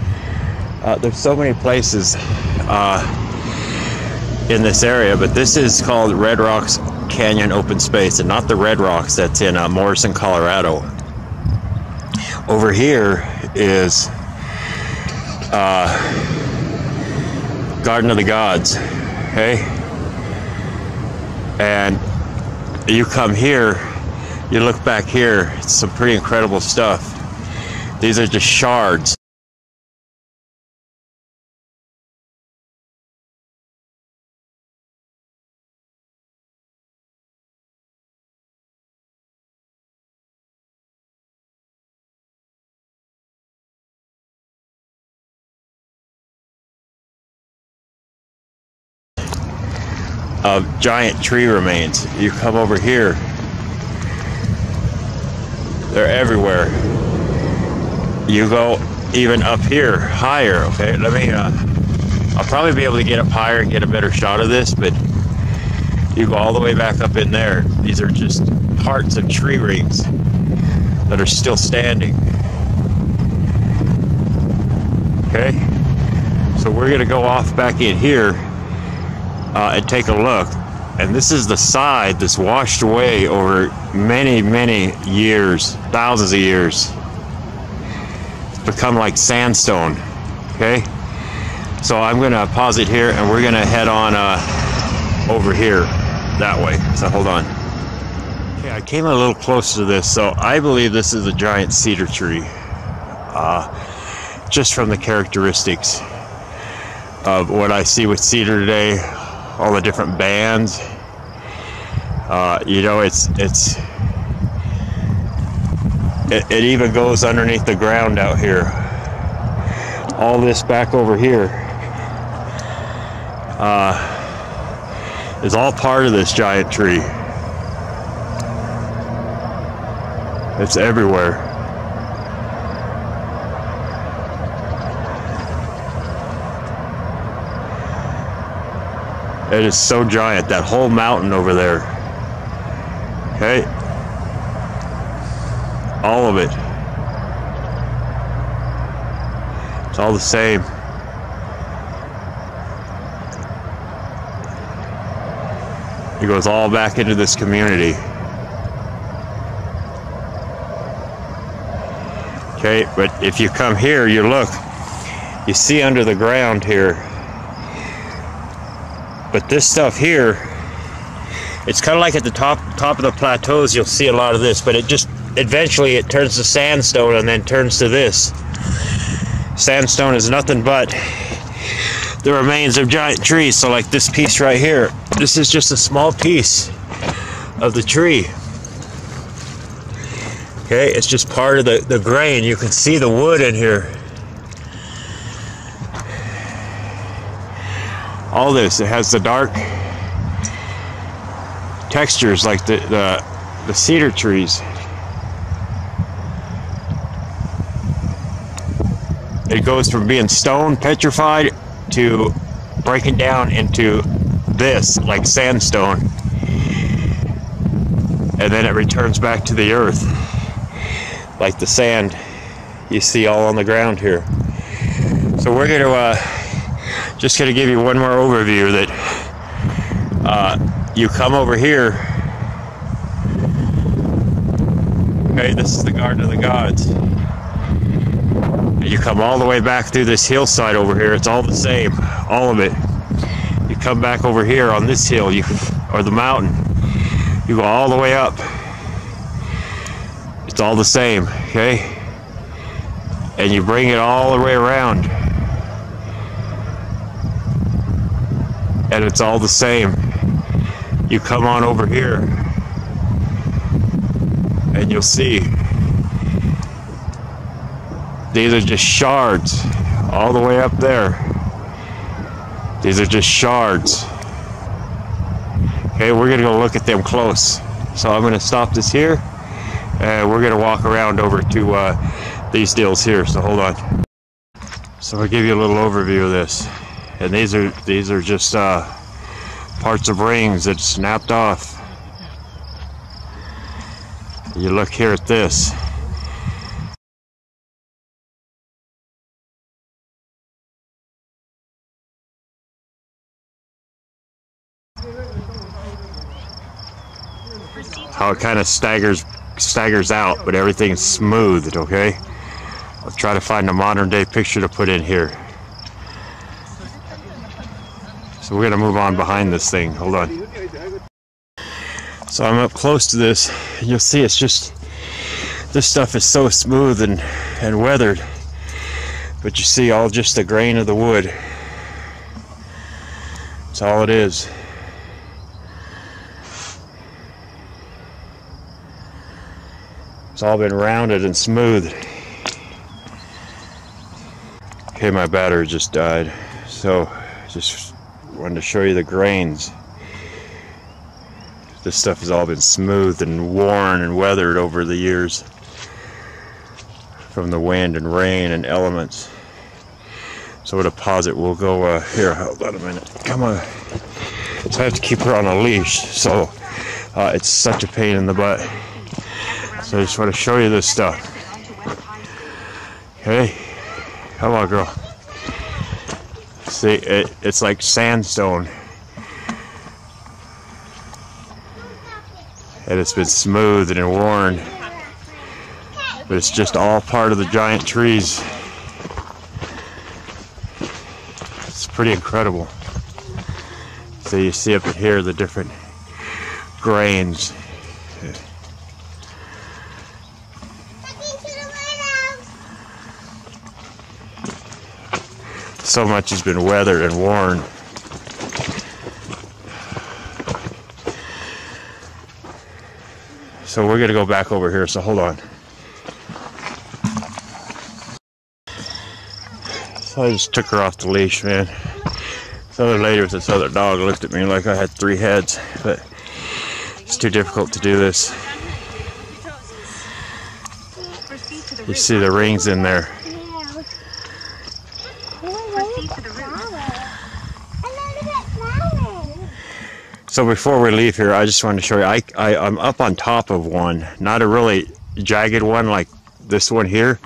There's so many places in this area, but this is called Red Rocks Canyon Open Space, and not the Red Rocks that's in Morrison, Colorado. Over here is Garden of the Gods, okay? And you come here, you look back here, it's some pretty incredible stuff. These are just shards. of giant tree remains. You come over here, they're everywhere. You go even up here, higher, okay? Let me, I'll probably be able to get up higher and get a better shot of this, but you go all the way back up in there. These are just parts of tree rings that are still standing. Okay? So we're gonna go off back in here and take a look. And this is the side that's washed away over many, many years, thousands of years. It's become like sandstone, okay? So I'm gonna pause it here and we're gonna head on over here, that way. So hold on. Okay, I came a little closer to this, so I believe this is a giant cedar tree. Just from the characteristics of what I see with cedar today, all the different bands. You know, it even goes underneath the ground out here. All this back over here is all part of this giant tree. It's everywhere. It is so giant, that whole mountain over there. Okay? All of it. It's all the same. It goes all back into this community. Okay, but if you come here, you look, you see under the ground here. But this stuff here, it's kind of like at the top of the plateaus, you'll see a lot of this, but it just, eventually it turns to sandstone and then turns to this. Sandstone is nothing but the remains of giant trees. So like this piece right here, this is just a small piece of the tree. Okay, it's just part of the grain. You can see the wood in here. All this, it has the dark textures like the cedar trees. It goes from being stone petrified to breaking down into this, like sandstone. And then it returns back to the earth, like the sand you see all on the ground here. So we're gonna just gonna give you one more overview that you come over here. Okay, this is the Garden of the Gods. You come all the way back through this hillside over here. It's all the same, all of it. You come back over here on this hill, or the mountain. You go all the way up. It's all the same, okay? And you bring it all the way around. And it's all the same. You come on over here and you'll see these are just shards all the way up there. These are just shards. Okay, we're gonna go look at them close. So I'm gonna stop this here and we're gonna walk around over to these deals here. So hold on. So I'll give you a little overview of this. And these are just parts of rings that snapped off. You look here at this. How it kind of staggers out, but everything's smoothed, okay? I'll try to find a modern day picture to put in here. So we're gonna move on behind this thing. Hold on. So I'm up close to this, and you'll see it's just, this stuff is so smooth and weathered, but you see all just the grain of the wood. That's all it is. It's all been rounded and smooth. Okay, my battery just died, so just wanted to show you the grains. This stuff has all been smoothed and worn and weathered over the years from the wind and rain and elements. So a deposit will go here. Hold on a minute. Come on. So I have to keep her on a leash. So it's such a pain in the butt. So I just want to show you this stuff. Okay, come on, girl. See, it's like sandstone. And it's been smoothed and worn. But it's just all part of the giant trees. It's pretty incredible. So you see up in here the different grains. So much has been weathered and worn. So we're gonna go back over here, so hold on. So I just took her off the leash, man. This other lady with this other dog looked at me like I had 3 heads, but it's too difficult to do this. You see the rings in there. So before we leave here, I just wanted to show you, I'm up on top of one, not a really jagged one like this one here,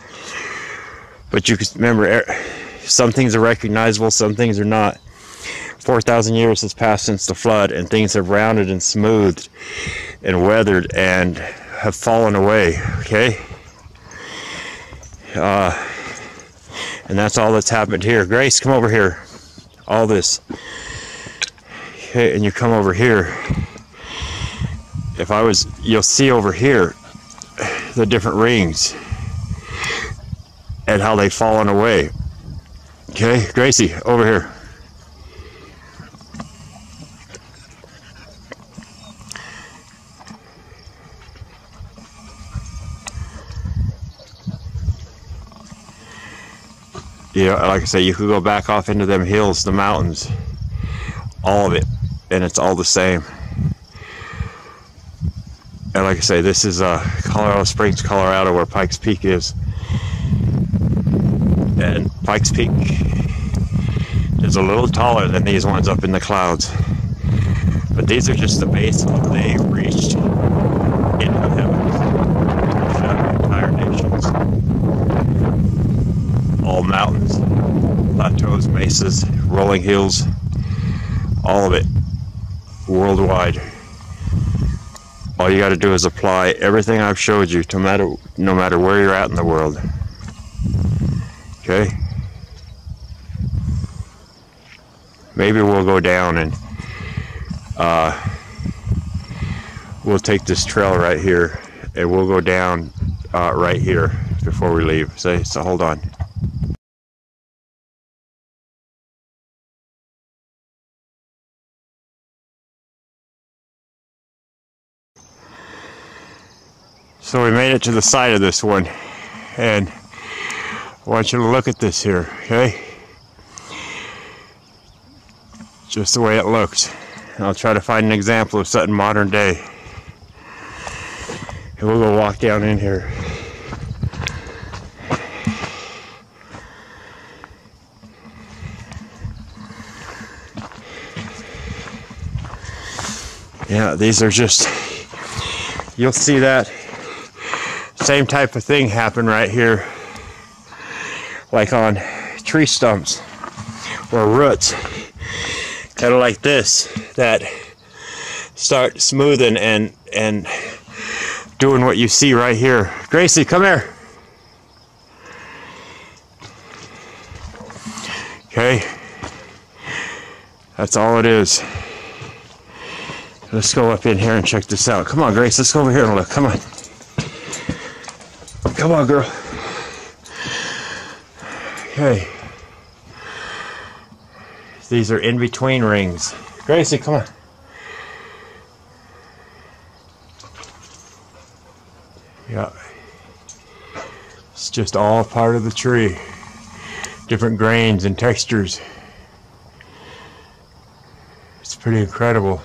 but you can remember some things are recognizable, some things are not. 4,000 years has passed since the flood, and things have rounded and smoothed and weathered and have fallen away, okay? And that's all that's happened here. Grace, come over here. All this. Okay, and you come over here. You'll see over here the different rings and how they've fallen away. Okay, Gracie, over here. Yeah, like I say, you could go back off into them hills, the mountains, all of it, and it's all the same. And like I say, this is Colorado Springs, Colorado, where Pikes Peak is. And Pikes Peak is a little taller than these ones up in the clouds. But these are just the base of what they reached into the heavens. Shut entire nations. All mountains, plateaus, mesas, rolling hills, all of it, worldwide. All you got to do is apply everything I've showed you, no matter where you're at in the world. Okay? Maybe we'll go down and we'll take this trail right here, and we'll go down right here before we leave. So hold on. So we made it to the side of this one, and I want you to look at this here, okay? Just the way it looks. And I'll try to find an example of something modern day. And we'll go walk down in here. Yeah, these are just, you'll see that same type of thing happen right here, like on tree stumps or roots, kind of like this, that start smoothing and doing what you see right here. Gracie, come here. Okay, that's all it is. Let's go up in here and check this out. Come on, Grace, let's go over here and look. Come on. Come on, girl. Okay. These are in-between rings. Gracie, come on. Yeah. It's just all part of the tree. Different grains and textures. It's pretty incredible.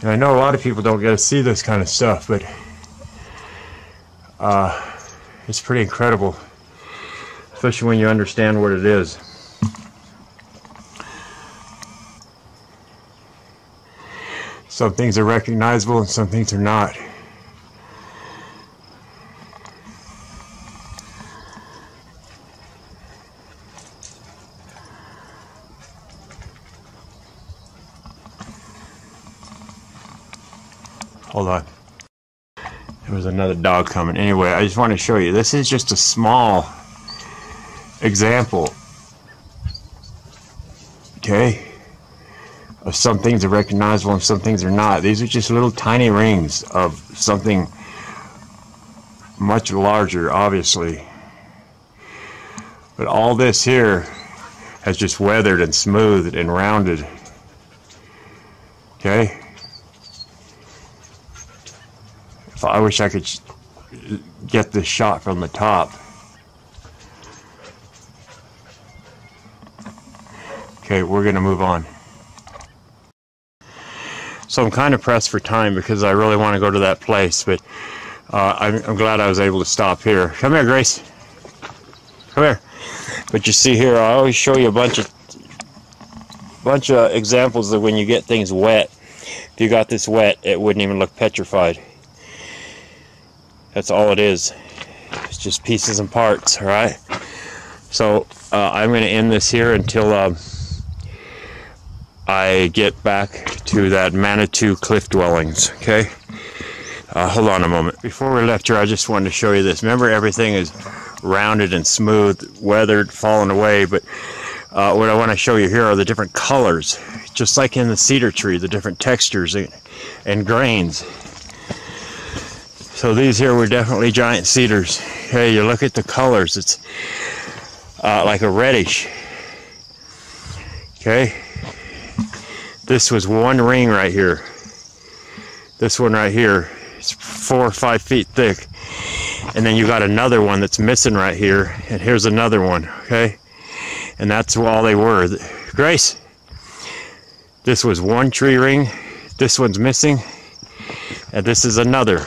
And I know a lot of people don't get to see this kind of stuff, but it's pretty incredible, especially when you understand what it is. Some things are recognizable and some things are not. Hold on. There was another dog coming. Anyway, I just want to show you. This is just a small example, okay, of some things are recognizable and some things are not. These are just little tiny rings of something much larger, obviously. But all this here has just weathered and smoothed and rounded. Okay? I wish I could get this shot from the top. Okay, we're gonna move on. So I'm kind of pressed for time because I really want to go to that place, but I'm glad I was able to stop here. Come here, Grace. Come here. But you see here, I always show you a bunch of examples of when you get things wet. If you got this wet, it wouldn't even look petrified. That's all it is. It's just pieces and parts, all right? So I'm going to end this here until I get back to that Manitou cliff dwellings, okay? Hold on a moment. Before we left here, I just wanted to show you this. Remember, everything is rounded and smooth, weathered, fallen away, but what I want to show you here are the different colors, just like in the cedar tree, the different textures and grains. So these here were definitely giant cedars. Hey, you look at the colors, it's like a reddish. Okay, this was one ring right here. This one right here is 4 or 5 feet thick. And then you got another one that's missing right here, and here's another one, okay? And that's all they were. Grace, this was one tree ring, this one's missing, and this is another.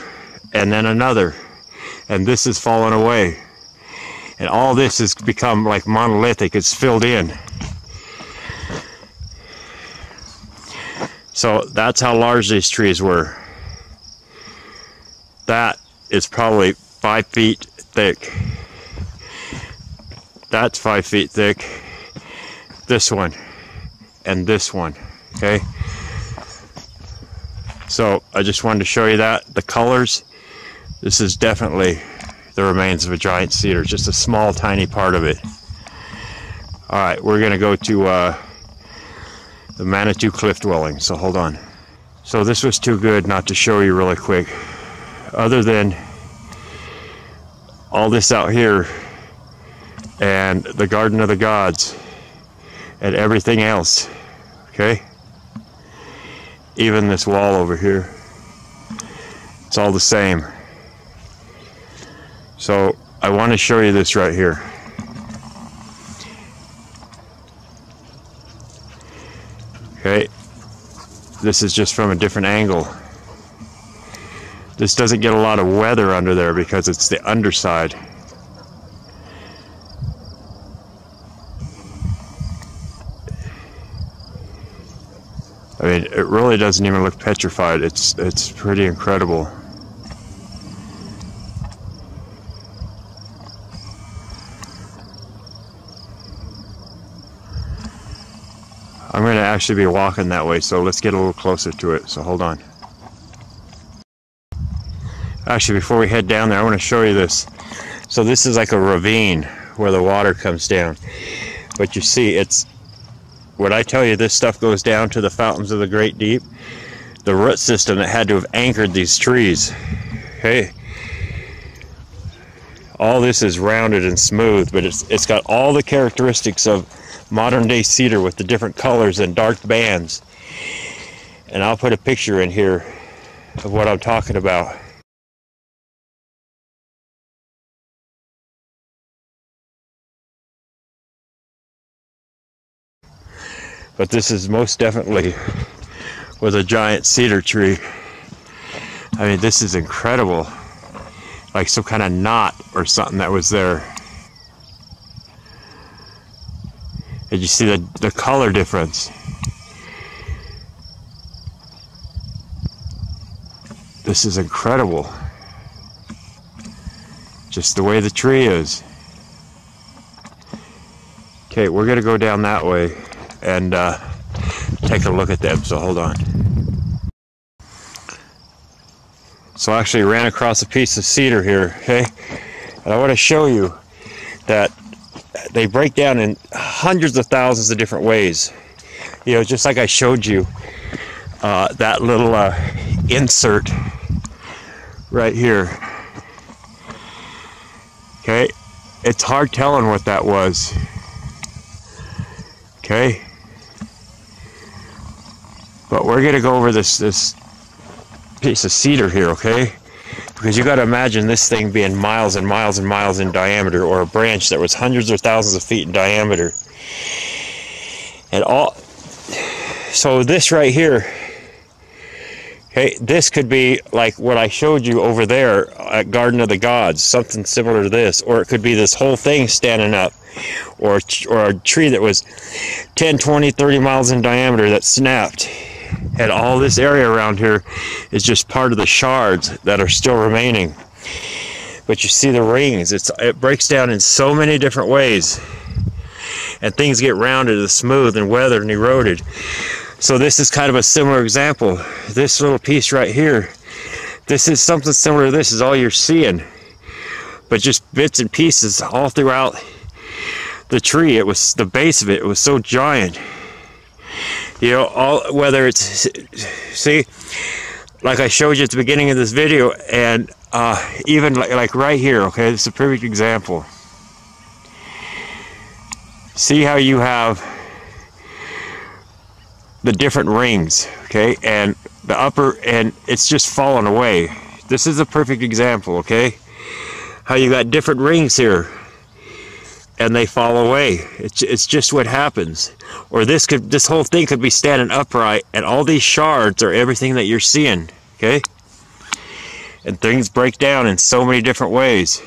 And then another, and this is fallen away, and all this has become like monolithic. It's filled in. So that's how large these trees were. That is probably 5 feet thick. That's 5 feet thick. This one and this one, okay? So I just wanted to show you that, the colors. This is definitely the remains of a giant cedar, just a small, tiny part of it. All right, we're going to go to the Manitou cliff dwelling, so hold on. So this was too good not to show you really quick. Other than all this out here and the Garden of the Gods and everything else, okay? Even this wall over here, it's all the same. So I want to show you this right here. Okay, this is just from a different angle. This doesn't get a lot of weather under there because it's the underside. I mean, it really doesn't even look petrified. It's pretty incredible. I'm going to actually be walking that way, so let's get a little closer to it. So hold on. Actually, before we head down there, I want to show you this. So this is like a ravine where the water comes down. But you see, it's, when I tell you this stuff goes down to the fountains of the great deep, the root system that had to have anchored these trees. Okay, all this is rounded and smooth, but it's got all the characteristics of modern day cedar with the different colors and dark bands. And I'll put a picture in here of what I'm talking about. But this is most definitely with a giant cedar tree. I mean, this is incredible. Like some kind of knot or something that was there. Did you see the color difference? This is incredible. Just the way the tree is. Okay, we're gonna go down that way and take a look at them, so hold on. So I actually ran across a piece of cedar here, okay? And I want to show you that they break down in hundreds of thousands of different ways. You know, just like I showed you that little insert right here. Okay, it's hard telling what that was. Okay, but we're gonna go over this piece of cedar here, okay? Because you got to imagine this thing being miles and miles and miles in diameter, or a branch that was hundreds or thousands of feet in diameter. And so this right here, okay, this could be like what I showed you over there at Garden of the Gods, something similar to this, or it could be this whole thing standing up, or a tree that was 10, 20, 30 miles in diameter that snapped. And all this area around here is just part of the shards that are still remaining. But you see the rings, it breaks down in so many different ways. And things get rounded and smooth and weathered and eroded. So this is kind of a similar example. This little piece right here, this is something similar to this, is all you're seeing. But just bits and pieces all throughout the tree. It was the base of it was so giant. You know, whether it's, see, like I showed you at the beginning of this video, and even like right here, okay, this is a perfect example. See how you have the different rings, okay, and the upper, and it's just fallen away. This is a perfect example, okay, how you got different rings here. And they fall away. It's just what happens. Or this whole thing could be standing upright, and all these shards are everything that you're seeing. Okay? And things break down in so many different ways.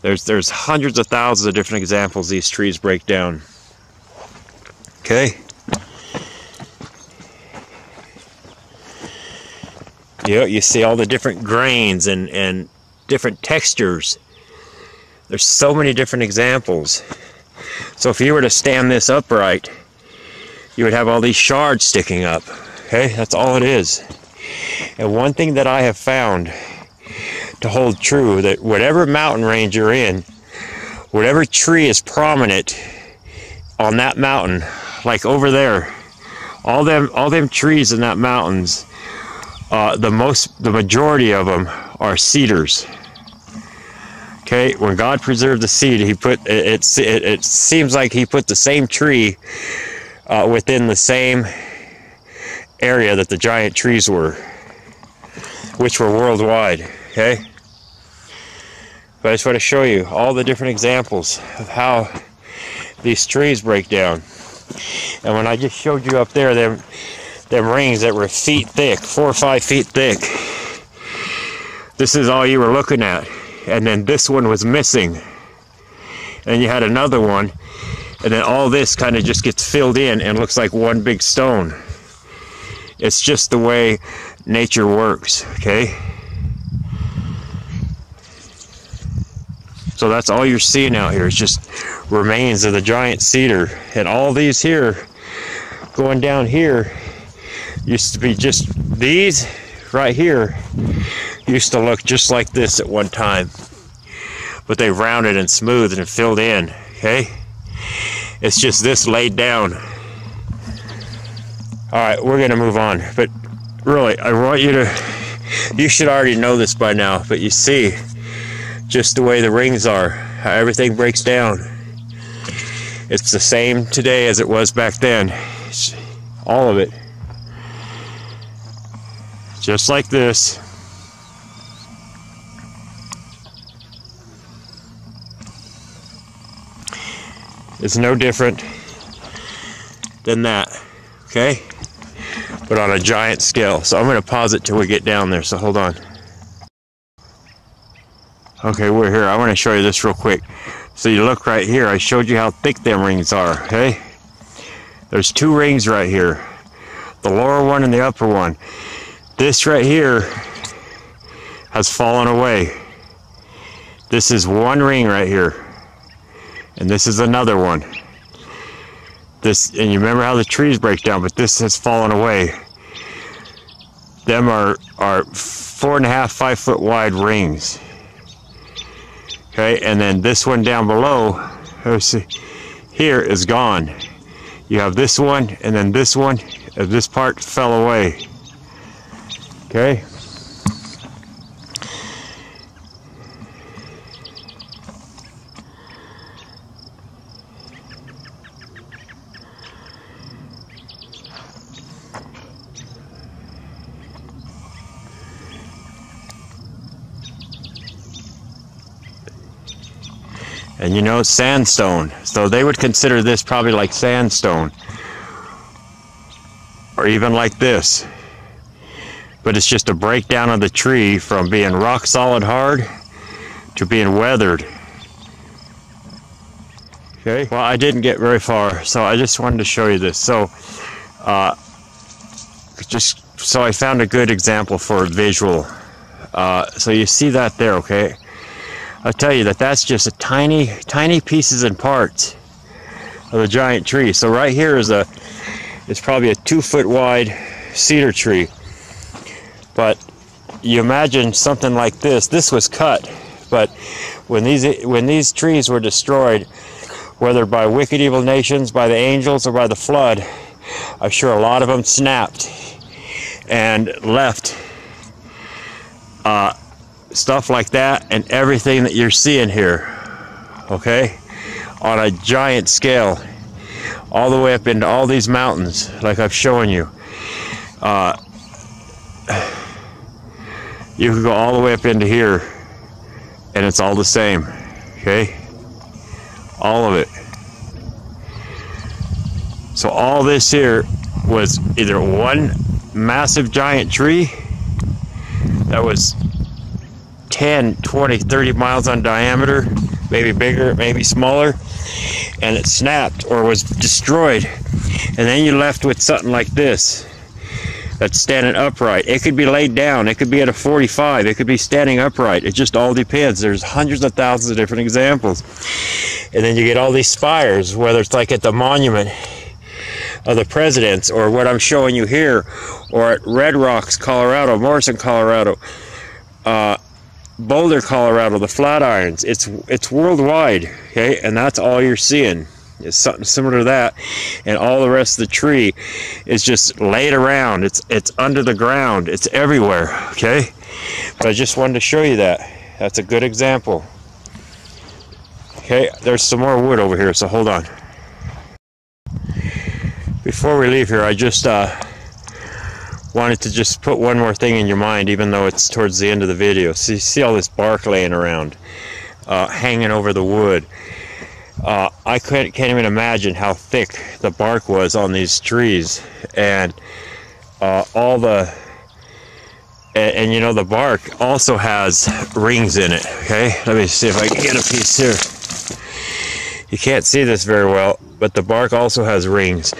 There's hundreds of thousands of different examples these trees break down. Okay? You see all the different grains and different textures. There's so many different examples. So if you were to stand this upright, you would have all these shards sticking up. Okay, that's all it is. And one thing that I have found to hold true, that whatever mountain range you're in, whatever tree is prominent on that mountain, like over there, all them trees in that mountains, the majority of them are cedars. Okay, when God preserved the seed, He put it seems like He put the same tree within the same area that the giant trees were, which were worldwide. Okay, but I just want to show you all the different examples of how these trees break down. And when I just showed you up there, them rings that were feet thick, 4 or 5 feet thick, this is all you were looking at. And then this one was missing, and you had another one, and then all this kind of just gets filled in and looks like one big stone. It's just the way nature works, okay? So that's all you're seeing out here. It's just remains of the giant cedar. And all these here, going down here, used to be just these right here. Used to look just like this at one time, but they rounded and smoothed and filled in. Okay, it's just this laid down. All right, we're gonna move on, but really I want you to, you should already know this by now, but you see just the way the rings are, how everything breaks down. It's the same today as it was back then. It's all of it, just like this. It's no different than that. okay? But on a giant scale. So I'm going to pause it till we get down there, so hold on. Okay, we're here. I want to show you this real quick. So you look right here, I showed you how thick them rings are, okay? There's two rings right here. The lower one and the upper one. This right here has fallen away. This is one ring right here. And this is another one. This, and you remember how the trees break down, but this has fallen away. Them are 4.5, 5 foot wide rings. Okay, and then this one down below, here is gone. You have this one, and then this one, this part fell away. Okay. And you know, sandstone. So they would consider this probably like sandstone. Or even like this. But it's just a breakdown of the tree from being rock solid hard to being weathered. Okay, well, I didn't get very far, so I just wanted to show you this. So, so I found a good example for a visual. So you see that there, okay? I'll tell you that that's just a tiny pieces and parts of a giant tree. So right here is it's probably a 2 foot wide cedar tree. But you imagine something like this. This was cut, but when these trees were destroyed, whether by wicked evil nations, by the angels, or by the flood, I'm sure a lot of them snapped and left stuff like that and everything that you're seeing here, okay, on a giant scale, all the way up into all these mountains like I've shown you. You can go all the way up into here and it's all the same, okay, all of it. So all this here was either one massive giant tree that was 10, 20, 30 miles on diameter, maybe bigger, maybe smaller, and it snapped or was destroyed. And then you're left with something like this that's standing upright. It could be laid down, it could be at a 45, it could be standing upright. It just all depends. There's hundreds of thousands of different examples. And then you get all these spires, whether it's like at the monument of the presidents, or what I'm showing you here, or at Red Rocks, Colorado, Morrison, Colorado, Boulder, Colorado, the Flatirons. It's worldwide, okay, and that's all you're seeing. It's something similar to that, and all the rest of the tree is just laid around. It's under the ground. It's everywhere, okay. But I just wanted to show you that. That's a good example. Okay, there's some more wood over here, so hold on. Before we leave here, I just wanted to just put one more thing in your mind, even though it's towards the end of the video. So you see all this bark laying around, hanging over the wood. I can't even imagine how thick the bark was on these trees, and all the and you know, the bark also has rings in it. Okay, let me see if I can get a piece here. You can't see this very well, but the bark also has rings.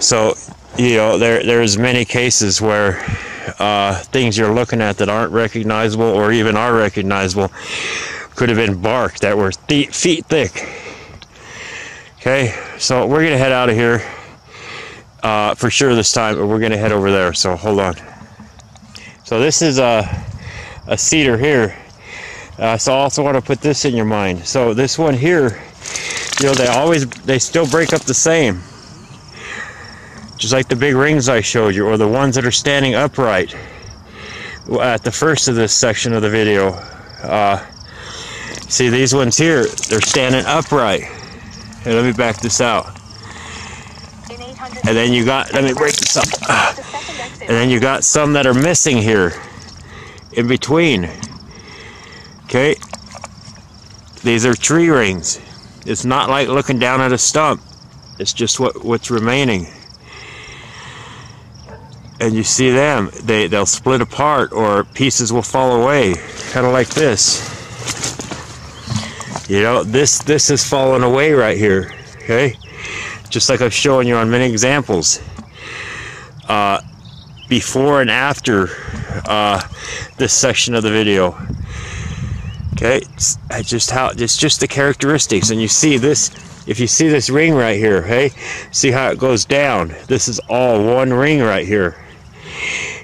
So, you know, there's many cases where things you're looking at that aren't recognizable, or even are recognizable, could have been bark that were feet thick. Okay, so we're gonna head out of here for sure this time, but we're gonna head over there, so hold on. So this is a cedar here. So I also want to put this in your mind. So this one here, you know, they still break up the same. Just like the big rings I showed you, or the ones that are standing upright at the first of this section of the video. See, these ones here, they're standing upright. Hey, let me back this out. And then you got, let me break this up. And then you got some that are missing here in between. Okay, these are tree rings. It's not like looking down at a stump. It's just what's remaining. And you see them, they'll split apart, or pieces will fall away, kind of like this. You know, this is falling away right here, okay? Just like I've shown you on many examples. Before and after this section of the video. Okay, it's just the characteristics. And you see this, if you see this ring right here, hey, see how it goes down. This is all one ring right here.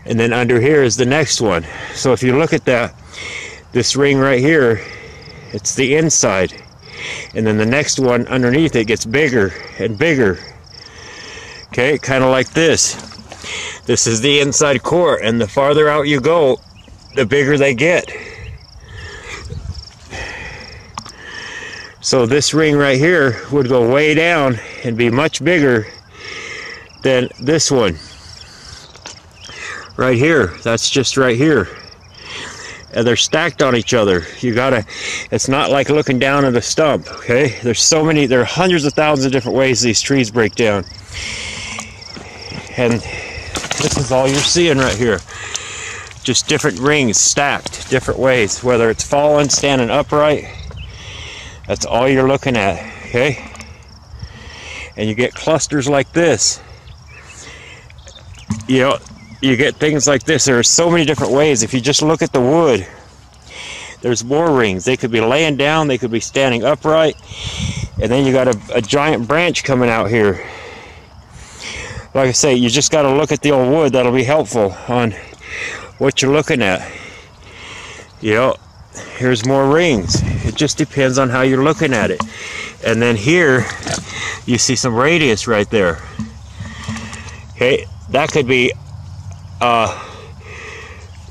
And then under here is the next one. So if you look at that, this ring right here, it's the inside. And then the next one underneath it gets bigger and bigger. Okay, kind of like this. This is the inside core, and the farther out you go, the bigger they get. So this ring right here would go way down and be much bigger than this one. Right here, that's just right here. And they're stacked on each other. You gotta, it's not like looking down at a stump, okay? There's so many, there are hundreds of thousands of different ways these trees break down. And this is all you're seeing right here. Just different rings stacked different ways, whether it's falling, standing upright. That's all you're looking at, okay? And you get clusters like this. You know, you get things like this. There are so many different ways. If you just look at the wood, there's more rings. They could be laying down, they could be standing upright, and then you got a giant branch coming out here. Like I say, you just got to look at the old wood. That'll be helpful on what you're looking at. You know, here's more rings. It just depends on how you're looking at it. And then here, you see some radius right there. Okay, that could be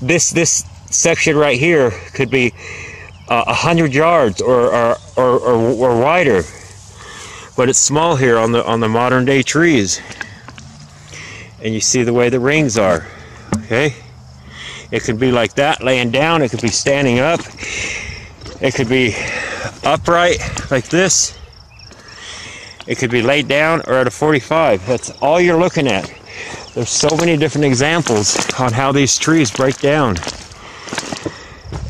this section right here could be 100 yards or wider, but it's small here on the modern day trees. And you see the way the rings are, okay? It could be like that, laying down. It could be standing up. It could be upright, like this. It could be laid down or at a 45. That's all you're looking at. There's so many different examples on how these trees break down.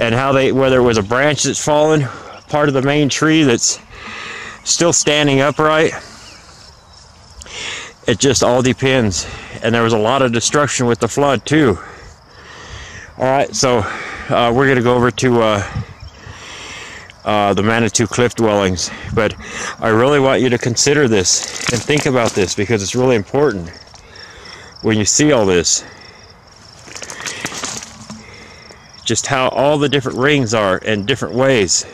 And how they, whether it was a branch that's fallen, part of the main tree that's still standing upright. It just all depends. And there was a lot of destruction with the flood too. Alright, so we're going to go over to the Manitou cliff dwellings. But I really want you to consider this and think about this, because it's really important when you see all this. Just how all the different rings are in different ways.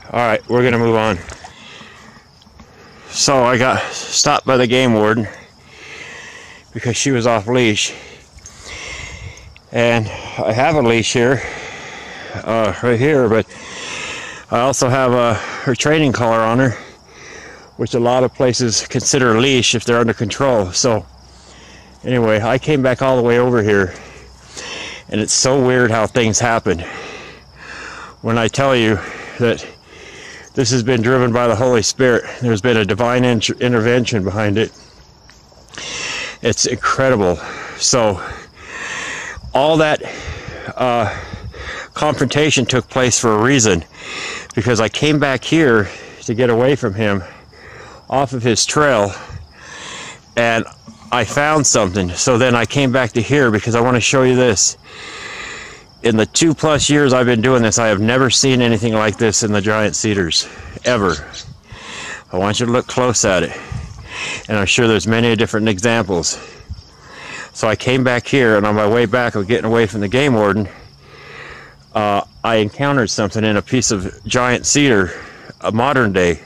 Alright, we're going to move on. So I got stopped by the game warden because she was off leash, and I have a leash here, right here, but I also have her training collar on her, which a lot of places consider a leash if they're under control. So anyway, I came back all the way over here, and it's so weird how things happen when I tell you that this has been driven by the Holy Spirit. There's been a divine intervention behind it. It's incredible. So all that confrontation took place for a reason, because I came back here to get away from him off of his trail, and I found something. So then I came back to here because I want to show you this. In the 2+ years I've been doing this, I have never seen anything like this in the giant cedars, ever. I want you to look close at it, and I'm sure there's many different examples. So I came back here, and on my way back of getting away from the game warden, I encountered something in a piece of giant cedar, a modern day.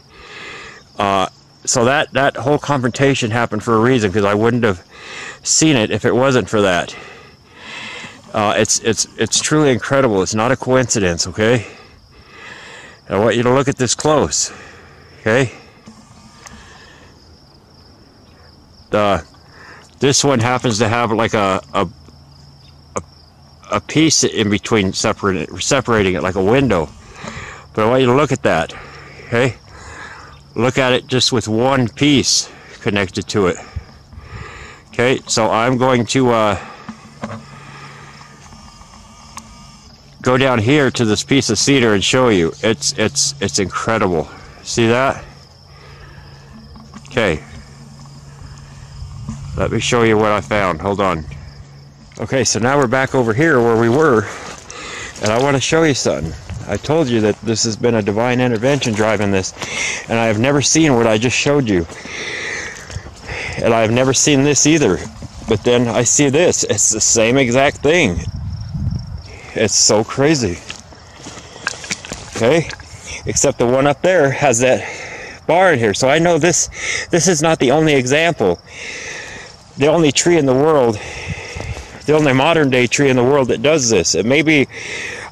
So that whole confrontation happened for a reason, because I wouldn't have seen it if it wasn't for that. It's truly incredible. It's not a coincidence, okay? I want you to look at this close, okay? This one happens to have like a piece in between separating it, like a window. But I want you to look at that, okay? Look at it just with one piece connected to it. Okay, so I'm going to go down here to this piece of cedar and show you. It's incredible. See that? Okay. Let me show you what I found. Hold on. Okay, so now we're back over here where we were, and I want to show you something. I told you that this has been a divine intervention driving this, and I have never seen what I just showed you. And I have never seen this either. But then I see this. It's the same exact thing. It's so crazy. Okay? Except the one up there has that bar in here. So I know this is not the only example. The only tree in the world, the only modern day tree in the world that does this. It may be,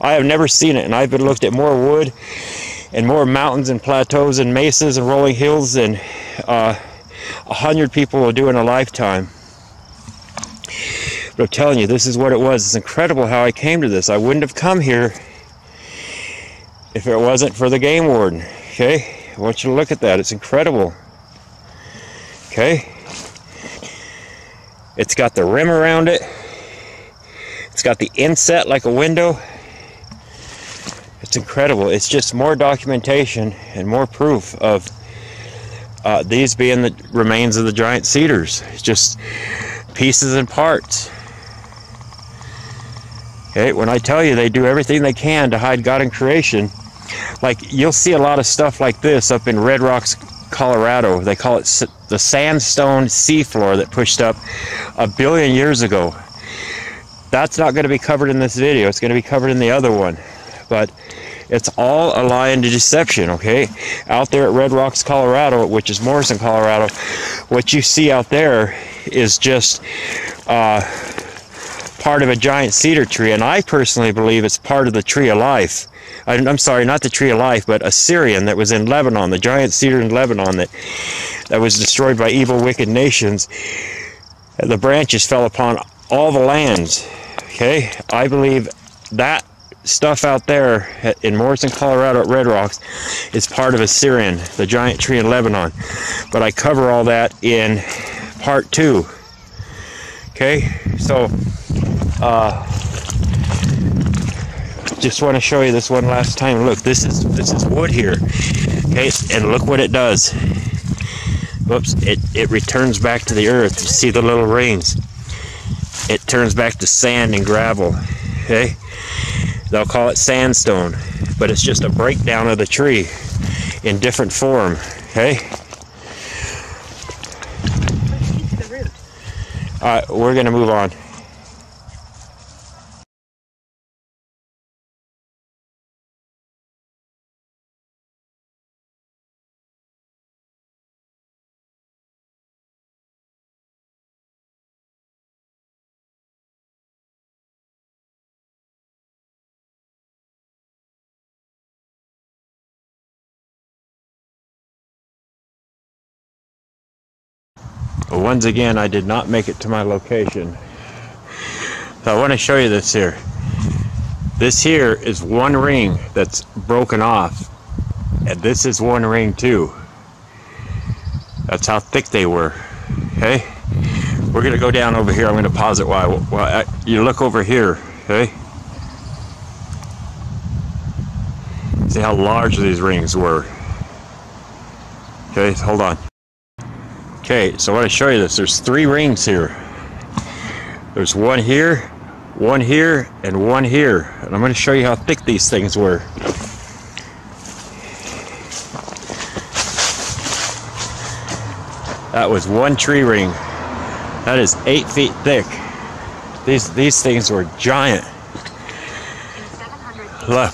I have never seen it, and I've been looked at more wood and more mountains and plateaus and mesas and rolling hills than 100 people will do in a lifetime. But I'm telling you, this is what it was. It's incredible how I came to this. I wouldn't have come here if it wasn't for the game warden. Okay? I want you to look at that. It's incredible. Okay? It's got the rim around it. It's got the inset like a window. It's incredible. It's just more documentation and more proof of these being the remains of the giant cedars. It's just pieces and parts. Okay, when I tell you they do everything they can to hide God in creation, like you'll see a lot of stuff like this up in Red Rocks, Colorado. They call it the sandstone seafloor that pushed up 1 billion years ago. That's not going to be covered in this video. It's going to be covered in the other one. But it's all a lie and a deception, okay? Out there at Red Rocks, Colorado, which is Morrison, Colorado, what you see out there is just part of a giant cedar tree, and I personally believe it's part of the tree of life. I'm sorry, not the tree of life, but a Syrian that was in Lebanon, the giant cedar in Lebanon that was destroyed by evil, wicked nations. The branches fell upon all the lands, okay? I believe that stuff out there in Morrison, Colorado at Red Rocks is part of a Syrian, the giant tree in Lebanon. But I cover all that in part 2. Okay, so just want to show you this one last time. Look, this is wood here. Okay, and look what it does. Whoops, it returns back to the earth. You see the little rings. It turns back to sand and gravel. Okay, they'll call it sandstone, but it's just a breakdown of the tree in different form. Okay. All right, we're gonna move on. Once again, I did not make it to my location. So I want to show you this here. This here is one ring that's broken off. And this is one ring too. That's how thick they were. Okay? We're going to go down over here. I'm going to pause it while you look over here. Okay? See how large these rings were. Okay, hold on. Okay, so I want to show you this. There's 3 rings here. There's one here, and one here. And I'm going to show you how thick these things were. That was one tree ring. That is 8 feet thick. These things were giant. Look.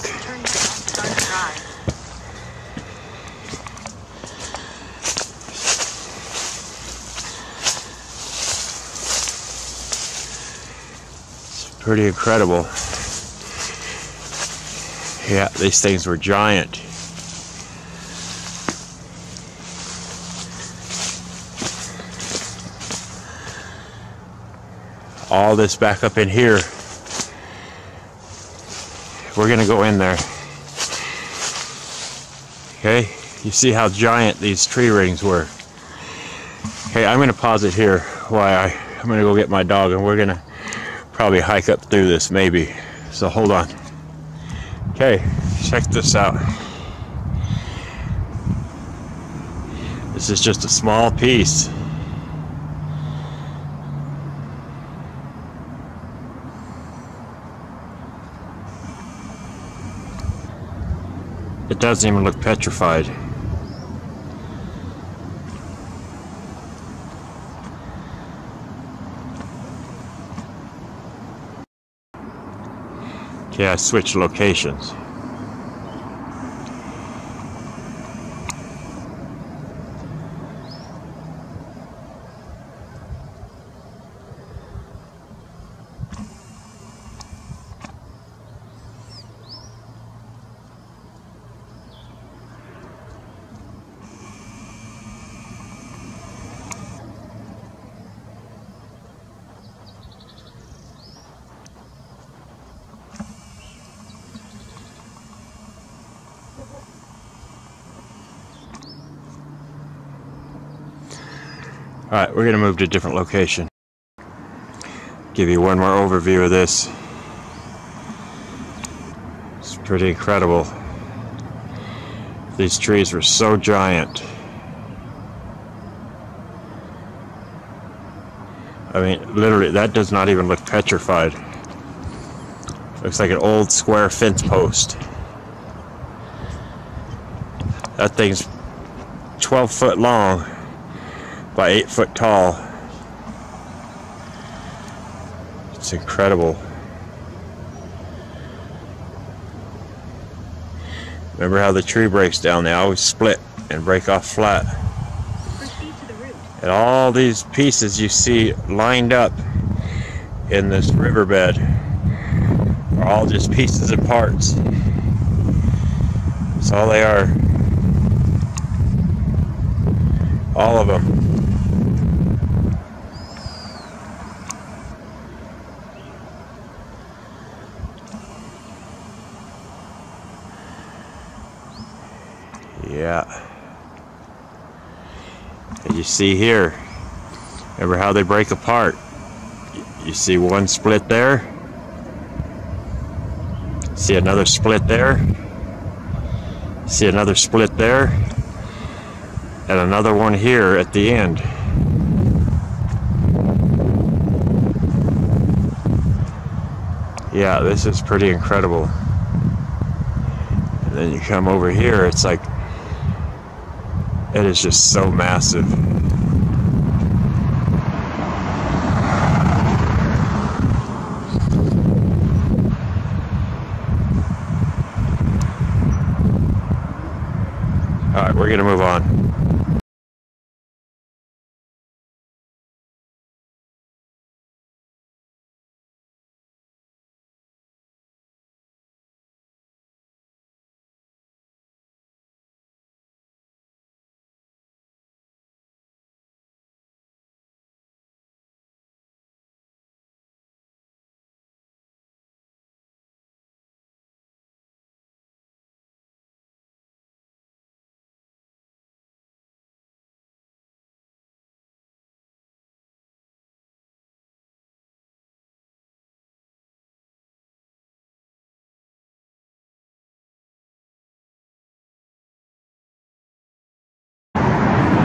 Pretty incredible. Yeah, these things were giant. All this back up in here. We're gonna go in there. Okay, you see how giant these tree rings were. Okay, I'm gonna pause it here while I'm gonna go get my dog, and we're gonna probably hike up through this, maybe. So hold on. Okay, check this out. This is just a small piece. It doesn't even look petrified. Okay, I switched locations. Alright, we're going to move to a different location. Give you one more overview of this. It's pretty incredible. These trees were so giant. I mean, literally, that does not even look petrified. Looks like an old square fence post. That thing's 12 foot long by 8 foot tall. It's incredible. Remember how the tree breaks down? They always split and break off flat. And all these pieces you see lined up in this riverbed are all just pieces and parts. That's all they are. All of them. Yeah. And you see here, remember how they break apart? You see one split there. See another split there. See another split there. And another one here at the end. Yeah, this is pretty incredible. And then you come over here, it's like, it is just so massive. All right, we're gonna move on.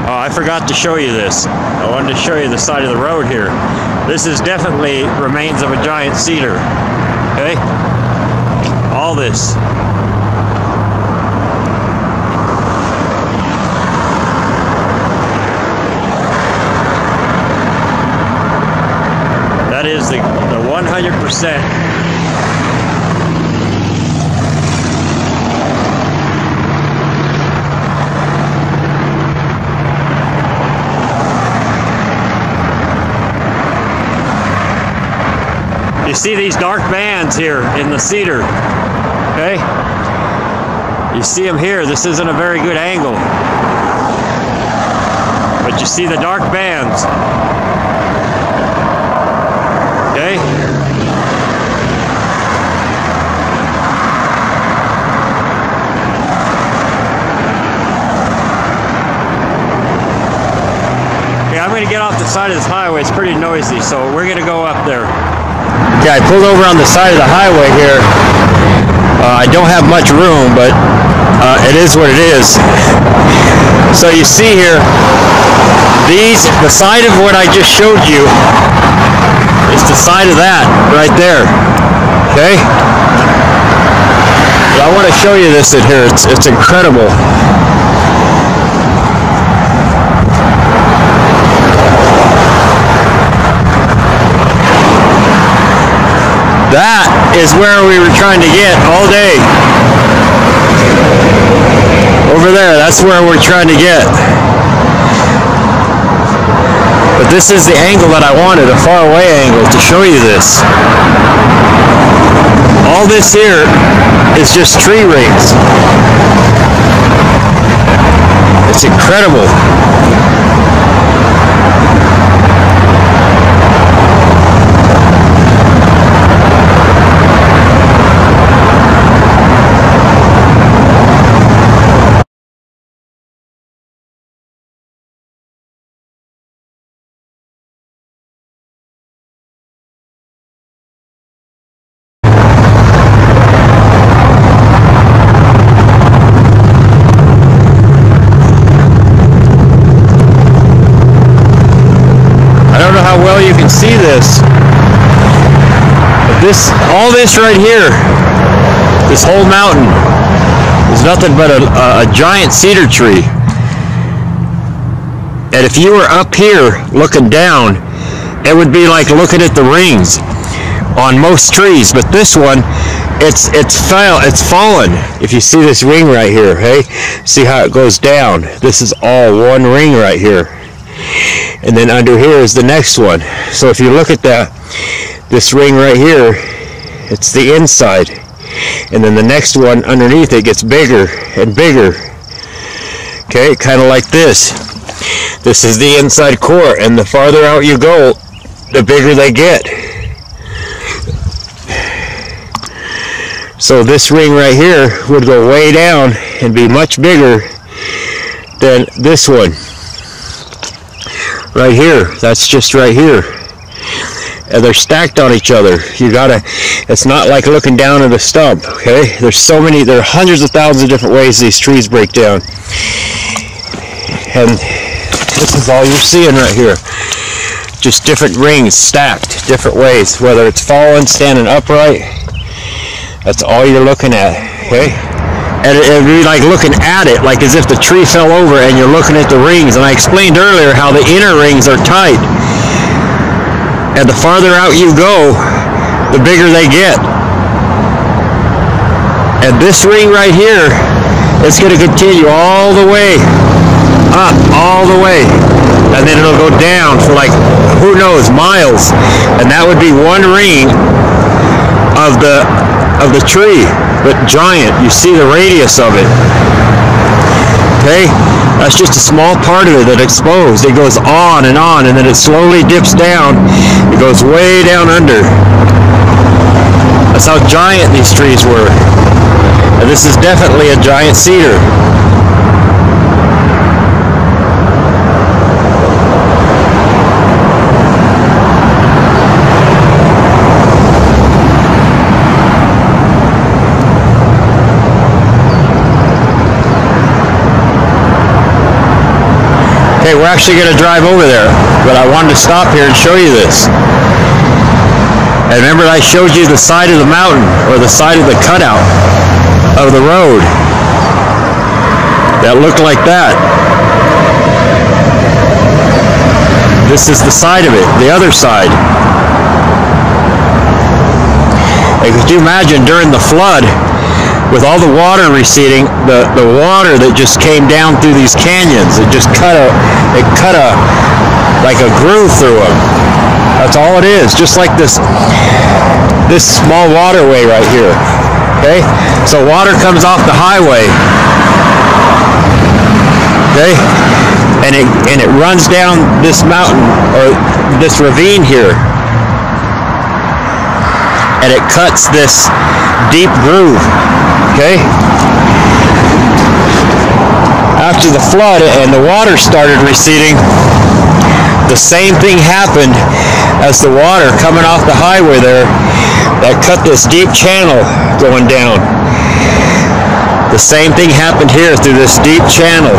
Oh, I forgot to show you this. I wanted to show you the side of the road here. This is definitely remains of a giant cedar. Okay? All this. That is the 100%. You see these dark bands here in the cedar, okay? You see them here. This isn't a very good angle, but you see the dark bands, okay? Okay, I'm going to get off the side of this highway. It's pretty noisy, so we're gonna go up there. Okay, I pulled over on the side of the highway here. I don't have much room, but it is what it is. So you see here, the side of what I just showed you is the side of that right there. Okay? But I want to show you this in here. It's incredible. That is where we were trying to get all day. Over there, that's where we're trying to get. But this is the angle that I wanted, a far away angle, to show you this. All this here is just tree rings. It's incredible. You can see this, but all this right here, this whole mountain is nothing but a giant cedar tree. And if you were up here looking down, it would be like looking at the rings on most trees. But this one, it's fallen. If you see this ring right here, hey, see how it goes down? This is all one ring right here. And then under here is the next one. So if you look at this ring right here, it's the inside. And then the next one underneath it gets bigger and bigger. Okay, kind of like this. This is the inside core, and the farther out you go, the bigger they get. So this ring right here would go way down and be much bigger than this one. Right here, that's just right here. And they're stacked on each other. It's not like looking down at a stump, okay? There are hundreds of thousands of different ways these trees break down. And this is all you're seeing right here. Just different rings stacked different ways, whether it's fallen, standing upright. That's all you're looking at, okay? And it'd be like looking at it, like as if the tree fell over and you're looking at the rings. And I explained earlier how the inner rings are tight. And the farther out you go, the bigger they get. And this ring right here is going to continue all the way up, all the way. And then it'll go down for like, who knows, miles. And that would be one ring of the tree. But giant, you see the radius of it. Okay, that's just a small part of it that's exposed. It goes on, and then it slowly dips down. It goes way down under. That's how giant these trees were. And this is definitely a giant cedar. Okay, we're actually going to drive over there, but I wanted to stop here and show you this. And remember, I showed you the side of the mountain, or the side of the cutout of the road that looked like that. This is the side of it, the other side. And could you imagine during the flood, with all the water receding, the water that just came down through these canyons, it cut like a groove through them. That's all it is, just like this small waterway right here. Okay, so water comes off the highway. Okay, and it runs down this mountain, or this ravine here, and it cuts this deep groove. Okay? After the flood and the water started receding, the same thing happened as the water coming off the highway there that cut this deep channel going down. The same thing happened here through this deep channel.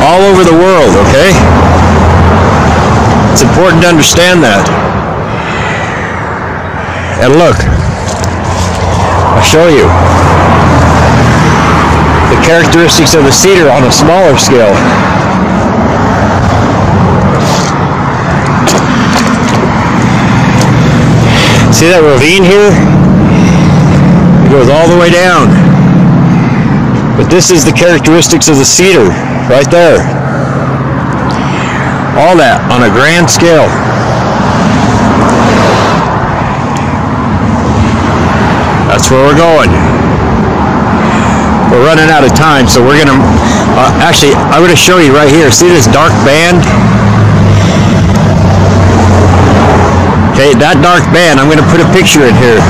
All over the world, okay? It's important to understand that. And look, I'll show you the characteristics of the cedar on a smaller scale. See that ravine here? It goes all the way down. But this is the characteristics of the cedar. Right there. All that on a grand scale. That's where we're going. We're running out of time, so we're gonna actually, I'm gonna show you right here. See this dark band? Okay, that dark band, I'm gonna put a picture in here.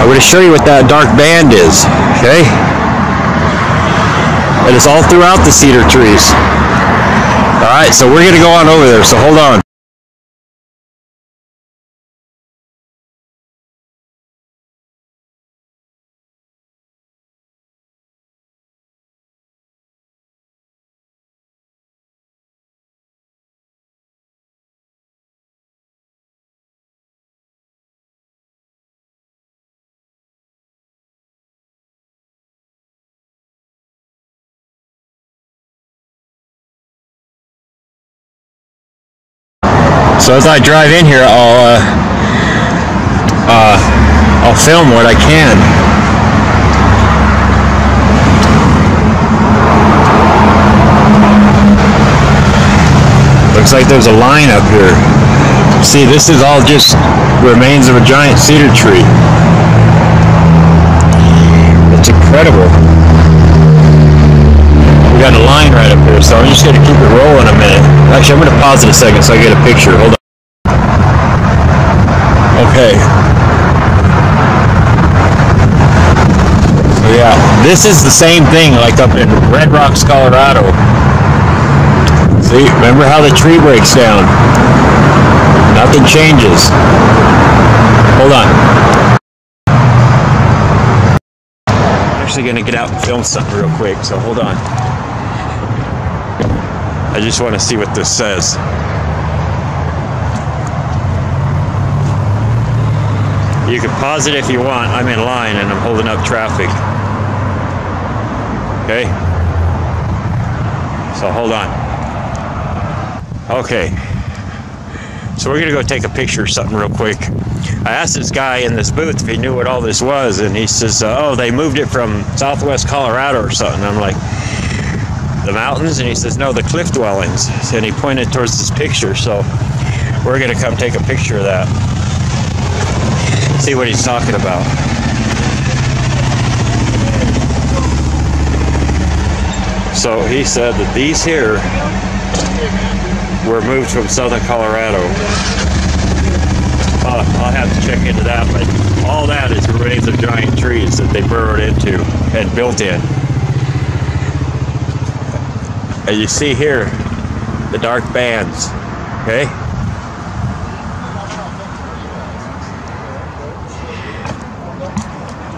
I'm going to show you what that dark band is, okay? And it's all throughout the cedar trees. Alright, so we're going to go on over there, so hold on. So as I drive in here, I'll film what I can. Looks like there's a line up here. See, this is all just remains of a giant cedar tree. It's incredible. We got a line right up here, so I'm just going to keep it rolling a minute. Actually, I'm going to pause it a second so I get a picture. Hold on. Okay. So yeah, this is the same thing like up in Red Rocks, Colorado. See, remember how the tree breaks down? Nothing changes. Hold on. actually going to get out and film something real quick, so hold on. I just want to see what this says. You can pause it if you want. I'm in line and I'm holding up traffic. Okay? So hold on. Okay. So we're gonna go take a picture of something real quick. I asked this guy in this booth if he knew what all this was, and he says, oh, they moved it from southwest Colorado or something. I'm like, the mountains? And he says, no, the cliff dwellings. And he pointed towards this picture, so we're gonna come take a picture of that. See what he's talking about. So he said that these here were moved from southern Colorado. I'll have to check into that, but all that is remains of giant trees that they burrowed into and built in. And you see here the dark bands, okay?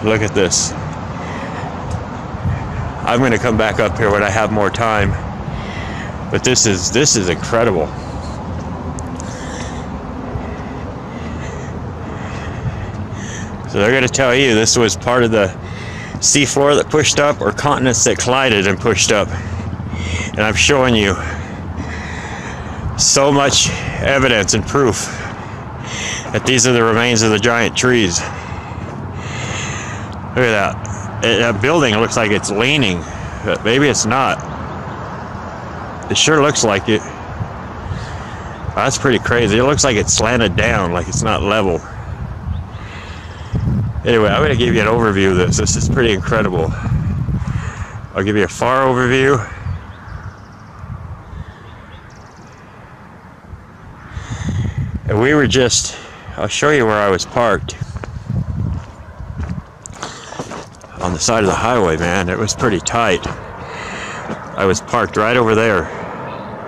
Look at this. I'm going to come back up here when I have more time. But this is incredible. So they're going to tell you this was part of the seafloor that pushed up, or continents that collided and pushed up. And I'm showing you so much evidence and proof that these are the remains of the giant trees. Look at that. That building looks like it's leaning, but maybe it's not. It sure looks like it. That's pretty crazy. It looks like it's slanted down, like it's not level. Anyway, I'm going to give you an overview of this. This is pretty incredible. I'll give you a far overview. And we were just, I'll show you where I was parked. On the side of the highway, man. It was pretty tight. I was parked right over there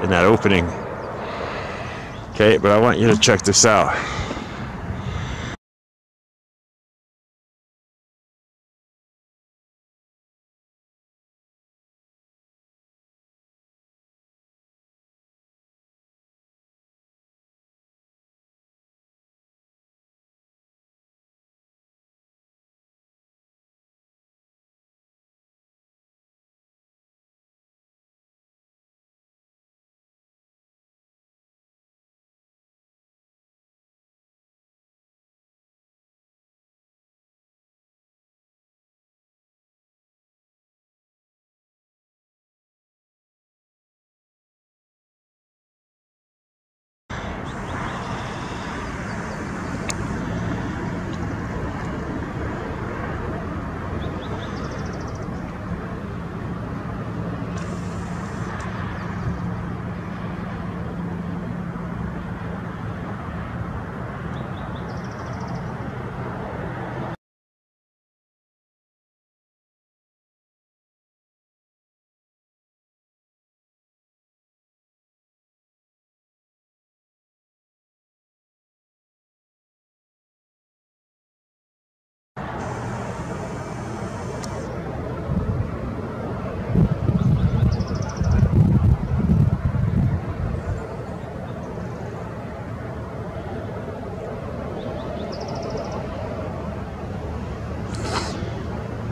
in that opening. Okay, but I want you to check this out.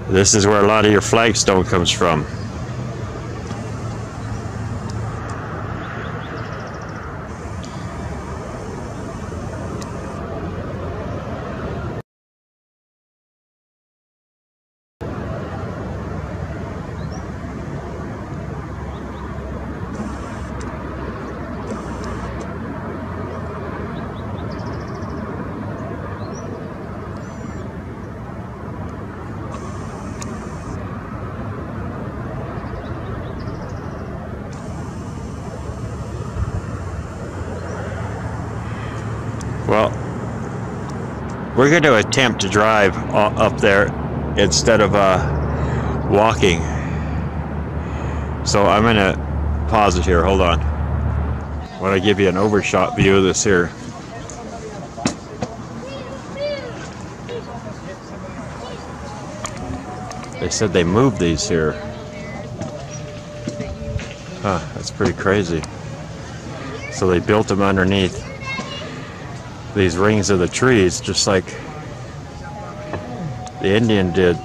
This is where a lot of your flagstone comes from. Well, we're going to attempt to drive up there instead of walking. So I'm going to pause it here. Hold on. I want to give you an overshot view of this here. They said they moved these here. Huh, that's pretty crazy. So they built them underneath these rings of the trees, just like the Indian did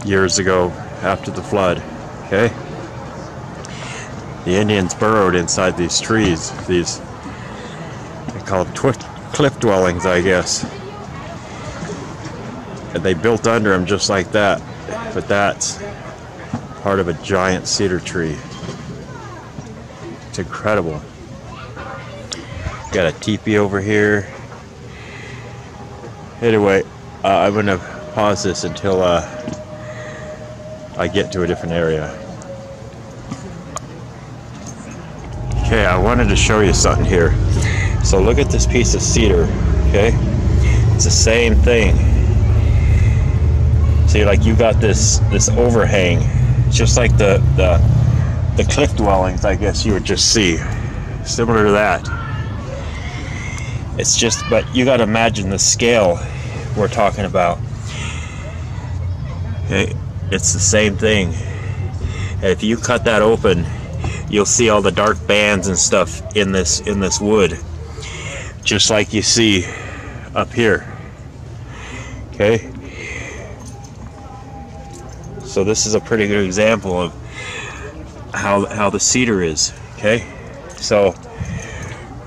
years ago after the flood. Okay? The Indians burrowed inside these trees, these, they call them cliff dwellings, I guess. And they built under them just like that. But that's part of a giant cedar tree. It's incredible. Got a teepee over here. Anyway, I'm gonna pause this until I get to a different area. Okay, I wanted to show you something here. So look at this piece of cedar, okay? It's the same thing. See, like you got this overhang, just like the cliff dwellings, I guess you would just see, similar to that. It's just, but you got to imagine the scale we're talking about. Okay, it's the same thing. And if you cut that open, you'll see all the dark bands and stuff in this wood, just like you see up here. Okay. So this is a pretty good example of how the cedar is. Okay. So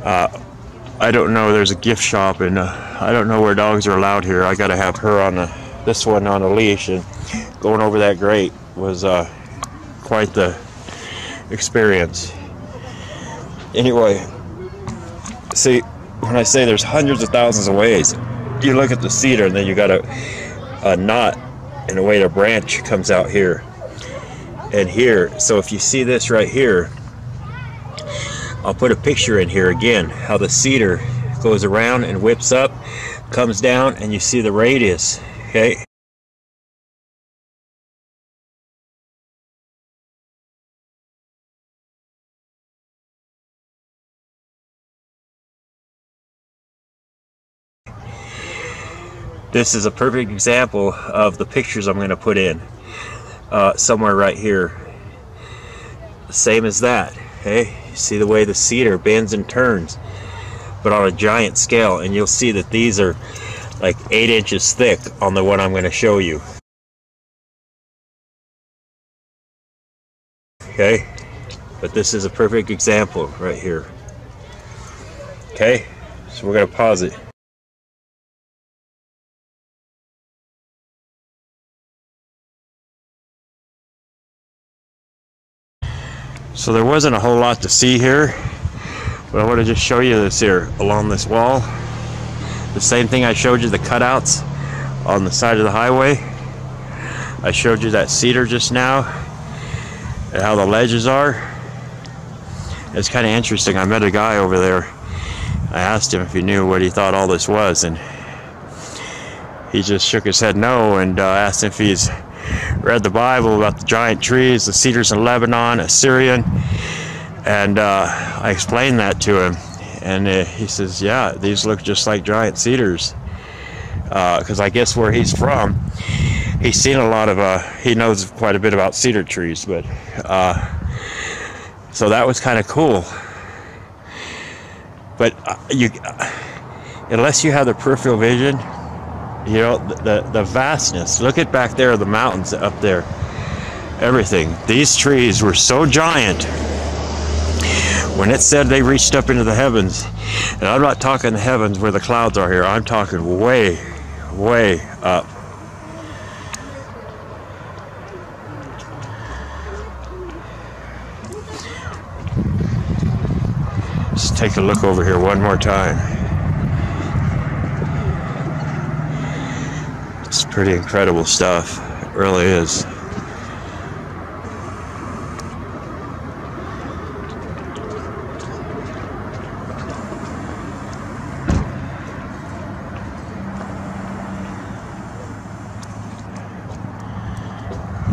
I don't know. There's a gift shop, and I don't know where dogs are allowed here. I got to have her on this one on a leash, and going over that grate was quite the experience. Anyway, see, when I say there's hundreds of thousands of ways, you look at the cedar, and then you got a knot, and a way the branch comes out here and here. So if you see this right here, I'll put a picture in here again, how the cedar goes around and whips up, comes down, and you see the radius. Okay. This is a perfect example of the pictures I'm going to put in somewhere right here. Same as that. Okay, you see the way the cedar bends and turns, but on a giant scale, and you'll see that these are like 8 inches thick on the one I'm going to show you. Okay, but this is a perfect example right here. Okay, so we're going to pause it. So there wasn't a whole lot to see here, but I want to just show you this here along this wall. The same thing I showed you, the cutouts on the side of the highway. I showed you that cedar just now and how the ledges are. It's kind of interesting. I met a guy over there. I asked him if he knew what he thought all this was, and he just shook his head no, and asked if he's read the Bible about the giant trees, the cedars in Lebanon, Assyrian, and I explained that to him, and he says, yeah, these look just like giant cedars, because I guess where he's from, he's seen a lot of, he knows quite a bit about cedar trees, but so that was kind of cool. But unless you have the peripheral vision, you know, the vastness. Look at back there, the mountains up there, everything. These trees were so giant. When it said they reached up into the heavens, and I'm not talking the heavens where the clouds are here, I'm talking way, way up. Let's take a look over here one more time. It's pretty incredible stuff. It really is.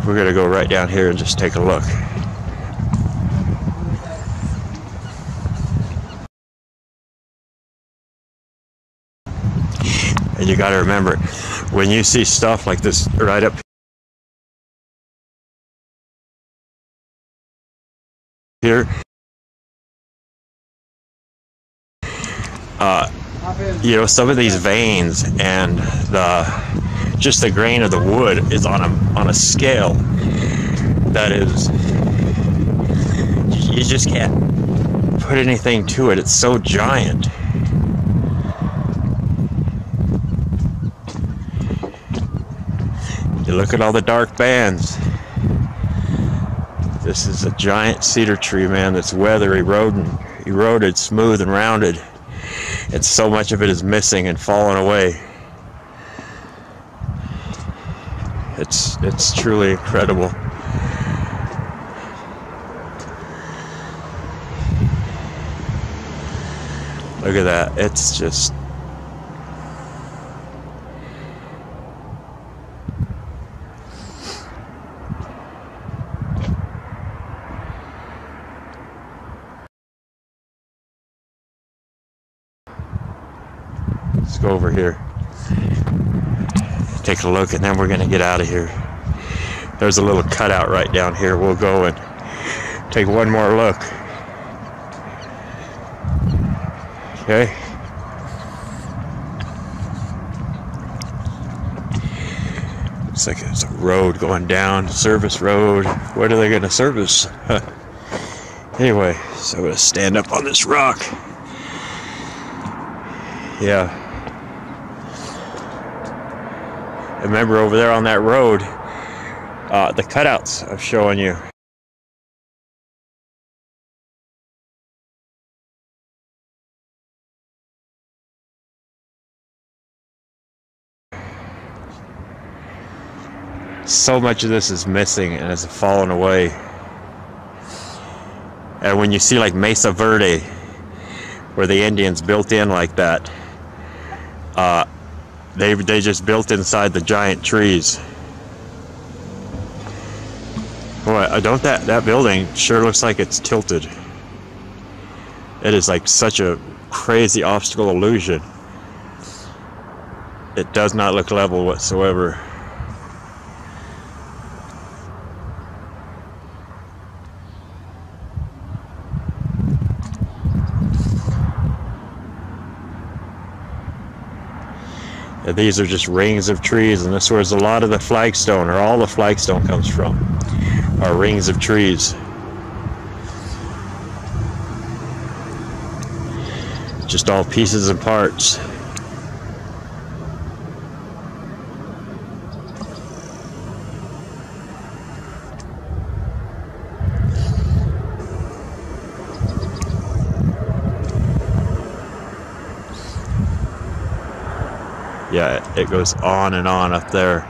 We're going to go right down here and just take a look. And you got to remember, when you see stuff like this right up here, you know, some of these veins and just the grain of the wood is on a scale that is, you just can't put anything to it. It's so giant. You look at all the dark bands. This is a giant cedar tree, man, that's weather eroded, smooth and rounded. And so much of it is missing and falling away. It's truly incredible. Look at that. It's just... Let's go over here. Take a look, and then we're going to get out of here. There's a little cutout right down here. We'll go and take one more look. Okay. Looks like it's a road going down, service road. What are they going to service? Anyway, so I'm going to stand up on this rock. Yeah. Remember over there on that road, the cutouts I'm showing you. So much of this is missing and it's fallen away. And when you see like Mesa Verde, where the Indians built in like that, they just built inside the giant trees. Boy, don't that building sure looks like it's tilted. It is like such a crazy obstacle illusion. It does not look level whatsoever. These are just rings of trees, and this is where a lot of the flagstone, or all the flagstone, comes from, are rings of trees. Just all pieces and parts. Yeah, it goes on and on up there.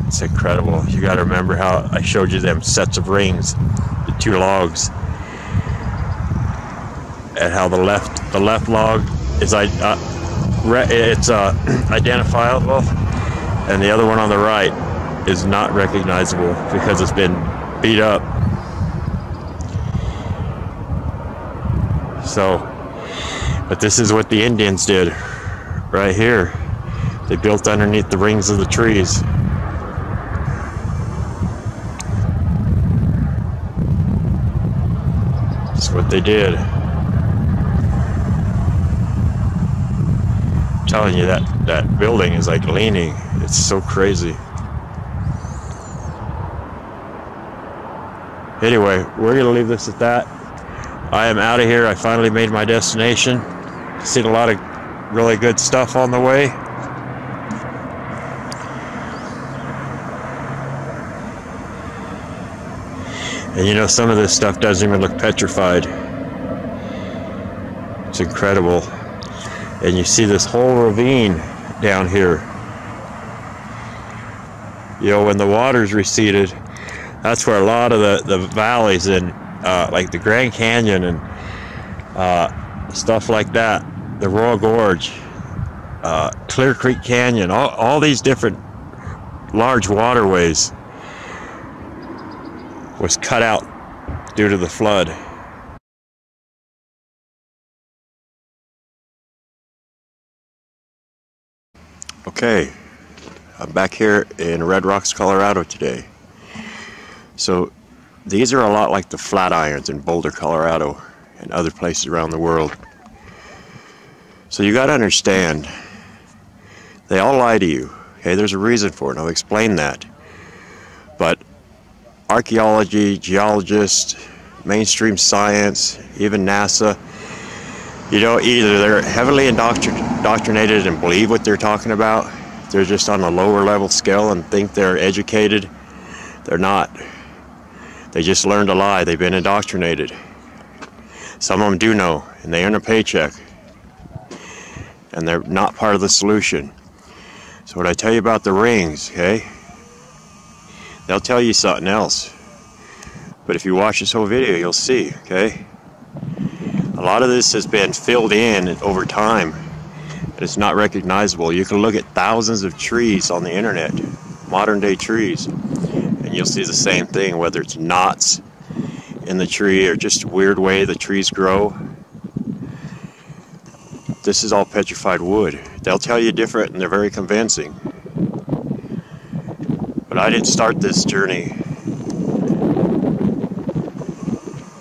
It's incredible. You got to remember how I showed you them sets of rings, the two logs, and how the left log is identifiable, and the other one on the right is not recognizable because it's been beat up. So, but this is what the Indians did right here. They built underneath the rings of the trees. That's what they did. I'm telling you, that building is like leaning. It's so crazy. Anyway, we're gonna leave this at that. I am out of here. I finally made my destination. Seen a lot of really good stuff on the way. And you know, some of this stuff doesn't even look petrified. It's incredible. And you see this whole ravine down here. You know, when the water's receded, that's where a lot of the valleys in like the Grand Canyon and stuff like that, the Royal Gorge, Clear Creek Canyon, all these different large waterways was cut out due to the flood. Okay, I'm back here in Red Rocks, Colorado today. So these are a lot like the Flatirons in Boulder, Colorado and other places around the world. So you got to understand, they all lie to you. Okay, there's a reason for it, and I'll explain that. But archaeology, geologists, mainstream science, even NASA, you know, either they're heavily indoctrinated and believe what they're talking about, they're just on a lower level scale and think they're educated. They're not. They just learned to lie. They've been indoctrinated. Some of them do know, and they earn a paycheck, and they're not part of the solution. So what I tell you about the rings, okay, they'll tell you something else. But if you watch this whole video, you'll see, okay? A lot of this has been filled in over time, and it's not recognizable. You can look at thousands of trees on the internet, modern day trees, and you'll see the same thing, whether it's knots in the tree or just a weird way the trees grow. This is all petrified wood. They'll tell you different, and they're very convincing. But I didn't start this journey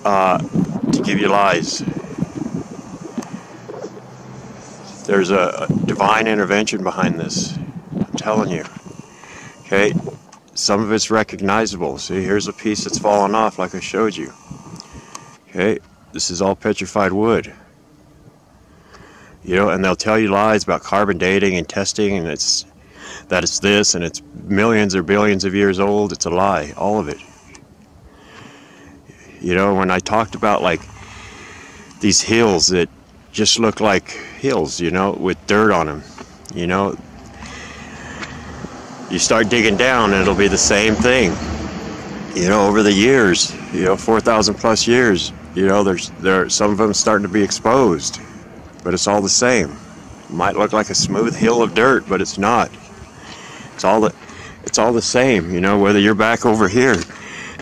to give you lies. There's a divine intervention behind this. I'm telling you. Okay? Some of it's recognizable. See, here's a piece that's fallen off like I showed you. Okay? This is all petrified wood. You know, and they'll tell you lies about carbon dating and testing, and it's this, and it's millions or billions of years old. It's a lie, all of it. You know, when I talked about like these hills that just look like hills, you know, with dirt on them, you know, you start digging down and it'll be the same thing. You know, over the years, you know, 4,000 plus years, you know, there's some of them starting to be exposed. But it's all the same. It might look like a smooth hill of dirt, but it's not. It's all the same, you know, whether you're back over here,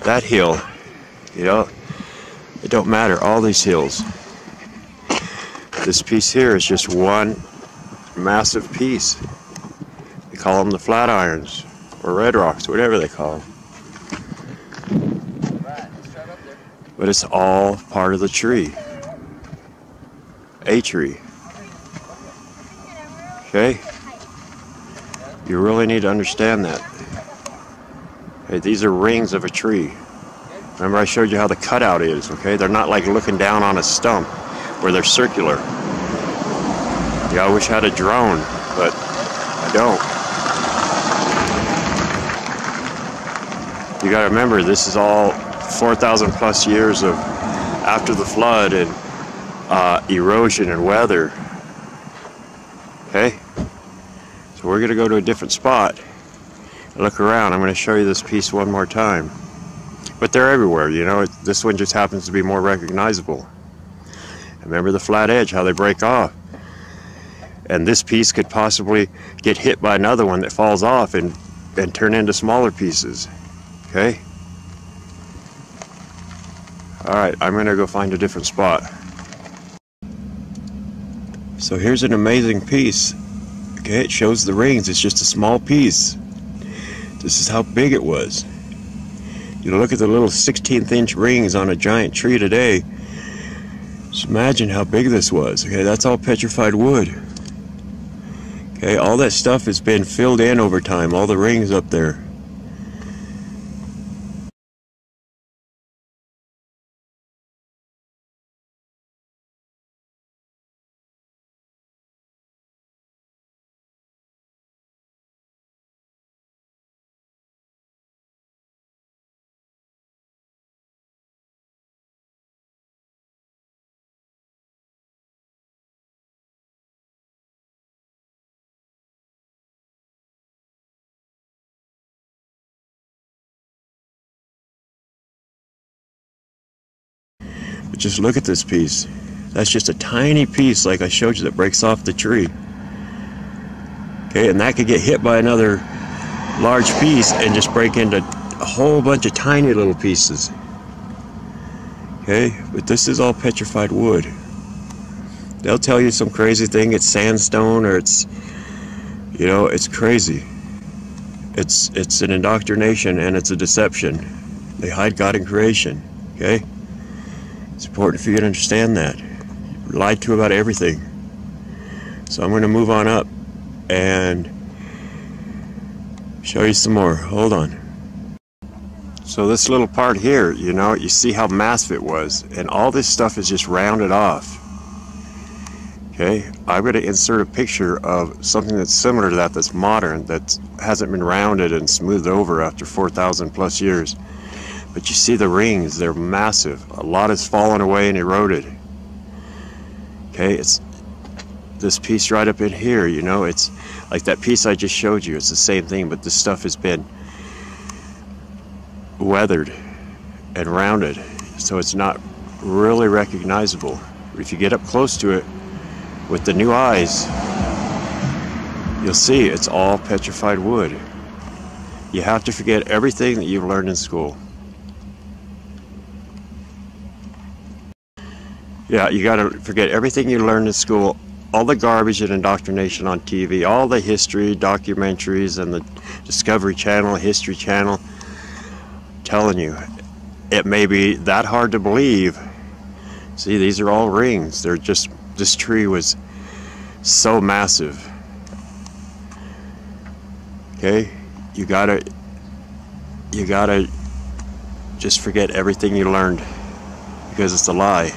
that hill, you know, it don't matter, all these hills. This piece here is just one massive piece. They call them the Flatirons, or Red Rocks, whatever they call them. But it's all part of the tree. A tree. Okay? You really need to understand that. Okay, these are rings of a tree. Remember I showed you how the cutout is, okay? They're not like looking down on a stump where they're circular. Yeah, I wish I had a drone, but I don't. You gotta remember, this is all 4,000 plus years of after the flood and erosion and weather. Okay, so we're gonna go to a different spot and look around. I'm gonna show you this piece one more time, but they're everywhere, you know. This one just happens to be more recognizable. Remember the flat edge, how they break off, and this piece could possibly get hit by another one that falls off and turn into smaller pieces. Okay, all right, I'm gonna go find a different spot. So here's an amazing piece. Okay, it shows the rings. It's just a small piece. This is how big it was. You look at the little 16th inch rings on a giant tree today. Just imagine how big this was. Okay, that's all petrified wood. Okay, all that stuff has been filled in over time. All the rings up there. But just look at this piece. That's just a tiny piece like I showed you that breaks off the tree. Okay, and that could get hit by another large piece and just break into a whole bunch of tiny little pieces. Okay, but this is all petrified wood. They'll tell you some crazy thing, it's sandstone, or it's, you know, it's crazy. It's an indoctrination and it's a deception. They hide God in creation, okay? It's important for you to understand that. You're lied to about everything. So I'm going to move on up and show you some more. Hold on. So this little part here, you know, you see how massive it was, and all this stuff is just rounded off. Okay, I'm going to insert a picture of something that's similar to that, that's modern, that hasn't been rounded and smoothed over after 4,000 plus years. But you see the rings, they're massive. A lot has fallen away and eroded. Okay, it's this piece right up in here, you know, it's like that piece I just showed you. It's the same thing, but this stuff has been weathered and rounded, so it's not really recognizable. If you get up close to it with the new eyes, you'll see it's all petrified wood. You have to forget everything that you've learned in school. Yeah, you got to forget everything you learned in school, all the garbage and indoctrination on TV, all the history documentaries and the Discovery Channel, History Channel. I'm telling you, it may be that hard to believe. See, these are all rings. They're just, this tree was so massive. Okay, you gotta just forget everything you learned, because it's a lie.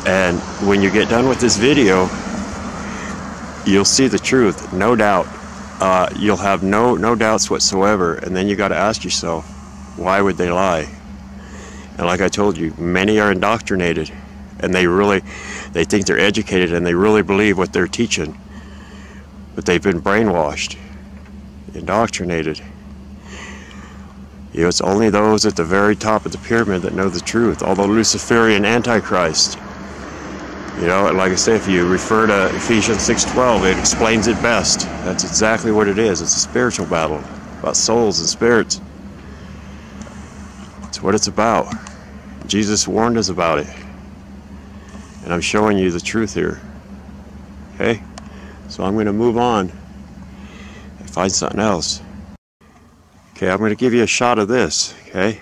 And when you get done with this video, you'll see the truth, no doubt. You'll have no doubts whatsoever, and then you got to ask yourself, why would they lie? And like I told you, many are indoctrinated, and they think they're educated and they really believe what they're teaching, but they've been brainwashed, indoctrinated. You know, it's only those at the very top of the pyramid that know the truth, all the Luciferian Antichrist. You know, like I say, if you refer to Ephesians 6:12, it explains it best. That's exactly what it is. It's a spiritual battle about souls and spirits. It's what it's about. Jesus warned us about it. And I'm showing you the truth here. Okay? So I'm going to move on and find something else. Okay, I'm going to give you a shot of this. Okay?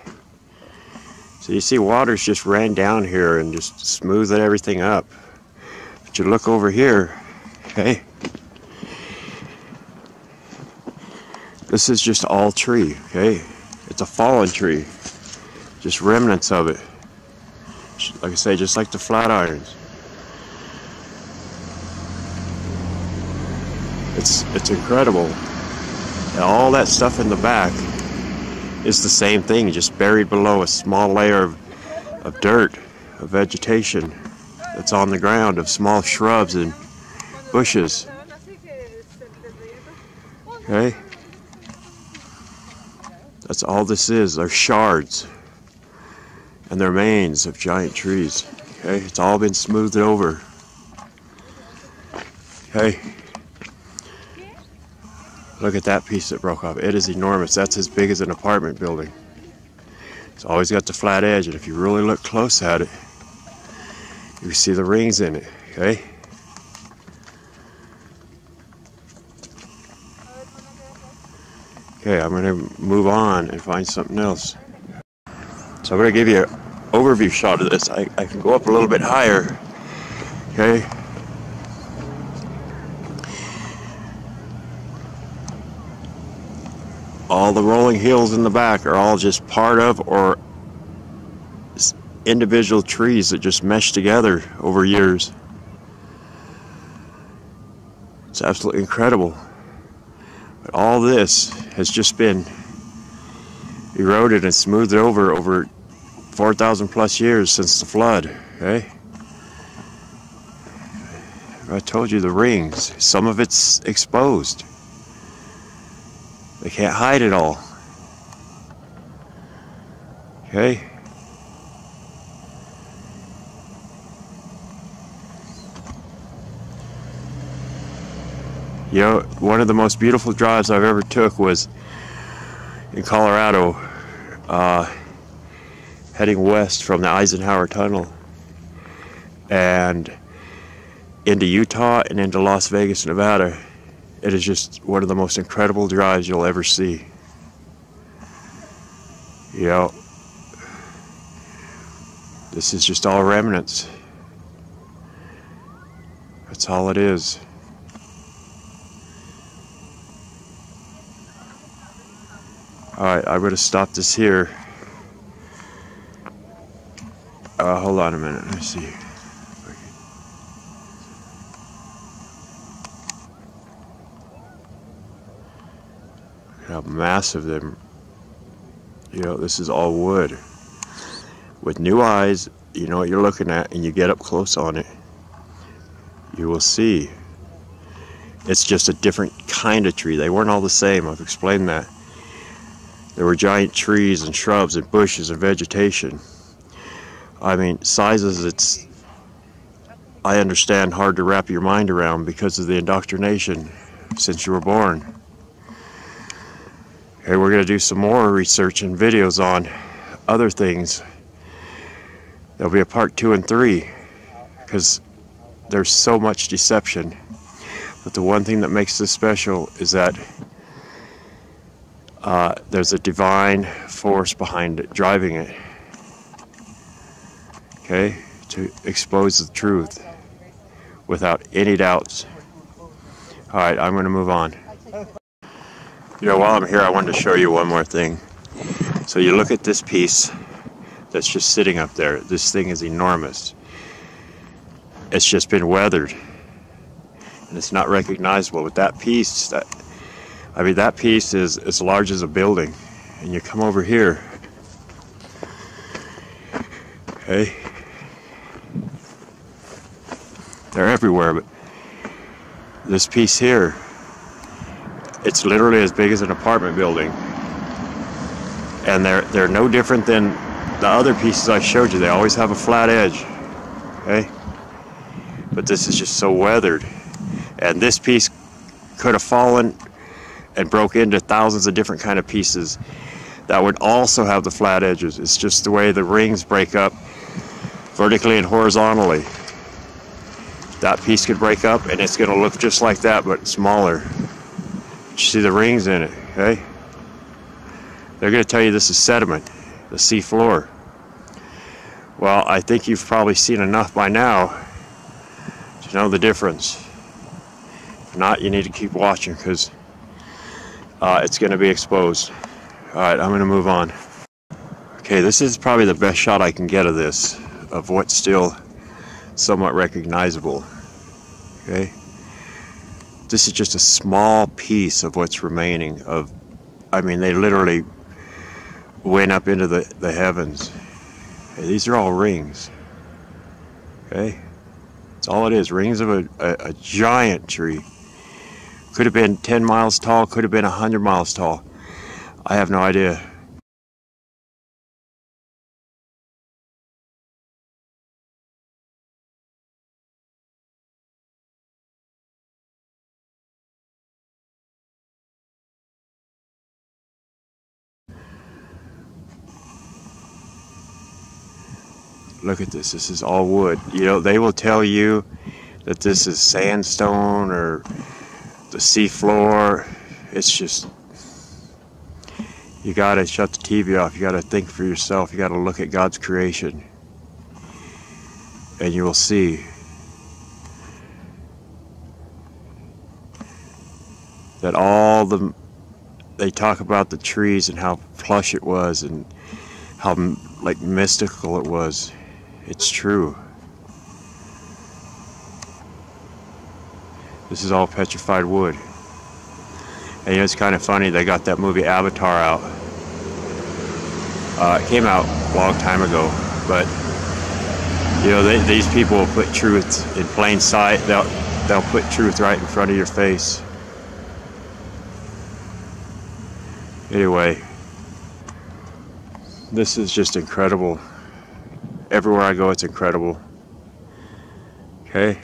So you see water's just ran down here and just smoothed everything up. But you look over here, okay? This is just all tree, okay? It's a fallen tree. Just remnants of it. Like I say, just like the flat irons. It's incredible. And all that stuff in the back is the same thing, just buried below a small layer of dirt, of vegetation that's on the ground, of small shrubs and bushes. Okay? That's all this is. They're shards and they're remains of giant trees. Okay? It's all been smoothed over. Okay? Look at that piece that broke off. It is enormous. That's as big as an apartment building. It's always got the flat edge, and if you really look close at it, you see the rings in it, okay? Okay, I'm going to move on and find something else. So I'm going to give you an overview shot of this. I can go up a little bit higher, okay? All the rolling hills in the back are all just part of or individual trees that just mesh together over years. It's absolutely incredible. But all this has just been eroded and smoothed over 4,000 plus years since the flood. Okay? I told you the rings. Some of it's exposed. They can't hide it all. Okay? You know, one of the most beautiful drives I've ever took was in Colorado, heading west from the Eisenhower Tunnel and into Utah and into Las Vegas, Nevada. It is just one of the most incredible drives you'll ever see. You know, this is just all remnants. That's all it is. Alright, I'm going to stop this here. Hold on a minute, let me see. Look how massive them. You know, this is all wood. With new eyes, you know what you're looking at, and you get up close on it, you will see. It's just a different kind of tree. They weren't all the same, I've explained that. There were giant trees and shrubs and bushes and vegetation. I mean, sizes, it's, I understand, hard to wrap your mind around because of the indoctrination since you were born. Okay, we're going to do some more research and videos on other things. There'll be a part 2 and 3 because there's so much deception. But the one thing that makes this special is that there's a divine force behind it, driving it. Okay, to expose the truth without any doubts. Alright, I'm going to move on. You know, while I'm here, I wanted to show you one more thing. So you look at this piece that's just sitting up there. This thing is enormous. It's just been weathered. And it's not recognizable. But that piece, that piece is as large as a building. And you come over here. Okay. They're everywhere, but this piece here, it's literally as big as an apartment building. And they're no different than the other pieces I showed you. They always have a flat edge. Okay? But this is just so weathered. And this piece could have fallen and broke into thousands of different kind of pieces that would also have the flat edges. It's just the way the rings break up vertically and horizontally. That piece could break up and it's going to look just like that, but smaller. You see the rings in it, okay? They're going to tell you this is sediment, the sea floor. Well, I think you've probably seen enough by now to know the difference. If not, you need to keep watching because it's going to be exposed. Alright, I'm going to move on. Okay, this is probably the best shot I can get of this, of what's still somewhat recognizable. Okay? This is just a small piece of what's remaining of, I mean, they literally went up into the heavens. Okay, these are all rings. Okay? That's all it is, rings of a giant tree. Could have been 10 miles tall, could have been 100 miles tall. I have no idea. Look at this. This is all wood. You know, they will tell you that this is sandstone or the sea floor. It's just, you gotta shut the TV off. You gotta think for yourself. You gotta look at God's creation. And you will see that they talk about the trees and how plush it was and how like mystical it was. It's true. This is all petrified wood. And you know, it's kind of funny, they got that movie Avatar out. It came out a long time ago, but you know, these people will put truth in plain sight. They'll put truth right in front of your face. Anyway, this is just incredible. Everywhere I go, it's incredible. Okay?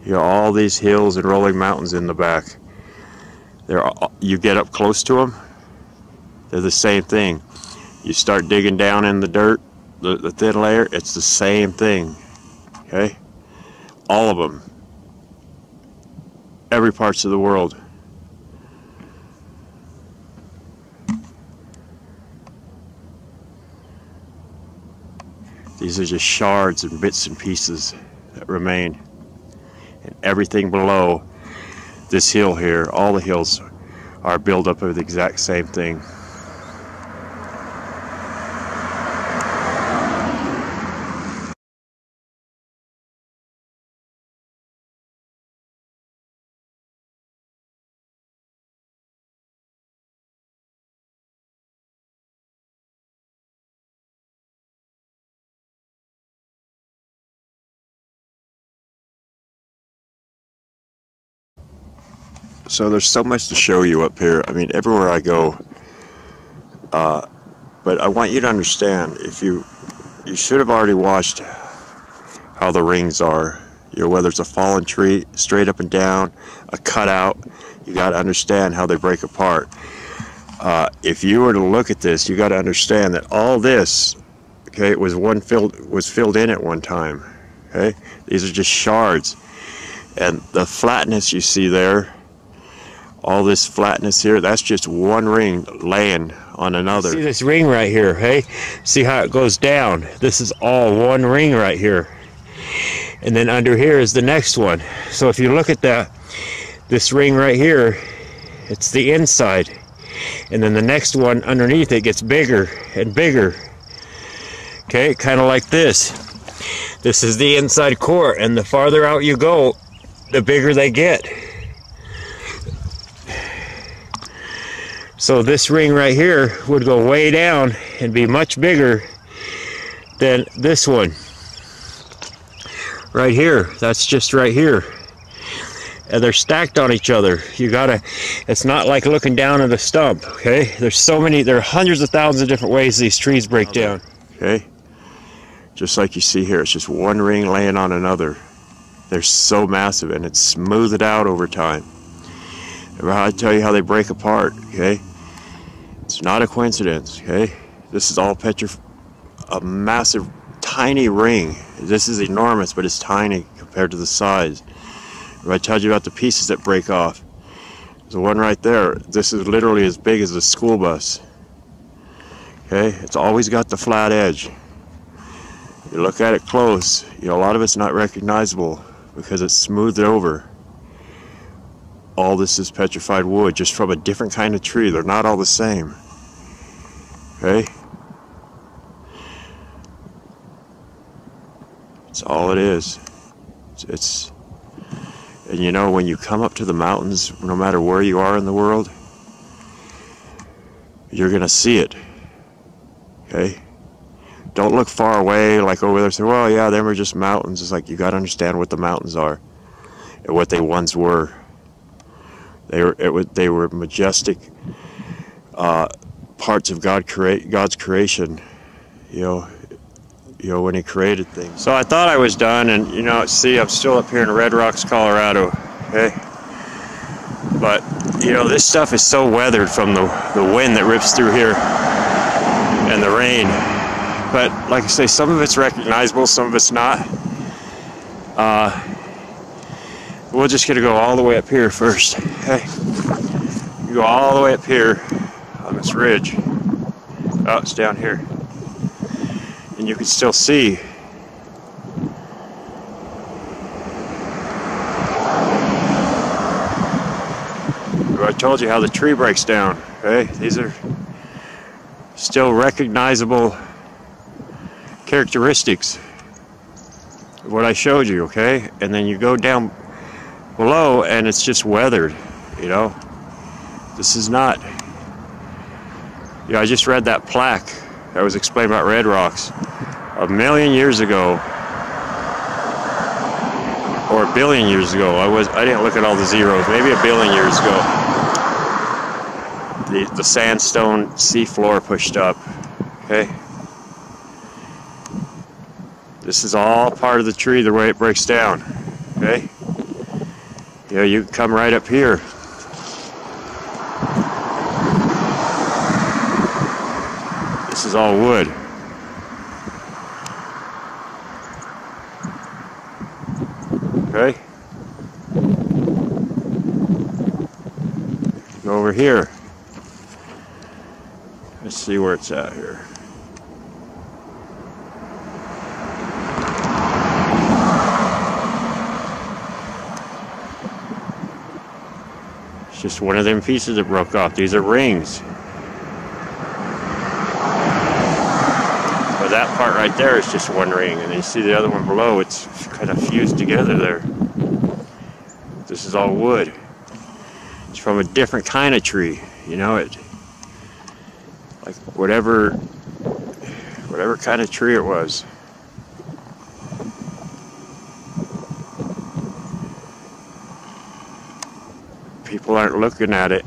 You know, all these hills and rolling mountains in the back. You get up close to them, they're the same thing. You start digging down in the dirt, the thin layer, it's the same thing. Okay? All of them. Every parts of the world. These are just shards and bits and pieces that remain. And everything below this hill here, all the hills are built up of the exact same thing. So there's so much to show you up here. I mean, everywhere I go. But I want you to understand, if you should have already watched how the rings are. You know, whether it's a fallen tree, straight up and down, a cutout, you got to understand how they break apart. If you were to look at this, you got to understand that all this, okay, was filled in at one time. Okay, these are just shards, and the flatness you see there. All this flatness here, that's just one ring laying on another. See this ring right here, hey? See how it goes down? This is all one ring right here. And then under here is the next one. So if you look at this ring right here, it's the inside. And then the next one underneath it gets bigger and bigger. Okay, kind of like this. This is the inside core, and the farther out you go, the bigger they get. So this ring right here would go way down and be much bigger than this one. Right here, that's just right here. And they're stacked on each other. It's not like looking down at a stump, okay? There are hundreds of thousands of different ways these trees break down. Okay? Just like you see here, it's just one ring laying on another. They're so massive, and it's smoothed out over time. Remember how I tell you how they break apart, okay? It's not a coincidence, okay? This is all a massive, tiny ring. This is enormous, but it's tiny compared to the size. Remember I told you about the pieces that break off. There's one right there. This is literally as big as a school bus. Okay? It's always got the flat edge. You look at it close, you know, a lot of it's not recognizable because it's smoothed over. All this is petrified wood, just from a different kind of tree. They're not all the same. Okay? That's all it is. And you know, when you come up to the mountains, no matter where you are in the world, you're gonna see it. Okay? Don't look far away, like over there, say, well, yeah, them are just mountains. It's like, you gotta understand what the mountains are and what they once were. They were majestic parts of God's creation, you know, when He created things. So I thought I was done, and you know, see, I'm still up here in Red Rocks, Colorado. Okay, but you know, this stuff is so weathered from the wind that rips through here and the rain. But like I say, some of it's recognizable, some of it's not. We're just gonna go all the way up here first. Okay, you go all the way up here on this ridge. Oh, it's down here, and you can still see. I told you how the tree breaks down. Okay, these are still recognizable characteristics of what I showed you. Okay, and then you go down below and it's just weathered, you know. This is not, you know, I just read that plaque that was explained about red rocks 1 million years ago, or 1 billion years ago. I didn't look at all the zeros, maybe 1 billion years ago. The sandstone seafloor pushed up. Okay, this is all part of the tree, the way it breaks down. Okay, Yeah, you can come right up here. This is all wood. Okay. Go over here. Let's see where it's at here. It's just one of them pieces that broke off. These are rings. But that part right there is just one ring, and then you see the other one below, it's kind of fused together there. This is all wood. It's from a different kind of tree, you know, it like whatever kind of tree it was. People aren't looking at it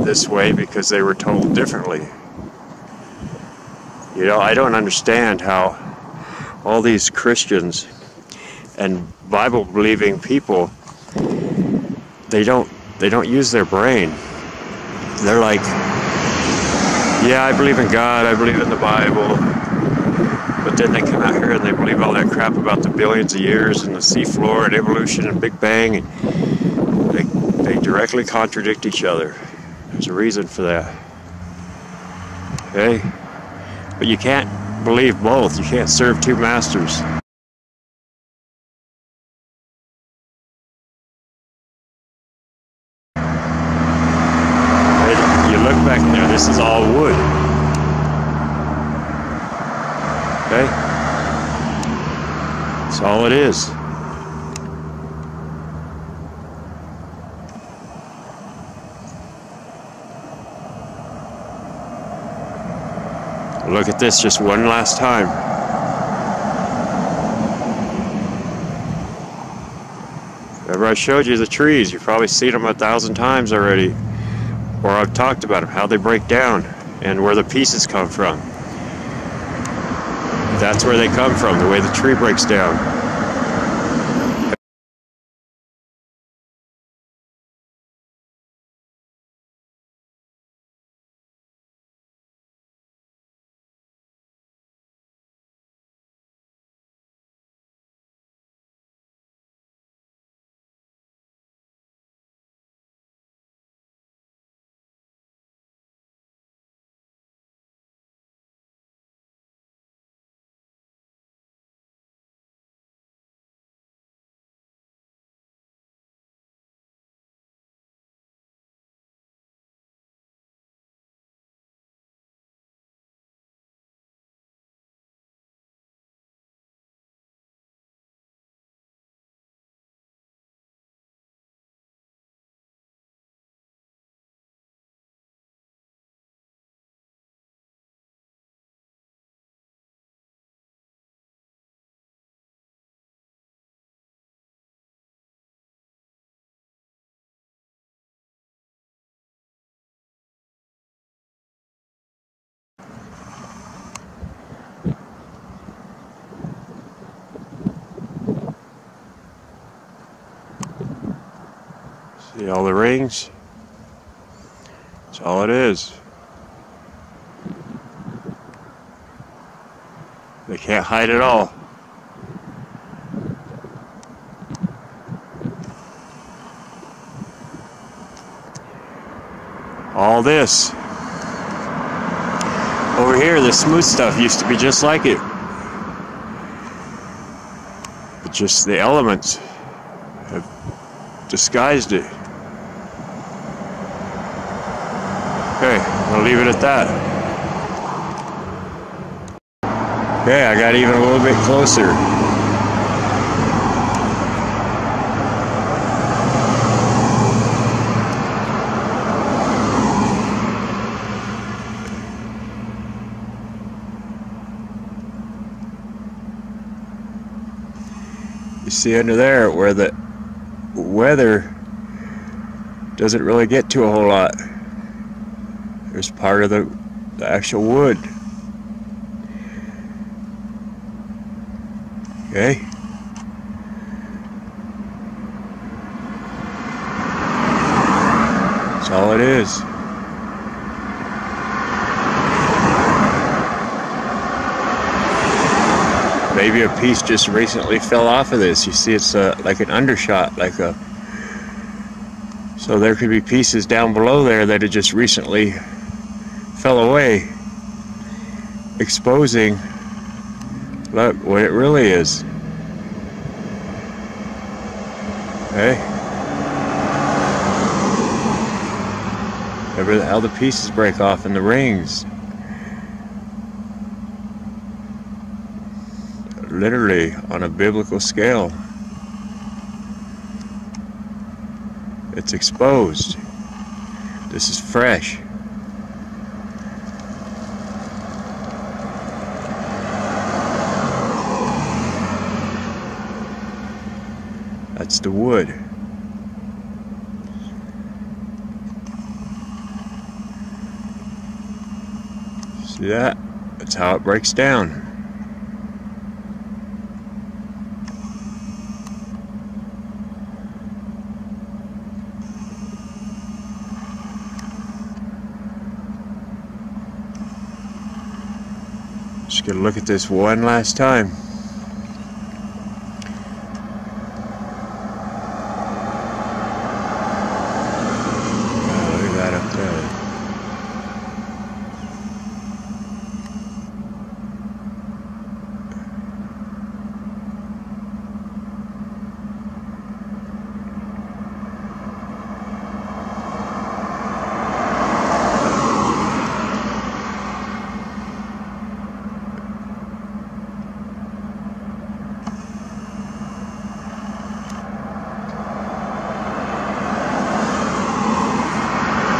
this way because they were told differently. You know, I don't understand how all these Christians and Bible-believing people, they don't use their brain. They're like, yeah, I believe in God, I believe in the Bible, but then they come out here and they believe all that crap about the billions of years and the seafloor and evolution and Big Bang, and they directly contradict each other. There's a reason for that. Okay? But you can't believe both. You can't serve two masters. You look back there, this is all wood. Okay? That's all it is. Look at this just one last time. Remember I showed you the trees. You've probably seen them 1,000 times already. Or I've talked about them, how they break down and where the pieces come from. That's where they come from, the way the tree breaks down. See all the rings? That's all it is. They can't hide it all. All this. Over here, the smooth stuff used to be just like it. But just the elements have disguised it. Okay, I'll leave it at that. Okay, I got even a little bit closer. You see under there where the weather doesn't really get to a whole lot. There's part of the actual wood. Okay. That's all it is. Maybe a piece just recently fell off of this. You see it's like an undershot, so there could be pieces down below there that had just recently fell away, exposing, look, what it really is. Okay? Remember how the pieces break off in the rings. Literally on a biblical scale. It's exposed. This is fresh. That's the wood. See that? That's how it breaks down. Just gonna look at this one last time. Oh, look at that up there.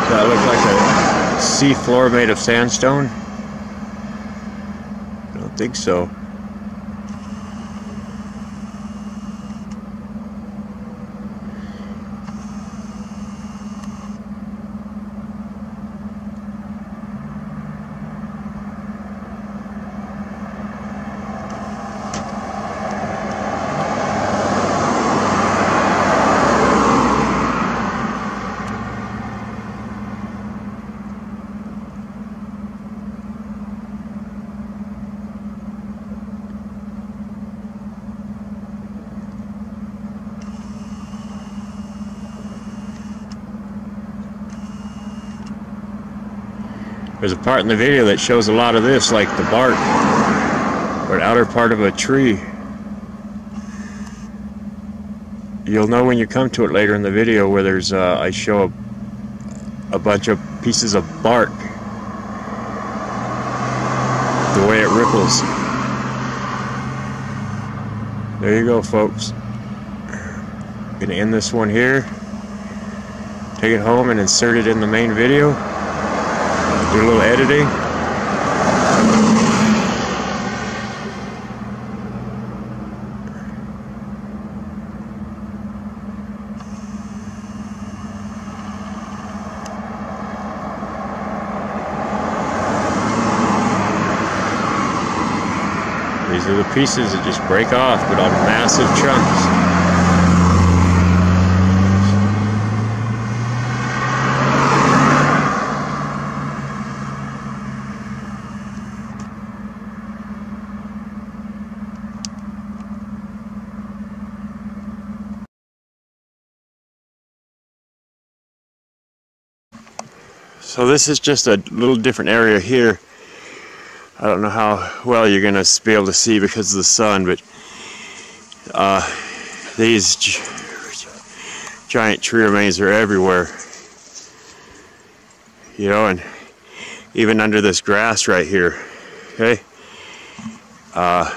That looks like a sea floor made of sandstone? I don't think so. There's a part in the video that shows a lot of this, like the bark or an outer part of a tree. You'll know when you come to it later in the video where there's I show a bunch of pieces of bark, the way it ripples. There you go, folks. Gonna end this one here, take it home and insert it in the main video. Do a little editing. These are the pieces that just break off, but on massive chunks. So this is just a little different area here. I don't know how well you're going to be able to see because of the sun, but these giant tree remains are everywhere. You know, and even under this grass right here. Okay? I'll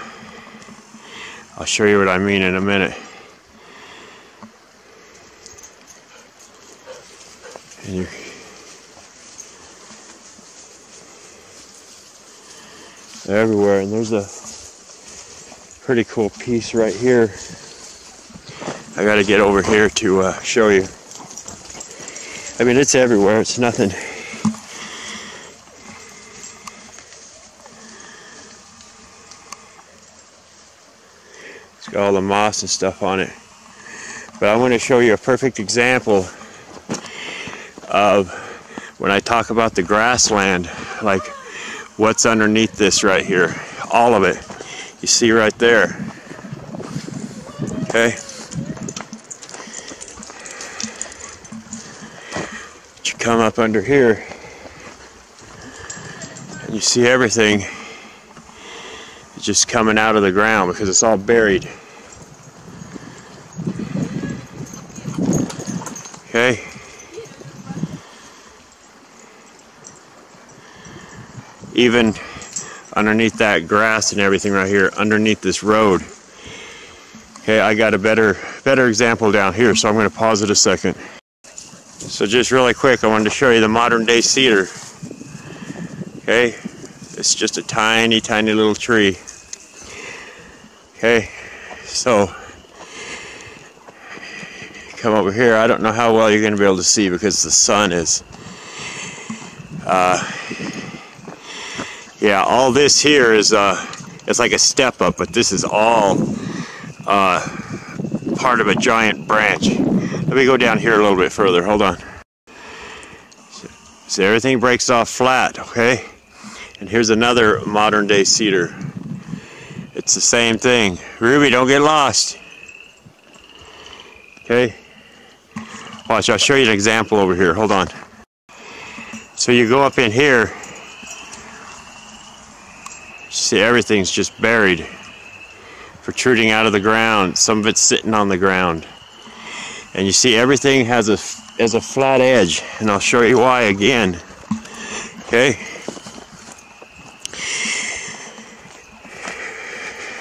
show you what I mean in a minute. And you everywhere, and there's a pretty cool piece right here. I gotta get over here to show you. I mean, it's everywhere, it's nothing. It's got all the moss and stuff on it. But I want to show you a perfect example when I talk about the grassland, like what's underneath this right here, all of it, you see right there. Okay. You come up under here and you see everything just coming out of the ground because it's all buried. Okay. Even underneath that grass and everything right here, underneath this road. Okay, I got a better example down here, so I'm going to pause it a second. So just really quick, I wanted to show you the modern day cedar. Okay, it's just a tiny, tiny little tree. Okay, so come over here. I don't know how well you're going to be able to see because the sun is yeah, all this here is it's like a step up, but this is all part of a giant branch. Let me go down here a little bit further. Hold on. So everything breaks off flat, okay? And here's another modern day cedar. It's the same thing. Ruby, don't get lost. Okay? Watch, I'll show you an example over here. Hold on. So you go up in here, see everything's just buried, protruding out of the ground. Some of it's sitting on the ground. And you see everything has a flat edge, and I'll show you why again. Okay?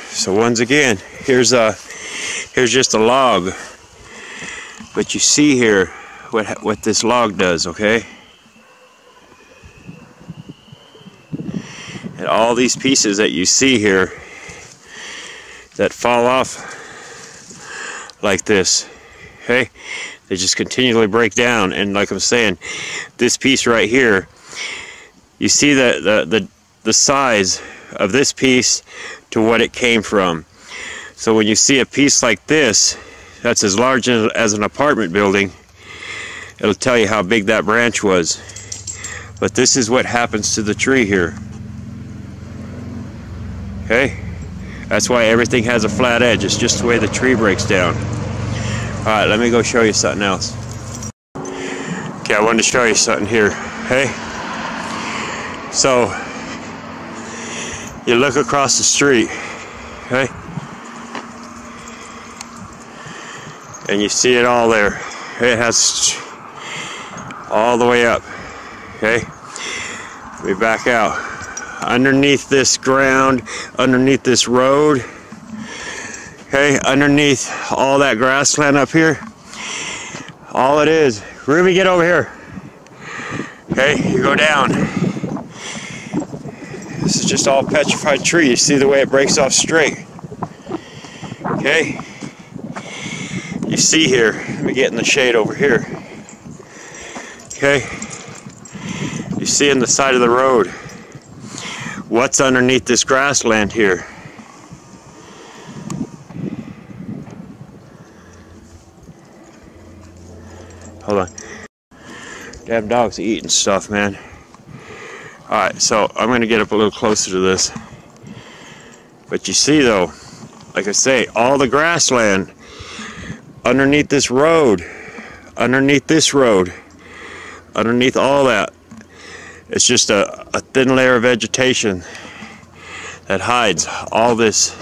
So once again, here's just a log. But you see here what this log does, okay? And all these pieces that you see here that fall off like this, okay? They just continually break down, and like I'm saying, this piece right here, you see the size of this piece to what it came from. So when you see a piece like this that's as large as an apartment building, it'll tell you how big that branch was. But this is what happens to the tree here. Okay? That's why everything has a flat edge. It's just the way the tree breaks down. Alright, let me go show you something else. Okay, I wanted to show you something here. Okay? So, you look across the street, okay? And you see it all there. It has all the way up. Okay? Let me back out. Underneath this ground, underneath this road, okay, underneath all that grassland up here, all it is, Ruby, get over here. Okay, you go down. This is just all petrified tree. You see the way it breaks off straight. Okay? You see here, let me get in the shade over here. Okay? You see in the side of the road what's underneath this grassland here. Hold on. Damn dogs eating stuff, man. Alright, so I'm going to get up a little closer to this. But you see though, like I say, all the grassland underneath this road, underneath all that, it's just a thin layer of vegetation that hides all this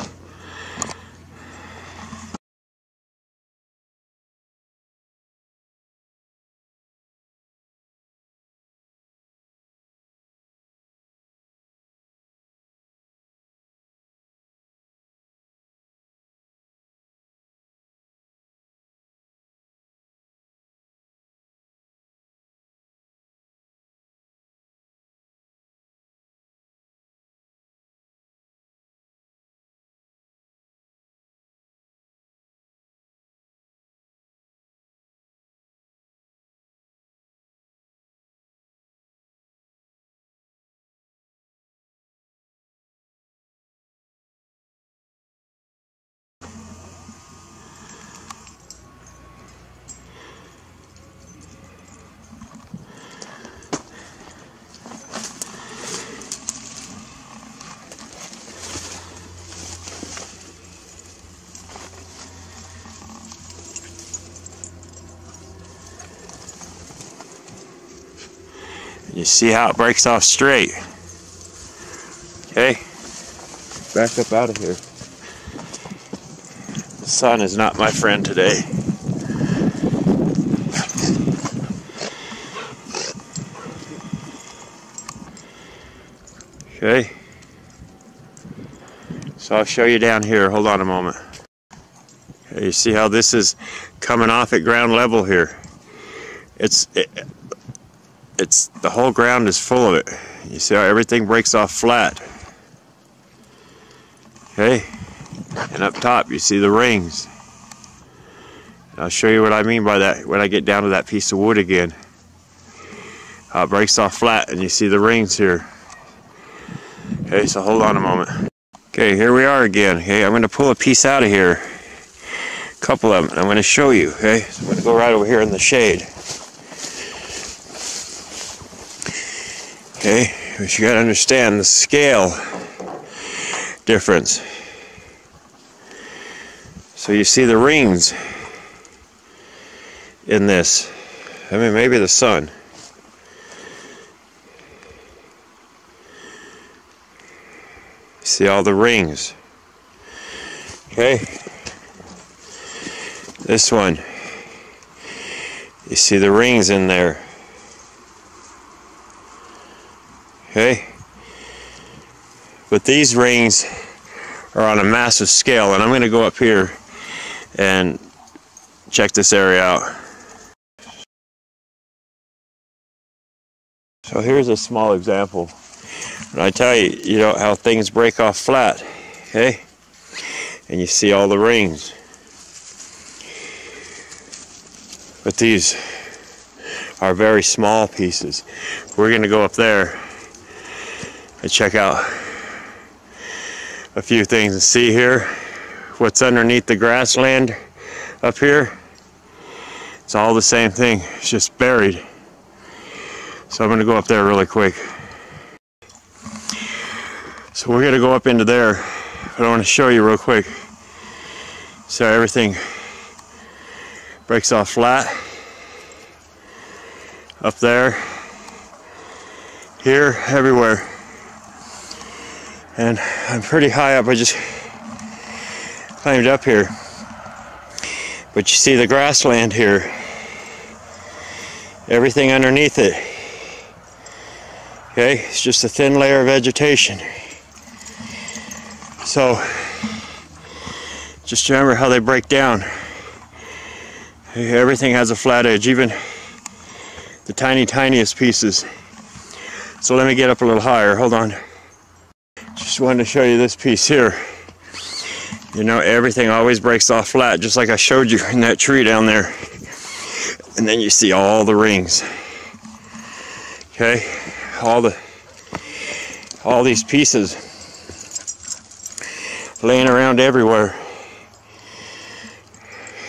You see how it breaks off straight. Okay, back up out of here. The sun is not my friend today. Okay, so I'll show you down here. Hold on a moment. Okay, you see how this is coming off at ground level here? It's the whole ground is full of it. You see how everything breaks off flat. Okay, and up top you see the rings. And I'll show you what I mean by that when I get down to that piece of wood again. How it breaks off flat and you see the rings here. Okay, so hold on a moment. Okay, here we are again. Okay, I'm going to pull a piece out of here. A couple of them. I'm going to show you. Okay, so I'm going to go right over here in the shade. Okay, but you got to understand the scale difference. So you see the rings in this. I mean, maybe the sun. See all the rings. Okay, this one, you see the rings in there. Okay, but these rings are on a massive scale, and I'm going to go up here and check this area out. So here's a small example. And I tell you, you know how things break off flat, okay? And you see all the rings. But these are very small pieces. We're going to go up there and check out a few things and see here what's underneath the grassland up here. It's all the same thing, it's just buried. So I'm going to go up there really quick. So we're going to go up into there, but I want to show you real quick. So everything breaks off flat. Up there, here, everywhere. And I'm pretty high up, I just climbed up here. But you see the grassland here. Everything underneath it. Okay, it's just a thin layer of vegetation. So, just remember how they break down. Everything has a flat edge, even the tiniest pieces. So let me get up a little higher, hold on. Just wanted to show you this piece here. You know, everything always breaks off flat, just like I showed you in that tree down there. And then you see all the rings. Okay, all these pieces laying around everywhere.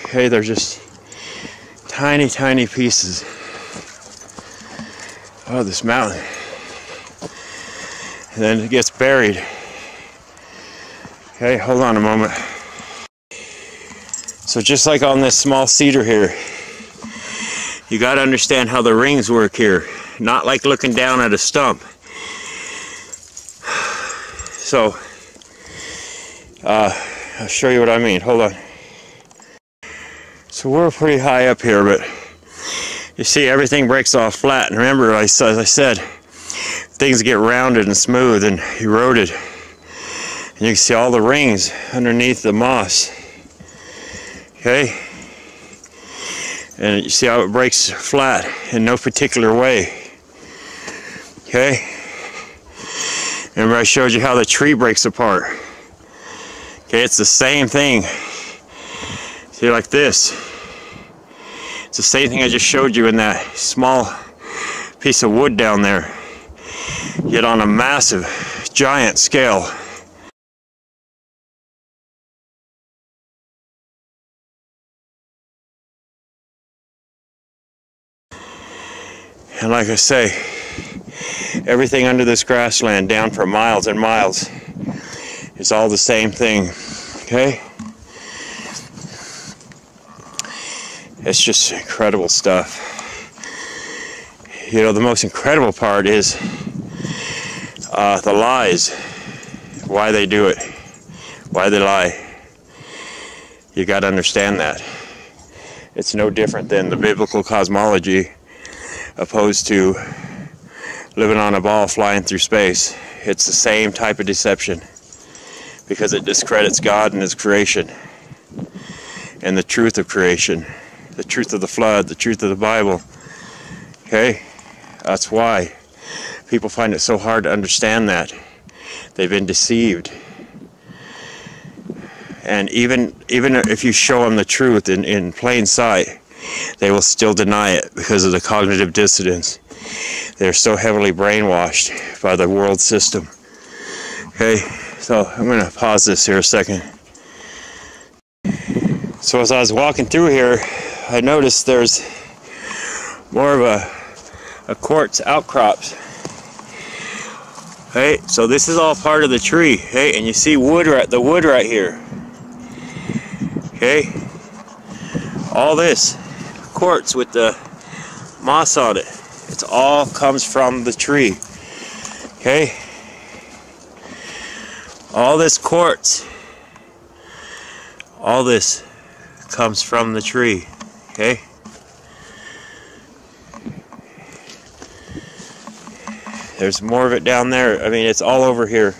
Okay, they're just tiny pieces of this mountain. And then it gets buried. Okay, hold on a moment. So just like on this small cedar here, you got to understand how the rings work here. Not like looking down at a stump. So, I'll show you what I mean. Hold on. So we're pretty high up here, but you see everything breaks off flat. And remember, as I said, things get rounded and smooth and eroded. And you can see all the rings underneath the moss. Okay? And you see how it breaks flat in no particular way. Okay? Remember I showed you how the tree breaks apart. Okay, it's the same thing. See, like this. It's the same thing I just showed you in that small piece of wood down there. Yet on a massive, giant scale. And like I say, everything under this grassland down for miles and miles is all the same thing, okay? It's just incredible stuff. you know, the most incredible part is the lies. Why they do it. Why they lie. You got to understand that. It's no different than the biblical cosmology opposed to living on a ball flying through space. It's the same type of deception because it discredits God and His creation and the truth of creation, the truth of the flood, the truth of the Bible. Okay? That's why people find it so hard to understand that. They've been deceived. And even if you show them the truth in plain sight, they will still deny it because of the cognitive dissonance. They're so heavily brainwashed by the world system. Okay, so I'm going to pause this here a second. So as I was walking through here, I noticed there's more of a quartz outcrops. Hey, so this is all part of the tree. Hey, and you see the wood right here. Okay, all this quartz with the moss on it. It all comes from the tree. Okay, all this quartz, all this comes from the tree. Okay. There's more of it down there. I mean, it's all over here.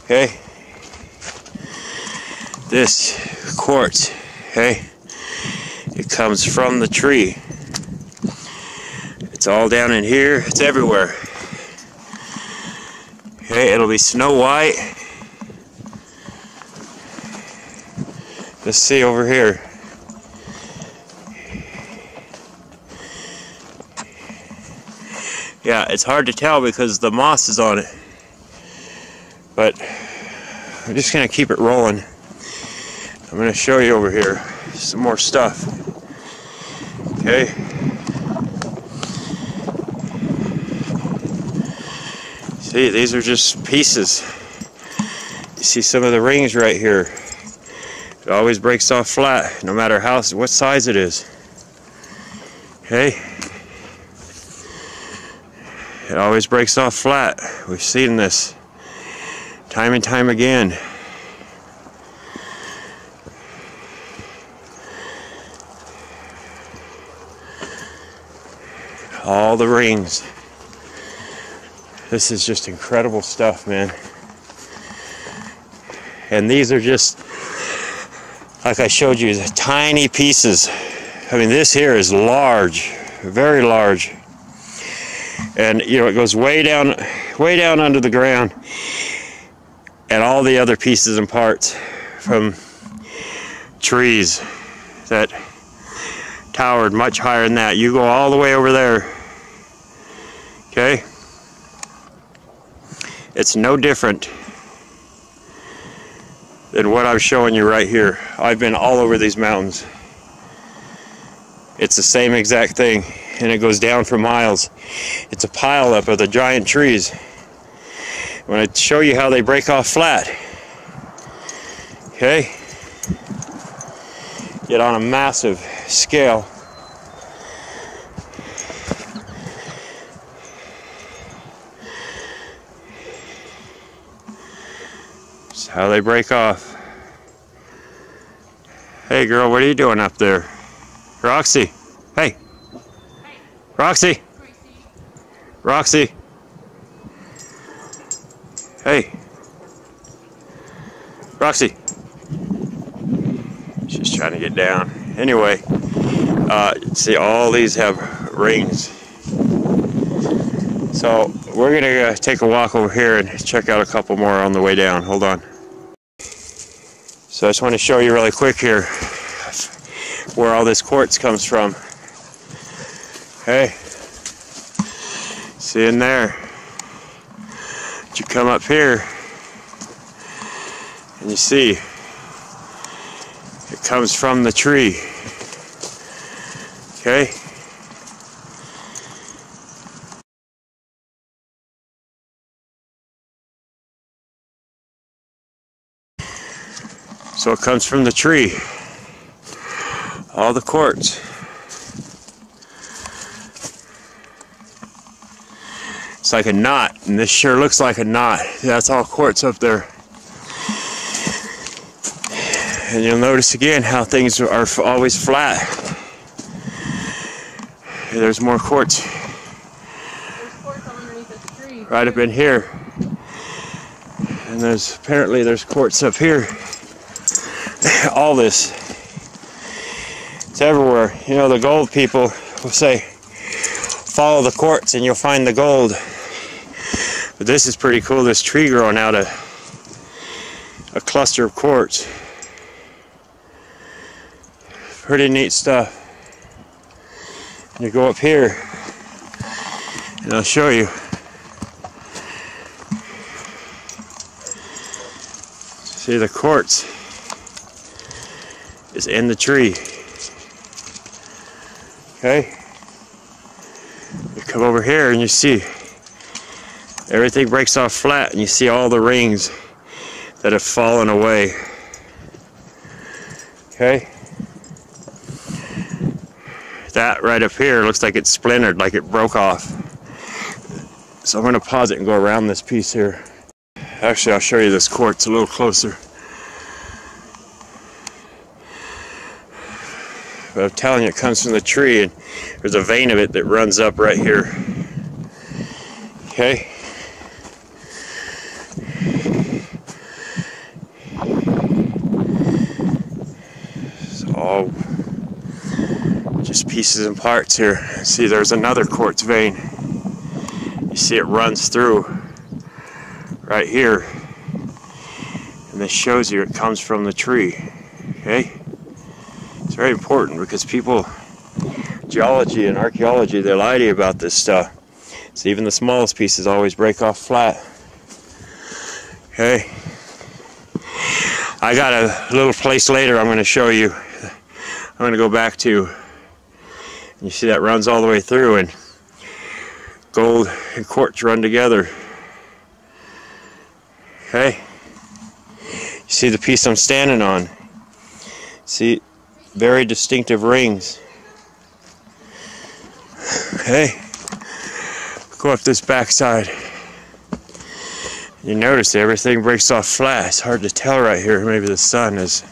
Okay. This quartz, okay, it comes from the tree. It's all down in here. It's everywhere. Okay, it'll be snow white. Let's see over here. Yeah, it's hard to tell because the moss is on it. But I'm just going to keep it rolling. I'm going to show you over here some more stuff. Okay. See, these are just pieces. You see some of the rings right here. It always breaks off flat, no matter what size it is. Okay. It always breaks off flat. We've seen this time and time again. All the rings. This is just incredible stuff, man. And these are just, like I showed you, the tiny pieces. I mean, this here is large, very large. And you know, it goes way down under the ground. And all the other pieces and parts from trees that towered much higher than that. You go all the way over there. Okay? It's no different than what I'm showing you right here. I've been all over these mountains. It's the same exact thing, and it goes down for miles. It's a pileup of the giant trees. When I show you how they break off flat, okay? Yet on a massive scale. That's how they break off. Hey girl, what are you doing up there? Roxy, hey. Roxy. Roxy. Hey. Roxy. She's trying to get down. Anyway, see, all these have rings. So we're gonna take a walk over here and check out a couple more on the way down. Hold on. So I just want to show you really quick here where all this quartz comes from. Hey, see in there? But you come up here and you see it comes from the tree. Okay? So it comes from the tree. All the quartz. It's like a knot, and this sure looks like a knot. That's all quartz up there. And you'll notice again how things are always flat. There's more quartz. There's quartz underneath this tree. Right up in here. And apparently there's quartz up here. All this. It's everywhere. You know, the gold people will say, follow the quartz and you'll find the gold. But this is pretty cool, this tree growing out of a cluster of quartz. Pretty neat stuff. You go up here and I'll show you. See, the quartz is in the tree. Okay? You come over here and you see everything breaks off flat and you see all the rings that have fallen away. Okay? That right up here looks like it's splintered, like it broke off. So I'm going to pause it and go around this piece here. Actually, I'll show you this quartz a little closer. But I'm telling you, it comes from the tree, and there's a vein of it that runs up right here. Okay? It's all just pieces and parts here. See, there's another quartz vein. You see it runs through right here. And this shows you it comes from the tree. Okay? It's very important because people, geology and archaeology, they lie to you about this stuff. So even the smallest pieces always break off flat. Okay? I got a little place later I'm going to show you. I'm going to go back to, and you see that runs all the way through, and gold and quartz run together. Okay? You see the piece I'm standing on. See, very distinctive rings. Okay? Go up this backside. You notice everything breaks off flat. It's hard to tell right here. Maybe the sun is.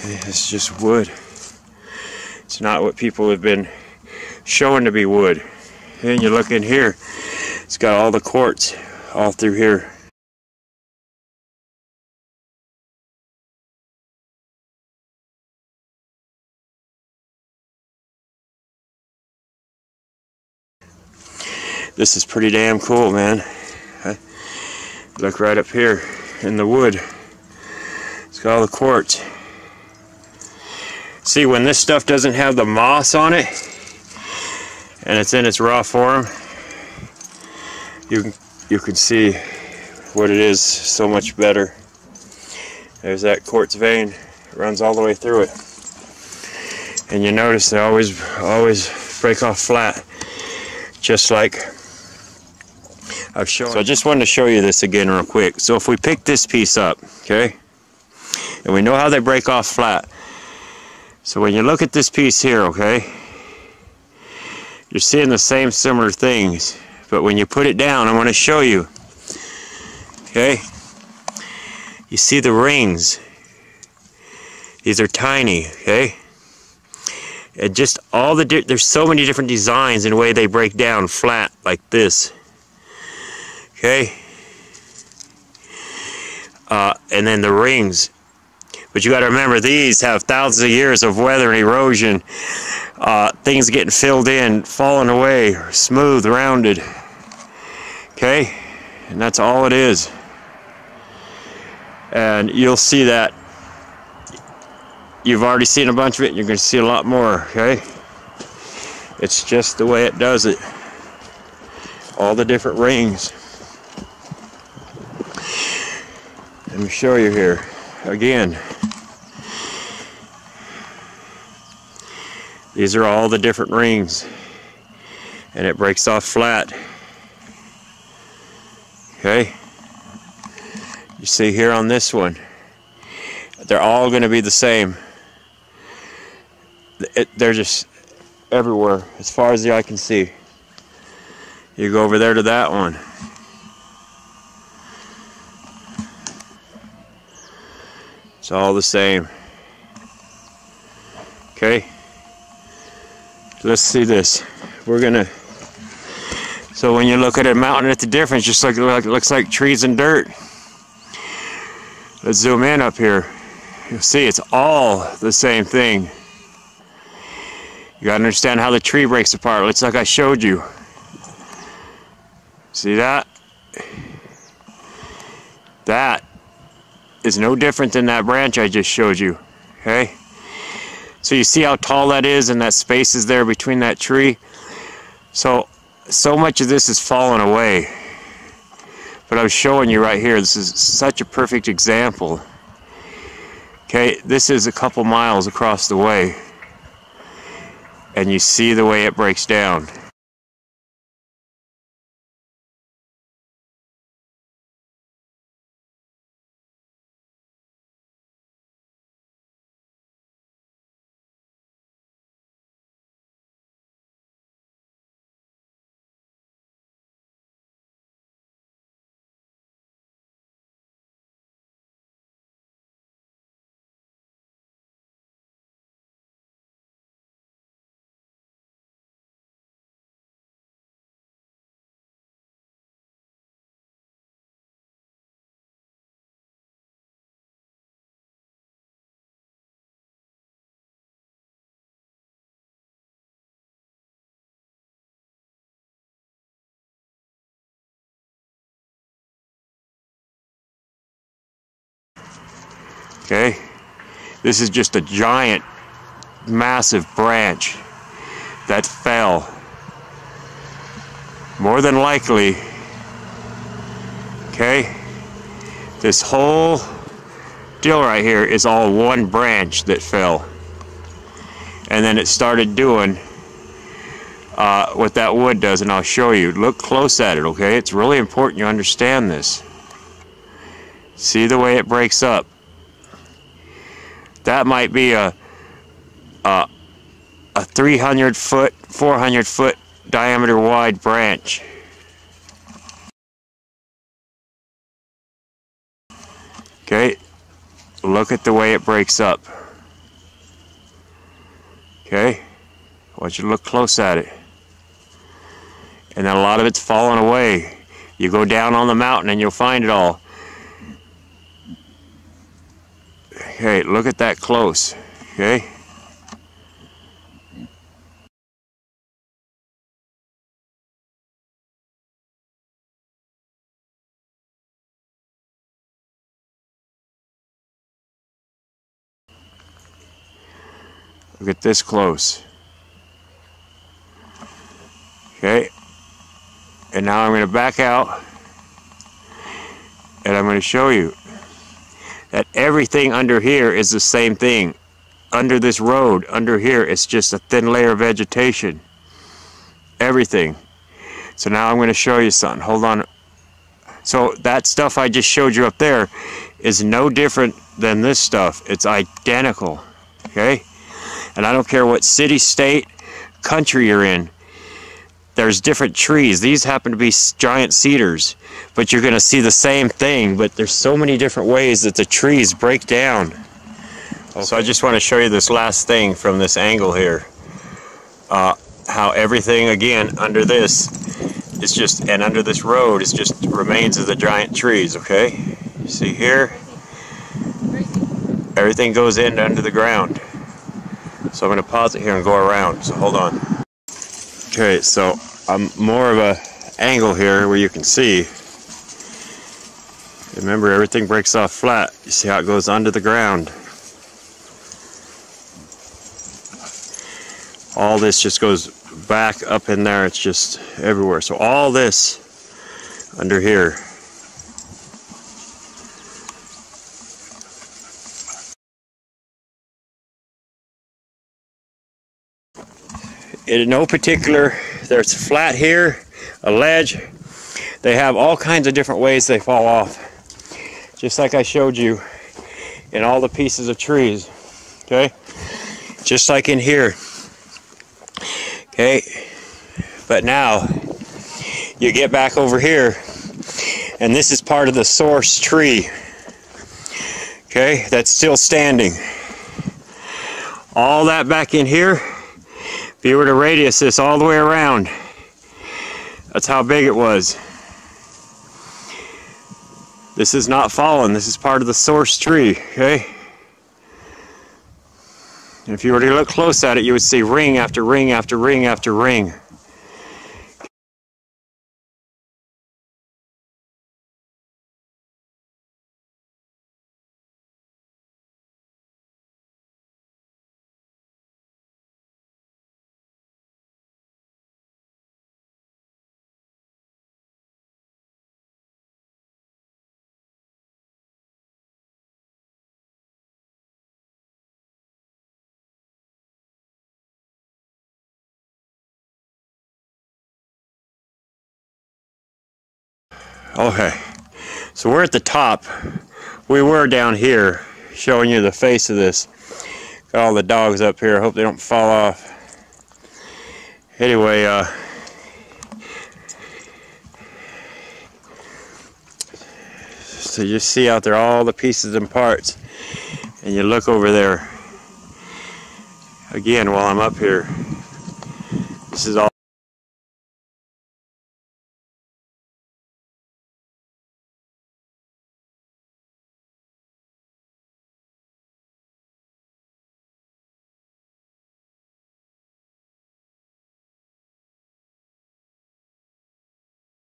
It's just wood. It's not what people have been showing to be wood. And you look in here, it's got all the quartz all through here. This is pretty damn cool, man. Look right up here in the wood. It's got all the quartz. See, when this stuff doesn't have the moss on it, and it's in its raw form, you can see what it is so much better. There's that quartz vein. It runs all the way through it. And you notice they always break off flat, just like I've shown. So I just wanted to show you this again real quick. So if we pick this piece up, okay, and we know how they break off flat. So when you look at this piece here, okay, you're seeing the same similar things. But when you put it down, I want to show you, okay, you see the rings. These are tiny, okay? And just all the, there's so many different designs in the way they break down flat like this. Okay? And then the rings. But you got to remember, these have thousands of years of weather and erosion. Things getting filled in, falling away, smooth, rounded. Okay? And that's all it is. And you'll see that. You've already seen a bunch of it, and you're going to see a lot more, okay? It's just the way it does it. All the different rings. Let me show you here. Again. These are all the different rings. And it breaks off flat. Okay? You see here on this one. They're all going to be the same. They're just, everywhere, as far as the eye can see. You go over there to that one. It's all the same. Okay, let's see this. We're gonna. So when you look at a mountain, it's a difference. Just like it looks like trees and dirt. Let's zoom in up here. You'll see it's all the same thing. You gotta understand how the tree breaks apart. Looks like I showed you. See that? That is no different than that branch I just showed you. Okay? So you see how tall that is, and that space is there between that tree? So much of this is fallen away. But I'm showing you right here, this is such a perfect example. Okay, this is a couple miles across the way. And you see the way it breaks down. Okay, this is just a giant, massive branch that fell. More than likely, okay, this whole deal right here is all one branch that fell. And then it started doing what that wood does, and I'll show you. Look close at it, okay? It's really important you understand this. See the way it breaks up? That might be a 300 foot, 400 foot diameter wide branch. Okay, look at the way it breaks up. Okay, I want you to look close at it. And then a lot of it's fallen away. You go down on the mountain and you'll find it all. Okay, look at that close. Okay. Look at this close. Okay. And now I'm going to back out and I'm going to show you that everything under here is the same thing. Under this road, under here, it's just a thin layer of vegetation. Everything. So now I'm going to show you something. Hold on. So that stuff I just showed you up there is no different than this stuff. It's identical. Okay? And I don't care what city, state, country you're in. There's different trees. These happen to be giant cedars, but you're going to see the same thing, but there's so many different ways that the trees break down. Okay. So I just want to show you this last thing from this angle here. How everything, again, under this is just, and under this road is just remains of the giant trees, okay? You see here? Everything goes in under the ground. So I'm going to pause it here and go around, so hold on. Okay, so I'm more of a angle here where you can see. Remember, everything breaks off flat. You see how it goes under the ground. All this just goes back up in there. It's just everywhere. So all this under here. In no particular, there's flat here, a ledge. They have all kinds of different ways they fall off. Just like I showed you in all the pieces of trees, okay? Just like in here. Okay, but now you get back over here, and this is part of the source tree. Okay, that's still standing. All that back in here, if you were to radius this all the way around, that's how big it was. This is not fallen, this is part of the source tree, okay? And if you were to look close at it, you would see ring after ring after ring after ring. Okay, so we're at the top. We were down here showing you the face of this. Got all the dogs up here. I hope they don't fall off. Anyway, so you see out there all the pieces and parts, and you look over there again while I'm up here. This is all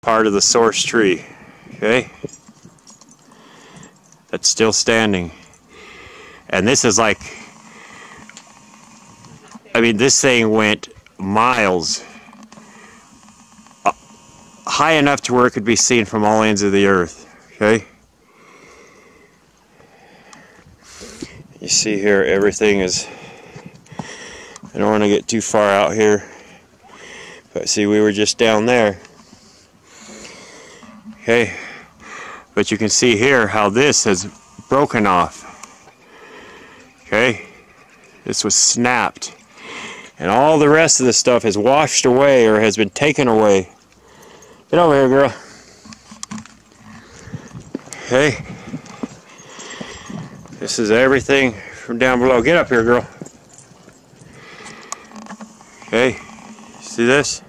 part of the source tree, okay? That's still standing. And this is like, I mean, this thing went miles, high enough to where it could be seen from all ends of the earth, okay? You see here, everything is, I don't want to get too far out here, but see, we were just down there. Okay, but you can see here how this has broken off. Okay, this was snapped, and all the rest of the stuff has washed away or has been taken away. Get over here, girl. Okay, this is everything from down below. Get up here, girl. Okay, see this?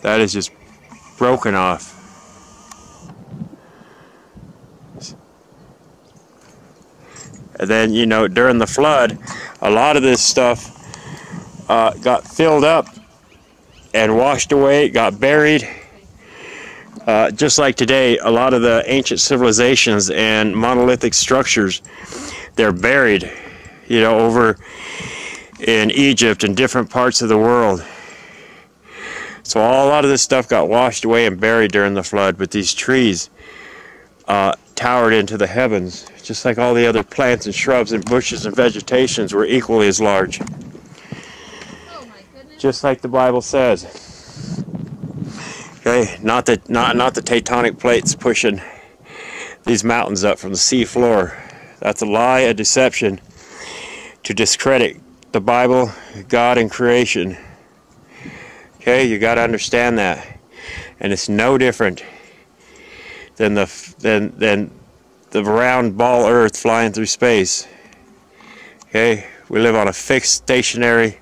That is just broken off. And then, you know, during the flood, a lot of this stuff got filled up and washed away, got buried. Just like today, a lot of the ancient civilizations and monolithic structures, they're buried, you know, over in Egypt and different parts of the world. So a lot of this stuff got washed away and buried during the flood, but these trees towered into the heavens, just like all the other plants and shrubs and bushes and vegetations were equally as large. Just like the Bible says. Okay, not the tectonic plates pushing these mountains up from the sea floor. That's a lie, a deception to discredit the Bible, God, and creation. Okay, you got to understand that, and it's no different than the round ball Earth flying through space. Okay, we live on a fixed, stationary,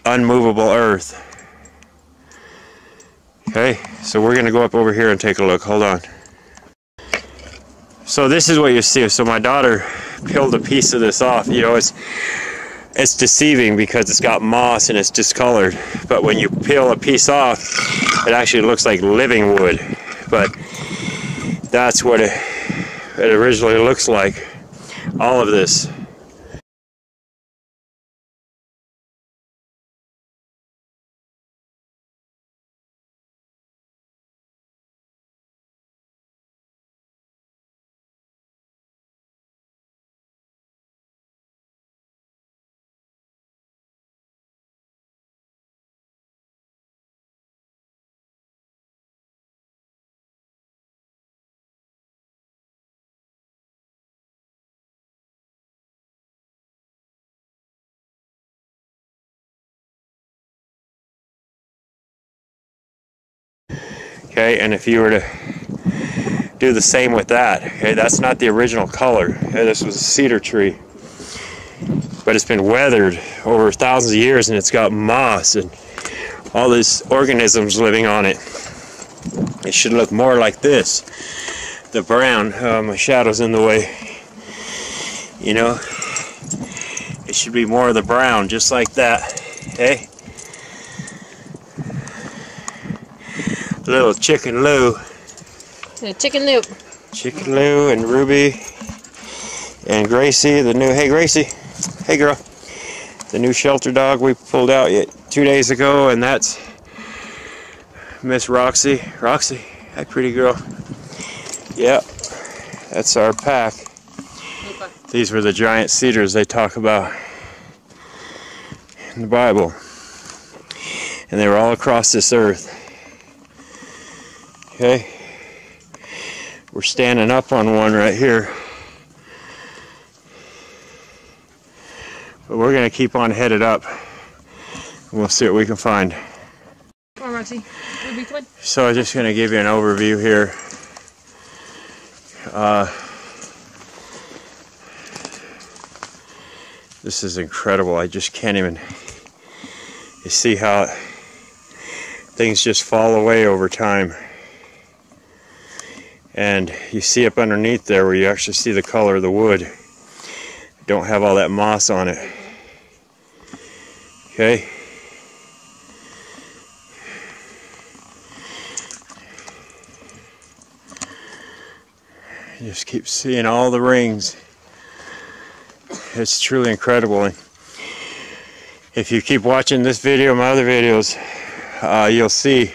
unmovable Earth. Okay, so we're gonna go up over here and take a look. Hold on. So this is what you see. So my daughter peeled a piece of this off. You know, it's deceiving because it's got moss and it's discolored, but when you peel a piece off, it actually looks like living wood. But that's what it originally looks like, all of this. Okay, and if you were to do the same with that, okay, that's not the original color. Okay, this was a cedar tree, but it's been weathered over thousands of years, and it's got moss and all these organisms living on it. It should look more like this. The brown, my shadow's in the way. You know, it should be more of the brown, just like that. Okay. Little Chicken Lou. Yeah, Chicken Lou. Chicken Lou and Ruby and Gracie, the new, hey Gracie, hey girl, the new shelter dog we pulled out 2 days ago, and that's Miss Roxy. Roxy, hi pretty girl. Yep, that's our pack. Okay. These were the giant cedars they talk about in the Bible, and they were all across this earth. Okay, we're standing up on one right here, but we're going to keep on headed up, and we'll see what we can find. Come on, Roxy. Ruby, come on. So I'm just going to give you an overview here. This is incredible. I just can't even, you see how things just fall away over time. And you see up underneath there where you actually see the color of the wood. Don't have all that moss on it. Okay. You just keep seeing all the rings. It's truly incredible. And if you keep watching this video and my other videos, you'll see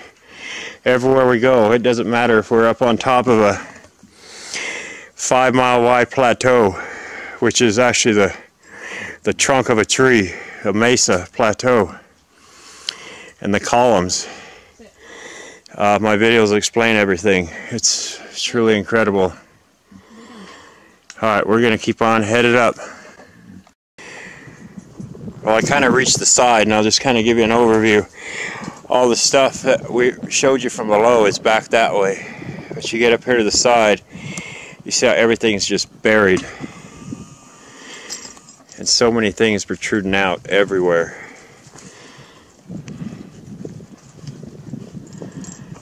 everywhere we go, it doesn't matter if we're up on top of a 5-mile wide plateau, which is actually the trunk of a tree, a mesa plateau, and the columns. My videos explain everything. It's truly incredible. Alright, we're going to keep on headed up. Well, I kind of reached the side, and I'll just kind of give you an overview. All the stuff that we showed you from below is back that way. But you get up here to the side, you see how everything's just buried. And so many things protruding out everywhere.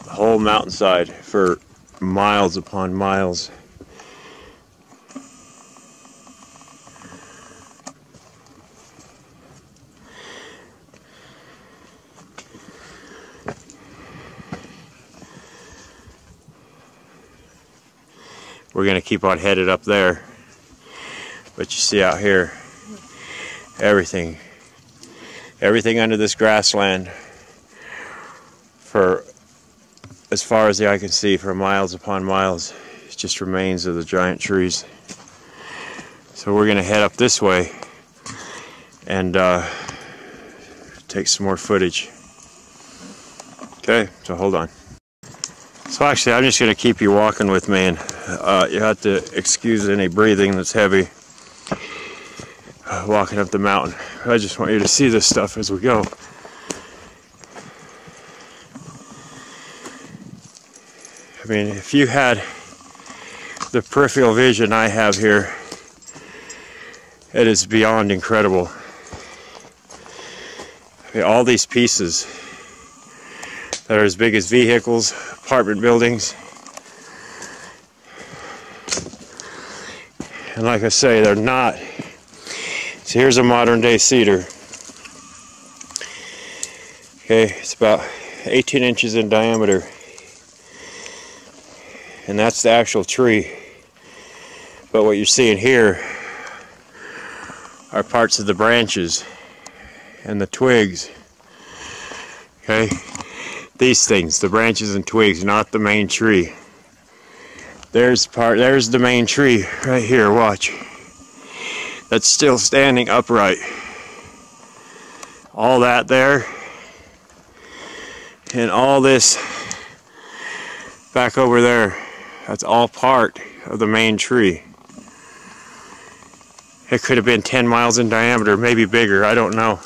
The whole mountainside for miles upon miles. We're going to keep on headed up there, but you see out here, everything under this grassland for as far as the eye can see, for miles upon miles, it just remains of the giant trees. So we're going to head up this way and take some more footage. Okay, so hold on. So actually, I'm just going to keep you walking with me, and you have to excuse any breathing that's heavy walking up the mountain. I just want you to see this stuff as we go. I mean, if you had the peripheral vision I have here, it is beyond incredible. I mean, all these pieces that are as big as vehicles, apartment buildings. And like I say, they're not. So here's a modern day cedar. Okay, it's about 18 inches in diameter. And that's the actual tree. But what you're seeing here are parts of the branches and the twigs. Okay? These things, the branches and twigs, not the main tree. There's the main tree right here, watch. That's still standing upright. All that there, and all this back over there, that's all part of the main tree. It could have been 10 miles in diameter, maybe bigger, I don't know.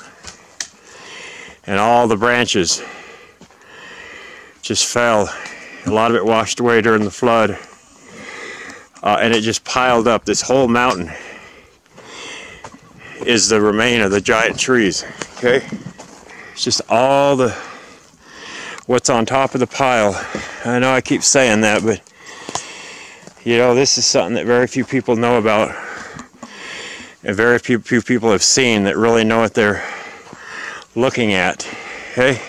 And all the branches just fell A lot of it washed away during the flood. And it just piled up. This whole mountain is the remain of the giant trees. Okay? It's just all the what's on top of the pile. I know I keep saying that, but you know, this is something that very few people know about, and very few people have seen that really know what they're looking at. Okay?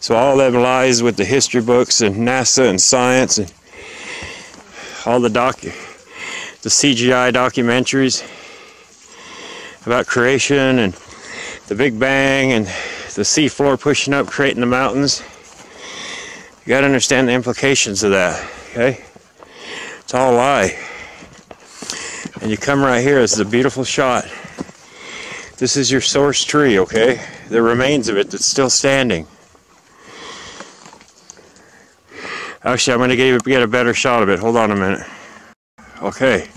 So all of them lies with the history books and NASA and science and all the CGI documentaries about creation and the Big Bang and the seafloor pushing up, creating the mountains. You got to understand the implications of that. Okay? It's all a lie. And you come right here. This is a beautiful shot. This is your source tree. Okay? The remains of it that's still standing. Actually, I'm going to get a better shot of it. Hold on a minute. Okay.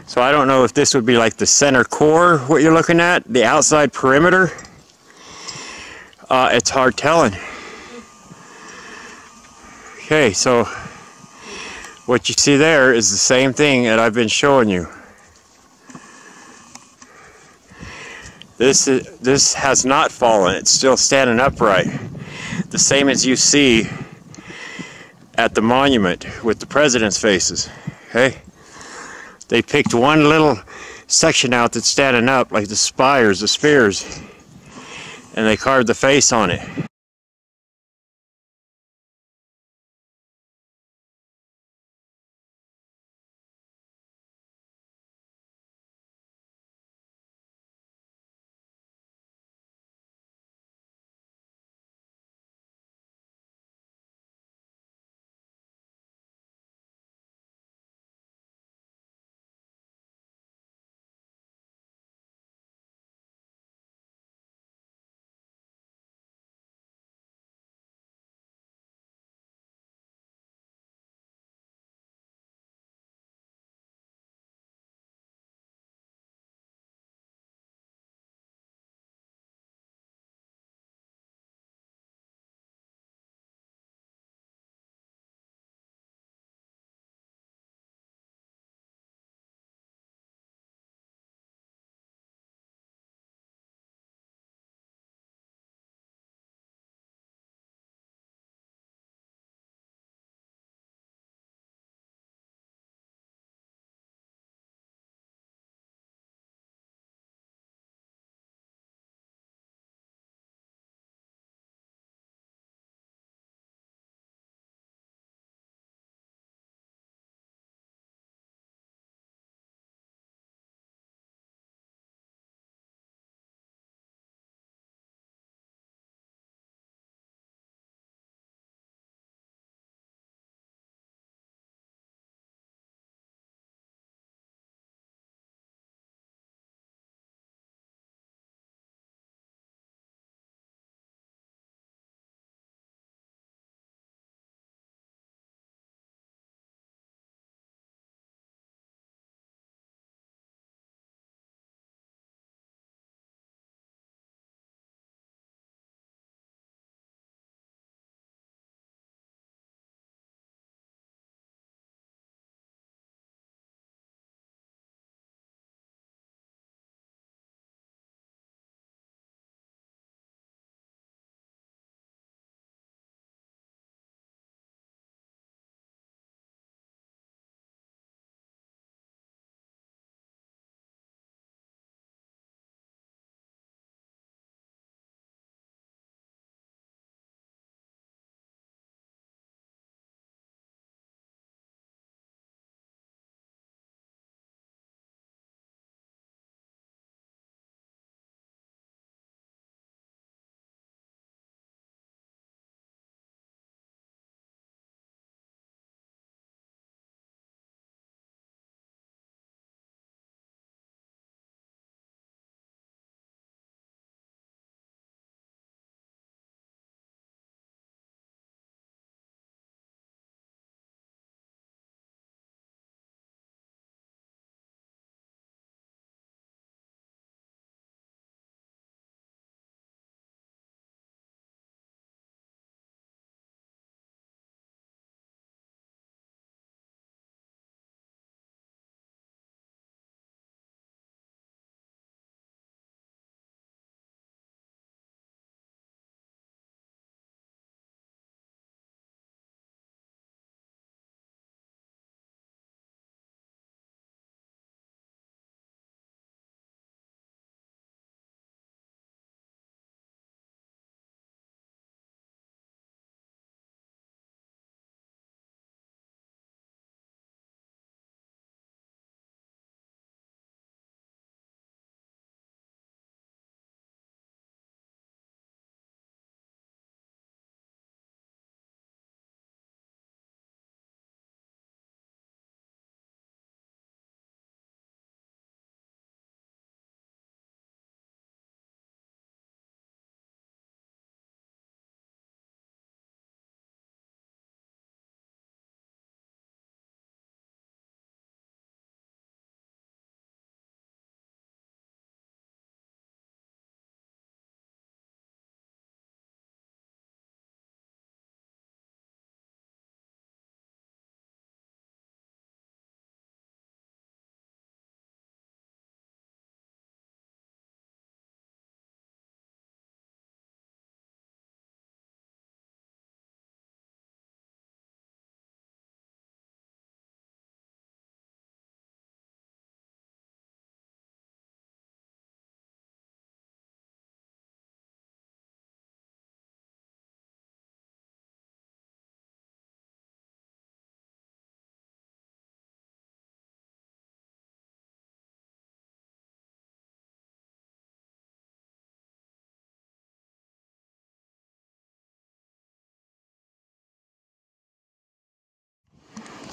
So I don't know if this would be like the center core, what you're looking at, the outside perimeter. It's hard telling. Okay, so what you see there is the same thing that I've been showing you. This has not fallen. It's still standing upright. The same as you see at the monument with the president's faces. Okay? They picked one little section out that's standing up, like the spires, the spears, and they carved the face on it.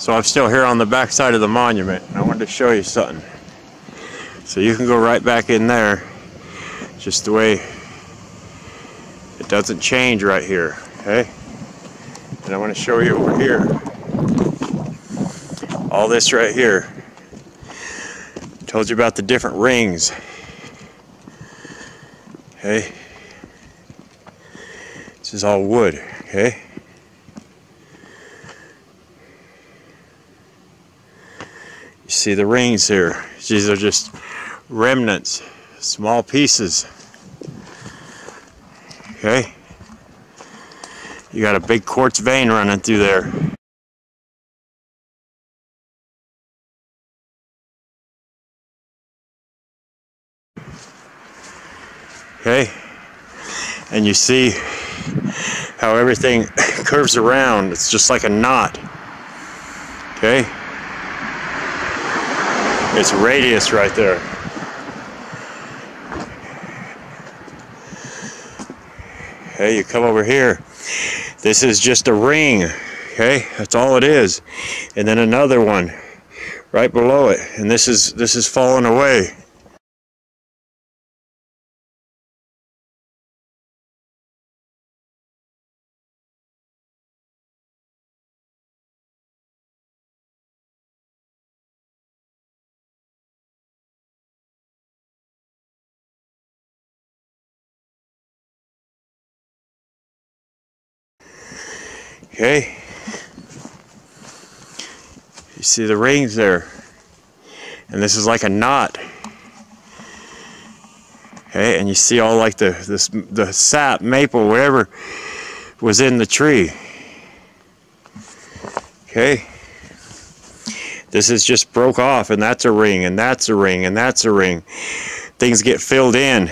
So I'm still here on the back side of the monument, and I wanted to show you something. So you can go right back in there, just the way it doesn't change right here, okay? And I want to show you over here. All this right here. Told you about the different rings. Okay? This is all wood, okay? You see the rings here. These are just remnants, small pieces. Okay? You got a big quartz vein running through there. Okay? And you see how everything curves around. It's just like a knot. Okay? It's radius right there. Okay, you come over here. This is just a ring. Okay? That's all it is. And then another one right below it. And this is falling away. Okay, you see the rings there, and this is like a knot. Okay, and you see all like the sap, maple, whatever was in the tree. Okay, this is just broke off, and that's a ring, and that's a ring, and that's a ring. Things get filled in,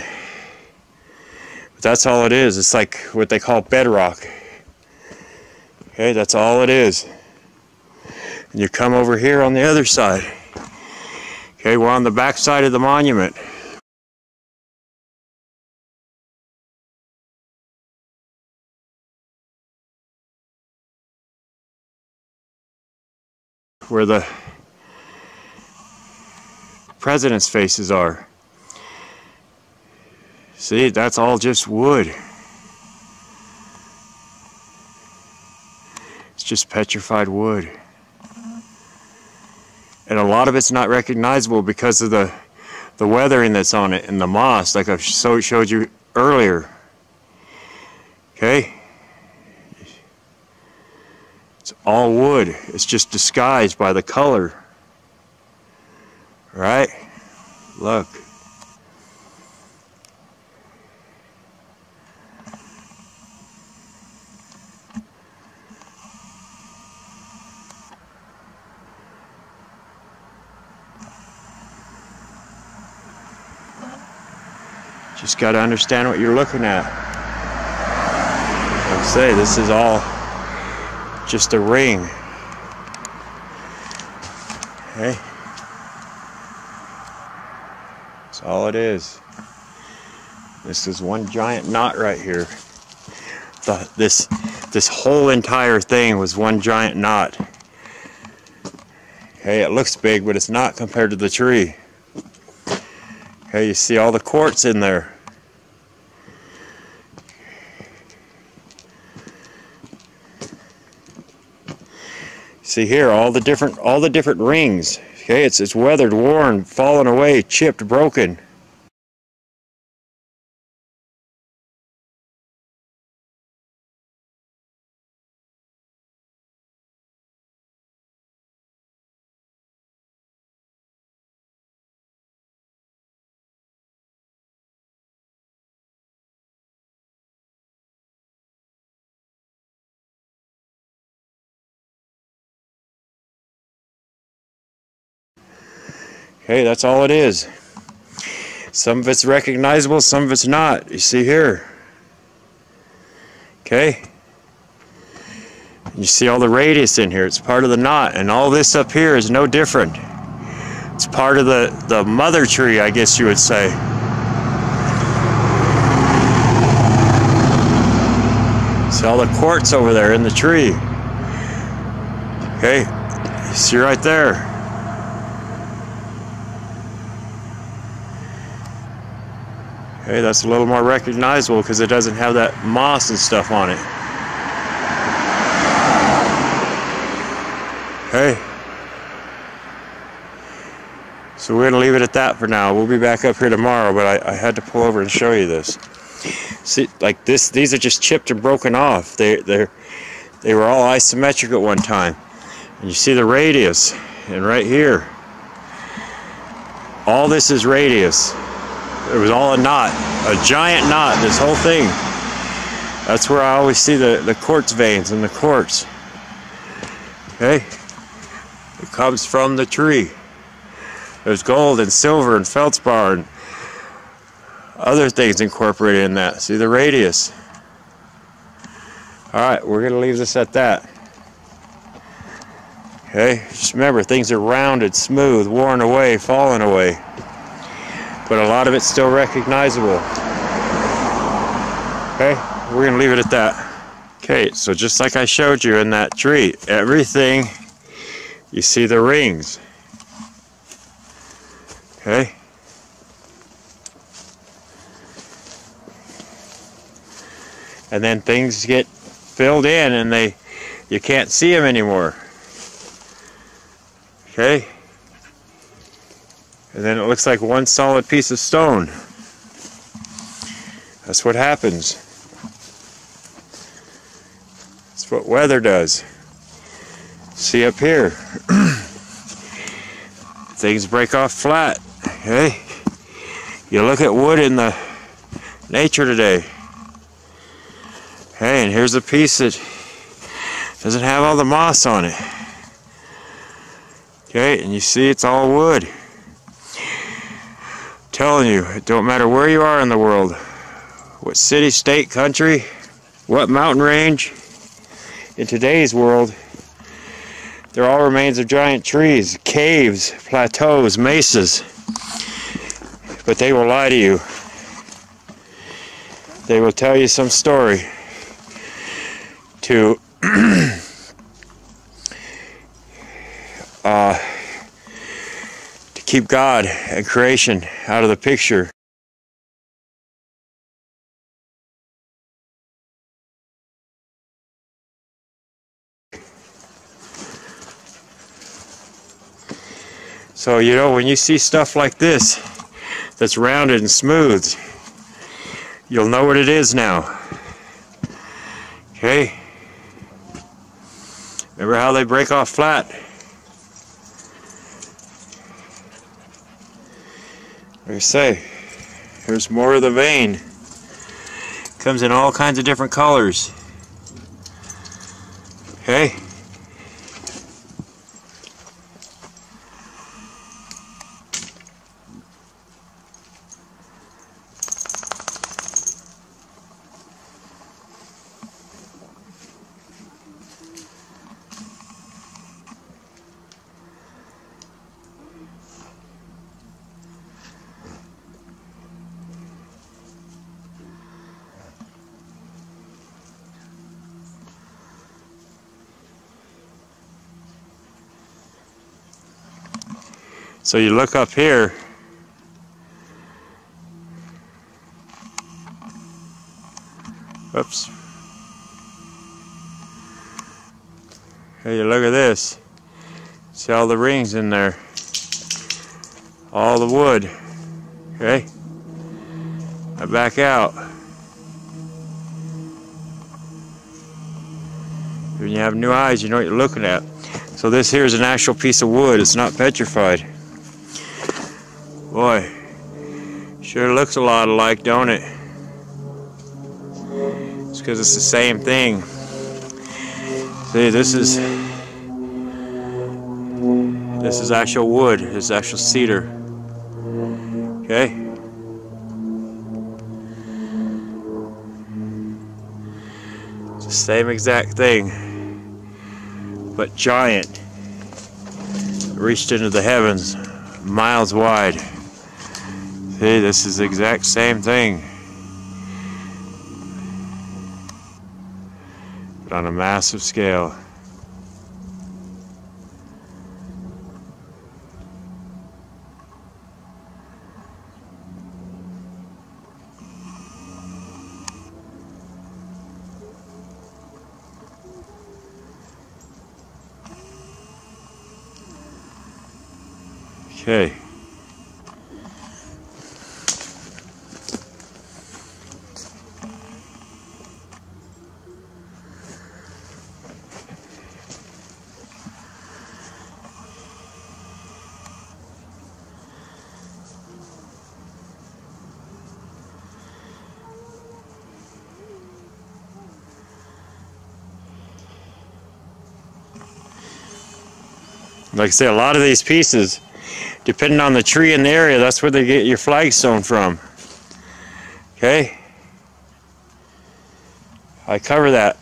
but that's all it is. It's like what they call bedrock. Okay, that's all it is. And you come over here on the other side. Okay, we're on the back side of the monument. Where the president's faces are. See, that's all just wood. Just petrified wood, and a lot of it's not recognizable because of the weathering that's on it and the moss, like I showed you earlier. Okay, it's all wood. It's just disguised by the color. Right? Look. Just got to understand what you're looking at. Like I say, this is all just a ring. Okay? That's all it is. This is one giant knot right here. This whole entire thing was one giant knot. Okay, it looks big, but it's not compared to the tree. Okay, you see all the quartz in there. See here, all the different rings. Okay, it's weathered, worn, fallen away, chipped, broken. Okay, that's all it is. Some of it's recognizable, some of it's not. You see here. Okay? You see all the radius in here. It's part of the knot, and all this up here is no different. It's part of the mother tree, I guess you would say. See all the quartz over there in the tree. Okay? You see right there. Okay, that's a little more recognizable because it doesn't have that moss and stuff on it. Okay. So we're going to leave it at that for now. We'll be back up here tomorrow, but I had to pull over and show you this. See, like this, these are just chipped and broken off. They were all isometric at one time. And you see the radius, and right here, all this is radius. It was all a knot, a giant knot, this whole thing. That's where I always see the quartz veins in the quartz. Okay? It comes from the tree. There's gold and silver and feldspar and other things incorporated in that. See the radius? Alright, we're going to leave this at that. Okay, just remember, things are rounded, smooth, worn away, fallen away. But a lot of it's still recognizable. Okay, we're going to leave it at that. Okay, so just like I showed you in that tree, everything, you see the rings. Okay? And then things get filled in and you can't see them anymore. Okay? And then it looks like one solid piece of stone. That's what happens. That's what weather does. See up here. Things break off flat. Okay? You look at wood in the nature today. Okay, and here's a piece that doesn't have all the moss on it. Okay, and you see it's all wood. Telling you, it don't matter where you are in the world, what city, state, country, what mountain range, in today's world, they're all remains of giant trees, caves, plateaus, mesas. But they will lie to you. They will tell you some story to keep God and creation out of the picture. So, you know, when you see stuff like this that's rounded and smooth, you'll know what it is now. Okay? Remember how they break off flat? Like I say, here's more of the vein. Comes in all kinds of different colors. Okay? So you look up here, oops, hey, you look at this, see all the rings in there, all the wood, okay, I back out. When you have new eyes, you know what you're looking at. So this here is an actual piece of wood, it's not petrified. Boy, sure looks a lot alike, don't it? It's because it's the same thing. See, this is actual wood. This is actual cedar. Okay? It's the same exact thing, but giant. It reached into the heavens, miles wide. See, this is the exact same thing, but on a massive scale. Okay. Like I say, a lot of these pieces, depending on the tree in the area, that's where they get your flagstone from. Okay? I cover that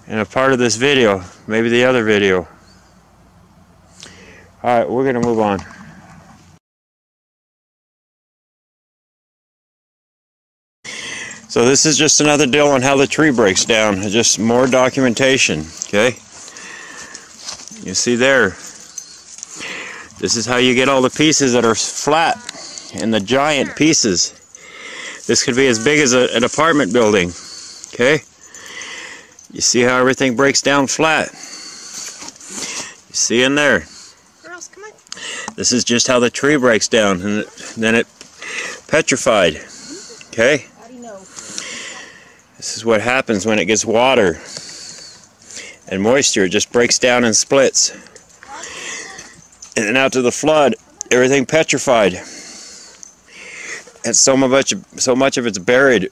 in a part of this video, maybe the other video. Alright, we're going to move on. So this is just another deal on how the tree breaks down, just more documentation, okay? You see there, this is how you get all the pieces that are flat and the giant pieces. This could be as big as an apartment building, okay? You see how everything breaks down flat. You see in there. Girls, come on. This is just how the tree breaks down, and then it petrified, okay? How do you know? This is what happens when it gets water and moisture. It just breaks down and splits. And then after the flood, everything petrified. And so much of it's buried.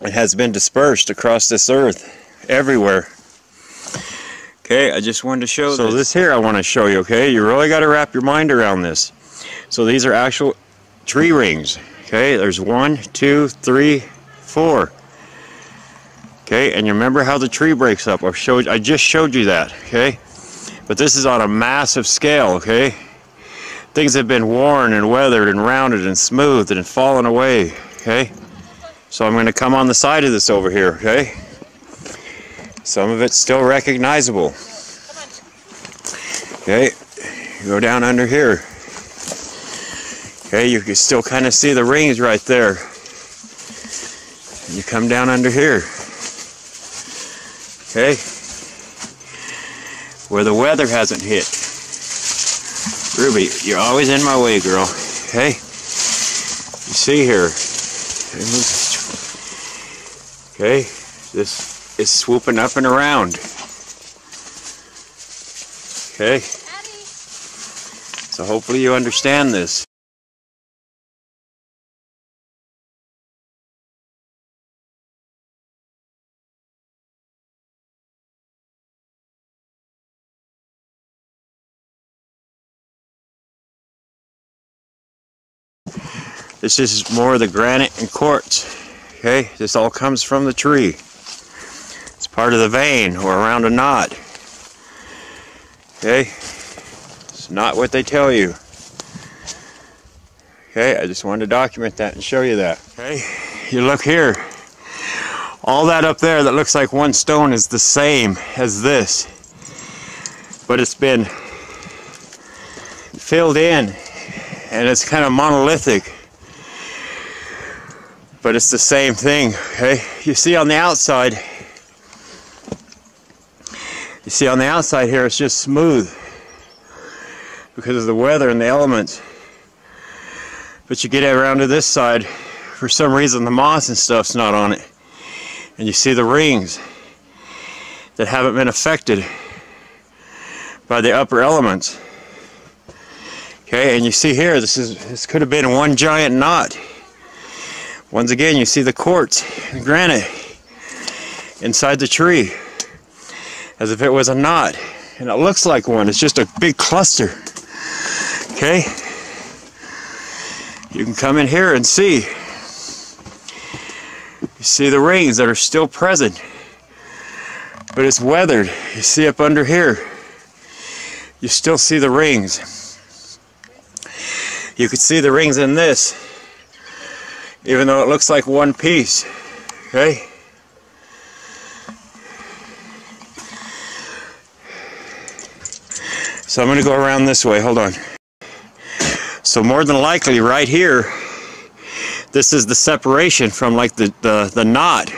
It has been dispersed across this earth, everywhere. Okay, I just wanted to show this. So this here I want to show you, okay? You really got to wrap your mind around this. So these are actual tree rings, okay? There's 1, 2, 3, 4. Okay, and you remember how the tree breaks up. I just showed you that, okay? But this is on a massive scale, okay? Things have been worn and weathered and rounded and smoothed and fallen away, okay? So I'm going to come on the side of this over here, okay? Some of it's still recognizable. Okay, you go down under here. Okay, you can still kind of see the rings right there. You come down under here. Okay, where the weather hasn't hit. Ruby, you're always in my way, girl. Okay, you see here. Okay, this is swooping up and around. Okay, so hopefully you understand this. This is more of the granite and quartz. Okay, this all comes from the tree. It's part of the vein or around a knot. Okay, it's not what they tell you. Okay, I just wanted to document that and show you that. Okay, you look here. All that up there that looks like one stone is the same as this, but it's been filled in and it's kind of monolithic. But it's the same thing, okay? You see on the outside here, it's just smooth because of the weather and the elements. But you get around to this side, for some reason the moss and stuff's not on it. And you see the rings that haven't been affected by the upper elements. Okay, and you see here, this could have been one giant knot. Once again, you see the quartz and granite inside the tree as if it was a knot, and it looks like one. It's just a big cluster. Okay, you can come in here and see. You see the rings that are still present, but it's weathered. You see up under here, you still see the rings. You could see the rings in this, even though it looks like one piece. Okay? So I'm going to go around this way. Hold on. So more than likely right here, this is the separation from like the knot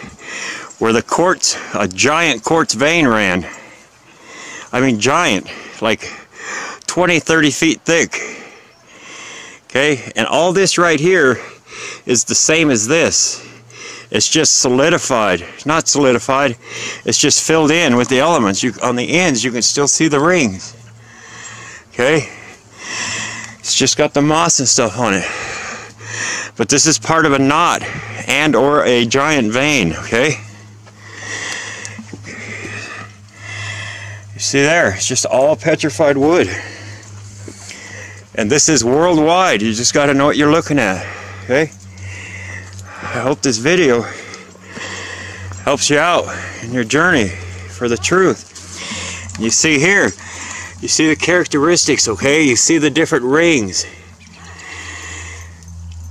where the quartz, a giant quartz vein ran. I mean giant, like 20, 30 feet thick. Okay, and all this right here is the same as this. It's just solidified, not solidified, it's just filled in with the elements. On the ends you can still see the rings. Okay, it's just got the moss and stuff on it. But this is part of a knot and or a giant vein, okay? You see there, it's just all petrified wood. And this is worldwide. You just got to know what you're looking at, okay? I hope this video helps you out in your journey for the truth. You see here, you see the characteristics, okay? You see the different rings.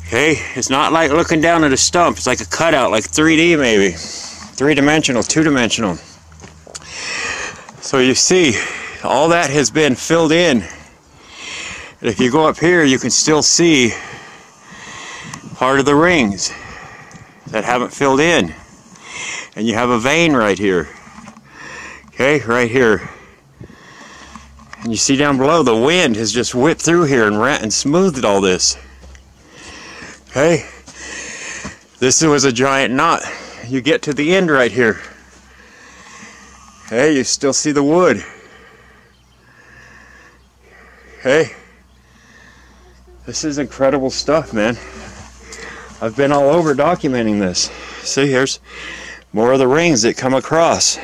Okay, it's not like looking down at a stump. It's like a cutout, like 3D maybe. 3-dimensional, 2-dimensional. So you see, all that has been filled in. And if you go up here, you can still see part of the rings that haven't filled in. And you have a vein right here. Okay, right here. And you see down below, the wind has just whipped through here and smoothed all this. Okay, this was a giant knot. You get to the end right here. Okay, you still see the wood. Okay, this is incredible stuff, man. I've been all over documenting this. See, here's more of the rings that come across.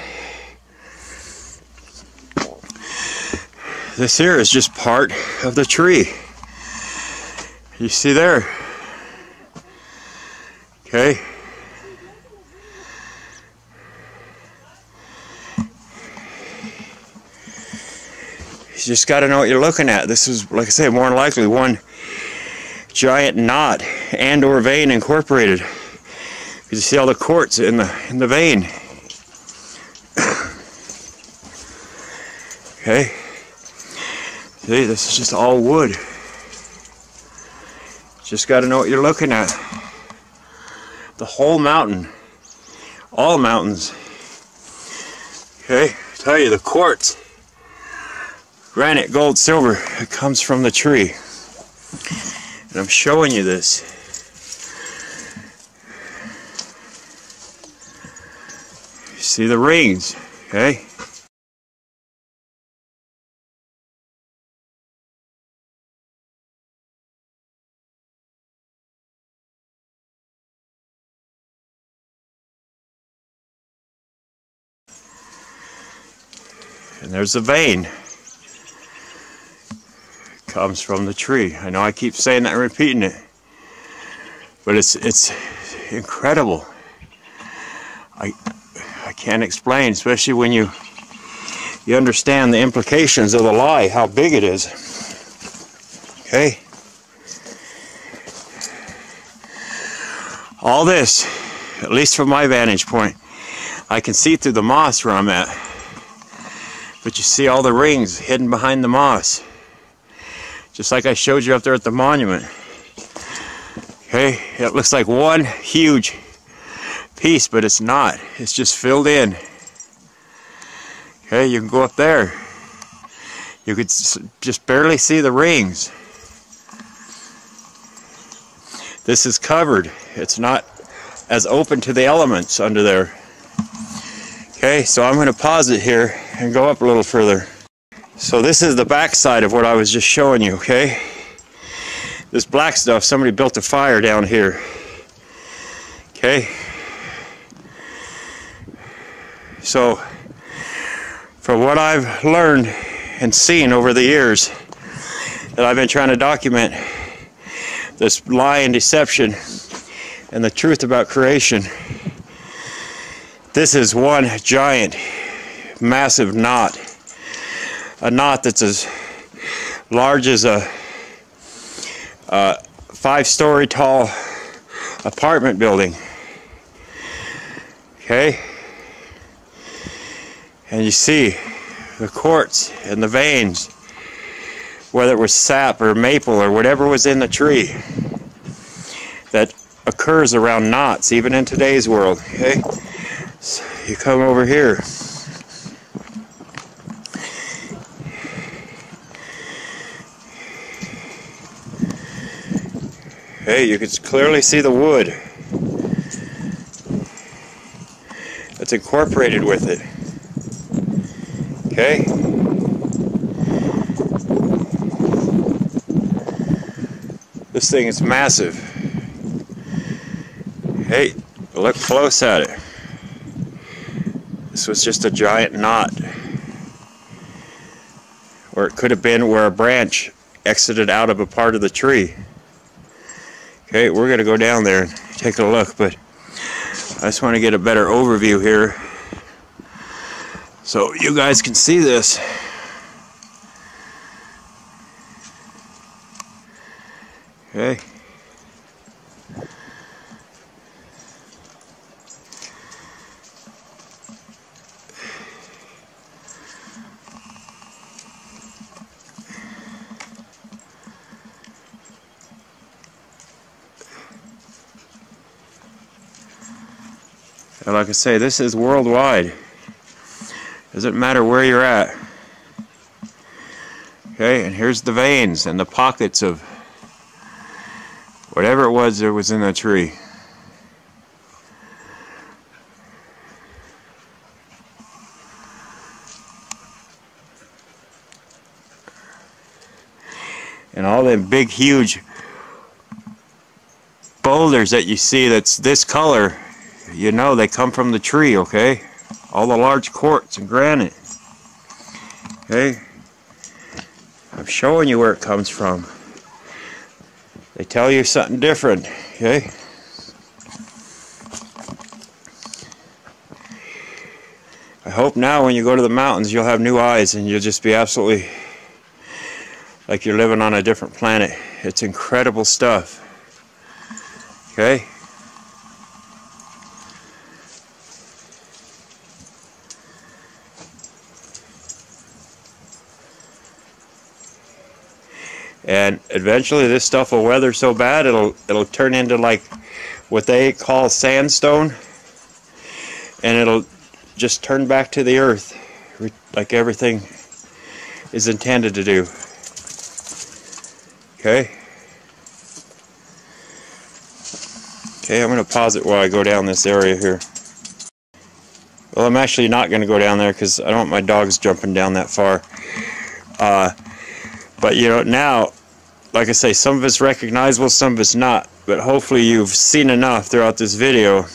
This here is just part of the tree. You see there? Okay. You just got to know what you're looking at. This is, like I say, more than likely one giant knot and or vein incorporated. You see all the quartz in the vein. Okay. See, this is just all wood. Just got to know what you're looking at. The whole mountain, all mountains. Okay, I tell you, the quartz, granite, gold, silver, it comes from the tree. And I'm showing you this. You see the rings, okay? And there's a vein. It comes from the tree. I know I keep saying that and repeating it, but it's incredible. I can't explain, especially when you understand the implications of the lie, how big it is. Okay? All this, at least from my vantage point, I can see through the moss where I'm at. But you see all the rings hidden behind the moss. Just like I showed you up there at the monument. Okay, it looks like one huge piece, but it's not. It's just filled in. Okay, you can go up there. You could just barely see the rings. This is covered. It's not as open to the elements under there. Okay, so I'm going to pause it here and go up a little further. So this is the back side of what I was just showing you, okay? This black stuff, somebody built a fire down here. Okay? So, from what I've learned and seen over the years that I've been trying to document this lie and deception and the truth about creation, this is one giant, massive knot. A knot that's as large as a 5-story tall apartment building. Okay? And you see the quartz and the veins, whether it was sap or maple or whatever was in the tree, that occurs around knots, even in today's world. Okay? So you come over here. Okay, you can clearly see the wood that's incorporated with it. Okay? This thing is massive. Hey, look close at it. This was just a giant knot. Or it could have been where a branch exited out of a part of the tree. Okay, we're going to go down there and take a look, but I just want to get a better overview here so you guys can see this. Okay. And like I say, this is worldwide. Doesn't matter where you're at. Okay, and here's the veins and the pockets of whatever it was that was in the tree. And all them big, huge boulders that you see that's this color, you know they come from the tree, okay? All the large quartz and granite. Okay? I'm showing you where it comes from. They tell you something different, okay? I hope now when you go to the mountains you'll have new eyes and you'll just be absolutely like you're living on a different planet. It's incredible stuff. Okay? And eventually this stuff will weather so bad it'll turn into like what they call sandstone, and it'll just turn back to the earth like everything is intended to do. Okay? Okay, I'm going to pause it while I go down this area here. Well, I'm actually not going to go down there because I don't want my dogs jumping down that far. But you know, now, like I say, some of it's recognizable, some of it's not. But hopefully you've seen enough throughout this video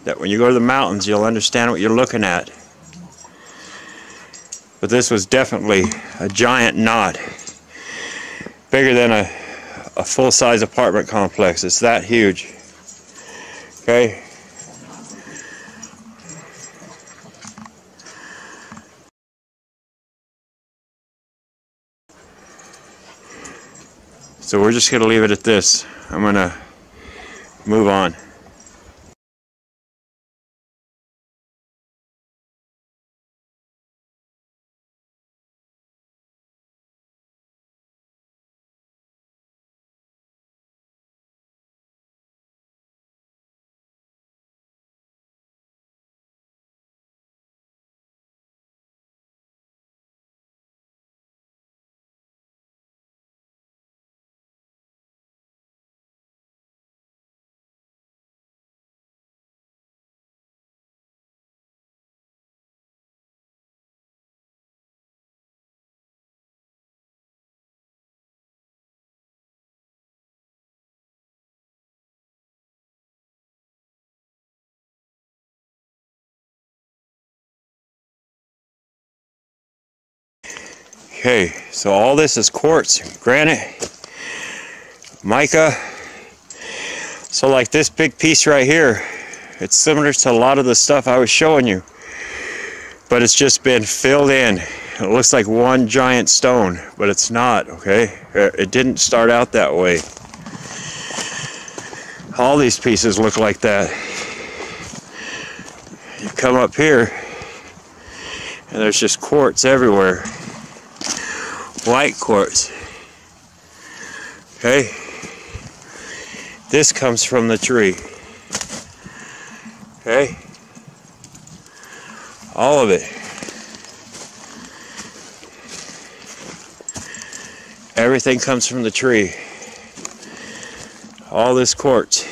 that when you go to the mountains, you'll understand what you're looking at. But this was definitely a giant knot. Bigger than a full-size apartment complex. It's that huge. Okay? So we're just going to leave it at this. I'm going to move on. Okay, so all this is quartz, granite, mica. So like this big piece right here, it's similar to a lot of the stuff I was showing you, but it's just been filled in. It looks like one giant stone, but it's not, okay? It didn't start out that way. All these pieces look like that. You come up here, and there's just quartz everywhere. White quartz. Okay? This comes from the tree. Okay? All of it. Everything comes from the tree. All this quartz.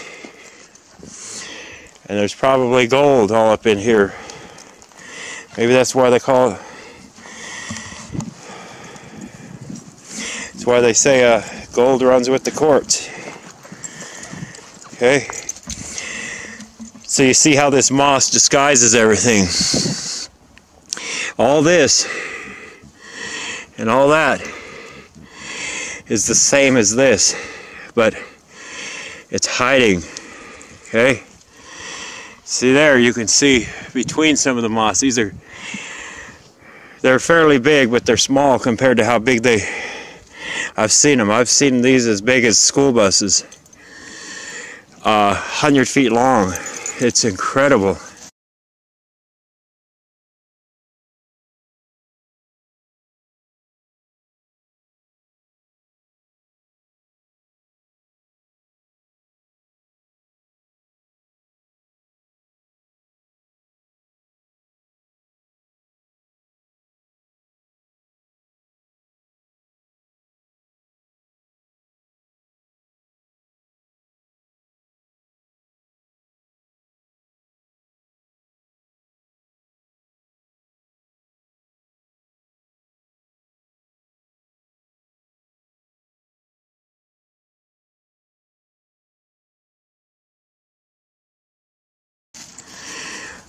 And there's probably gold all up in here. Maybe that's why they call it. That's why they say gold runs with the quartz. Okay. So you see how this moss disguises everything. All this and all that is the same as this, but it's hiding. Okay. See there, you can see between some of the moss. They're fairly big, but they're small compared to how big I've seen them. I've seen these as big as school buses, 100 feet long. It's incredible.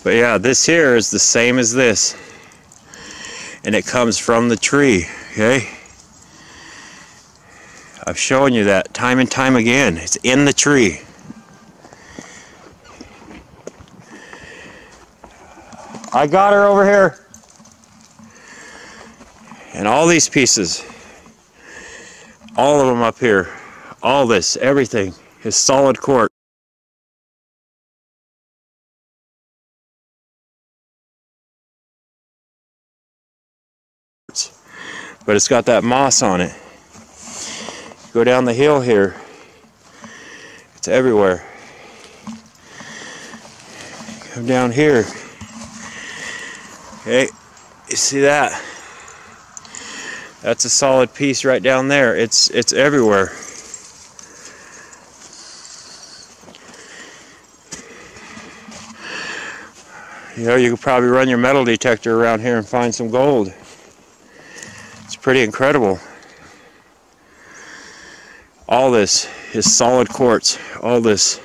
But yeah, this here is the same as this. And it comes from the tree, okay? I've shown you that time and time again. It's in the tree. I got her over here. And all these pieces, all of them up here, all this, everything is solid quartz. But it's got that moss on it. Go down the hill here, it's everywhere. Come down here. Okay, you see that? That's a solid piece right down there. It's everywhere. You know, you could probably run your metal detector around here and find some gold. It's pretty incredible. All this is solid quartz, all this.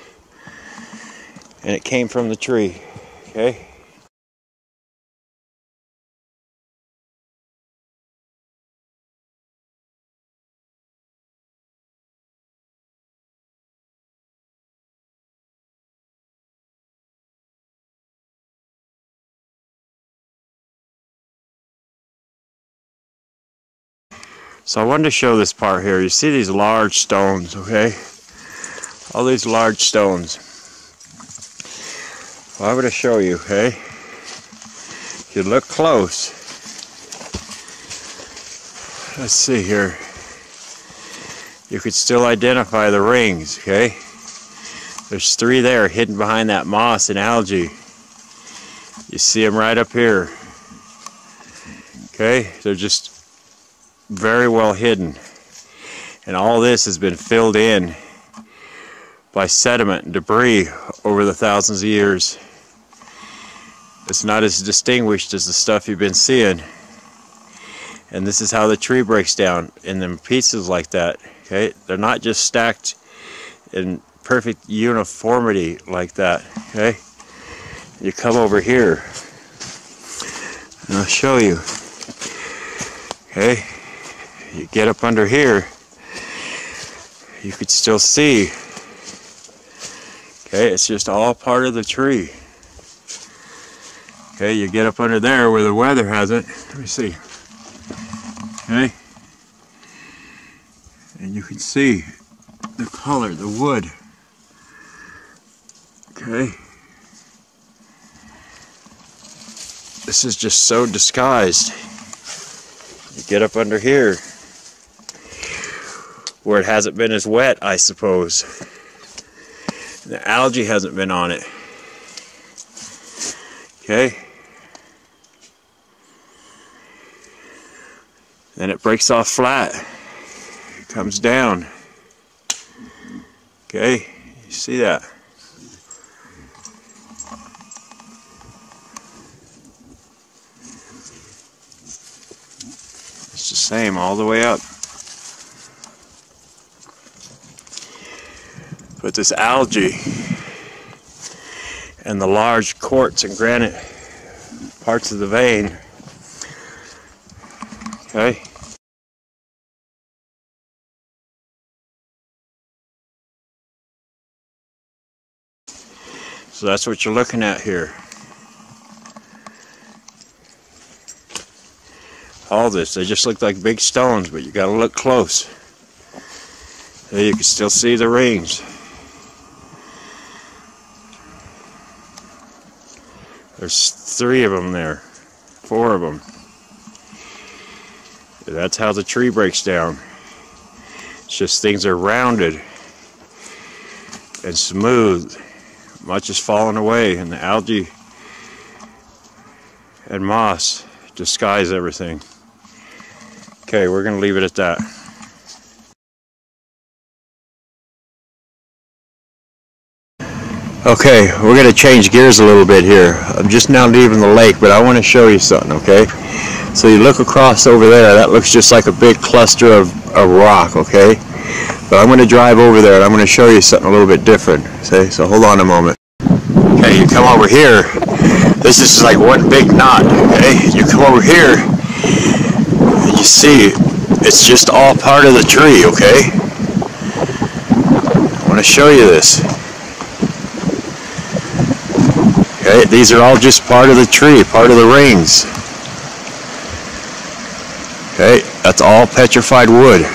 And it came from the tree, okay? So I wanted to show this part here. You see these large stones, okay? All these large stones. Well, I'm going to show you, okay? If you look close. Let's see here. You could still identify the rings, okay? There's 3 there hidden behind that moss and algae. You see them right up here. Okay? They're just very well hidden, and all this has been filled in by sediment and debris over the thousands of years. It's not as distinguished as the stuff you've been seeing, and this is how the tree breaks down in them pieces like that. Okay, they're not just stacked in perfect uniformity like that. Okay, you come over here and I'll show you. Okay, you get up under here, you could still see. Okay, it's just all part of the tree. Okay, you get up under there where the weather hasn't. Let me see. Okay, and you can see the color, the wood. Okay, this is just so disguised. You get up under here where it hasn't been as wet, I suppose. The algae hasn't been on it. Okay. Then it breaks off flat. It comes down. Okay, you see that? It's the same all the way up. But this algae and the large quartz and granite parts of the vein, okay? So that's what you're looking at here. All this, they just look like big stones, but you gotta look close. There you can still see the rings. There's 3 of them there, 4 of them. That's how the tree breaks down. It's just things are rounded and smooth. Much is falling away, and the algae and moss disguise everything. Okay, we're going to leave it at that. Okay, we're going to change gears a little bit here. I'm just now leaving the lake, but I want to show you something, okay? So you look across over there, that looks just like a big cluster of rock, okay? But I'm going to drive over there and I'm going to show you something a little bit different. See? So hold on a moment. Okay, you come over here. This is like one big knot, okay? You come over here and you see it's just all part of the tree, okay? I want to show you this. Okay, these are all just part of the tree, part of the rings. Okay, that's all petrified wood.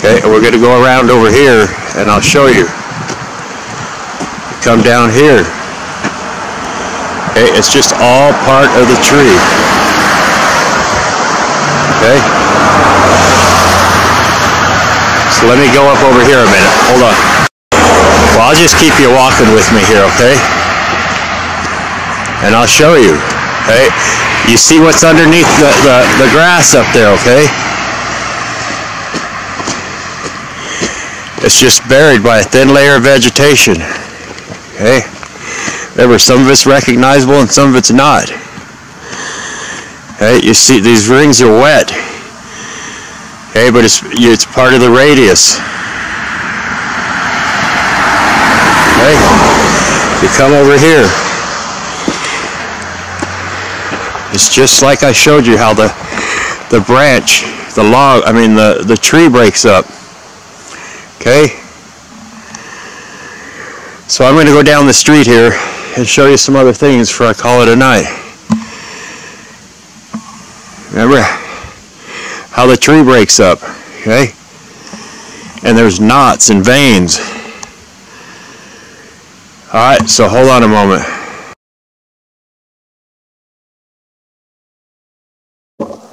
Okay, we're going to go around over here and I'll show you. Come down here. Okay, it's just all part of the tree. Okay? So let me go up over here a minute. Hold on. Well, I'll just keep you walking with me here, okay? And I'll show you. Okay? You see what's underneath the grass up there, okay? It's just buried by a thin layer of vegetation. Okay? Remember, some of it's recognizable and some of it's not. Okay? You see, these rings are wet. Okay, but it's part of the radius. Okay? You come over here. It's just like I showed you how the branch, the log, I mean the tree breaks up. Okay? So I'm going to go down the street here and show you some other things before I call it a night. Remember how the tree breaks up, okay? And there's knots and veins. Alright, so hold on a moment.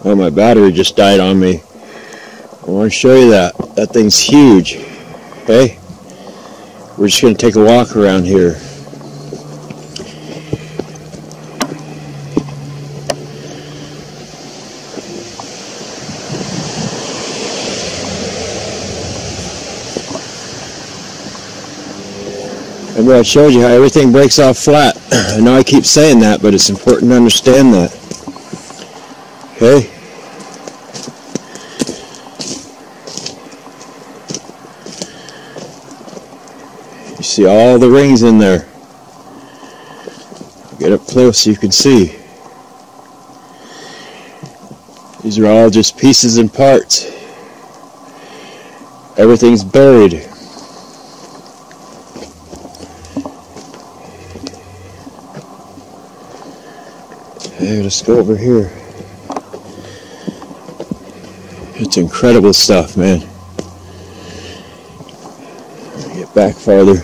Oh, my battery just died on me. I want to show you that. That thing's huge. Okay? We're just going to take a walk around here. Remember I showed you how everything breaks off flat. I know I keep saying that, but it's important to understand that. Okay? You see all the rings in there. I'll get up close so you can see. These are all just pieces and parts. Everything's buried. Hey, let's go over here. It's incredible stuff, man. Get back farther.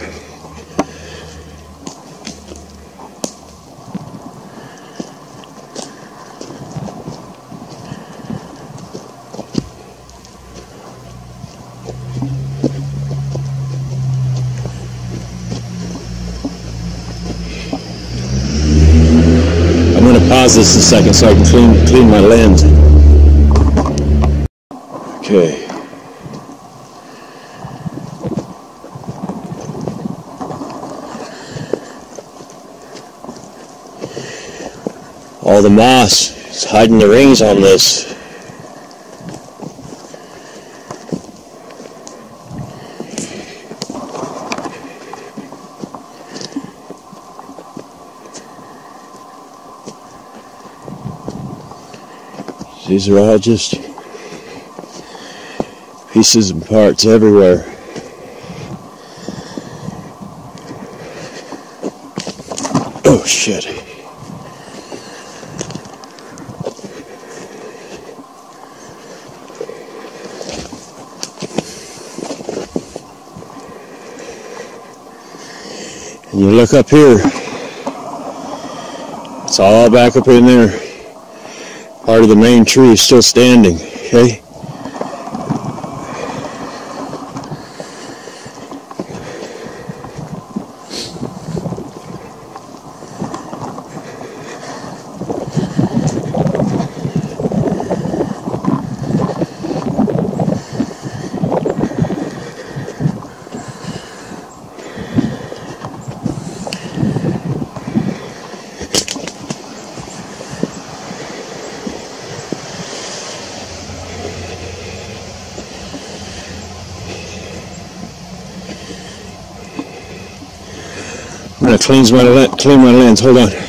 gonna pause this a second so I can clean my lens. Okay. All the moss is hiding the rings on this. These are all just pieces and parts everywhere. Oh shit. And you look up here, it's all back up in there. Part of the main tree is still standing, okay? I'm gonna clean my lens. Hold on. Okay.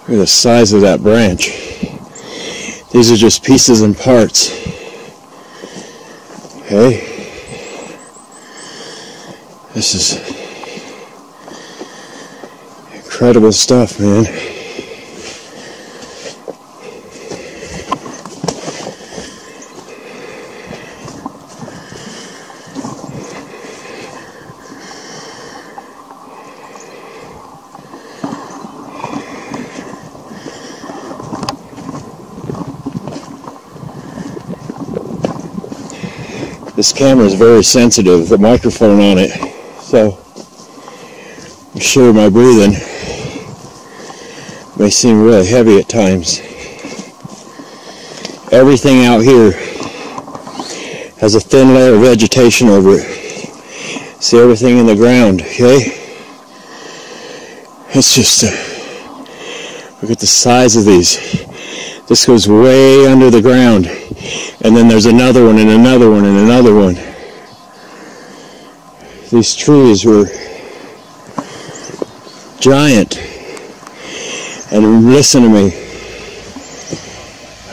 Look at the size of that branch. These are just pieces and parts. Okay. This is incredible stuff, man. This camera is very sensitive, the microphone on it, so I'm sure my breathing may seem really heavy at times. Everything out here has a thin layer of vegetation over it. See everything in the ground, okay? It's just, look at the size of these. This goes way under the ground. And then there's another one and another one and another one. These trees were giant. And listen to me.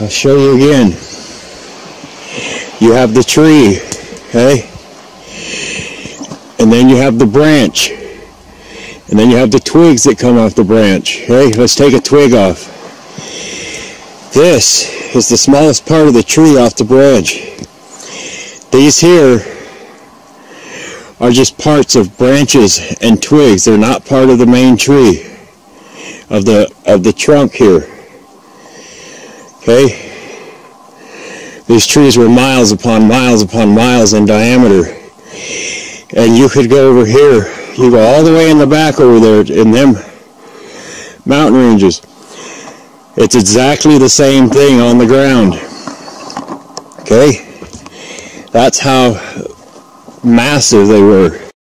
I'll show you again. You have the tree, okay? And then you have the branch. And then you have the twigs that come off the branch. Okay, let's take a twig off. This is the smallest part of the tree off the branch. These here are just parts of branches and twigs. They're not part of the main tree of the trunk here. Okay? These trees were miles upon miles in diameter. And you could go over here. You go all the way in the back over there in them mountain ranges. It's exactly the same thing on the ground. Okay? That's how massive they were.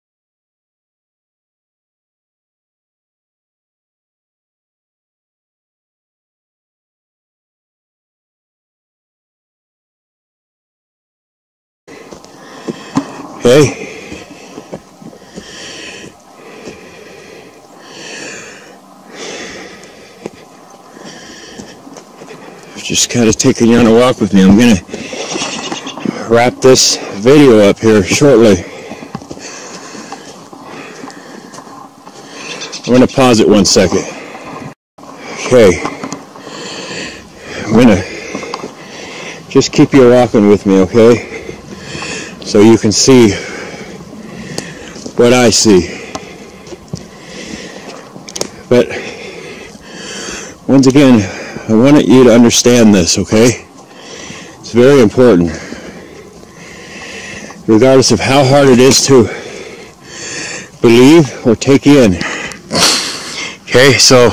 Okay? Just kind of taking you on a walk with me. I'm going to wrap this video up here shortly. I'm going to pause it 1 second. Okay. I'm going to just keep you walking with me, okay? So you can see what I see. But once again, I want you to understand this, okay? It's very important. regardless of how hard it is to believe or take in. Okay, so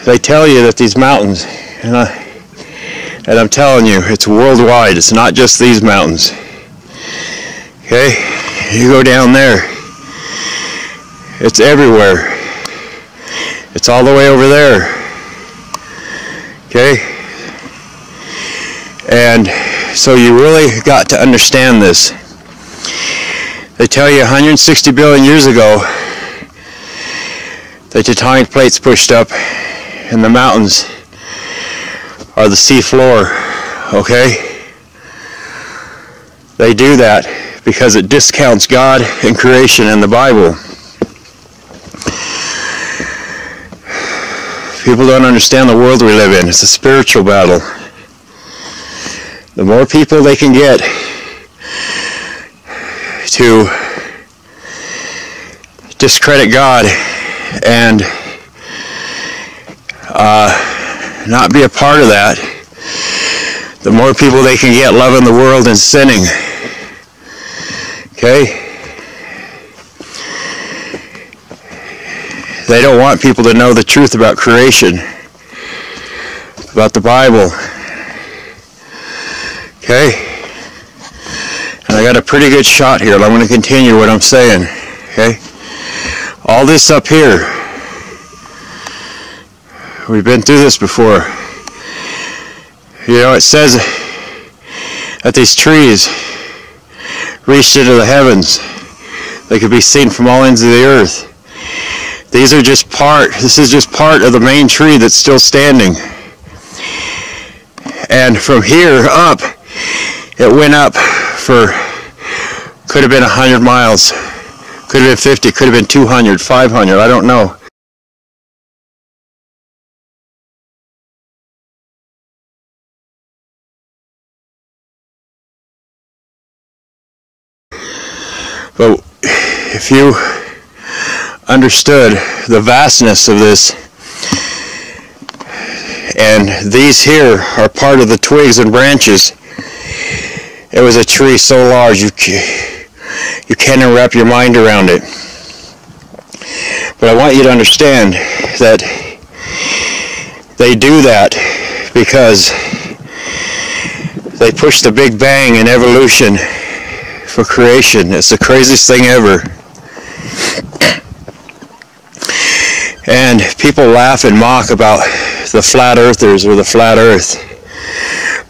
they tell you that these mountains, and I'm telling you, it's worldwide. It's not just these mountains. Okay, you go down there, it's everywhere. It's all the way over there. Okay, and so you really got to understand this. They tell you 160 billion years ago, the tectonic plates pushed up and the mountains are the sea floor, okay? They do that because it discounts God and creation and the Bible. People don't understand the world we live in. It's a spiritual battle. The more people they can get to discredit God and not be a part of that, the more people they can get loving the world and sinning. Okay? They don't want people to know the truth about creation, about the Bible. Okay? And I got a pretty good shot here. I'm going to continue what I'm saying. Okay? All this up here, we've been through this before. You know, it says that these trees reached into the heavens. They could be seen from all ends of the earth. This is just part of the main tree that's still standing. And from here up, it went up for, could have been 100 miles, could have been 50, could have been 200, 500, I don't know. But if you understood the vastness of this, and these here are part of the twigs and branches, it was a tree so large you can't even wrap your mind around it. But I want you to understand that they do that because they push the Big Bang in evolution for creation. It's the craziest thing ever. And people laugh and mock about the flat earthers or the flat earth.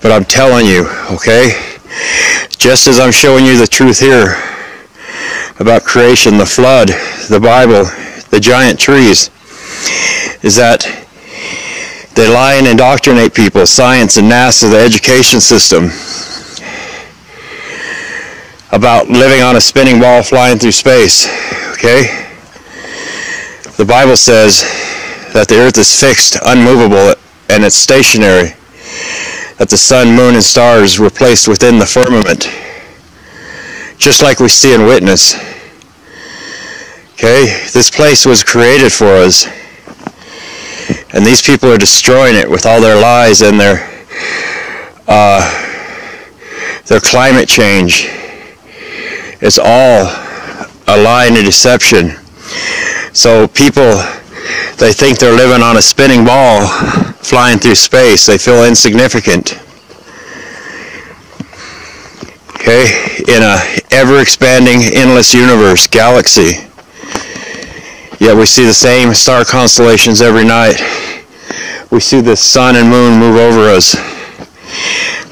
But I'm telling you, okay, just as I'm showing you the truth here about creation, the flood, the Bible, the giant trees, is that they lie and indoctrinate people, science and NASA, the education system, about living on a spinning ball flying through space, okay? The Bible says that the earth is fixed, unmovable, and it's stationary, that the sun, moon, and stars were placed within the firmament, just like we see and witness. Okay, this place was created for us, and these people are destroying it with all their lies and their climate change. It's all a lie and a deception. So people, they think they're living on a spinning ball flying through space. They feel insignificant. Okay, in a ever-expanding, endless universe, galaxy. Yet we see the same star constellations every night. We see the sun and moon move over us.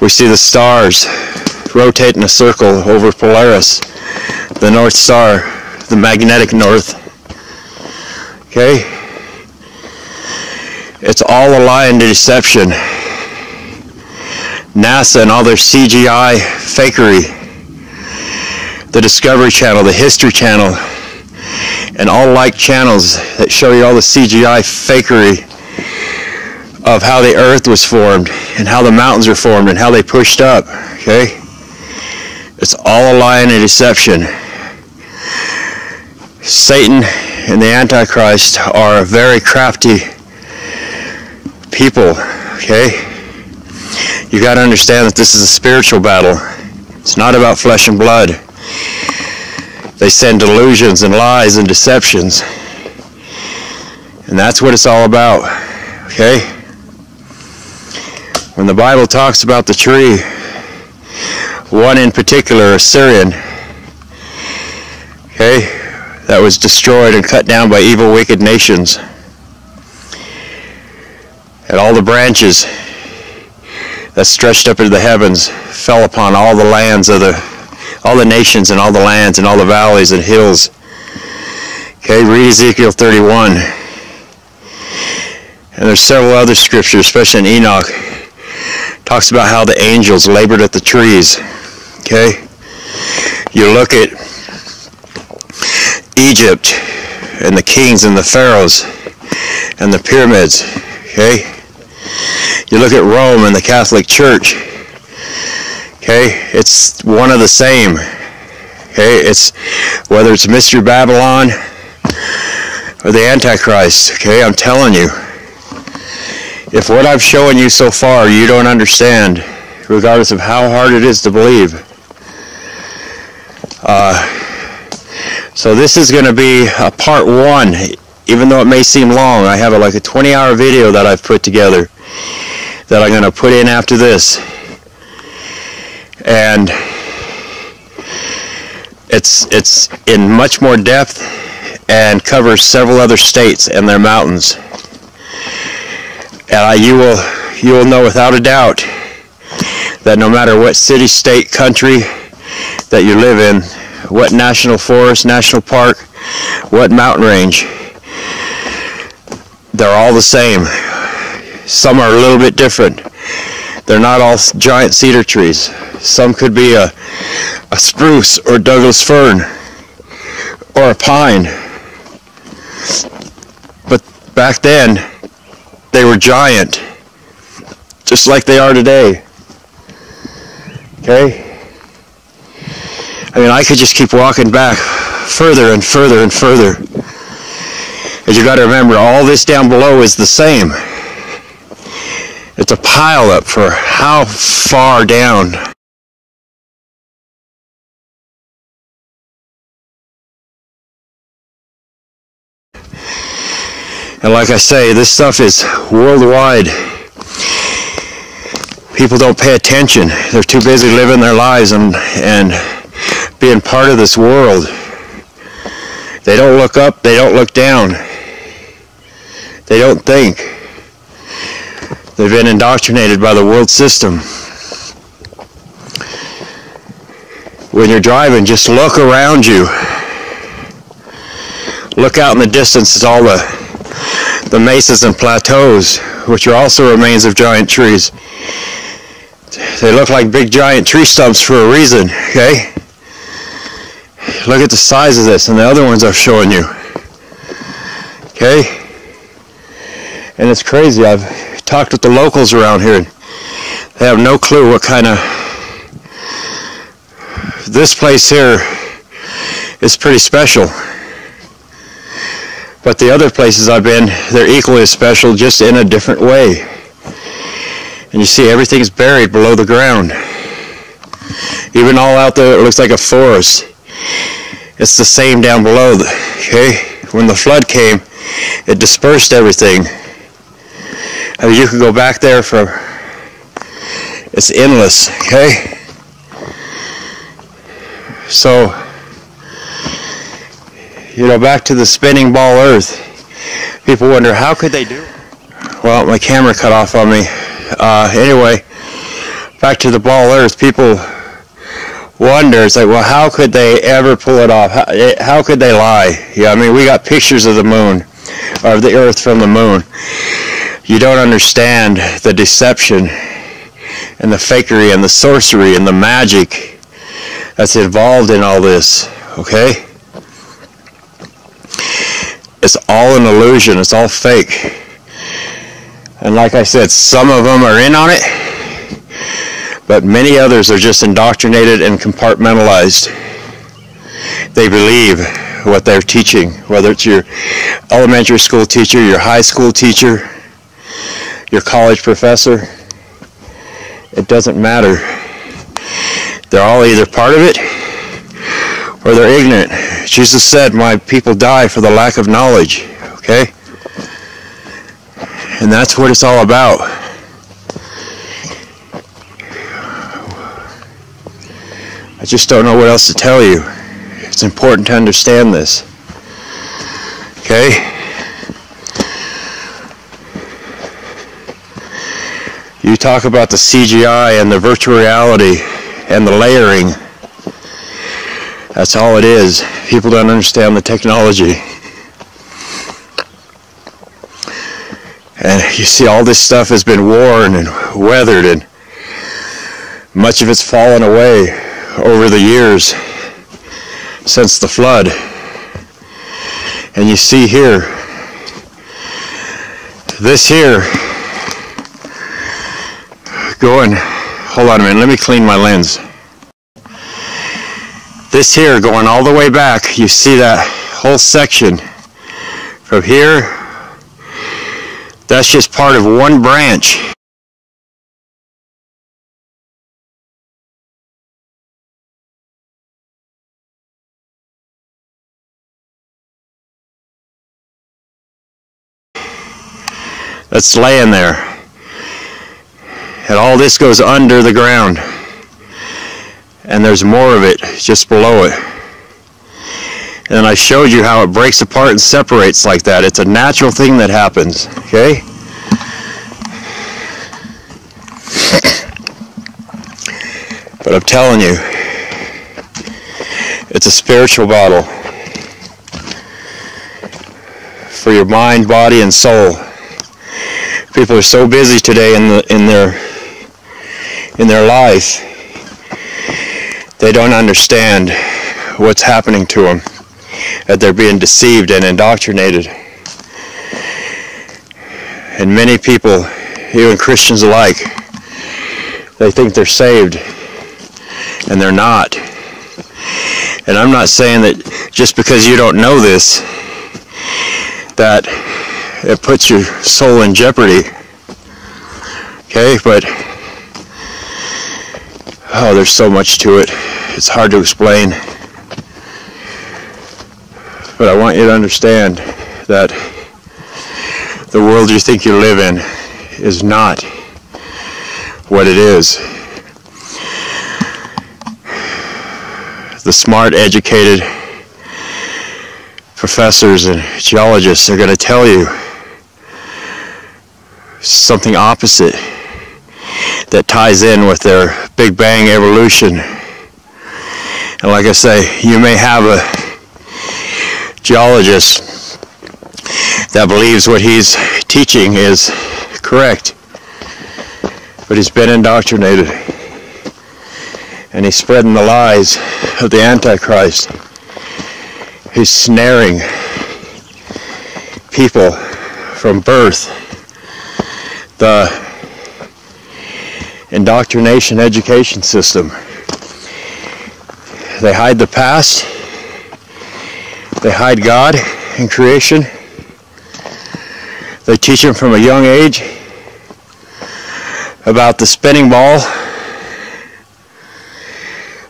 We see the stars rotate in a circle over Polaris, the North Star, the magnetic north. Okay? It's all a lie and a deception. NASA and all their CGI fakery, the Discovery Channel, the History Channel, and all like channels that show you all the CGI fakery of how the earth was formed and how the mountains were formed and how they pushed up, okay? It's all a lie and a deception. Satan and the Antichrist are very crafty people, okay? You got to understand that this is a spiritual battle. It's not about flesh and blood. They send delusions and lies and deceptions. And that's what it's all about. Okay? When the Bible talks about the tree, one in particular, a Syrian, okay, that was destroyed and cut down by evil, wicked nations. And all the branches that stretched up into the heavens fell upon all the lands of all the nations and all the lands and all the valleys and hills. Okay, read Ezekiel 31. And there's several other scriptures, especially in Enoch, talks about how the angels labored at the trees. Okay? You look at Egypt and the kings and the pharaohs and the pyramids. Okay? You look at Rome and the Catholic Church. Okay? It's one of the same. Okay? It's whether it's Mystery Babylon or the Antichrist. Okay? I'm telling you. If what I've shown you so far you don't understand, regardless of how hard it is to believe. So this is going to be a part 1, even though it may seem long. I have like a 20-hour video that I've put together that I'm going to put in after this. And it's in much more depth and covers several other states and their mountains. And you will know without a doubt that no matter what city, state, country that you live in, what national forest, national park, what mountain range, they're all the same. Some are a little bit different. They're not all giant cedar trees. Some could be a spruce or Douglas fir or a pine. But back then, they were giant, just like they are today. Okay? I mean, I could just keep walking back further and further and further. And you got to remember, all this down below is the same. It's a pile up for how far down. And like I say, this stuff is worldwide. People don't pay attention. They're too busy living their lives and being part of this world. They don't look up, they don't look down. They don't think. They've been indoctrinated by the world system. When you're driving, just look around you. Look out in the distance at all the mesas and plateaus, which are also remains of giant trees. They look like big giant tree stumps for a reason, okay? Look at the size of this and the other ones I've shown you. Okay? And it's crazy. I've talked with the locals around here. They have no clue what kind of... This place here is pretty special. But the other places I've been, they're equally as special, just in a different way. And you see, everything's buried below the ground. Even all out there, it looks like a forest. It's the same down below, okay? When the flood came, it dispersed everything. I mean, you could go back there for... It's endless, okay? So... You know, back to the spinning ball earth. People wonder, how could they do it? Well, my camera cut off on me. Anyway, back to the ball earth. People wonder, it's like, well, how could they ever pull it off? How could they lie? Yeah, I mean, we got pictures of the moon, or of the earth from the moon. You don't understand the deception and the fakery and the sorcery and the magic that's involved in all this, okay? It's all an illusion. It's all fake. And like I said, some of them are in on it, but many others are just indoctrinated and compartmentalized. They believe what they're teaching, whether it's your elementary school teacher, your high school teacher, your college professor. It doesn't matter. They're all either part of it or they're ignorant. Jesus said, my people die for the lack of knowledge. Okay? And that's what it's all about. I just don't know what else to tell you. It's important to understand this. Okay? You talk about the CGI and the virtual reality and the layering. That's all it is. People don't understand the technology. And you see all this stuff has been worn and weathered, and much of it's fallen away over the years since the flood. And you see here, this here, going, hold on a minute, let me clean my lens. This here going all the way back, you see that whole section from here, that's just part of one branch. That's laying there. And all this goes under the ground. And there's more of it just below it. And I showed you how it breaks apart and separates like that. It's a natural thing that happens, okay? But I'm telling you, it's a spiritual battle for your mind, body, and soul. People are so busy today in their life, they don't understand what's happening to them, that they're being deceived and indoctrinated. And many people, even Christians alike, they think they're saved, and they're not. And I'm not saying that just because you don't know this, that it puts your soul in jeopardy. Okay, but oh, there's so much to it. It's hard to explain. But I want you to understand that the world you think you live in is not what it is. The smart, educated professors and geologists are going to tell you something opposite that ties in with their Big Bang evolution. And like I say, you may have a geologist that believes what he's teaching is correct, but he's been indoctrinated, and he's spreading the lies of the Antichrist. He's snaring people from birth. The indoctrination education system. They hide the past. They hide God and creation. They teach them from a young age about the spinning ball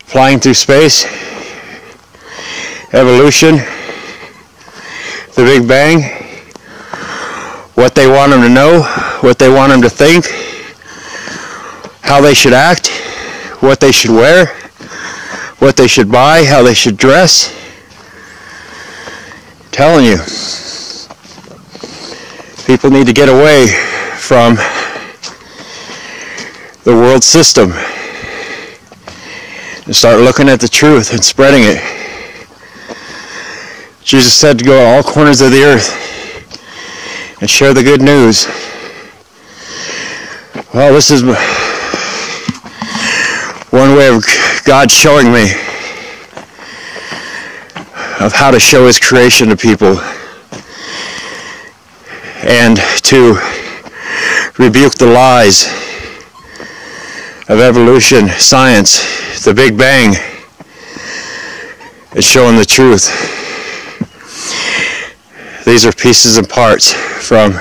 flying through space, evolution, the Big Bang, what they want them to know, what they want them to think, how they should act, what they should wear, what they should buy, how they should dress. I'm telling you, people need to get away from the world system and start looking at the truth and spreading it. Jesus said to go to all corners of the earth and share the good news. Well, this is one way of God showing me of how to show His creation to people and to rebuke the lies of evolution, science, the Big Bang, and showing the truth. These are pieces and parts from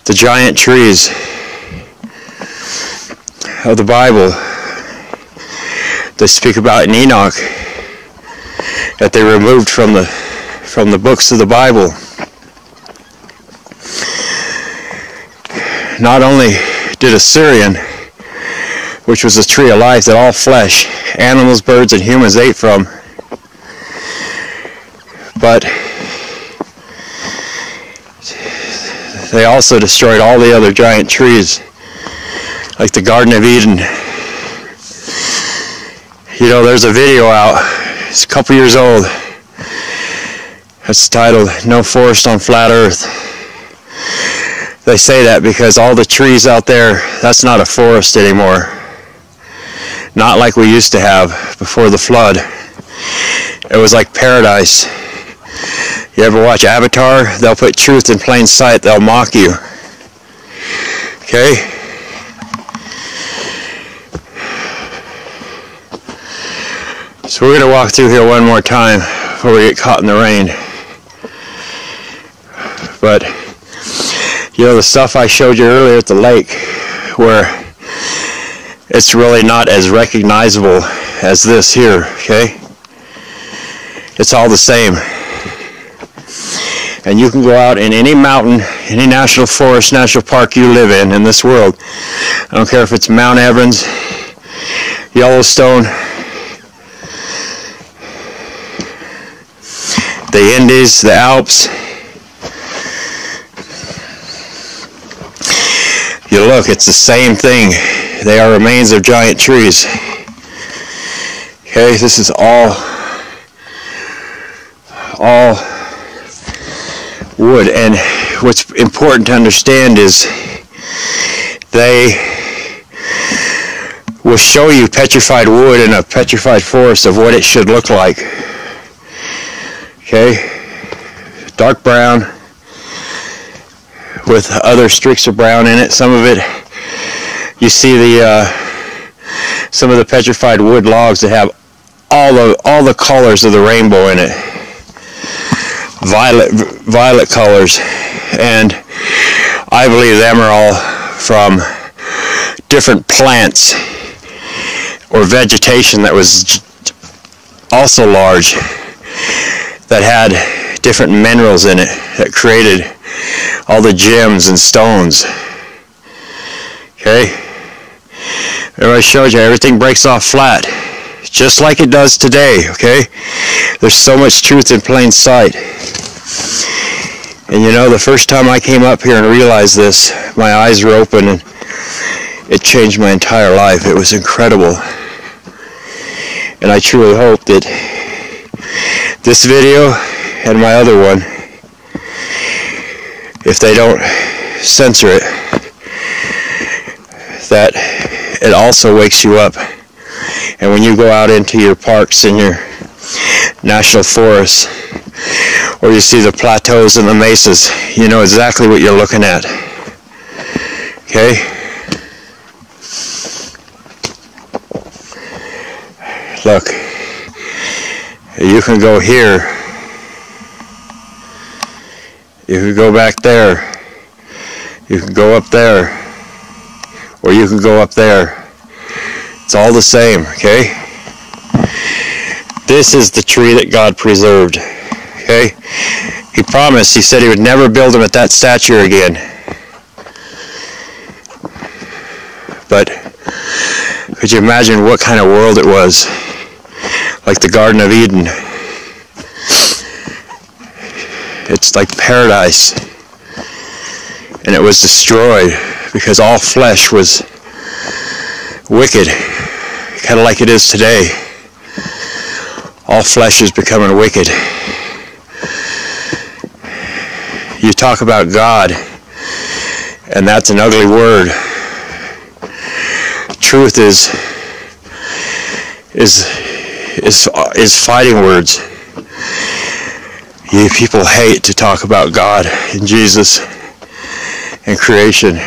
the giant trees of the Bible they speak about in Enoch that they removed from the books of the Bible. Not only did Assyrian, which was a tree of life that all flesh, animals, birds, and humans ate from, but they also destroyed all the other giant trees, like the Garden of Eden. You know, there's a video out, it's a couple years old, it's titled "No Forest on Flat Earth." They say that because all the trees out there, that's not a forest anymore. Not like we used to have before the flood. It was like paradise. You ever watch Avatar? They'll put truth in plain sight. They'll mock you. Okay? So we're going to walk through here one more time before we get caught in the rain. But, you know, the stuff I showed you earlier at the lake, where it's really not as recognizable as this here, okay? It's all the same. And you can go out in any mountain, any national forest, national park you live in this world. I don't care if it's Mount Everest, Yellowstone, the Andes, the Alps. You look, it's the same thing. They are remains of giant trees. Okay, this is all wood. And what's important to understand is they will show you petrified wood in a petrified forest of what it should look like. Okay, dark brown with other streaks of brown in it. Some of it, you see some of the petrified wood logs that have all the colors of the rainbow in it. Violet colors, and I believe them are all from different plants or vegetation that was also large, that had different minerals in it that created all the gems and stones. Okay, remember I showed you everything breaks off flat, just like it does today. Okay, there's so much truth in plain sight. And you know, the first time I came up here and realized this, my eyes were open and it changed my entire life. It was incredible. And I truly hope that this video and my other one, if they don't censor it, that it also wakes you up. And when you go out into your parks and your national forests, or you see the plateaus and the mesas, you know exactly what you're looking at. Okay? Look, you can go here, you can go back there, you can go up there, or you can go up there. It's all the same, okay? This is the tree that God preserved. Okay? He promised, he said he would never build them at that stature again. But could you imagine what kind of world it was? Like the Garden of Eden. It's like paradise. And it was destroyed because all flesh was wicked. Kind of like it is today. All flesh is becoming wicked. You talk about God, and that's an ugly word. Truth is fighting words. You people hate to talk about God and Jesus and creation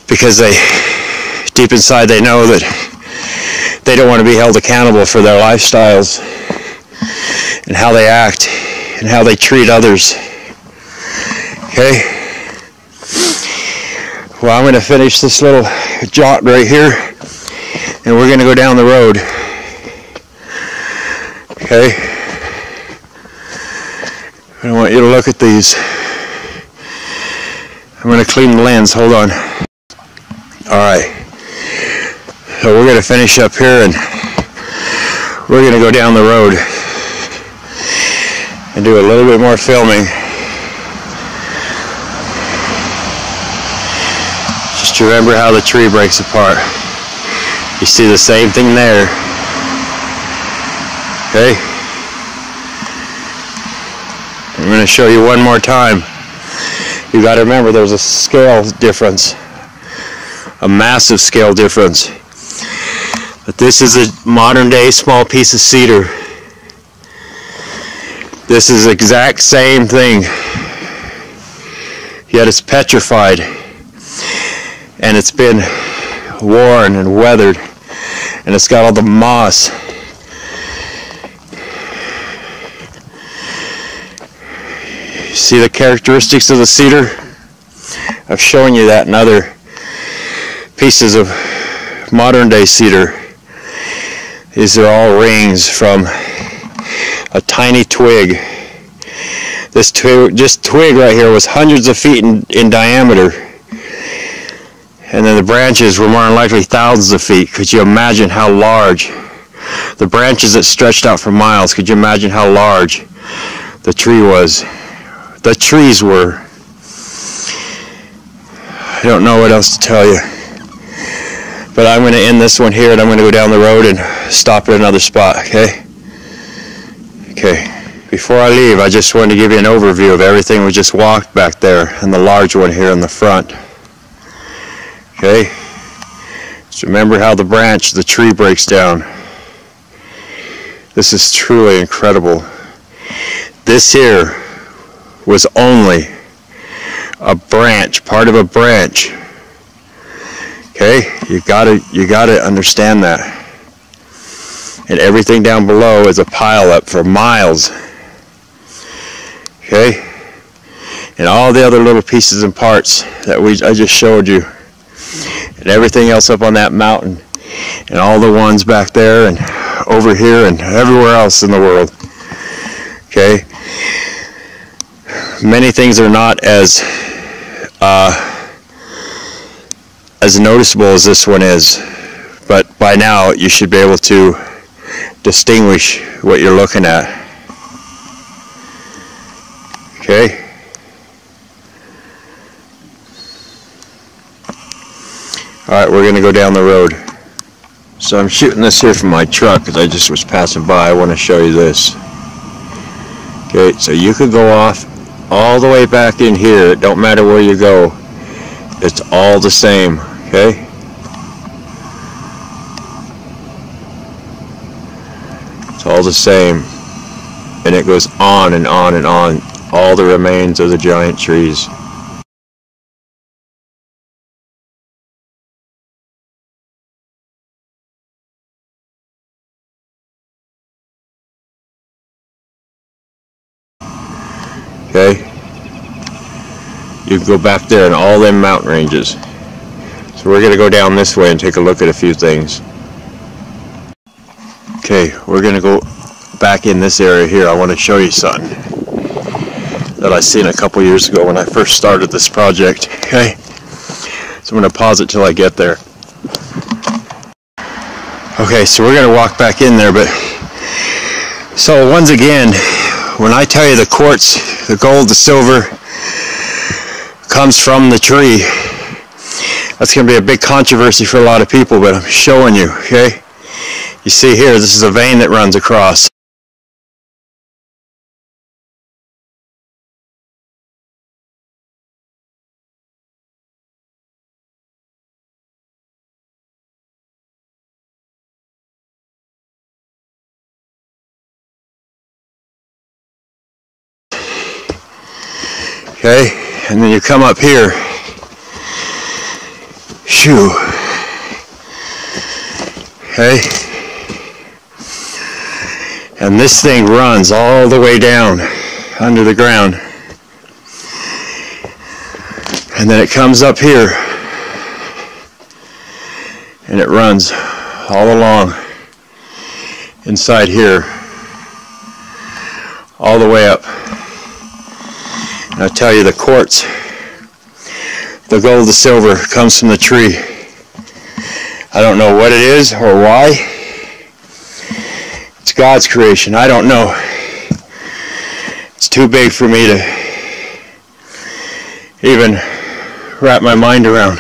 because they, deep inside, they know that they don't want to be held accountable for their lifestyles and how they act and how they treat others. Okay? Well, I'm going to finish this little jaunt right here. and we're going to go down the road. Okay? I want you to look at these. I'm going to clean the lens. Hold on. Alright. So we're going to finish up here and we're going to go down the road and do a little bit more filming. Just remember how the tree breaks apart. You see the same thing there. Okay? I'm going to show you one more time. You got to remember there's a scale difference. A massive scale difference. But this is a modern day small piece of cedar. This is the exact same thing. Yet it's petrified. And it's been worn and weathered. And it's got all the moss. You see the characteristics of the cedar? I've shown you that in other pieces of modern day cedar. These are all rings from a tiny twig. This twig right here was hundreds of feet in diameter. And then the branches were more than likely thousands of feet. Could you imagine how large? The branches that stretched out for miles, could you imagine how large the tree was? The trees were. I don't know what else to tell you. But I'm going to end this one here and I'm going to go down the road and stop at another spot, okay? Okay. Before I leave, I just wanted to give you an overview of everything we just walked back there and the large one here in the front. Okay? Just remember how the tree breaks down. This is truly incredible. This here was only a branch, part of a branch. Okay, you gotta understand that. And everything down below is a pile up for miles. Okay, and all the other little pieces and parts that I just showed you, and everything else up on that mountain, and all the ones back there and over here and everywhere else in the world. Okay, many things are not as noticeable as this one is, but by now you should be able to distinguish what you're looking at. Okay? Alright, we're going to go down the road. So I'm shooting this here from my truck because I just was passing by. I want to show you this. Okay, so you could go off all the way back in here. It don't matter where you go. It's all the same. Okay? It's all the same. And it goes on and on and on. All the remains of the giant trees. Okay? You can go back there in all them mountain ranges. So we're going to go down this way and take a look at a few things. Okay, we're going to go back in this area here. I want to show you something that I seen a couple years ago when I first started this project. Okay, so I'm going to pause it till I get there. Okay, so we're going to walk back in there, but so once again, when I tell you the quartz, the gold, the silver comes from the tree, that's going to be a big controversy for a lot of people, but I'm showing you, okay? You see here, this is a vein that runs across. Okay, and then you come up here. Shoo. Okay. And this thing runs all the way down under the ground. And then it comes up here. And it runs all along inside here, all the way up. And I tell you, the quartz, the gold, the silver comes from the tree. I don't know what it is or why. It's God's creation. I don't know. It's too big for me to even wrap my mind around.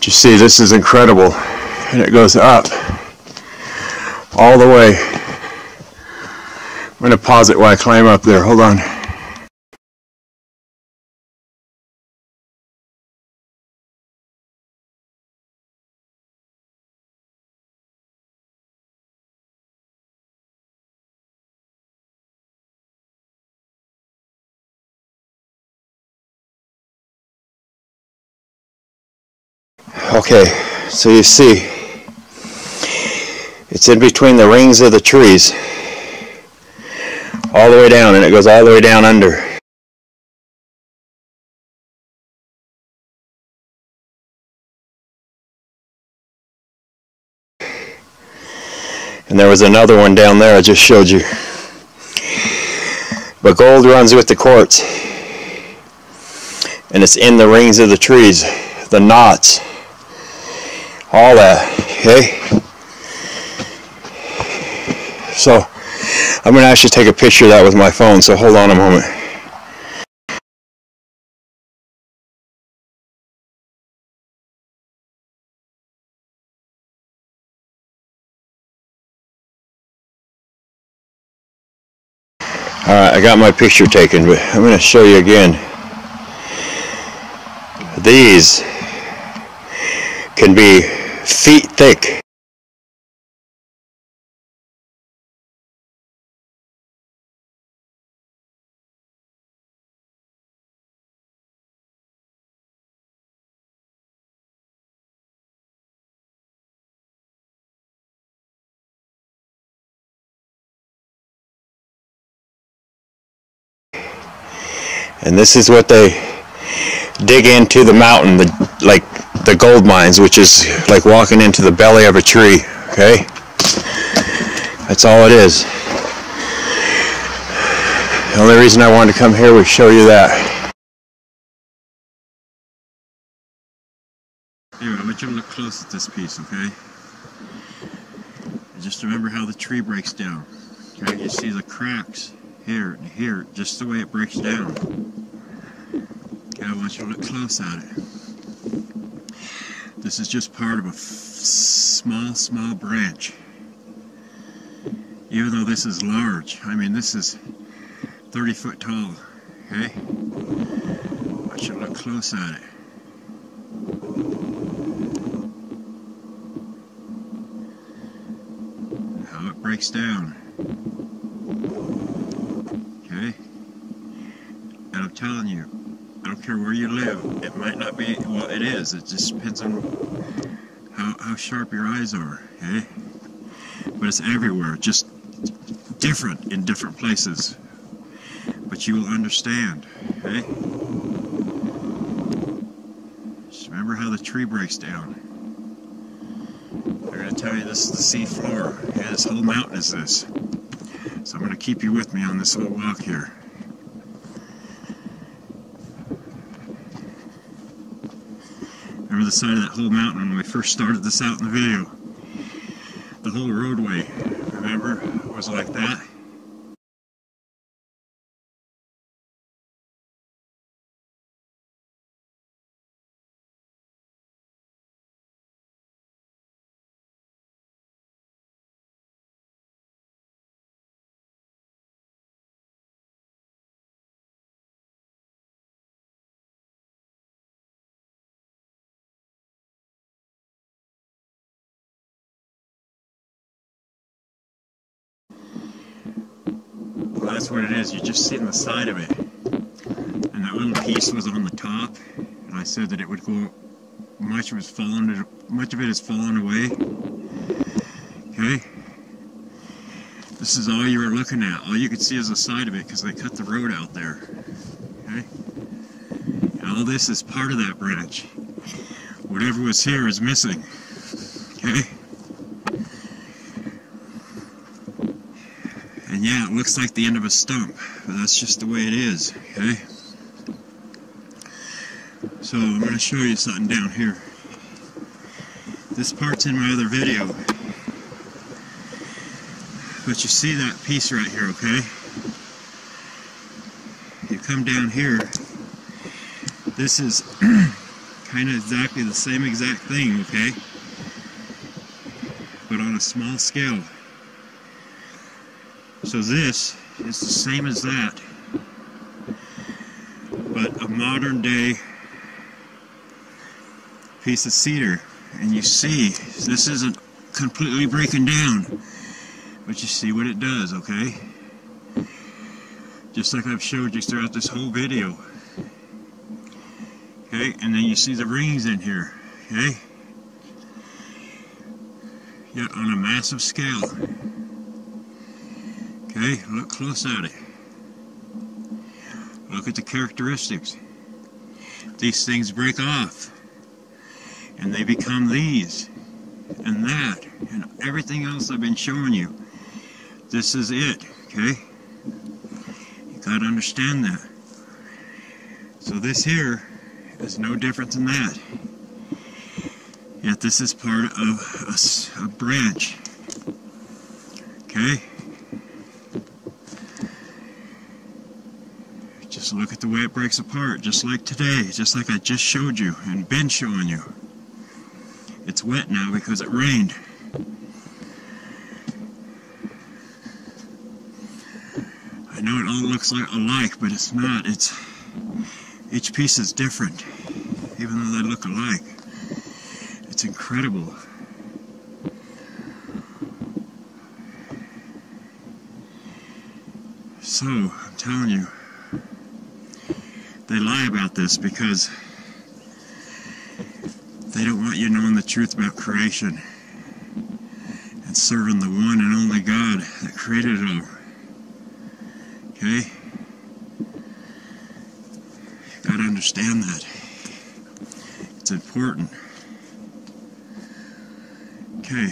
You see, this is incredible, and it goes up all the way. I'm going to pause it while I climb up there. Hold on. Okay, so you see, it's in between the rings of the trees, all the way down, and it goes all the way down under. And there was another one down there I just showed you. But gold runs with the quartz, and it's in the rings of the trees, the knots, all that, okay? So I'm going to actually take a picture of that with my phone, so hold on a moment. Alright, I got my picture taken, but I'm going to show you again. These can be feet thick. And this is what they dig into the mountain, like the gold mines, which is like walking into the belly of a tree, okay? That's all it is. The only reason I wanted to come here was show you that. Here, I want you to look close at this piece, okay? And just remember how the tree breaks down. Okay, you see the cracks here and here, just the way it breaks down. Okay, I want you to look close at it. This is just part of a small branch. Even though this is large. I mean, this is 30 foot tall. Okay? I should look close at it. How it breaks down. Okay? And I'm telling you, I don't care where you live, it might not be, well, it is. It just depends on how sharp your eyes are, okay? But it's everywhere, just different in different places. But you will understand, okay? Just remember how the tree breaks down. They're going to tell you this is the sea floor. Okay? This whole mountain is this. So I'm going to keep you with me on this little walk here. Remember the side of that whole mountain when we first started this out in the video? The whole roadway, remember, was like that. Well, that's what it is. You're just seeing the side of it. And that little piece was on the top. And I said that it would go, much of it has fallen away. Okay? This is all you were looking at. All you could see is the side of it because they cut the road out there. Okay? And all this is part of that branch. Whatever was here is missing. Okay? And yeah, it looks like the end of a stump, but that's just the way it is, okay? So I'm going to show you something down here. This part's in my other video. But you see that piece right here, okay? You come down here, this is kind of exactly the same exact thing, okay? But on a small scale. So this is the same as that, but a modern day piece of cedar. And you see, this isn't completely breaking down, but you see what it does, okay? Just like I've showed you throughout this whole video. Okay, and then you see the rings in here, okay? Yet on a massive scale. Okay, look close at it. Look at the characteristics. These things break off. And they become these. And that. And everything else I've been showing you. This is it. Okay? You gotta understand that. So this here is no different than that. Yet this is part of a branch. Okay? Just look at the way it breaks apart, just like today, just like I just showed you and been showing you. It's wet now because it rained. I know it all looks like alike, but it's not. Each piece is different, even though they look alike. It's incredible. So, I'm telling you, they lie about this because they don't want you knowing the truth about creation and serving the one and only God that created it all. Okay? You gotta understand that. It's important. Okay.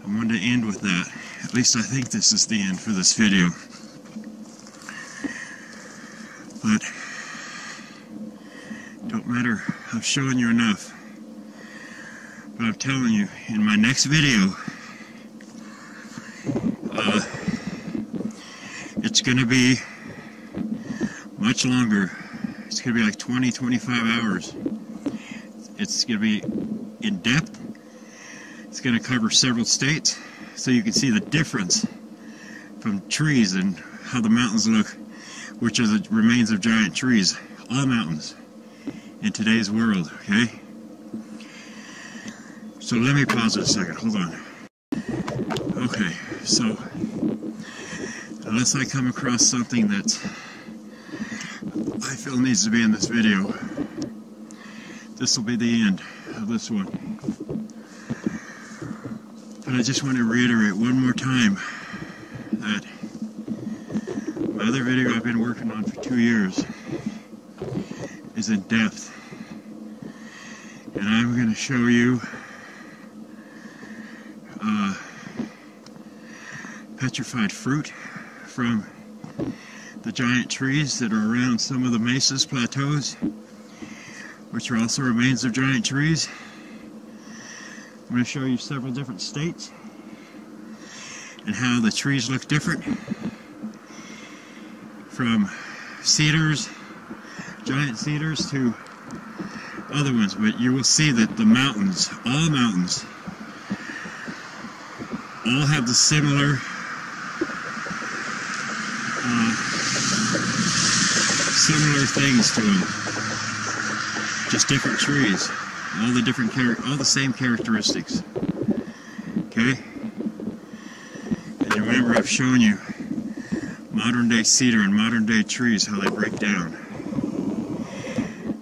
I wanted to end with that. At least I think this is the end for this video. But don't matter, I've shown you enough. But I'm telling you, in my next video, it's going to be much longer. It's going to be like 20-25 hours. It's going to be in depth. It's going to cover several states. so you can see the difference from trees and how the mountains look, which are the remains of giant trees, all mountains in today's world, okay? So let me pause it a second, hold on. Okay, so unless I come across something that I feel needs to be in this video, this will be the end of this one. But I just want to reiterate one more time that my other video I've been working on for 2 years is in depth. And I'm going to show you petrified fruit from the giant trees that are around some of the mesas, plateaus, which are also remains of giant trees. I'm going to show you several different states and how the trees look different, from cedars, giant cedars, to other ones. But you will see that the mountains, all have the similar things to them, just different trees, all the same characteristics. Okay, and remember, I've shown you modern day cedar and modern day trees, how they break down.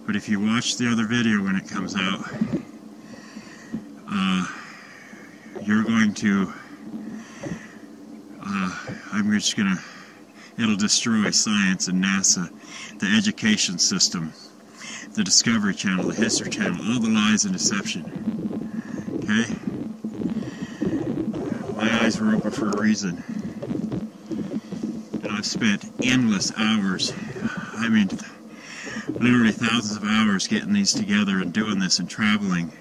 But if you watch the other video when it comes out, you're going to it'll destroy science and NASA, the education system, the Discovery Channel, the History Channel, all the lies and deception. Okay? My eyes were open for a reason. And I've spent endless hours, I mean, literally thousands of hours getting these together and doing this and traveling.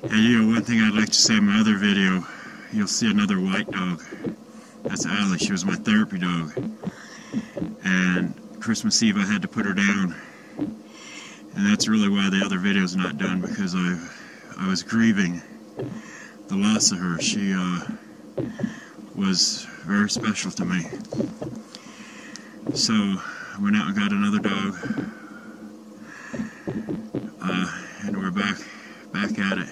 And you know, one thing I'd like to say in my other video, you'll see another white dog. That's Allie. She was my therapy dog. And Christmas Eve I had to put her down. And that's really why the other video's not done, because I was grieving the loss of her. She was very special to me. So I went out and got another dog. And we're back at it.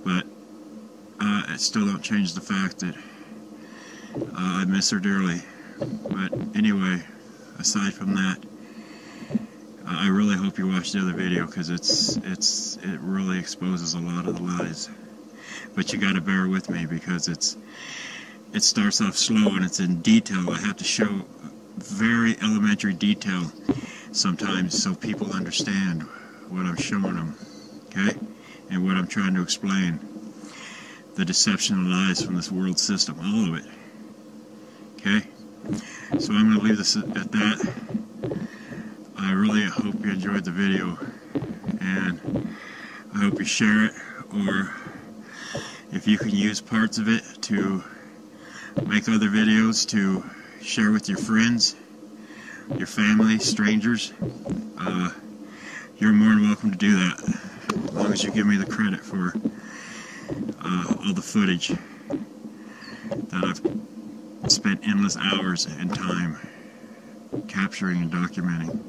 But it still don't change the fact that I miss her dearly. But anyway, aside from that, I really hope you watch the other video, because it really exposes a lot of the lies. But you got to bear with me, because it starts off slow and it's in detail. I have to show very elementary detail sometimes so people understand what I'm showing them, okay? And what I'm trying to explain. The deception and lies from this world system, all of it. Okay? So I'm going to leave this at that. I really hope you enjoyed the video, and I hope you share it, or if you can use parts of it to make other videos to share with your friends, your family, strangers, you're more than welcome to do that, as long as you give me the credit for all the footage that I've spent endless hours and time capturing and documenting.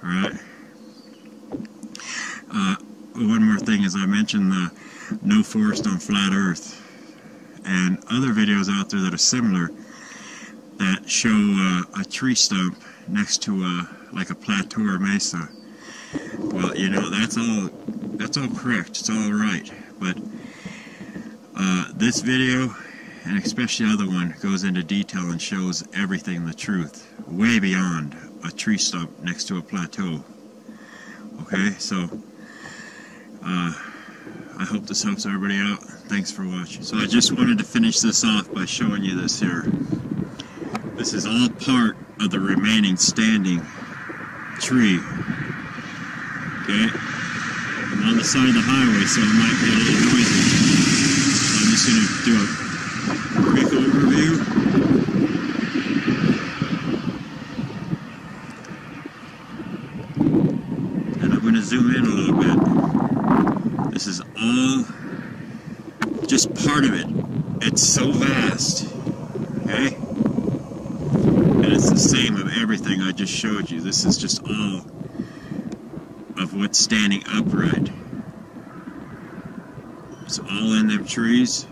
Alright? One more thing is, I mentioned the no forest on flat earth, and other videos out there that are similar that show a tree stump next to like a plateau or mesa. Well, you know, that's all correct, it's all right, but this video, and especially the other one, goes into detail and shows everything, the truth, way beyond a tree stump next to a plateau. Okay, so I hope this helps everybody out. Thanks for watching. So I just wanted to finish this off by showing you this here. This is all part of the remaining standing tree. Okay, I'm on the side of the highway, so it might be a little noisy. So I'm just going to do a quick overview. And I'm going to zoom in a little bit. just part of it. It's so vast, okay? And it's the same of everything I just showed you. This is just all of what's standing upright. It's all in them trees.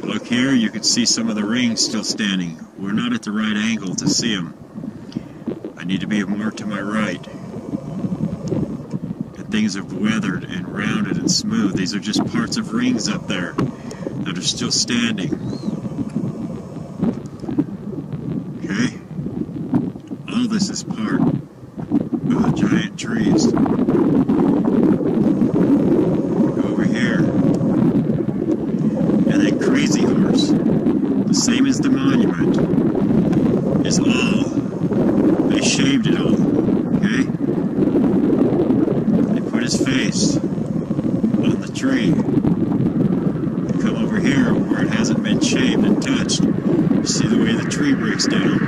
Look here, you can see some of the rings still standing. We're not at the right angle to see them. I need to be more to my right. And things have weathered and rounded and smooth. These are just parts of rings up there that are still standing. Okay? All this is part of the giant trees. Go over here. And then Crazy Horse, the same as the monument, is all. They shaved it all, okay? They put his face on the tree. You come over here where it hasn't been shaved and touched. You see the way the tree breaks down.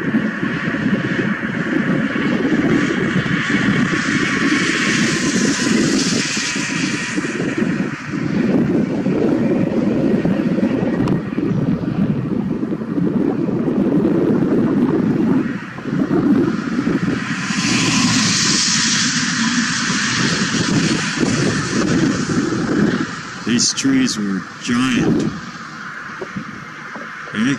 These trees were giant. Okay?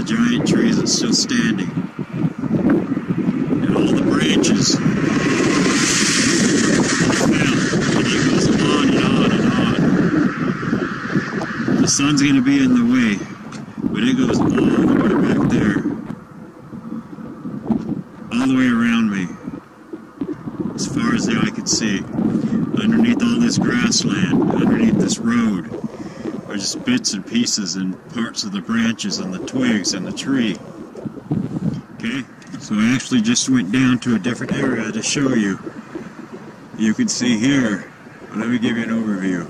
Giant trees that's still standing, and all the branches fell, and it goes on and on and on. The sun's going to be in the way, but it goes all the way back there, all the way around me, as far as the eye could see. Underneath all this grassland, underneath this road, are just bits and pieces and parts of the branches and the twigs and the tree. Okay, so I actually just went down to a different area to show you. You can see here, let me give you an overview.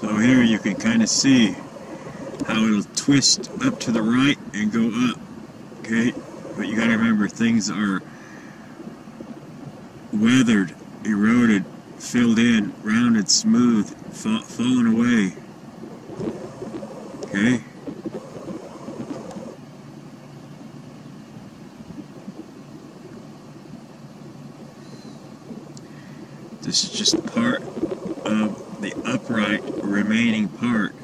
So here you can kind of see how it'll twist up to the right and go up. Okay, but you got to remember, things are weathered, eroded, filled in, rounded, smooth, fallen away. Okay? This is just part of the upright remaining part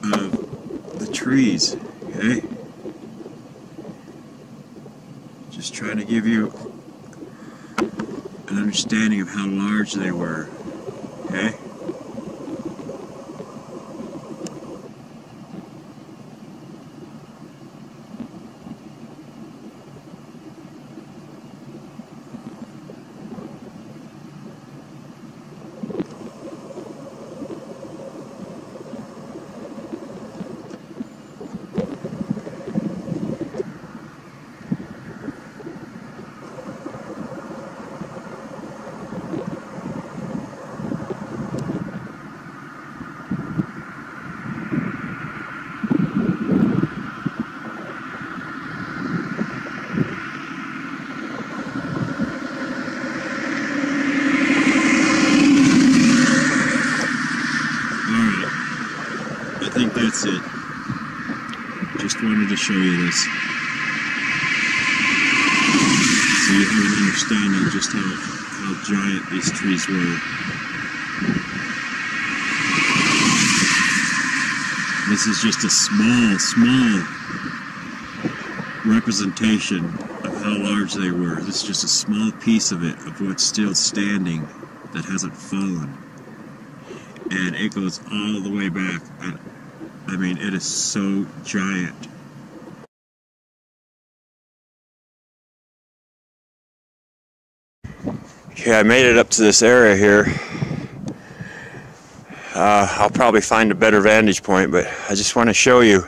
of the trees. Okay? Just trying to give you an understanding of how large they were. Okay? That's it. Just wanted to show you this, so you have an understanding just how giant these trees were. This is just a small representation of how large they were. This is just a small piece of it, of what's still standing that hasn't fallen. And it goes all the way back. And I mean, it is so giant. Okay, I made it up to this area here. I'll probably find a better vantage point, but I just want to show you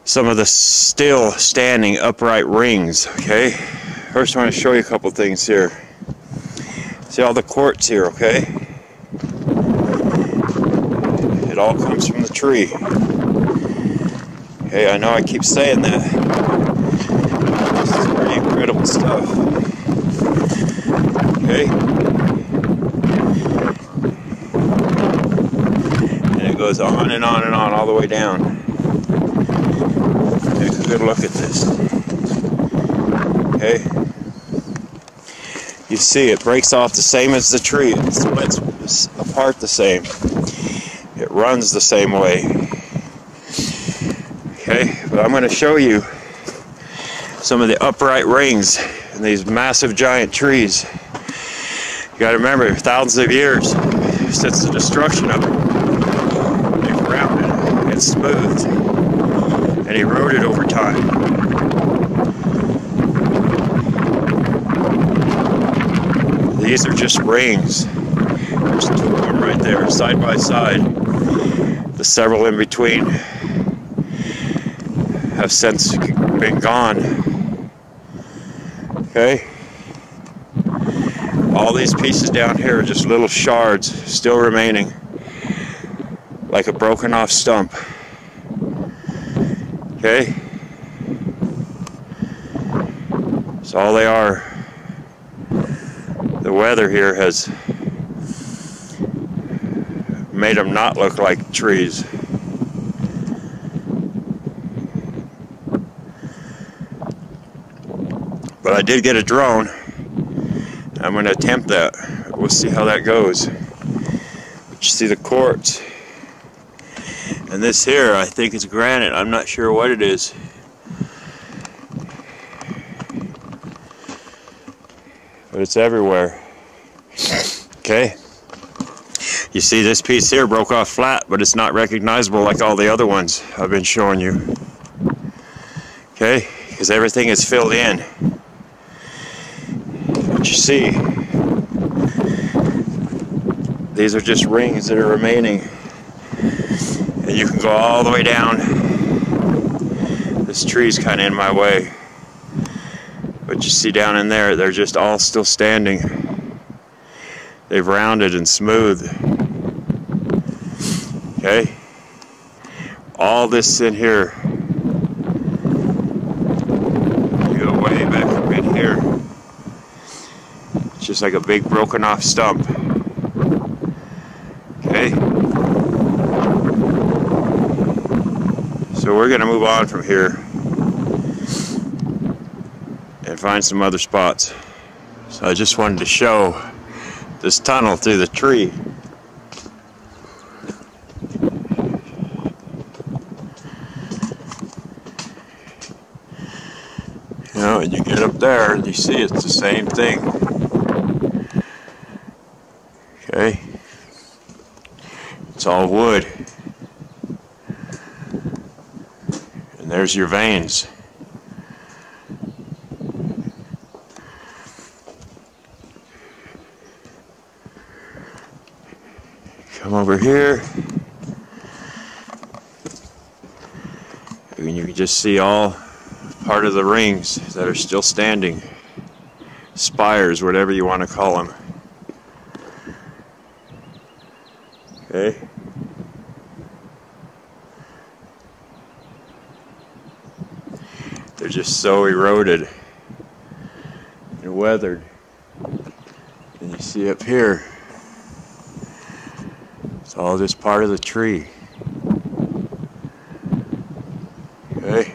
some of the still standing upright rings. Okay, first I want to show you a couple things here. See all the quartz here, okay? It all comes from the tree. Okay, I know I keep saying that. This is pretty incredible stuff. Okay? And it goes on and on and on all the way down. Take a good look at this. Okay? You see it breaks off the same as the tree. It splits apart the same. It runs the same way. Okay, but I'm going to show you some of the upright rings in these massive giant trees. You got to remember, thousands of years since the destruction of it, they've rounded and smoothed and eroded over time. These are just rings. There's two of them right there, side by side. The several in between have since been gone. Okay? All these pieces down here are just little shards still remaining, like a broken off stump. Okay? That's all they are. The weather here has made them not look like trees. But I did get a drone. I'm going to attempt that. We'll see how that goes. But you see the quartz. And this here, I think it's granite. I'm not sure what it is. But it's everywhere. Okay. You see this piece here broke off flat, but it's not recognizable like all the other ones I've been showing you. Okay? Because everything is filled in. But you see, these are just rings that are remaining. And you can go all the way down. This tree's kind of in my way. But you see down in there, they're just all still standing. They've rounded and smoothed. Okay? All this in here. You go way back up in here. It's just like a big broken off stump. Okay? So we're going to move on from here and find some other spots. So I just wanted to show this tunnel through the tree. You know, and you get up there and you see it's the same thing. Okay? It's all wood. And there's your veins. Come over here. And you can just see all part of the rings that are still standing. Spires, whatever you want to call them. Okay. They're just so eroded and weathered. And you see up here, it's all just part of the tree. Okay.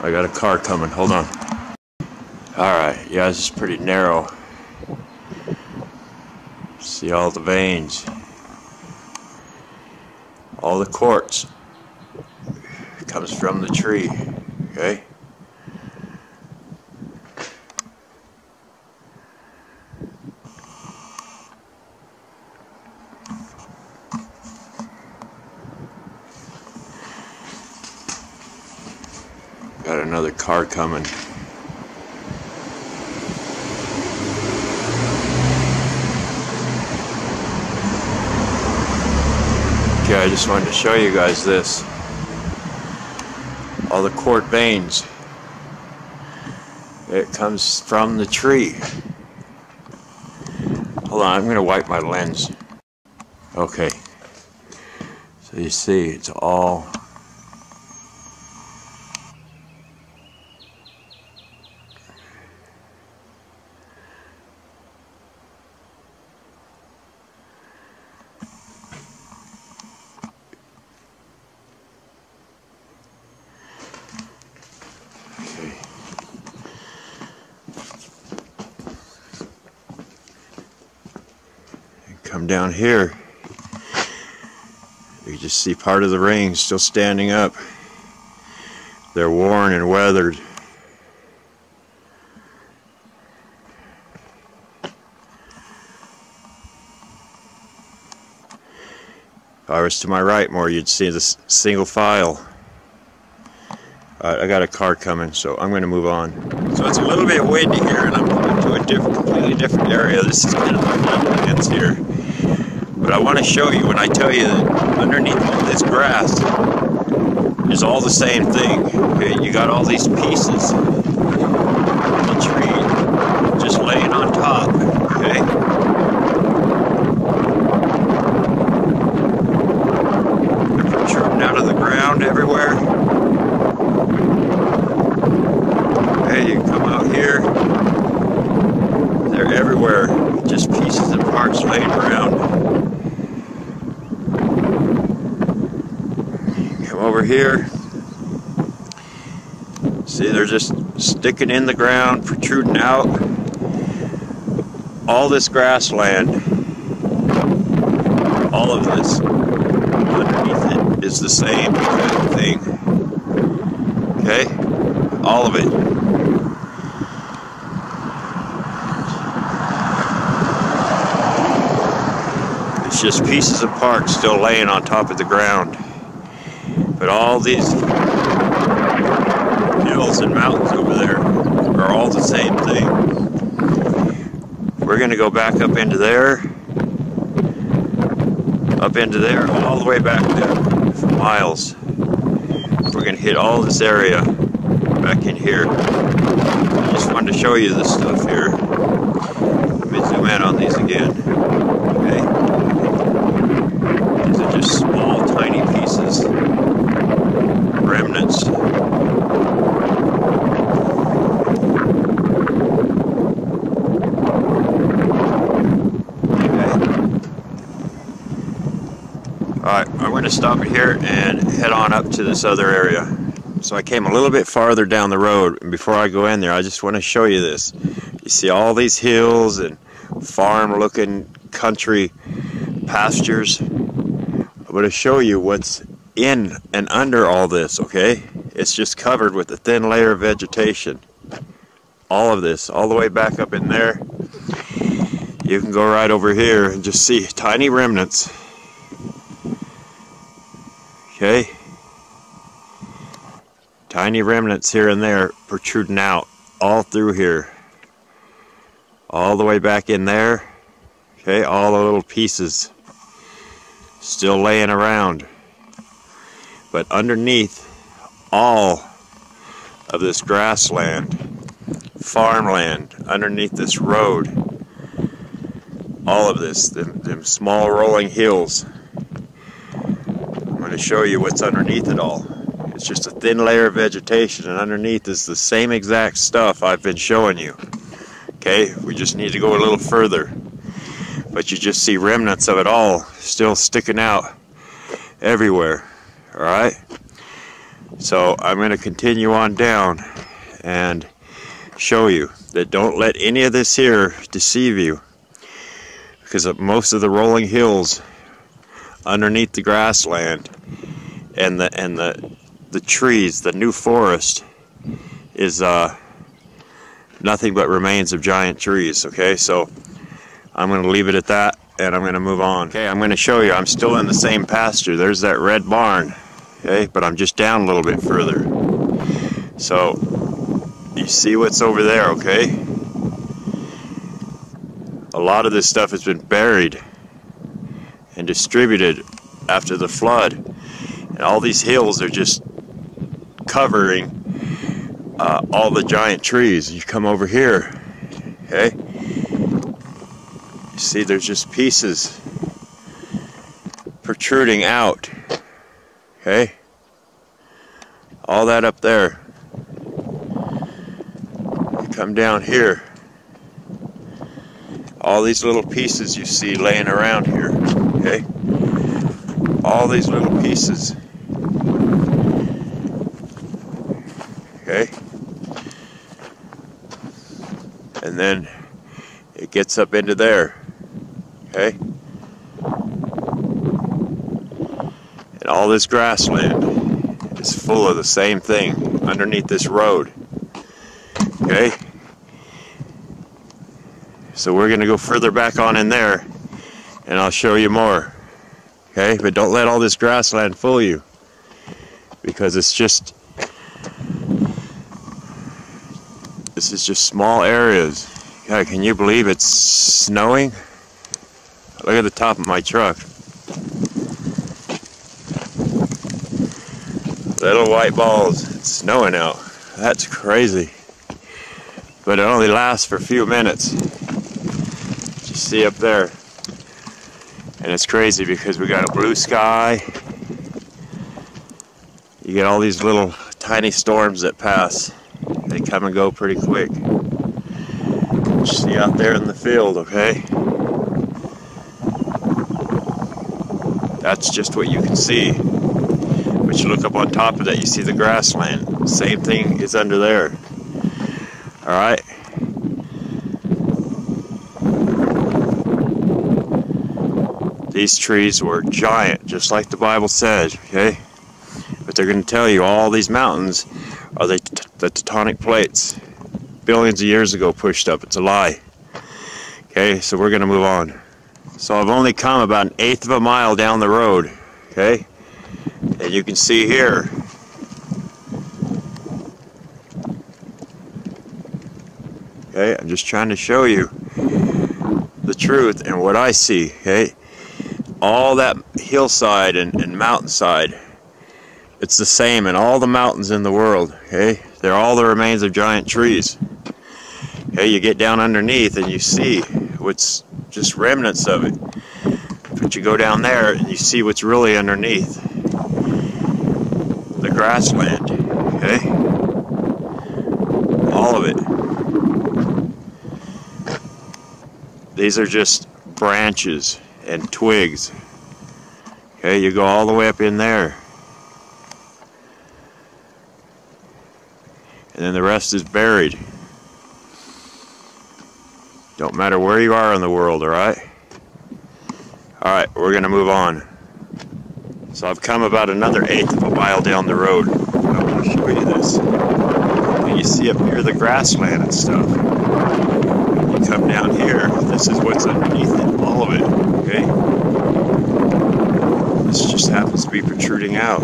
I got a car coming, hold on. Alright, yeah, this is pretty narrow. See all the veins. All the quartz comes from the tree, okay? Got another car coming. Okay, I just wanted to show you guys this. All the quartz veins. It comes from the tree. Hold on, I'm going to wipe my lens. Okay. So you see, it's all... Come down here, you just see part of the ring still standing up. They're worn and weathered. If I was to my right more, you'd see this single file. I got a car coming, so I'm going to move on. So it's a little bit windy here, and I'm going to a completely different area. This is kind of the mountains here. But I want to show you when I tell you that underneath all this grass is all the same thing. Okay, you got all these pieces of the tree just laying on top. Okay. They're protruding out of the ground everywhere. Okay, you come out here. They're everywhere. Just pieces and parts laying around. Over here, see, they're just sticking in the ground, protruding out. All this grassland, all of this underneath it is the same thing. Okay, all of it. It's just pieces of parts still laying on top of the ground. But all these hills and mountains over there are all the same thing. We're going to go back up into there, all the way back there for miles. We're going to hit all this area back in here. I just wanted to show you this stuff here. Let me zoom in on these again. Okay. These are just small, tiny pieces. Remnants. Alright, I'm going to stop it here and head on up to this other area. So I came a little bit farther down the road, and before I go in there, I just want to show you this. You see all these hills and farm-looking country pastures. I'm going to show you what's in and under all this, okay? It's just covered with a thin layer of vegetation. All of this, all the way back up in there. You can go right over here and just see tiny remnants. Okay? Tiny remnants here and there protruding out all through here. All the way back in there. Okay, all the little pieces still laying around. But underneath all of this grassland, farmland, underneath this road, all of this, them small rolling hills, I'm going to show you what's underneath it all. It's just a thin layer of vegetation, and underneath is the same exact stuff I've been showing you. Okay, we just need to go a little further. But you just see remnants of it all still sticking out everywhere. Alright, so I'm going to continue on down and show you that don't let any of this here deceive you, because of most of the rolling hills underneath the grassland and the trees, the new forest, is nothing but remains of giant trees. Okay, so I'm going to leave it at that, and I'm going to move on. Okay, I'm going to show you I'm still in the same pasture. There's that red barn. Okay, but I'm just down a little bit further. So, you see what's over there, okay? A lot of this stuff has been buried and distributed after the flood. And all these hills are just covering all the giant trees. You come over here, okay? You see there's just pieces protruding out, okay? All that up there. You come down here. All these little pieces you see laying around here, okay? All these little pieces. Okay? And then it gets up into there. Okay? And all this grassland is full of the same thing underneath this road. Okay? So we're going to go further back on in there and I'll show you more. Okay? But don't let all this grassland fool you, because it's just, this is just small areas. God, can you believe it's snowing? Look at the top of my truck. Little white balls. It's snowing out. That's crazy. But it only lasts for a few minutes. You see up there. And it's crazy because we got a blue sky. You get all these little tiny storms that pass. They come and go pretty quick. You see out there in the field, okay? That's just what you can see. But you look up on top of that, you see the grassland. Same thing is under there. Alright? These trees were giant, just like the Bible said, okay? But they're going to tell you all these mountains are the tectonic plates. Billions of years ago pushed up. It's a lie. Okay, so we're going to move on. So I've only come about 1/8 of a mile down the road, okay? And you can see here, okay, I'm just trying to show you the truth and what I see, okay? All that hillside and mountainside, it's the same in all the mountains in the world, okay? They're all the remains of giant trees. Okay, you get down underneath and you see what's just remnants of it. But you go down there and you see what's really underneath. The grassland, okay? All of it. These are just branches and twigs. Okay, you go all the way up in there. And then the rest is buried. Don't matter where you are in the world, alright? Alright, we're going to move on. So I've come about another 1/8 of a mile down the road. I want to show you this. And you see up here the grassland and stuff. You come down here, this is what's underneath it, all of it, okay? This just happens to be protruding out.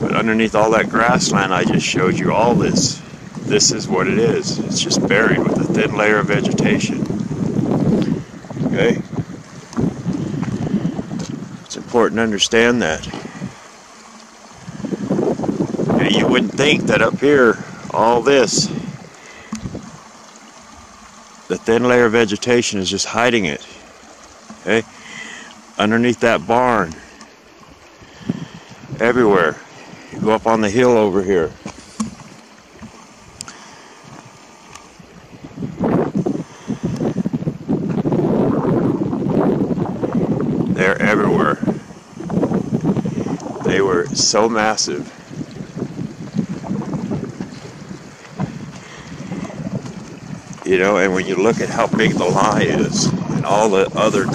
But underneath all that grassland I just showed you, all this is what it is. It's just buried with a thin layer of vegetation. Okay? It's important to understand that. And you wouldn't think that up here, all this, the thin layer of vegetation is just hiding it. Okay? Underneath that barn. Everywhere. You go up on the hill over here. They're everywhere. They were so massive. You know, and when you look at how big the lie is and all the other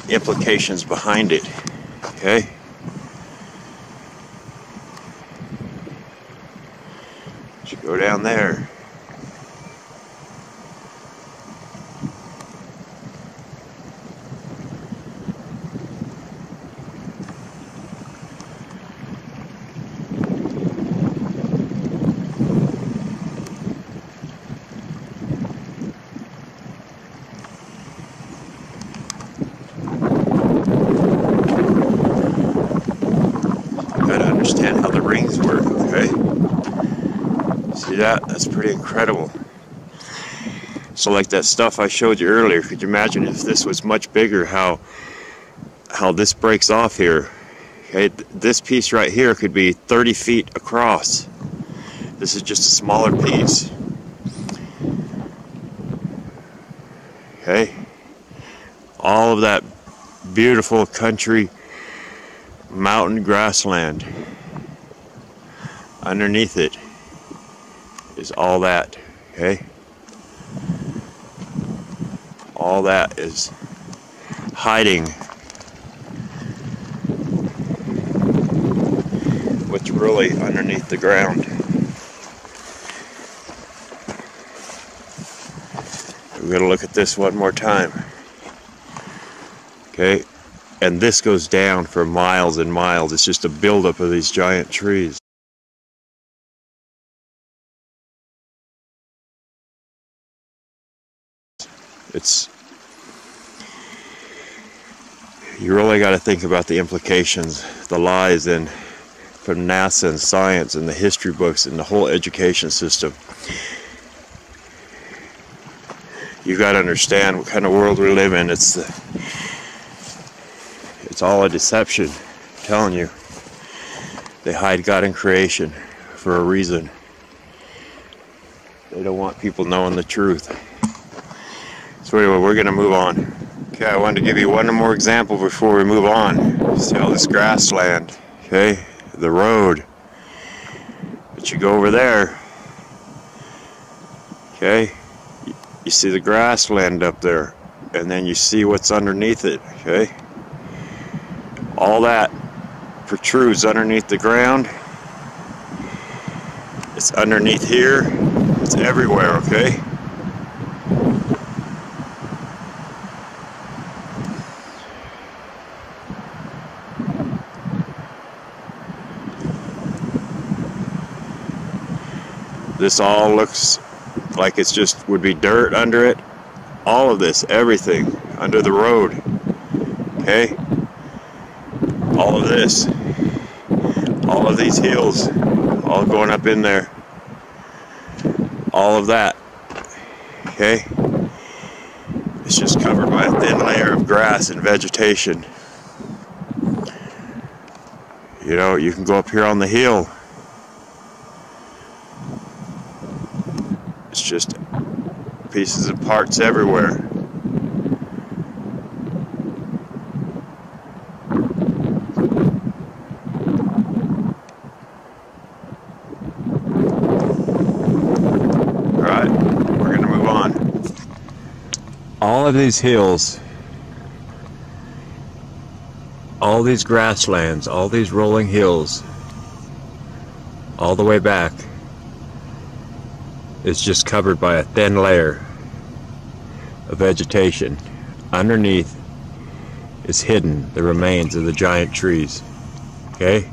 implications behind it, okay? You go down there. understand how the rings work, okay? See that? That's pretty incredible. So like that stuff I showed you earlier, could you imagine if this was much bigger, how this breaks off here? Okay, this piece right here could be 30 feet across. This is just a smaller piece. Okay, all of that beautiful country mountain grassland. Underneath it is all that, okay? All that is hiding what's really underneath the ground. We're going to look at this one more time. Okay, and this goes down for miles and miles. It's just a buildup of these giant trees. You really got to think about the implications, the lies in from NASA and science and the history books and the whole education system. You got to understand what kind of world we live in. It's all a deception. I'm telling you. They hide God in creation for a reason. They don't want people knowing the truth. So anyway, we're going to move on. Okay, I wanted to give you one more example before we move on. See all this grassland, okay? The road. But you go over there, okay? You see the grassland up there, and then you see what's underneath it, okay? All that protrudes underneath the ground. It's underneath here. It's everywhere, okay? This all looks like it's just would be dirt under it. All of this, everything under the road. Okay? All of this. All of these hills. All going up in there. All of that. Okay? It's just covered by a thin layer of grass and vegetation. You know, you can go up here on the hill. It's just pieces and parts everywhere. Alright, we're going to move on. All of these hills, all these grasslands, all these rolling hills, all the way back, is just covered by a thin layer of vegetation. Underneath is hidden the remains of the giant trees. Okay?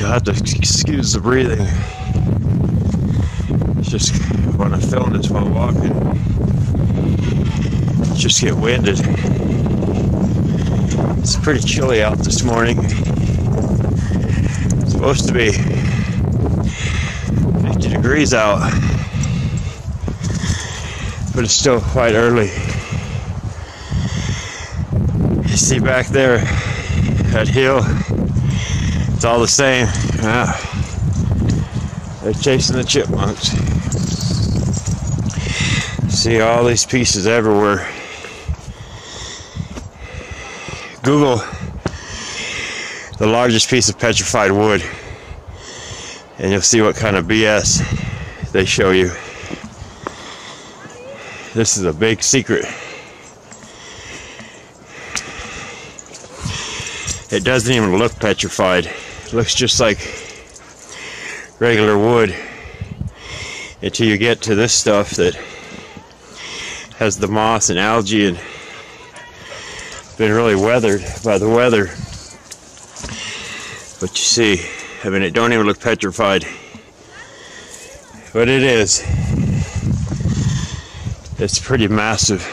You'll have to excuse the breathing. It's just when I film this while walking, just get winded. It's pretty chilly out this morning. It's supposed to be 50 degrees out, but it's still quite early. You see back there, that hill, it's all the same. Yeah. They're chasing the chipmunks. See all these pieces everywhere. Google the largest piece of petrified wood and you'll see what kind of BS they show you. This is a big secret. It doesn't even look petrified. It looks just like regular wood until you get to this stuff that has the moss and algae and been really weathered by the weather. But you see, I mean, it don't even look petrified, but it is. It's pretty massive.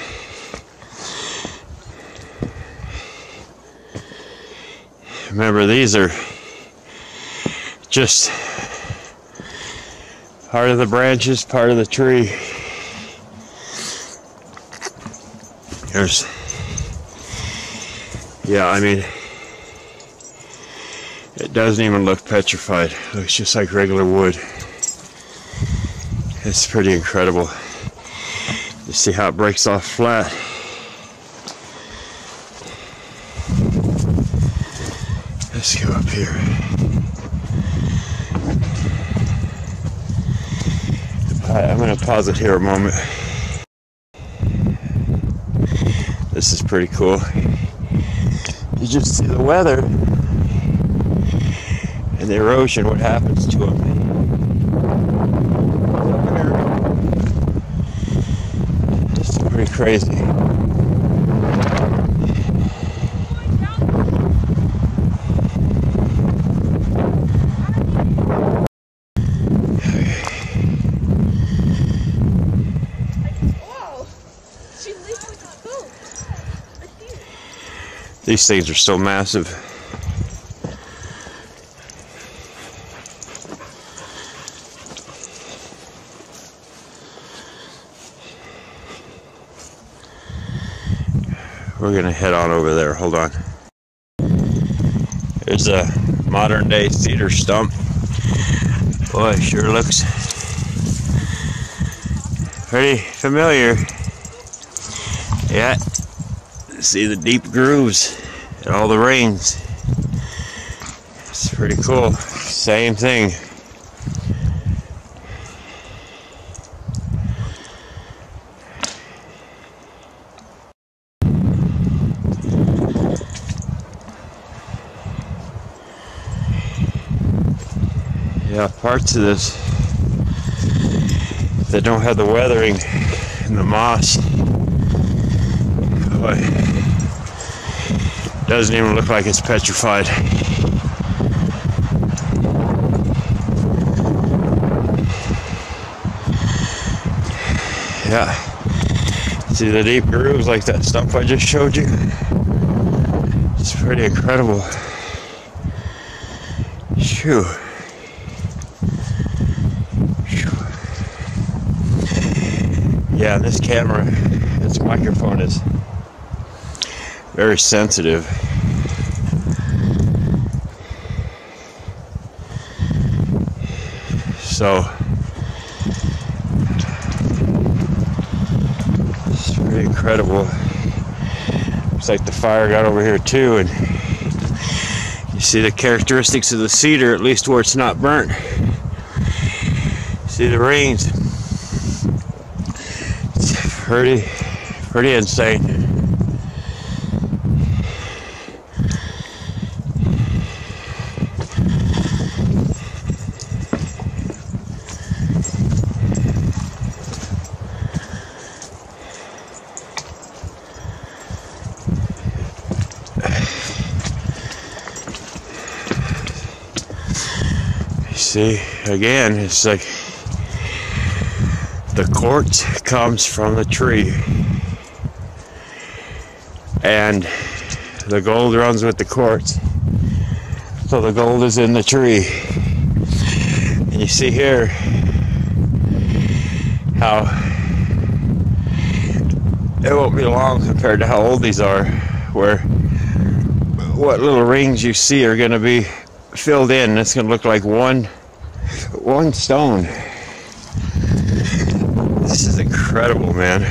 Remember, these are just part of the branches, part of the tree. There's, yeah, I mean, it doesn't even look petrified. It looks just like regular wood. It's pretty incredible. You see how it breaks off flat. Let's go up here. Alright, I'm going to pause it here a moment. This is pretty cool. You just see the weather and the erosion, what happens to them. It's pretty crazy. These things are so massive. We're gonna head on over there. Hold on. There's a modern day cedar stump. Boy, it sure looks pretty familiar. Yeah. See the deep grooves and all the rains. It's pretty cool. Same thing. Yeah, parts of this that don't have the weathering and the moss. Boy, doesn't even look like it's petrified. Yeah. See the deep grooves like that stump I just showed you? It's pretty incredible. Phew. Yeah, this camera, this microphone is very sensitive. So it's pretty incredible. Looks like the fire got over here too, and you see the characteristics of the cedar, at least where it's not burnt. See the rains. It's pretty insane. See, again, it's like the quartz comes from the tree, and the gold runs with the quartz. So the gold is in the tree. And you see here how it won't be long compared to how old these are, where what little rings you see are going to be filled in. It's going to look like one stone. This is incredible, man.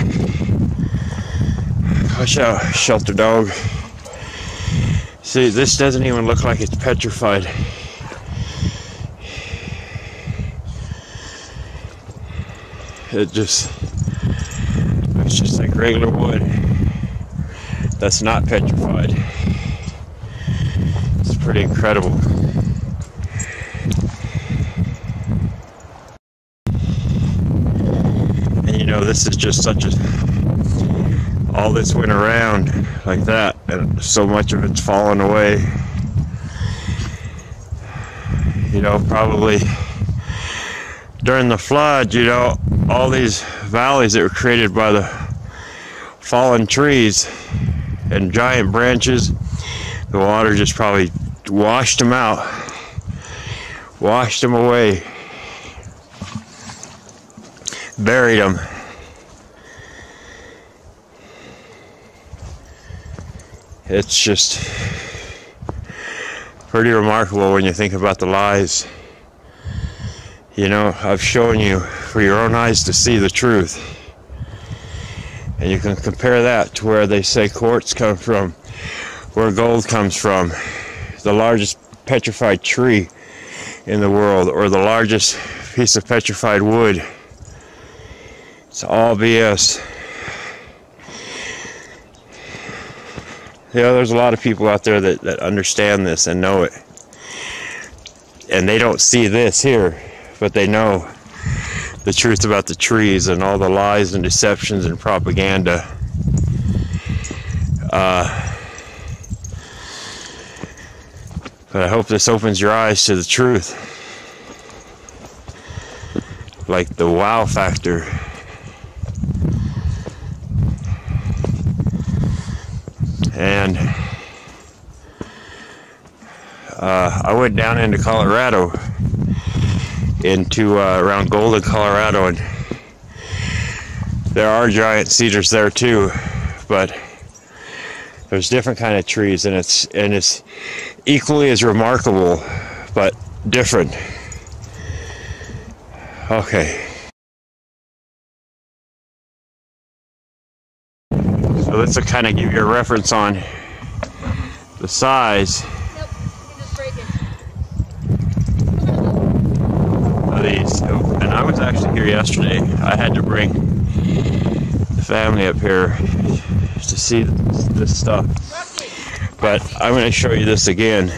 Watch out, shelter dog. See, this doesn't even look like it's petrified. It's just like regular wood that's not petrified. It's pretty incredible. And you know, this is just such a, all this went around like that, and so much of it's fallen away. You know, probably during the flood, you know, all these valleys that were created by the fallen trees and giant branches, the water just probably washed them out, washed them away, buried them. It's just pretty remarkable when you think about the lies. You know, I've shown you for your own eyes to see the truth. And you can compare that to where they say quartz come from, where gold comes from, the largest petrified tree in the world, or the largest piece of petrified wood. It's all BS. You know, there's a lot of people out there that understand this and know it. And they don't see this here, but they know the truth about the trees and all the lies and deceptions and propaganda. But I hope this opens your eyes to the truth. Like the wow factor. And I went down into Colorado, into around Golden, Colorado, and there are giant cedars there too, but there's different kind of trees, and it's equally as remarkable, but different. Okay. So this will kind of give you a reference on the size of these. And I was actually here yesterday. I had to bring the family up here to see this stuff. But I'm going to show you this again.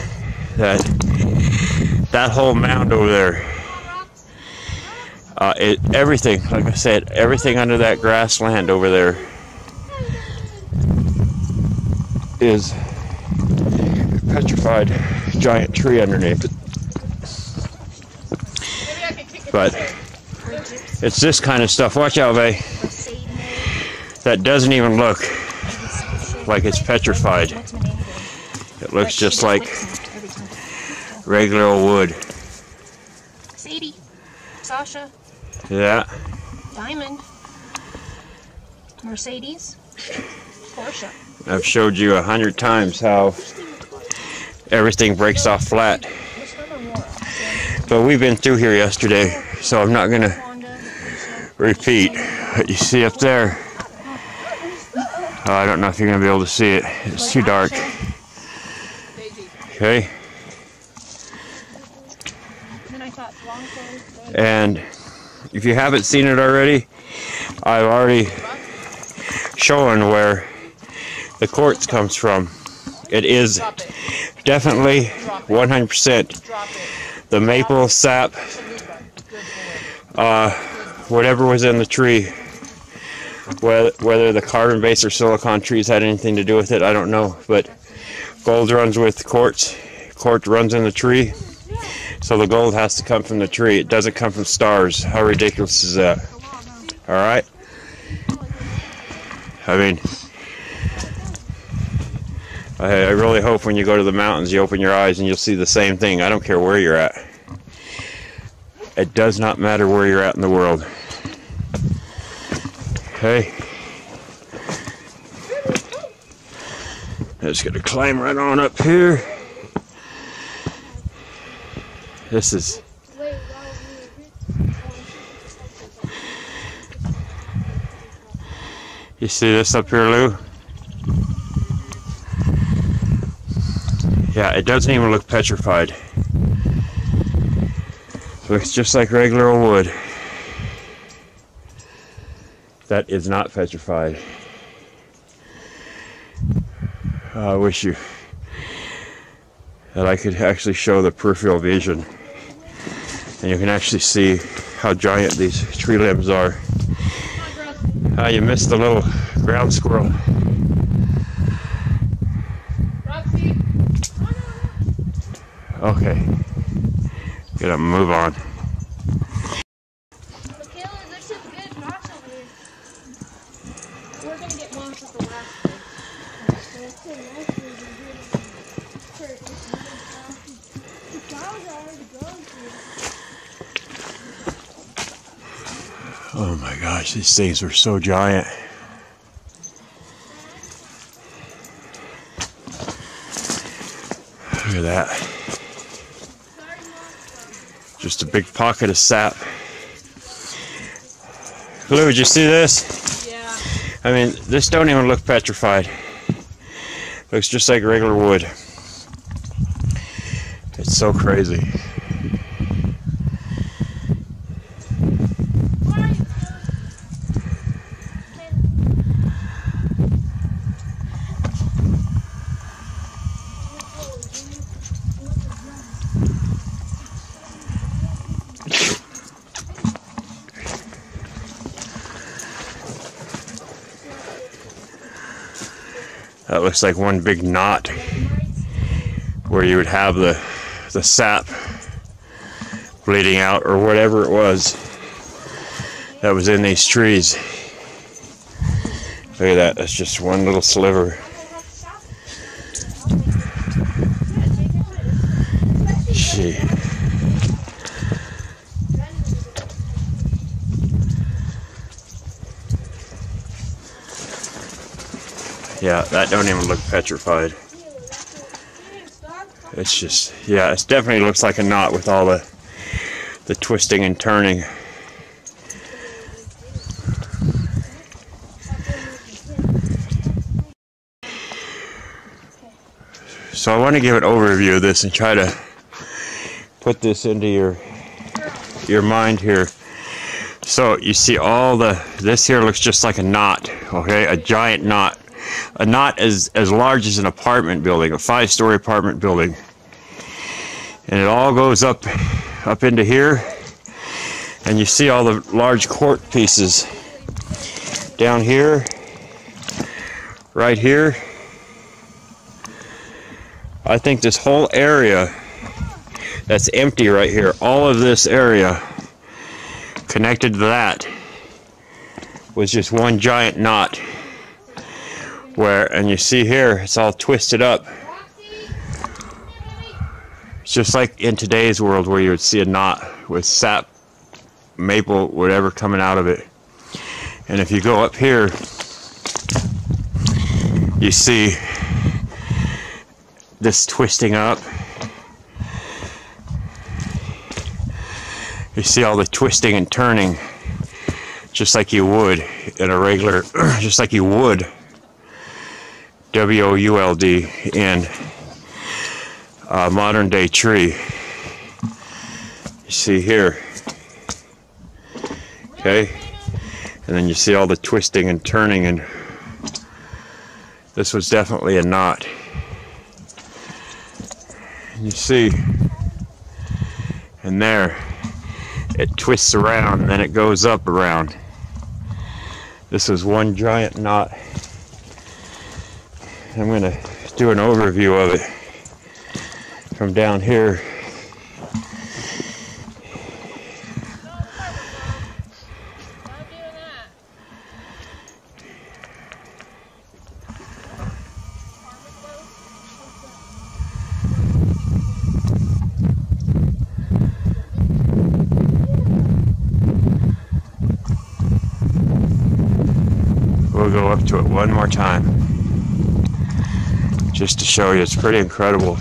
That whole mound over there. Everything, like I said, everything under that grassland over there is a petrified giant tree underneath it. But it's this kind of stuff. Watch out, Vay. That doesn't even look like it's petrified. It looks just like regular old wood. Sadie, Sasha. Yeah. Diamond. Mercedes. Porsche. I've showed you 100 times how everything breaks off flat. But we've been through here yesterday, so I'm not gonna repeat. But you see up there, I don't know if you're gonna be able to see it. It's too dark. Okay. And if you haven't seen it already, I've already shown where the quartz comes from. It is definitely 100% the maple sap, whatever was in the tree. Whether the carbon base or silicon trees had anything to do with it, I don't know. But gold runs with quartz. Quartz runs in the tree. So the gold has to come from the tree. It doesn't come from stars. How ridiculous is that? All right. I mean, I really hope when you go to the mountains, you open your eyes and you'll see the same thing. I don't care where you're at. It does not matter where you're at in the world. Okay. I'm just gonna climb right on up here. This is... You see this up here, Lou? Yeah, it doesn't even look petrified. Looks just like regular old wood. That is not petrified. I wish that I could actually show the peripheral vision, and you can actually see how giant these tree limbs are. You missed the little ground squirrel. Okay, gotta move on. We're gonna get moss at the last place. Oh my gosh, these things were so giant. Look at that. Just a big pocket of sap. Lou, did you see this? Yeah. I mean, this don't even look petrified. Looks just like regular wood. It's so crazy. That looks like one big knot where you would have the sap bleeding out, or whatever it was that was in these trees. Look at that, that's just one little sliver. Gee. Yeah, that don't even look petrified. It's just, yeah, it definitely looks like a knot with all the twisting and turning. So I want to give an overview of this and try to put this into your mind here. So you see all this here looks just like a knot, okay, a giant knot. A knot as large as an apartment building, a 5-story apartment building. And it all goes up into here. And you see all the large court pieces down here, right here. I think this whole area that's empty right here, all of this area connected to that was just one giant knot. And you see here, it's all twisted up. It's just like in today's world where you would see a knot with sap, maple, whatever coming out of it. And if you go up here, you see this twisting up. You see all the twisting and turning, just like you would in a regular, just like you would, W-O-U-L-D, in a modern day tree. You see here, okay, and then you see all the twisting and turning, and this was definitely a knot. And you see, and there, it twists around, and then it goes up around. This was one giant knot. I'm going to do an overview of it from down here. go up to it one more time, just to show you. It's pretty incredible.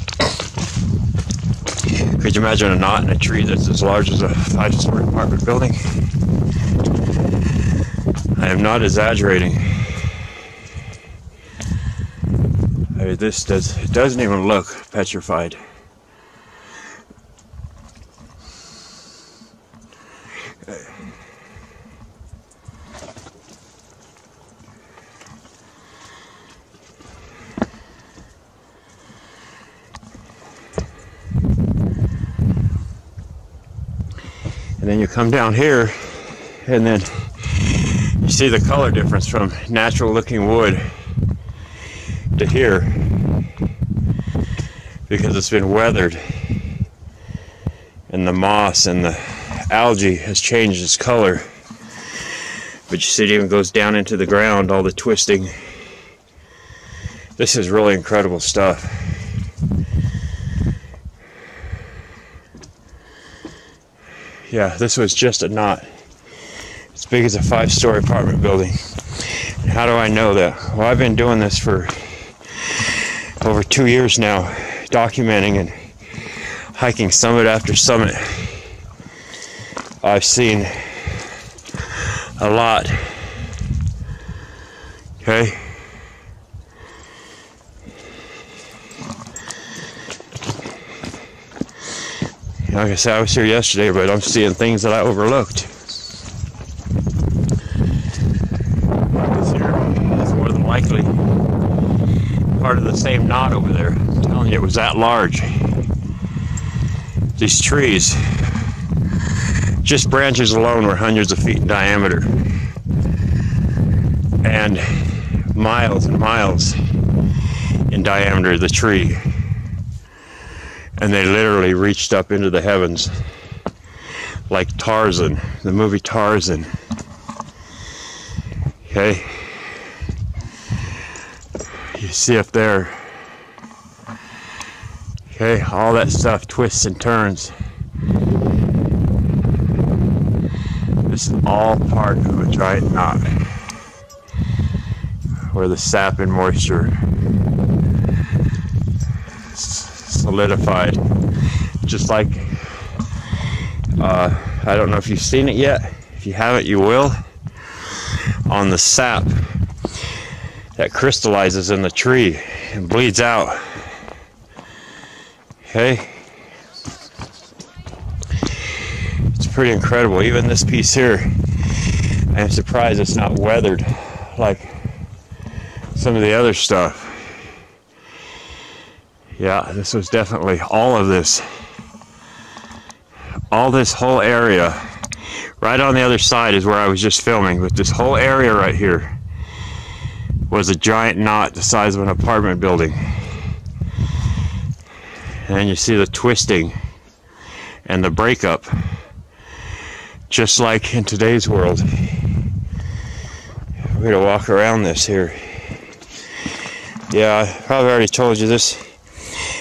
Could you imagine a knot in a tree that's as large as a 5-story apartment building? I am not exaggerating. I mean, it doesn't even look petrified. And then you come down here, and then you see the color difference from natural looking wood to here, because it's been weathered and the moss and the algae has changed its color. But you see it even goes down into the ground, all the twisting. This is really incredible stuff. Yeah, this was just a knot as big as a 5-story apartment building. And how do I know that? Well, I've been doing this for over 2 years now, documenting and hiking summit after summit. I've seen a lot. Okay? Like I said, I was here yesterday, but I'm seeing things that I overlooked. This here is more than likely part of the same knot over there. I'm telling you, it was that large. These trees, just branches alone, were hundreds of feet in diameter. And miles and miles in diameter, the tree. And they literally reached up into the heavens like Tarzan, the movie Tarzan. Okay? You see up there. Okay, all that stuff twists and turns. This is all part of a giant knot where the sap and moisture solidified, just like I don't know if you've seen it yet. If you haven't, you will. On the sap that crystallizes in the tree and bleeds out. Okay, it's pretty incredible. Even this piece here, I am surprised it's not weathered like some of the other stuff. Yeah, this was definitely all of this. All this whole area. Right on the other side is where I was just filming, but this whole area right here was a giant knot the size of an apartment building. And you see the twisting and the breakup, just like in today's world. We're gonna walk around this here. Yeah, I probably already told you this.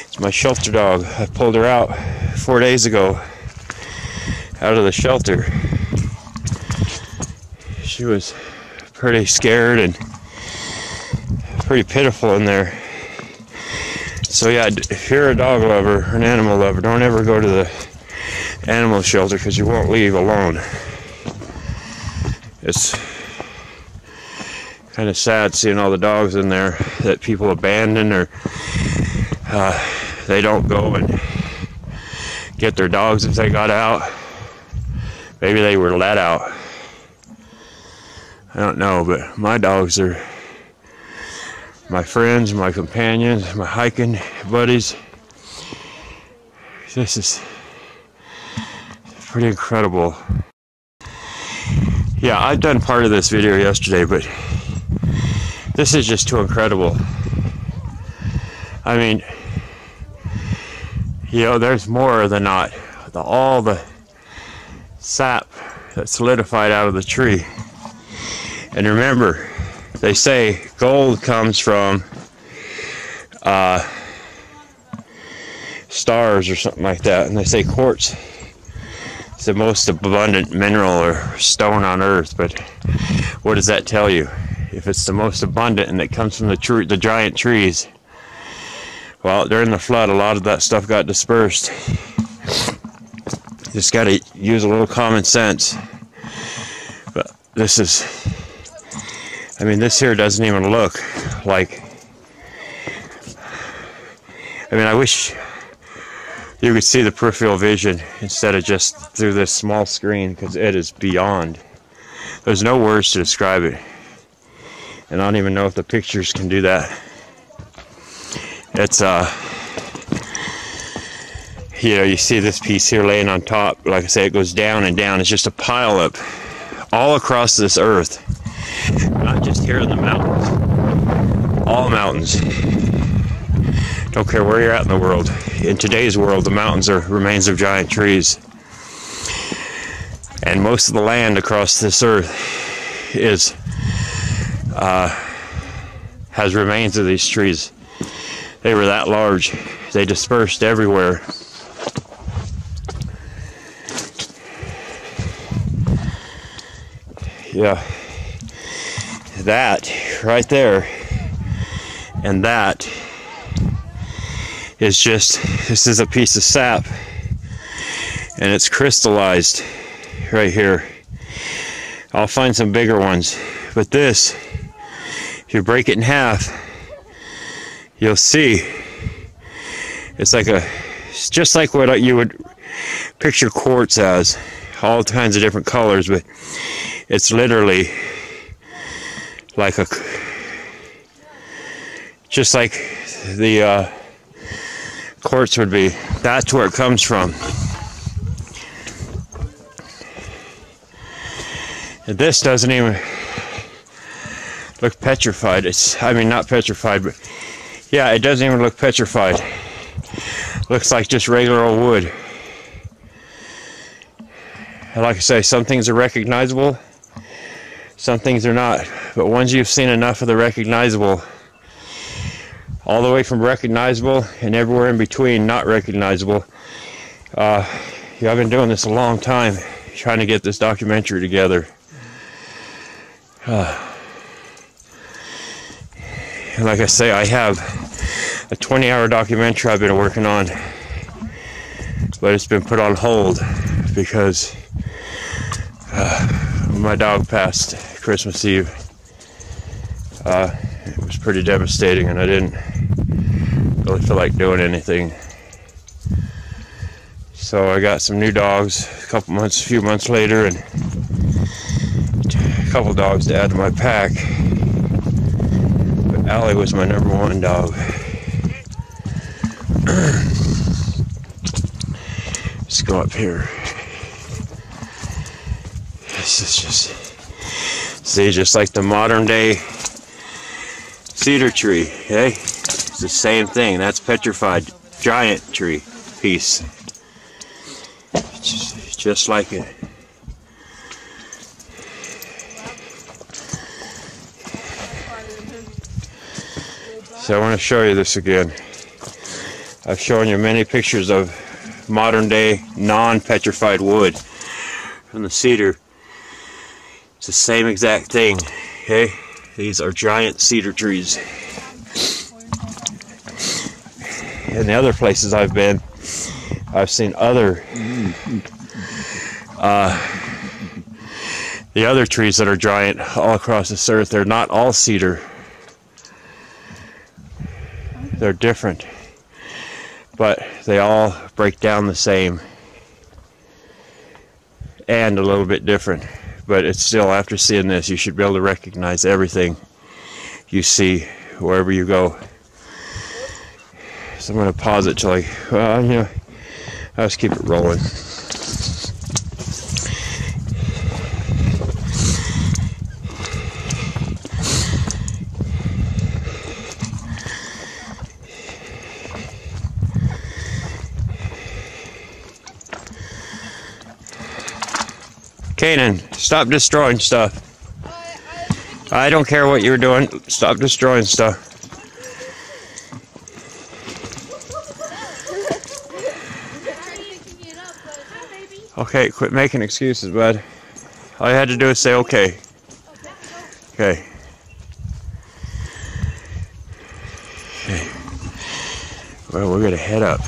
It's my shelter dog. I pulled her out 4 days ago out of the shelter. She was pretty scared and pretty pitiful in there. So yeah, if you're a dog lover, an animal lover, don't ever go to the animal shelter, because you won't leave alone. It's kind of sad seeing all the dogs in there that people abandon, or they don't go and get their dogs if they got out. Maybe they were let out. I don't know, but my dogs are my friends, my companions, my hiking buddies. This is pretty incredible. Yeah, I've done part of this video yesterday, but this is just too incredible. I mean, you know, there's more than not all the sap that solidified out of the tree. And remember, they say gold comes from stars or something like that, and they say quartz is the most abundant mineral or stone on earth. But what does that tell you? if it's the most abundant and it comes from the giant trees. Well, during the flood, a lot of that stuff got dispersed. Just got to use a little common sense. But this is, I mean, this here doesn't even look like, I mean, I wish you could see the peripheral vision instead of just through this small screen, because it is beyond. There's no words to describe it. And I don't even know if the pictures can do that. It's, you know, you see this piece here laying on top. Like I say, it goes down and down. It's just a pile up all across this earth. Not just here in the mountains. All mountains. Don't care where you're at in the world. In today's world, the mountains are remains of giant trees. And most of the land across this earth is has remains of these trees. They were that large. They dispersed everywhere. Yeah. That right there and that is just, this is a piece of sap, and it's crystallized right here. I'll find some bigger ones, but this, if you break it in half, you'll see it's like it's just like what you would picture quartz as, all kinds of different colors, but it's literally like just like the quartz would be. That's where it comes from. And this doesn't even look petrified. It's, I mean, not petrified, but yeah, it doesn't even look petrified. Looks like just regular old wood. And like I say, some things are recognizable, some things are not. But once you've seen enough of the recognizable, all the way from recognizable and everywhere in between not recognizable, yeah, I've been doing this a long time, trying to get this documentary together. And like I say, I have a 20-hour documentary I've been working on, but it's been put on hold because my dog passed Christmas Eve. It was pretty devastating, and I didn't really feel like doing anything. So I got some new dogs a few months later, and a couple dogs to add to my pack. But Allie was my #1 dog. Let's go up here. This is just like the modern day cedar tree, okay? It's the same thing. That's petrified giant tree piece. Just like it. So I want to show you this again. I've shown you many pictures of modern day non-petrified wood from the cedar. It's the same exact thing, okay? These are giant cedar trees. In the other places I've been, I've seen other the other trees that are giant all across this earth. They're not all cedar. They're different, but they all break down the same and a little bit different. But it's still, after seeing this, you should be able to recognize everything you see wherever you go. So I'm going to pause it till I'll just keep it rolling. Kanan, stop destroying stuff. I don't care what you're doing. Stop destroying stuff. Okay, quit making excuses, bud. All you had to do is say okay. Okay. Well, we're gonna head up.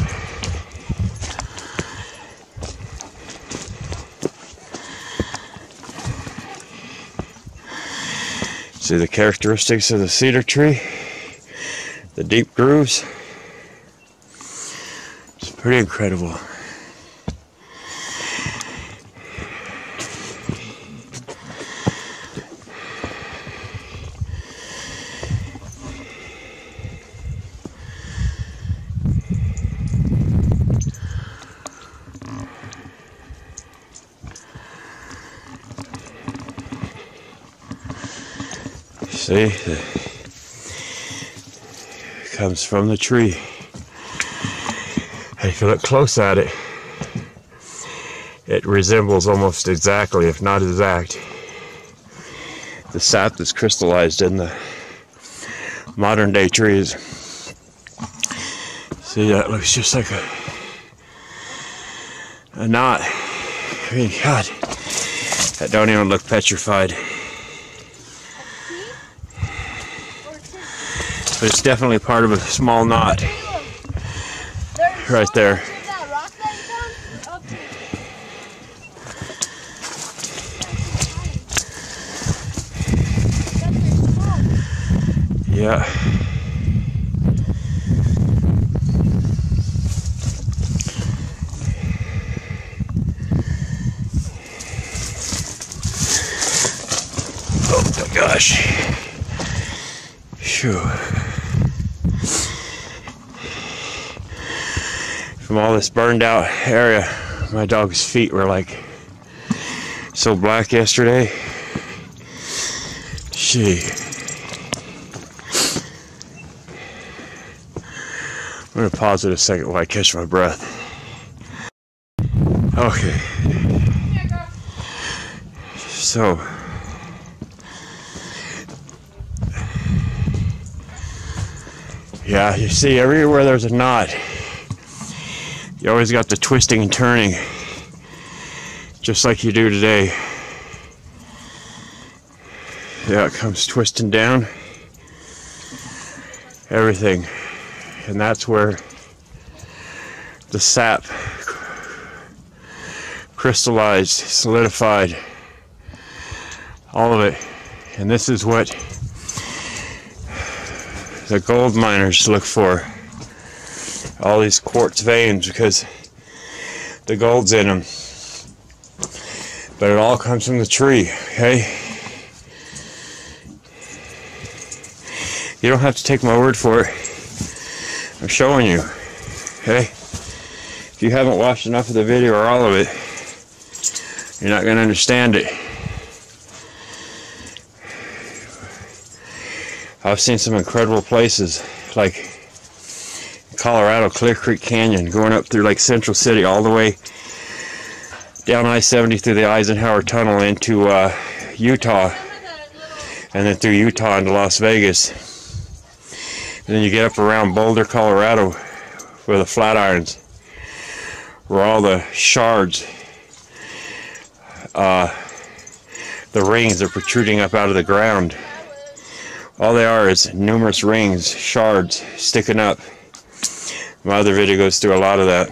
See the characteristics of the cedar tree, the deep grooves. It's pretty incredible. See, it comes from the tree. And if you look close at it, it resembles almost exactly, if not exact, the sap that's crystallized in the modern day trees. See, that looks just like a knot. I mean, God, that don't even look petrified. But it's definitely part of a small knot right there. Yeah. Oh my gosh. Phew. From all this burned out area, my dog's feet were like so black yesterday. I'm gonna pause it a second while I catch my breath. Okay. So yeah, you see everywhere there's a knot, you always got the twisting and turning, just like you do today. Yeah, it comes twisting down, everything. And that's where the sap crystallized, solidified, all of it. And this is what the gold miners look for. All these quartz veins, because the gold's in them. But it all comes from the tree, okay? You don't have to take my word for it. I'm showing you, okay? If you haven't watched enough of the video or all of it, you're not going to understand it. I've seen some incredible places, like Colorado, Clear Creek Canyon, going up through like Central City all the way down I-70 through the Eisenhower Tunnel into Utah, and then through Utah into Las Vegas. And then you get up around Boulder, Colorado, where the Flatirons, where all the shards, the rings are protruding up out of the ground. All they are is numerous rings, shards, sticking up. My other video goes through a lot of that.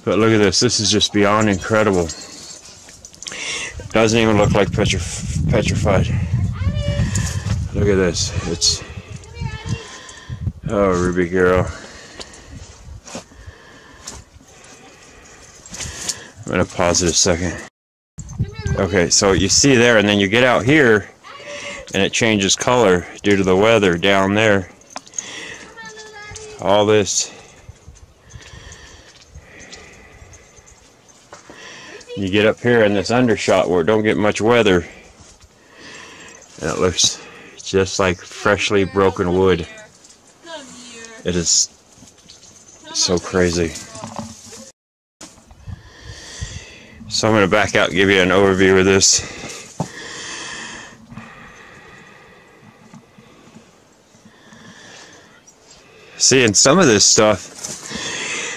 But look at this. This is just beyond incredible. It doesn't even look like petrified. Look at this. It's... Oh, Ruby girl. I'm going to pause it a second. Okay, so you see there, and then you get out here, and it changes color due to the weather down there. All this. You get up here in this undershot where it don't get much weather, and it looks just like freshly broken wood. It is so crazy. So I'm going to back out and give you an overview of this. See, in some of this stuff,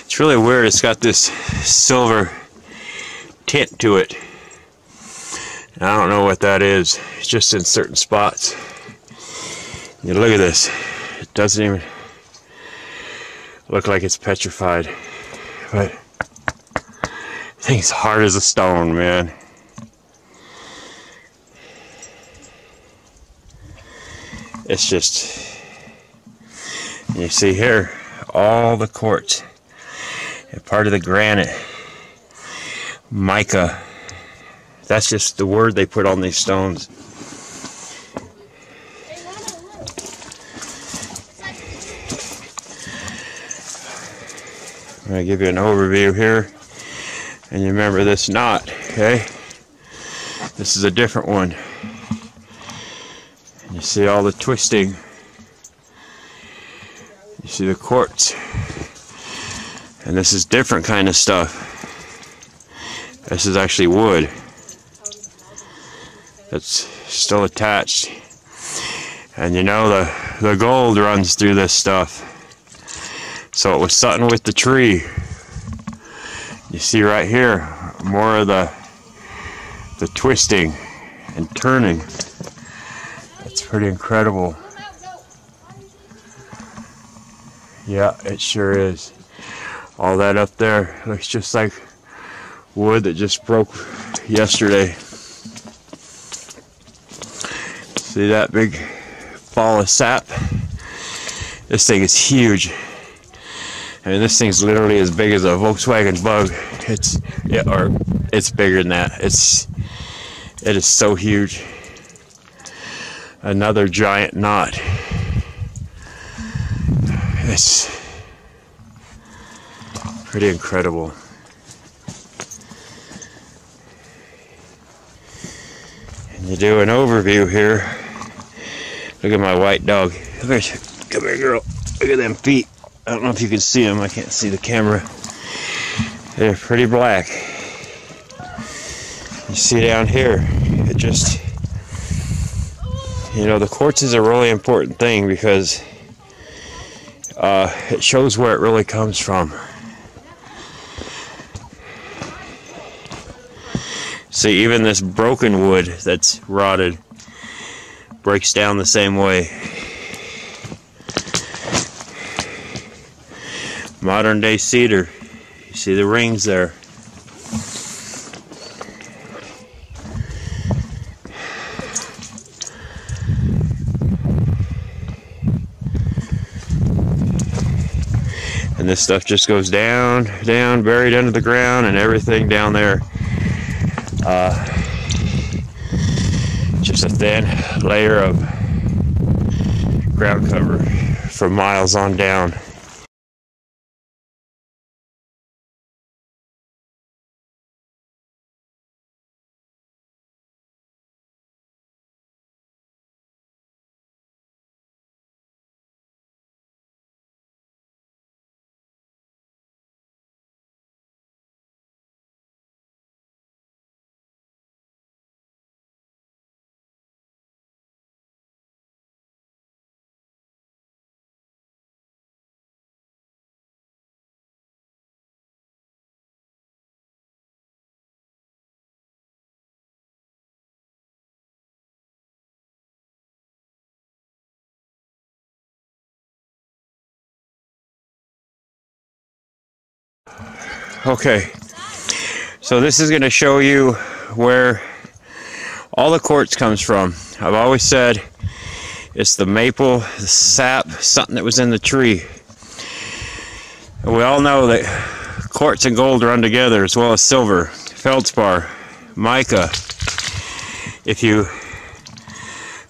it's really weird. It's got this silver tint to it. I don't know what that is. It's just in certain spots. You look at this. It doesn't even... look like it's petrified. But thing's hard as a stone, man. It's just, you see here, all the quartz, and part of the granite, mica. That's just the word they put on these stones. I'm going to give you an overview here, and you remember this knot, okay? This is a different one. You see all the twisting. You see the quartz. And this is different kind of stuff. This is actually wood that's still attached. And you know, the gold runs through this stuff. So it was something with the tree. You see right here, more of the twisting and turning. It's pretty incredible. Yeah, it sure is. All that up there looks just like wood that just broke yesterday. See that big ball of sap? This thing is huge. I mean, this thing's literally as big as a Volkswagen Bug. It's bigger than that. It is so huge. Another giant knot. It's pretty incredible. And you do an overview here. Look at my white dog. Come here, girl. Look at them feet. I don't know if you can see them. I can't see the camera. They're pretty black. You see down here, it just, you know, the quartz is a really important thing because it shows where it really comes from. See, even this broken wood that's rotted breaks down the same way. Modern day cedar. You see the rings there. And this stuff just goes down, down, buried under the ground, and everything down there. Just a thin layer of ground cover for miles on down. Okay, so this is going to show you where all the quartz comes from. I've always said it's the maple, the sap, something that was in the tree. And we all know that quartz and gold run together, as well as silver, feldspar, mica. If you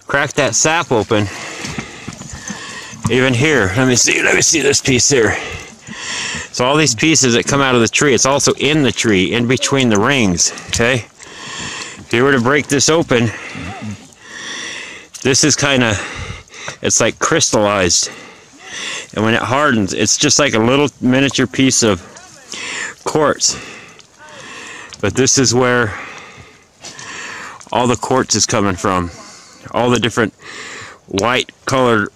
crack that sap open, even here, let me see this piece here. So all these pieces that come out of the tree, it's also in the tree, in between the rings, okay? If you were to break this open, this is kind of, it's like crystallized. And when it hardens, it's just like a little miniature piece of quartz. But this is where all the quartz is coming from. All the different white colored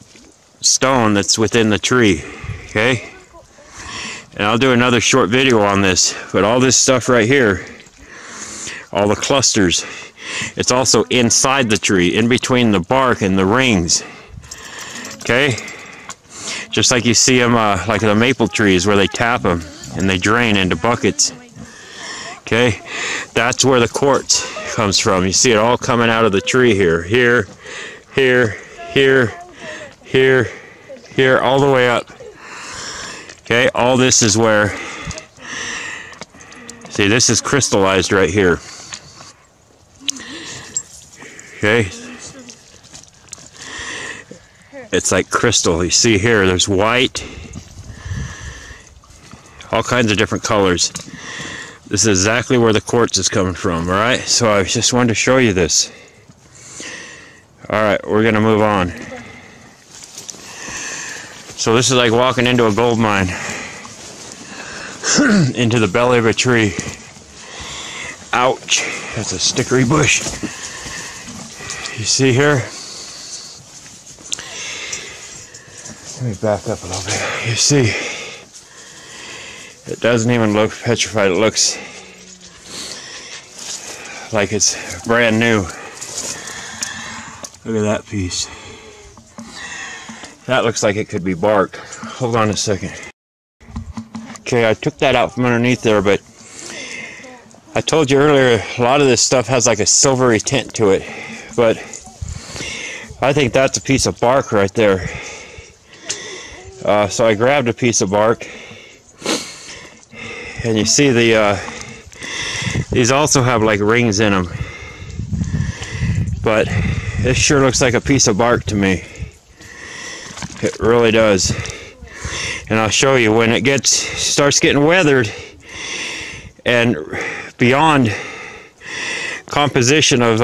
stone that's within the tree, okay? And I'll do another short video on this, but all this stuff right here, all the clusters, it's also inside the tree, in between the bark and the rings. Okay? Just Just like you see them like the maple trees where they tap them and they drain into buckets. Okay, that's where the quartz comes from. You see it all coming out of the tree here. Here, here, here, here, here, all the way up. Okay, all this is where, see, this is crystallized right here. Okay, it's like crystal. You see here, there's white, all kinds of different colors. This is exactly where the quartz is coming from, alright? So I just wanted to show you this. Alright, we're going to move on. So this is like walking into a gold mine. Into the belly of a tree. Ouch, that's a stickery bush. You see here? Let me back up a little bit. You see, it doesn't even look petrified. It looks like it's brand new. Look at that piece. That looks like it could be bark. Hold on a second. Okay, I took that out from underneath there, but I told you earlier, a lot of this stuff has like a silvery tint to it, but I think that's a piece of bark right there. So I grabbed a piece of bark, and you see these also have like rings in them, but this sure looks like a piece of bark to me. It really does. And I'll show you when it starts getting weathered and beyond composition of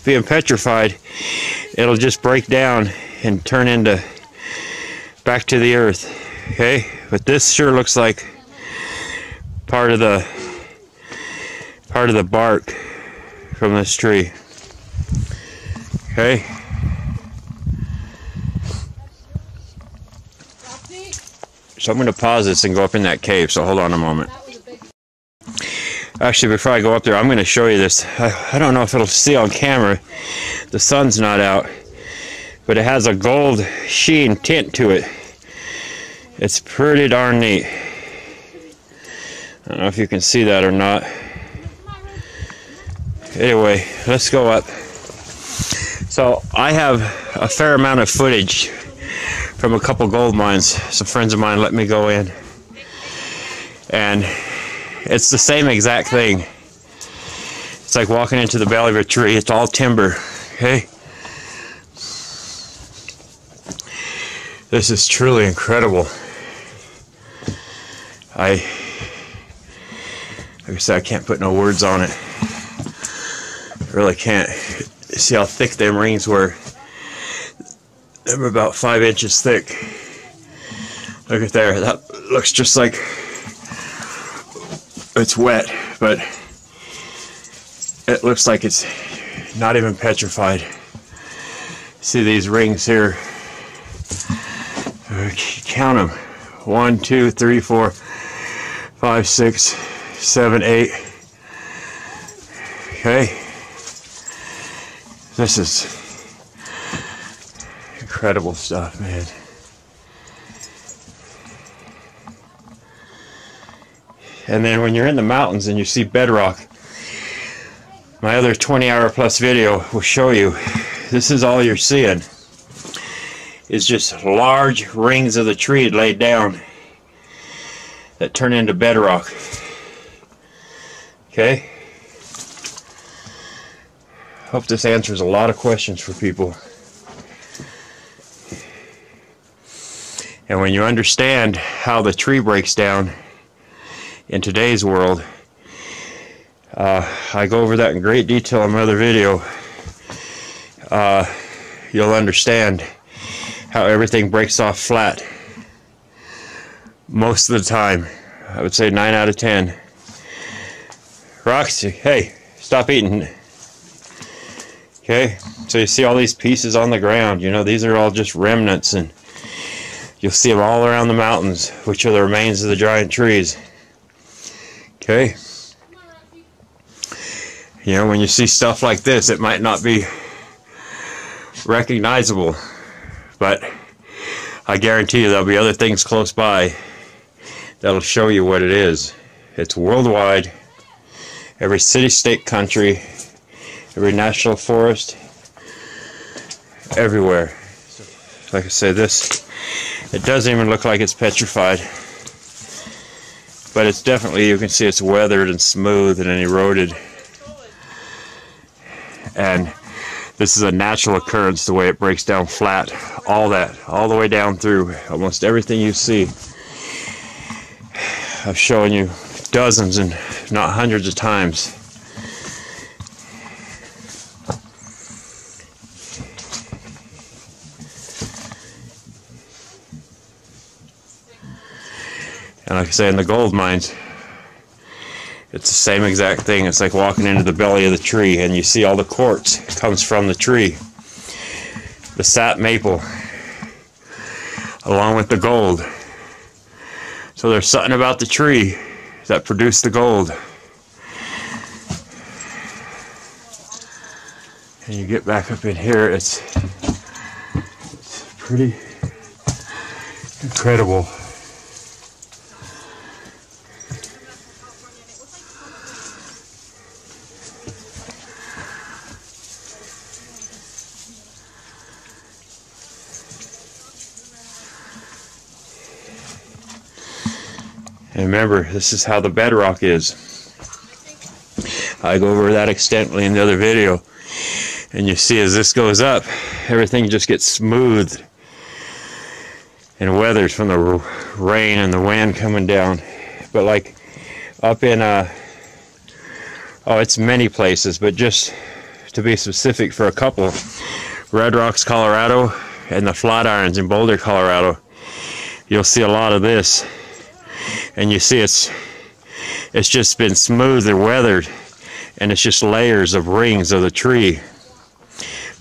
being petrified, it'll just break down and turn into back to the earth. Okay, but this sure looks like part of the bark from this tree. Okay. So I'm going to pause this and go up in that cave, so hold on a moment. Actually, before I go up there, I'm going to show you this. I don't know if it'll see on camera. The sun's not out, but it has a gold sheen tint to it. It's pretty darn neat. I don't know if you can see that or not. Anyway, let's go up. So I have a fair amount of footage from a couple gold mines. Some friends of mine let me go in, and it's the same exact thing. It's like walking into the belly of a tree. It's all timber. Okay, this is truly incredible. Like I said, I can't put no words on it. I really can't. See how thick them rings were? They're about 5 inches thick. Look at there. That looks just like it's wet, but it looks like it's not even petrified. See these rings here? Count them. 1, 2, 3, 4, 5, 6, 7, 8. Okay. This is incredible stuff, man. And then when you're in the mountains and you see bedrock, my other 20-hour plus video will show you, this is all you're seeing. It's just large rings of the tree laid down that turn into bedrock. Okay? Hope this answers a lot of questions for people. And when you understand how the tree breaks down in today's world, I go over that in great detail in my other video. You'll understand how everything breaks off flat. Most of the time. I would say 9 out of 10. Roxy, hey, stop eating. Okay, so you see all these pieces on the ground. You know, these are all just remnants, and you'll see them all around the mountains, which are the remains of the giant trees. Okay? You know, when you see stuff like this, it might not be recognizable, but I guarantee you there'll be other things close by that'll show you what it is. It's worldwide. Every city, state, country, every national forest, everywhere. Like I say, this, it doesn't even look like it's petrified. But it's definitely, you can see it's weathered and smooth and eroded. And this is a natural occurrence, the way it breaks down flat. All that, all the way down through, almost everything you see. I've shown you dozens and not hundreds of times. And like I say, in the gold mines, it's the same exact thing. It's like walking into the belly of the tree, and you see all the quartz comes from the tree. The sap maple, along with the gold. So there's something about the tree that produced the gold. And you get back up in here, it's pretty incredible. And remember, this is how the bedrock is. I go over that extensively in the other video. And you see as this goes up, everything just gets smoothed and weathered from the rain and the wind coming down. But like up in, oh, it's many places, but just to be specific for a couple, Red Rocks, Colorado, and the Flatirons in Boulder, Colorado, you'll see a lot of this. And you see it's just been smoothed and weathered, and it's just layers of rings of the tree.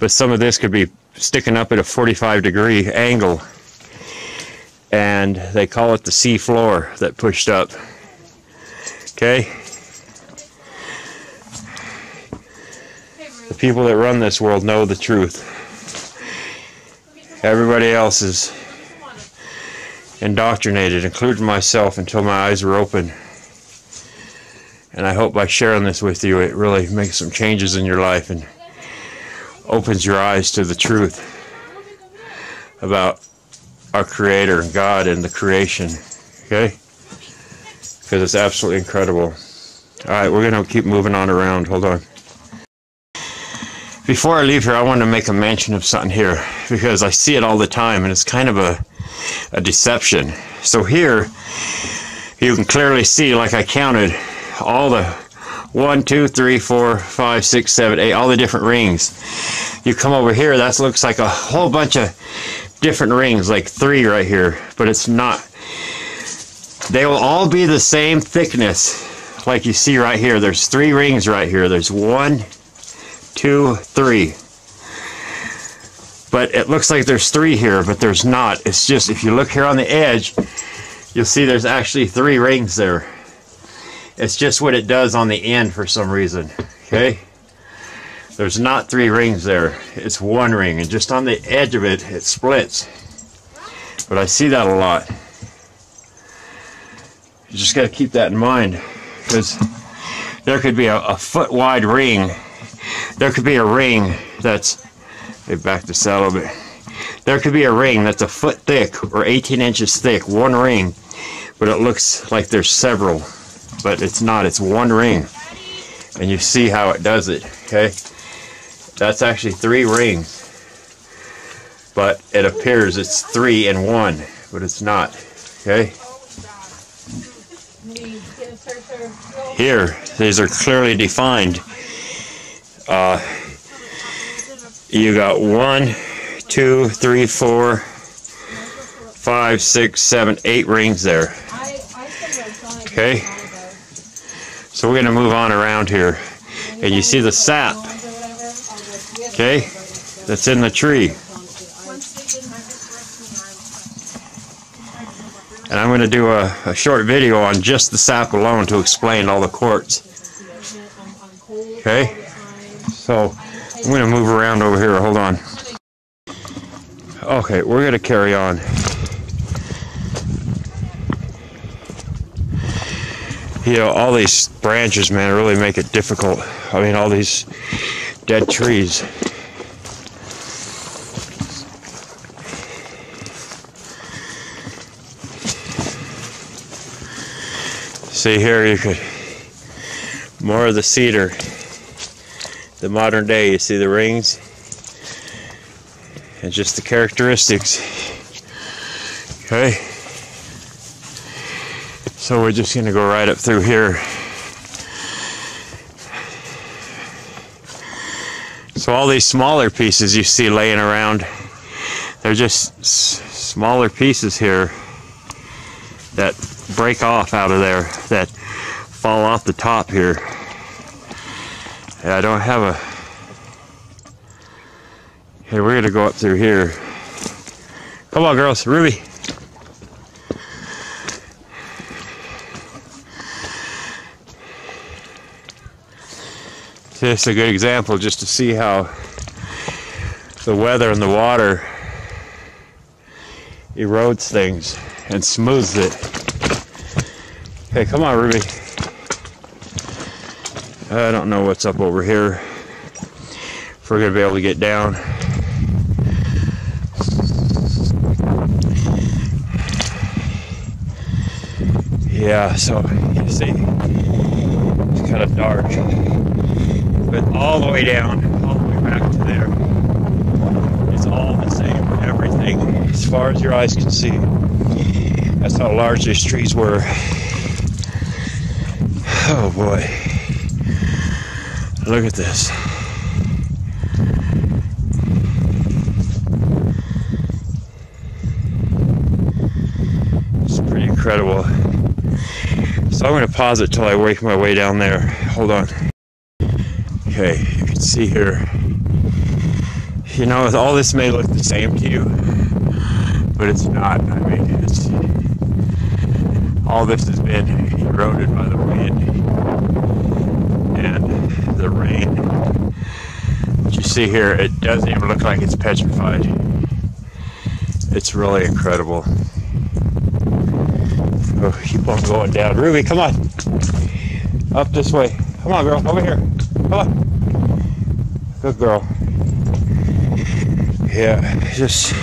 But some of this could be sticking up at a 45-degree angle, and they call it the sea floor that pushed up. Okay? The people that run this world know the truth. Everybody else is indoctrinated, including myself, until my eyes were open. And I hope by sharing this with you, it really makes some changes in your life and opens your eyes to the truth about our Creator and God and the creation. Okay? Because it's absolutely incredible. Alright, we're going to keep moving on around. Hold on. Before I leave here, I want to make a mention of something here, because I see it all the time, and it's kind of a deception. So here, you can clearly see, like I counted, all the 1, 2, 3, 4, 5, 6, 7, 8, all the different rings. You come over here, that looks like a whole bunch of different rings, like 3 right here, but it's not. They will all be the same thickness, like you see right here. There's 3 rings right here. There's 1, 2, 3. But it looks like there's 3 here, but there's not. It's just, if you look here on the edge, you'll see there's actually 3 rings there. It's just what it does on the end for some reason. Okay? There's not 3 rings there. It's 1 ring, and just on the edge of it, it splits. But I see that a lot. You just got to keep that in mind, because there could be a foot wide ring. There could be a ring that's, let me back this out a little bit. There could be a ring that's a foot thick or 18 inches thick, 1 ring, but it looks like there's several, but it's not. It's 1 ring, and you see how it does it. Okay, that's actually 3 rings, but it appears it's 3 in 1, but it's not. Okay, here these are clearly defined. You got 1, 2, 3, 4, 5, 6, 7, 8 rings there. Okay, so we're going to move on around here, and you see the sap, okay, that's in the tree. And I'm going to do a short video on just the sap alone to explain all the quartz. Okay, so I'm going to move around over here. Hold on. Okay, we're going to carry on. You know, all these branches, man, really make it difficult. I mean, all these dead trees. See here, you could, more of the cedar. The modern day, you see the rings and just the characteristics. Okay. So we're just going to go right up through here. So all these smaller pieces you see laying around, they're just smaller pieces here that break off out of there, that fall off the top here. And I don't have a... Okay, we're going to go up through here. Come on, girls. Ruby. This is a good example just to see how the weather and the water erodes things and smooths it. Okay, come on, Ruby. I don't know what's up over here. If we're gonna be able to get down. Yeah, so you see, it's kind of dark. But all the way down, all the way back to there, it's all the same, everything, as far as your eyes can see. That's how large these trees were. Oh boy. Look at this. It's pretty incredible. So I'm going to pause it till I work my way down there. Hold on. Okay, you can see here, you know, all this may look the same to you, but it's not. I mean, it's, all this has been eroded by the wind and the rain. But you see here, it doesn't even look like it's petrified. It's really incredible. Oh, keep on going down. Ruby, come on. Up this way. Come on, girl, over here. Come on. Good girl. Yeah, just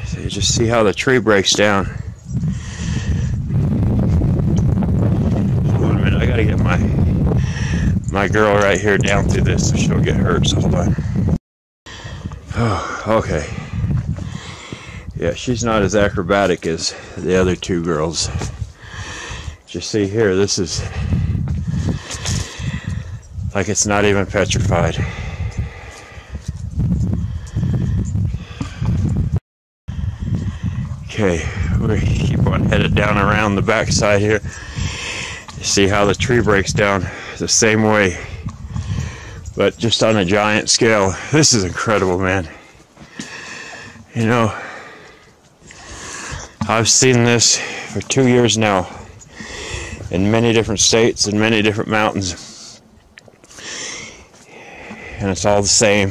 so you just see how the tree breaks down. Hold on a minute, I gotta get my girl right here down through this so she'll get hurt, so hold on. Oh, okay. Yeah, she's not as acrobatic as the other two girls. Just see here, this is like it's not even petrified. Okay, we keep on headed down around the backside here. You see how the tree breaks down the same way, but just on a giant scale. This is incredible, man. You know, I've seen this for 2 years now in many different states and many different mountains, and it's all the same.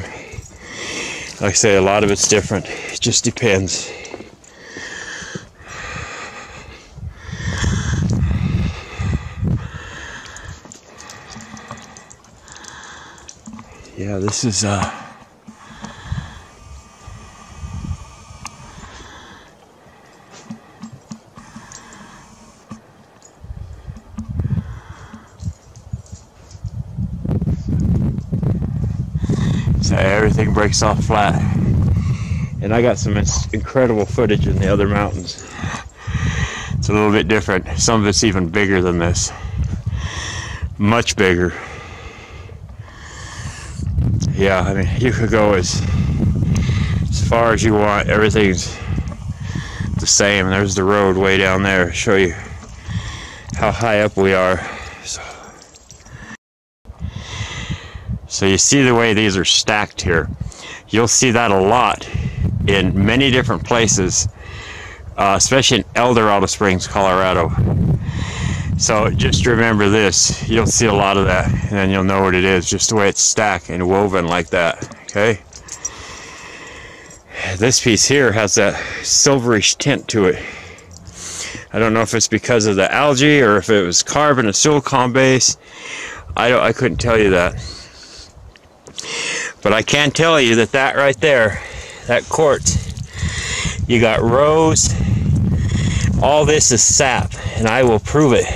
Like I say, a lot of it's different. It just depends. Yeah, this is so everything breaks off flat. And I got some incredible footage in the other mountains. It's a little bit different. Some of it's even bigger than this. Much bigger. Yeah, I mean, you could go as far as you want. Everything's the same. There's the road way down there. Show you how high up we are. So you see the way these are stacked here. You'll see that a lot in many different places, especially in El Dorado Springs, Colorado. So just remember this, you'll see a lot of that, and then you'll know what it is, just the way it's stacked and woven like that, okay? This piece here has that silverish tint to it. I don't know if it's because of the algae or if it was carbon or silicon base. I couldn't tell you that. But I can tell you that that right there, that quartz, you got rows. All this is sap, and I will prove it.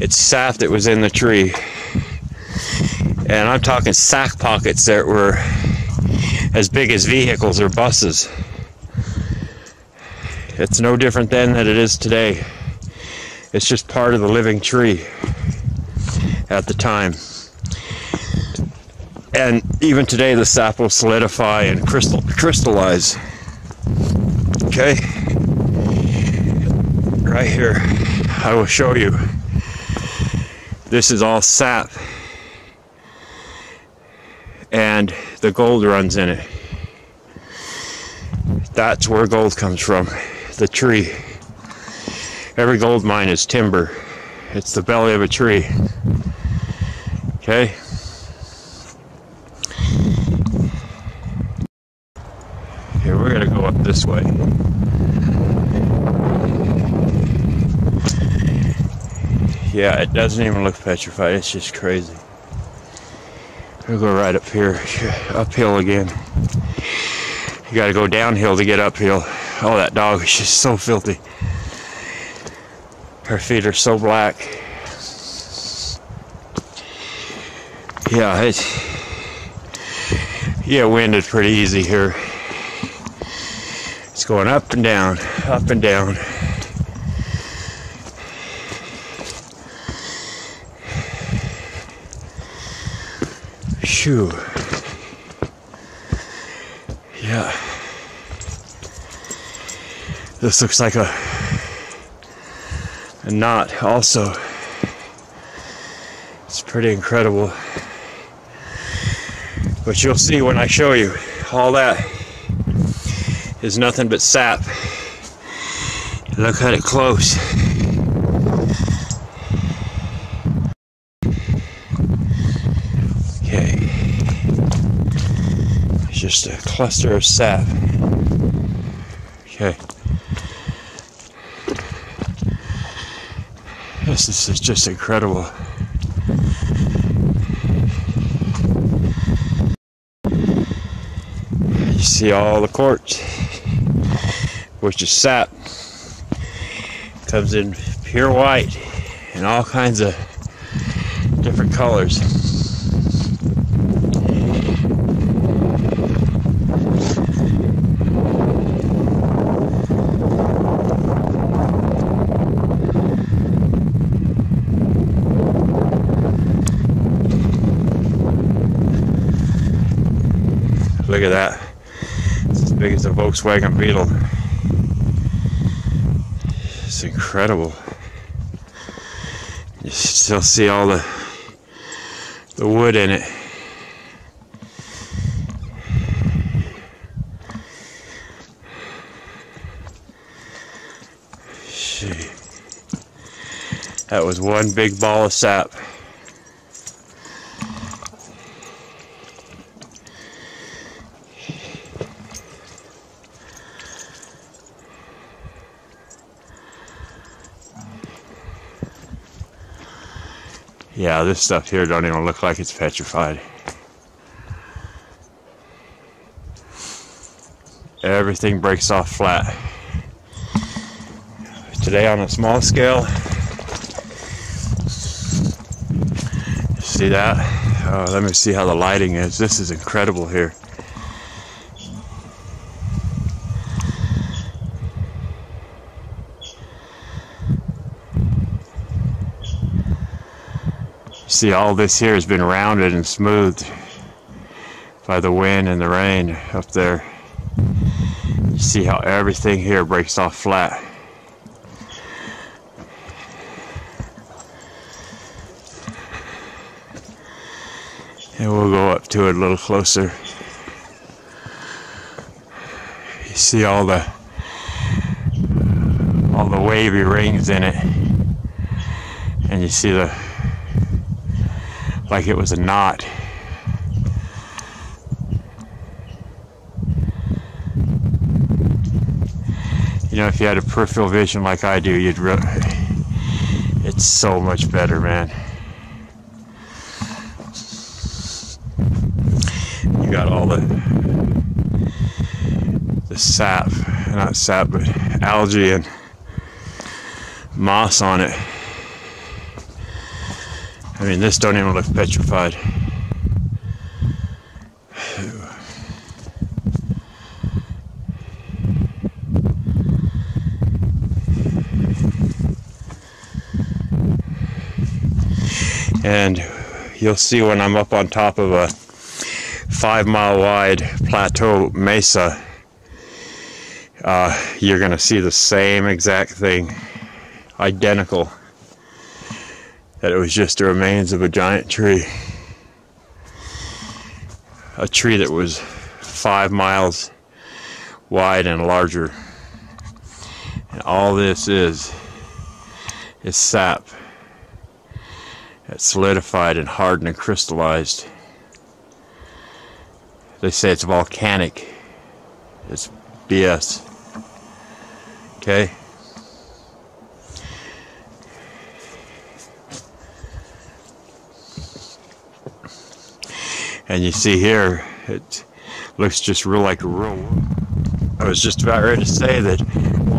It's sap that was in the tree. And I'm talking sack pockets that were as big as vehicles or buses. It's no different then than it is today. It's just part of the living tree at the time. And even today the sap will solidify and crystallize. Okay? Right here, I will show you. This is all sap. And the gold runs in it. That's where gold comes from, the tree. Every gold mine is timber. It's the belly of a tree. Okay? Here, we're gonna go up this way. Yeah, it doesn't even look petrified, it's just crazy. We'll go right up here, uphill again. You gotta go downhill to get uphill. Oh, that dog is just so filthy. Her feet are so black. Yeah, you get winded pretty easy here. It's going up and down, up and down. Phew. Yeah. This looks like a knot also. It's pretty incredible. But you'll see when I show you, all that is nothing but sap. Look at it close. Okay. It's just a cluster of sap. Okay. This is just incredible. You see all the quartz, which is sap. Comes in pure white and all kinds of different colors. Look at that. It's as big as a Volkswagen Beetle. It's incredible. You still see all the wood in it. Gee. That was one big ball of sap. Yeah, this stuff here don't even look like it's petrified. Everything breaks off flat. Today on a small scale, see that? Oh, let me see how the lighting is. This is incredible here. See, all this here has been rounded and smoothed by the wind and the rain up there. You see how everything here breaks off flat. And we'll go up to it a little closer. You see all the wavy rings in it. And you see like it was a knot. You know, if you had a peripheral vision like I do, you'd really, it's so much better, man. You got all the sap, not sap, but algae and moss on it. I mean, this don't even look petrified. And you'll see when I'm up on top of a 5-mile wide plateau mesa, you're gonna see the same exact thing, identical, that it was just the remains of a giant tree, a tree that was 5 miles wide and larger. And all this is sap. It's solidified and hardened and crystallized. They say it's volcanic. It's BS. Okay? And you see here, it looks just real like a real wood. I was just about ready to say that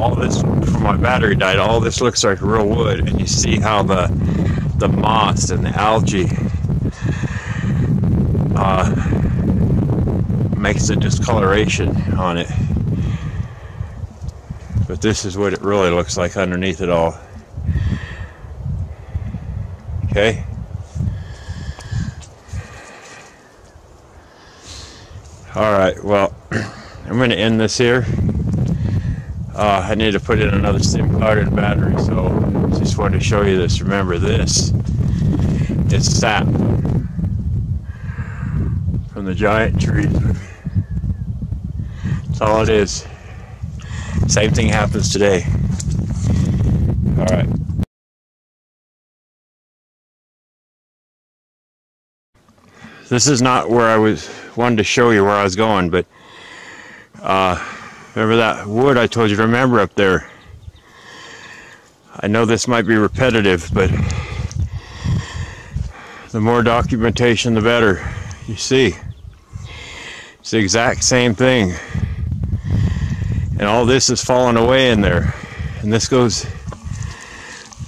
all this, before my battery died, all this looks like real wood. And you see how the moss and the algae makes a discoloration on it. But this is what it really looks like underneath it all. Okay? Alright, well, I'm going to end this here. I need to put in another SIM card and battery, so just wanted to show you this. Remember, this is sap from the giant trees. That's all it is. Same thing happens today. Alright. This is not where I wanted to show you where I was going, but remember that wood I told you to remember up there? I know this might be repetitive, but the more documentation, the better. You see, it's the exact same thing. And all this is falling away in there. And this goes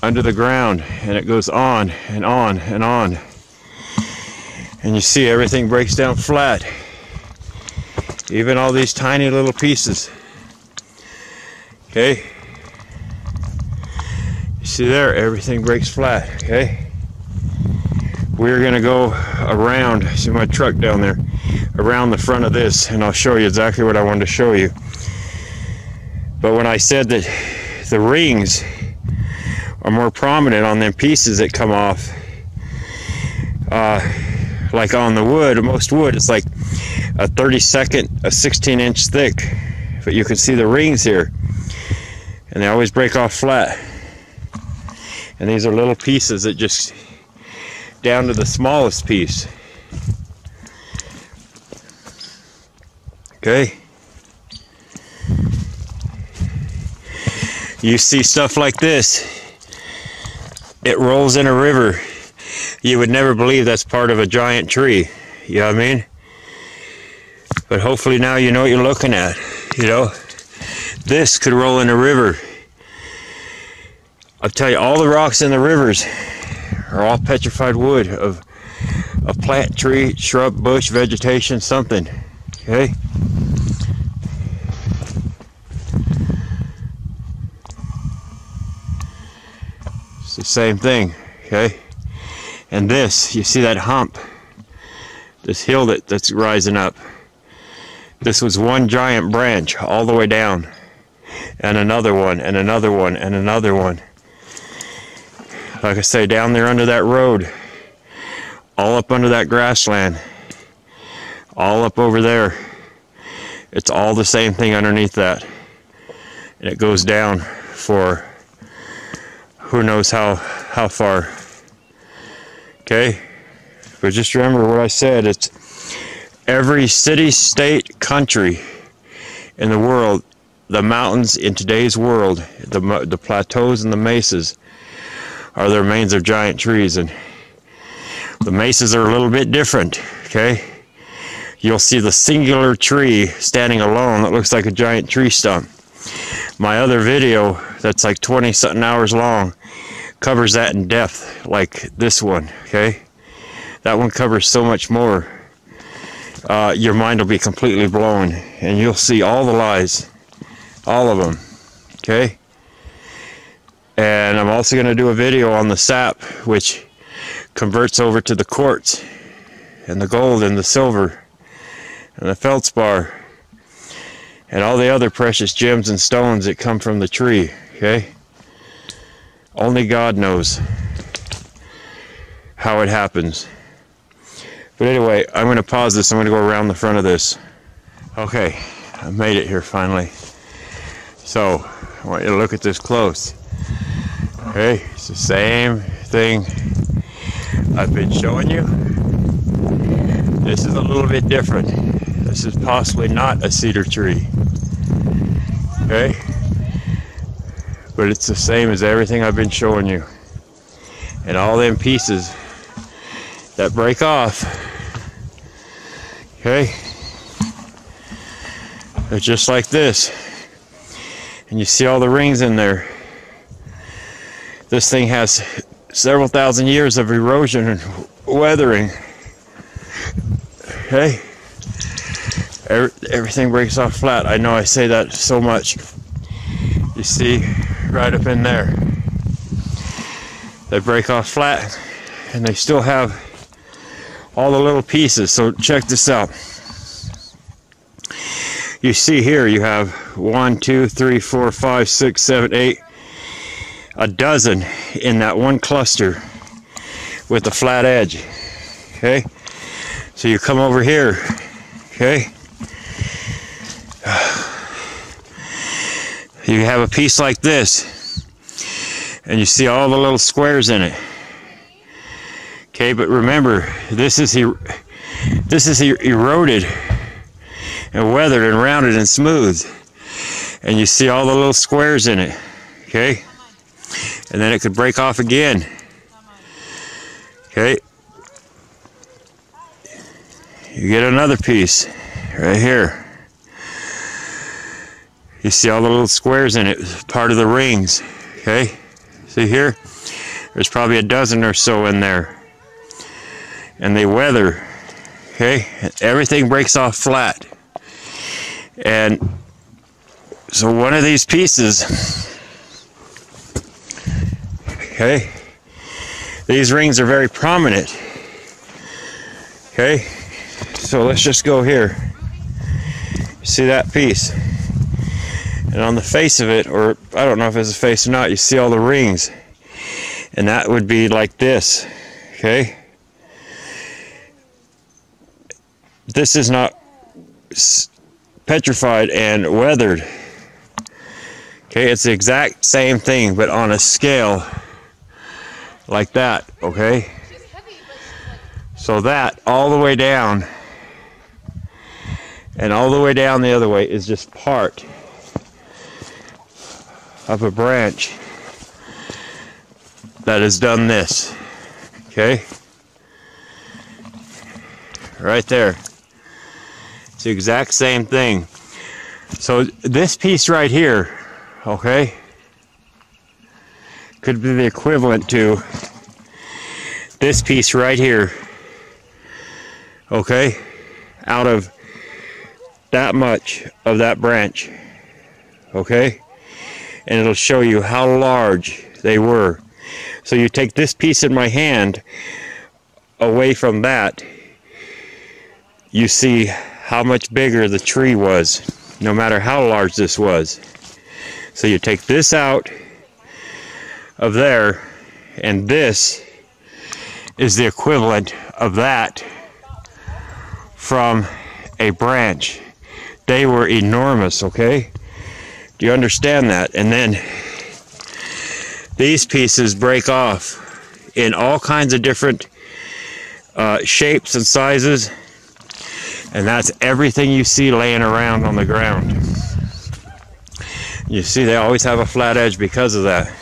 under the ground, and it goes on and on and on. And you see everything breaks down flat. Even all these tiny little pieces. Okay? You see there, everything breaks flat, okay? We're gonna go around, see my truck down there, around the front of this, and I'll show you exactly what I wanted to show you. But when I said that the rings are more prominent on them pieces that come off, like on the wood, most wood, it's like a 32nd, a 16-inch thick, but you can see the rings here, and they always break off flat. And these are little pieces that just down to the smallest piece. Okay? You see stuff like this, it rolls in a river. You would never believe that's part of a giant tree. You know what I mean? But hopefully now you know what you're looking at. You know, this could roll in a river. I'll tell you, all the rocks in the rivers are all petrified wood of plant, tree, shrub, bush, vegetation, something. Okay? It's the same thing. Okay? And this, you see that hump, this hill that's rising up. This was one giant branch all the way down, and another one, and another one, and another one. Like I say, down there under that road, all up under that grassland, all up over there. It's all the same thing underneath that. And it goes down for who knows how far. Okay? But just remember what I said. It's every city, state, country in the world the mountains in today's world, the plateaus and the mesas, are the remains of giant trees. And the mesas are a little bit different, okay? You'll see the singular tree standing alone that looks like a giant tree stump. My other video, that's like 20-something hours long, covers that in depth, like this one, okay? That one covers so much more. Your mind will be completely blown, and you'll see all the lies, all of them, okay? And I'm also going to do a video on the sap, which converts over to the quartz, and the gold, and the silver, and the feldspar, and all the other precious gems and stones that come from the tree, okay? Only God knows how it happens. But anyway, I'm going to pause this. I'm going to go around the front of this. Okay, I made it here finally. So, I want you to look at this close. Okay, it's the same thing I've been showing you. This is a little bit different. This is possibly not a cedar tree. Okay? But it's the same as everything I've been showing you. And all them pieces that break off, okay, they're just like this. And you see all the rings in there. This thing has several thousand years of erosion and weathering. Okay? Everything breaks off flat. I know I say that so much. You see, right up in there, they break off flat, and they still have all the little pieces. So check this out. You see here, you have 1, 2, 3, 4, 5, 6, 7, 8, a dozen in that one cluster with a flat edge. Okay, so you come over here, okay, you have a piece like this, and you see all the little squares in it. Okay, but remember, this is eroded and weathered and rounded and smooth, and you see all the little squares in it. Okay, and then it could break off again. Okay, you get another piece right here. You see all the little squares in it, part of the rings. Okay, see here, there's probably a dozen or so in there, and they weather. Okay, everything breaks off flat. And so one of these pieces, okay, these rings are very prominent. Okay, so let's just go here. See that piece? And on the face of it, or I don't know if it's a face or not, you see all the rings. And that would be like this. Okay, this is not petrified and weathered. Okay, it's the exact same thing, but on a scale like that. Okay, so that all the way down and all the way down the other way is just part of a branch that has done this. Okay, right there. It's the exact same thing. So this piece right here, okay, could be the equivalent to this piece right here. Okay, out of that much of that branch. Okay, and it'll show you how large they were. So you take this piece in my hand away from that, you see how much bigger the tree was, no matter how large this was. So you take this out of there, and this is the equivalent of that from a branch. They were enormous, okay? Do you understand that? And then these pieces break off in all kinds of different shapes and sizes. And that's everything you see laying around on the ground. You see, they always have a flat edge because of that.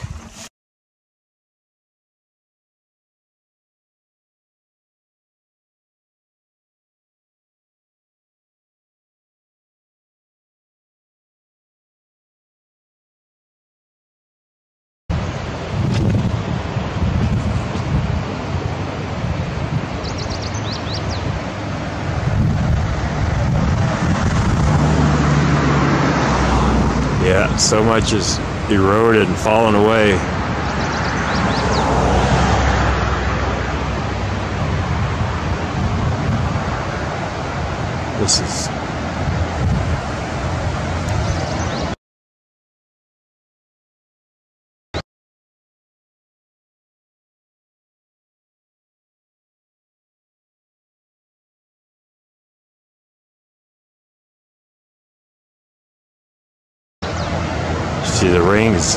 Yeah, so much is eroded and fallen away. This is... See the rings.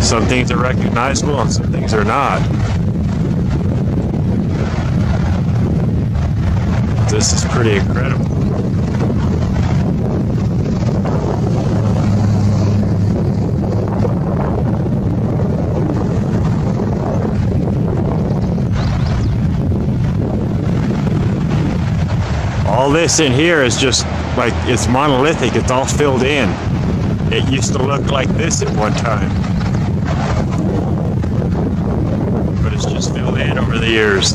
Some things are recognizable and some things are not. This is pretty incredible. All this in here is just like, it's monolithic, it's all filled in. It used to look like this at one time, but it's just filled in over the years.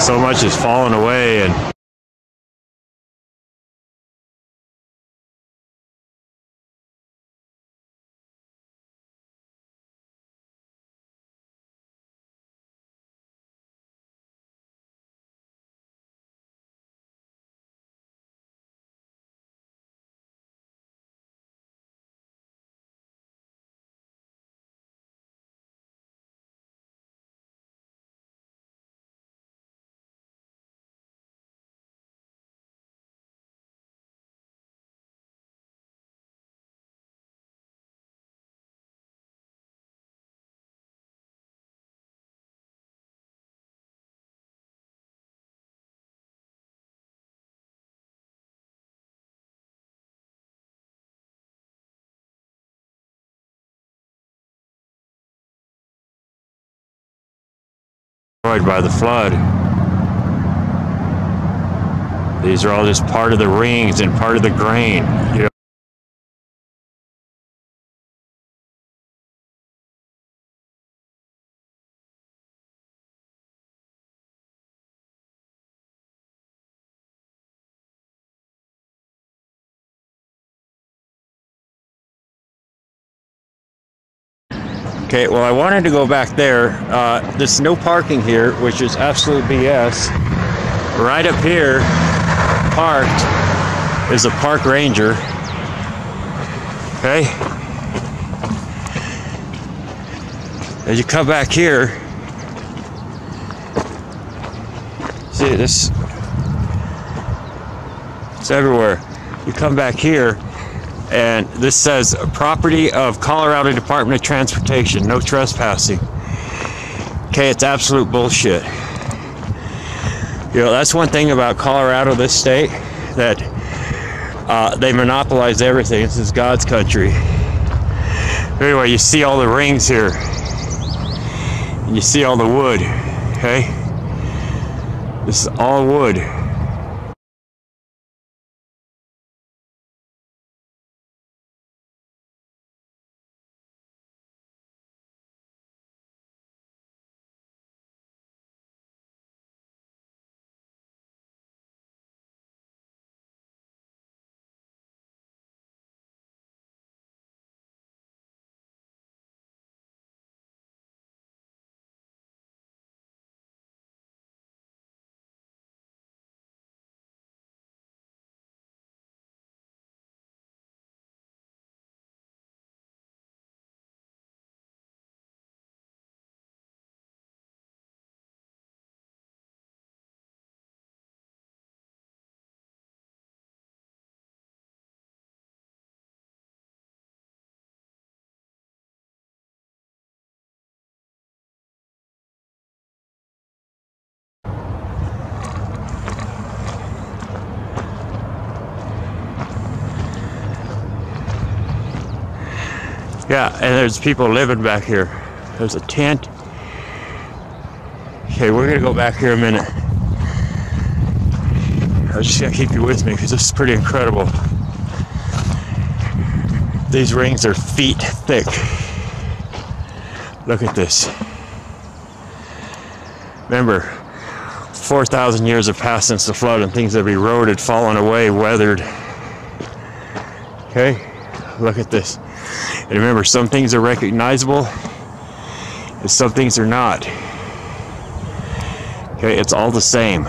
So much has fallen away, and destroyed by the flood. These are all just part of the rings and part of the grain. You know, okay, well, I wanted to go back there. There's no parking here, which is absolute BS. Right up here, parked, is a park ranger. Okay? As you come back here, see this? It's everywhere. You come back here, and this says property of Colorado Department of Transportation, no trespassing. Okay, it's absolute bullshit. You know, that's one thing about Colorado, this state, that they monopolize everything. This is God's country. Anyway, you see all the rings here, and you see all the wood. Okay, this is all wood. Yeah, and there's people living back here. There's a tent. Okay, we're gonna go back here a minute. I just gotta keep you with me because this is pretty incredible. These rings are feet thick. Look at this. Remember, 4,000 years have passed since the flood and things have eroded, fallen away, weathered. Okay, look at this. And remember, some things are recognizable and some things are not. Okay, it's all the same.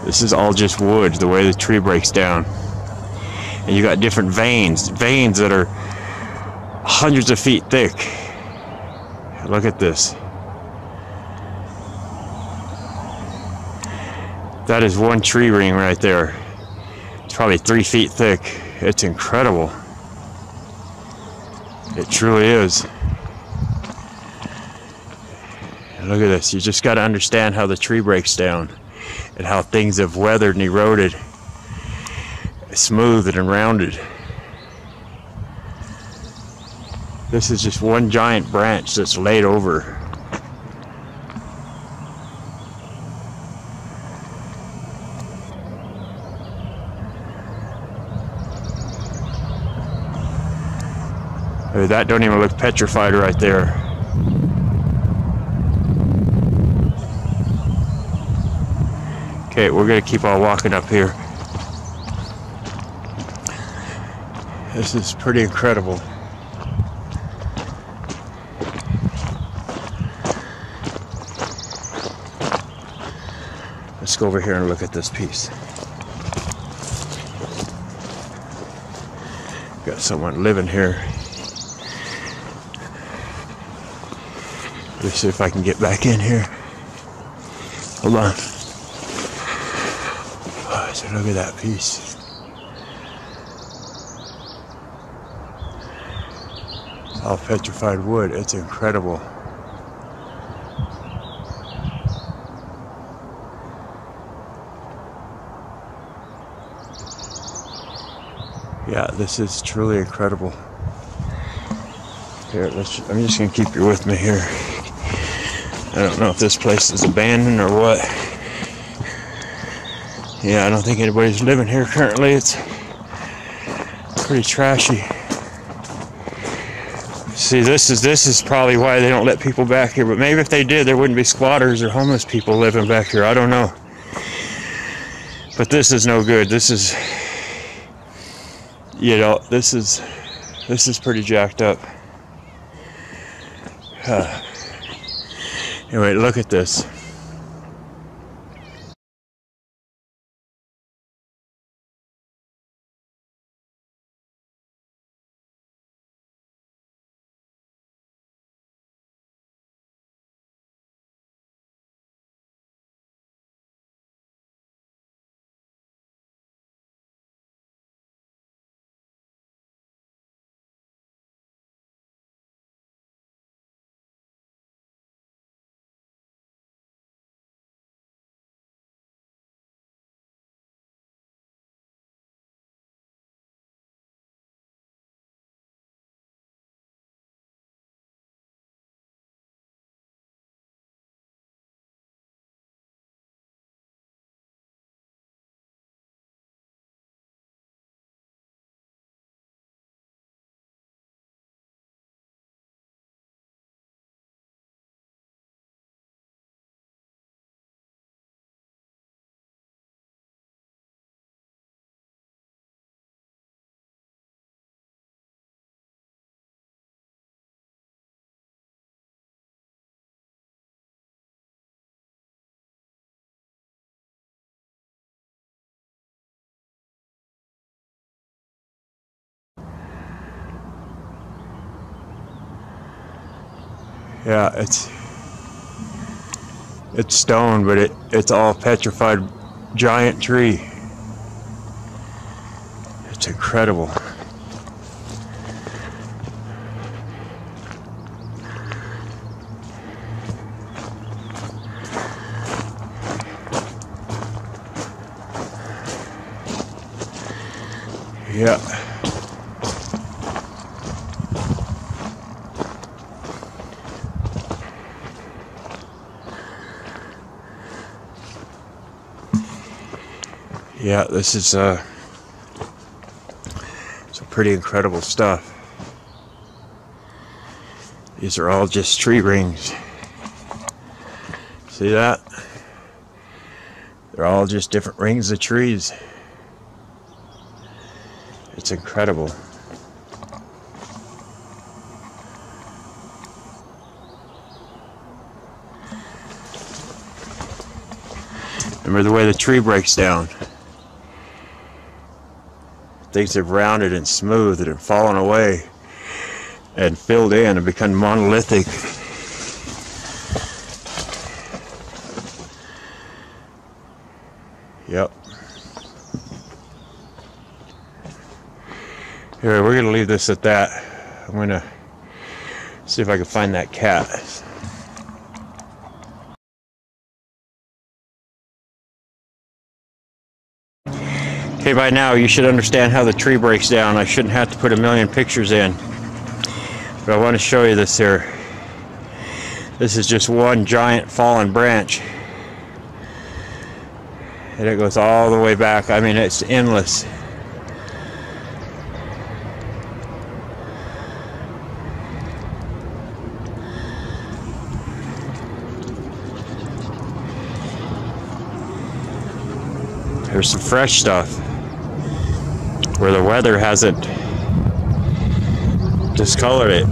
This is all just wood, the way the tree breaks down. And you got different veins that are hundreds of feet thick. Look at this. That is one tree ring right there. It's probably 3 feet thick. It's incredible. It truly is. And look at this. You just got to understand how the tree breaks down and how things have weathered and eroded, smoothed and rounded. This is just one giant branch that's laid over. That don't even look petrified right there. Okay, we're gonna keep on walking up here. This is pretty incredible. Let's go over here and look at this piece. Got someone living here. Let's see if I can get back in here. Hold on. Oh, so look at that piece. It's all petrified wood. It's incredible. Yeah, this is truly incredible. Here, I'm just gonna keep you with me here. I don't know if this place is abandoned or what. Yeah, I don't think anybody's living here currently. It's pretty trashy. See, this is probably why they don't let people back here. But maybe if they did, there wouldn't be squatters or homeless people living back here. I don't know. But this is no good. This is, you know, this is pretty jacked up. Anyway, look at this. Yeah, it's stone, but it's all petrified giant tree. It's incredible. Yeah. Yeah, this is some pretty incredible stuff. These are all just tree rings. See that? They're all just different rings of trees. It's incredible. Remember the way the tree breaks down. Things have rounded and smoothed and fallen away and filled in and become monolithic. Yep. Here, we're gonna leave this at that. I'm gonna see if I can find that cat. Okay, by now you should understand how the tree breaks down. I shouldn't have to put a million pictures in, but I want to show you this here. This is just one giant fallen branch, and it goes all the way back. I mean, it's endless. There's some fresh stuff where the weather hasn't discolored it.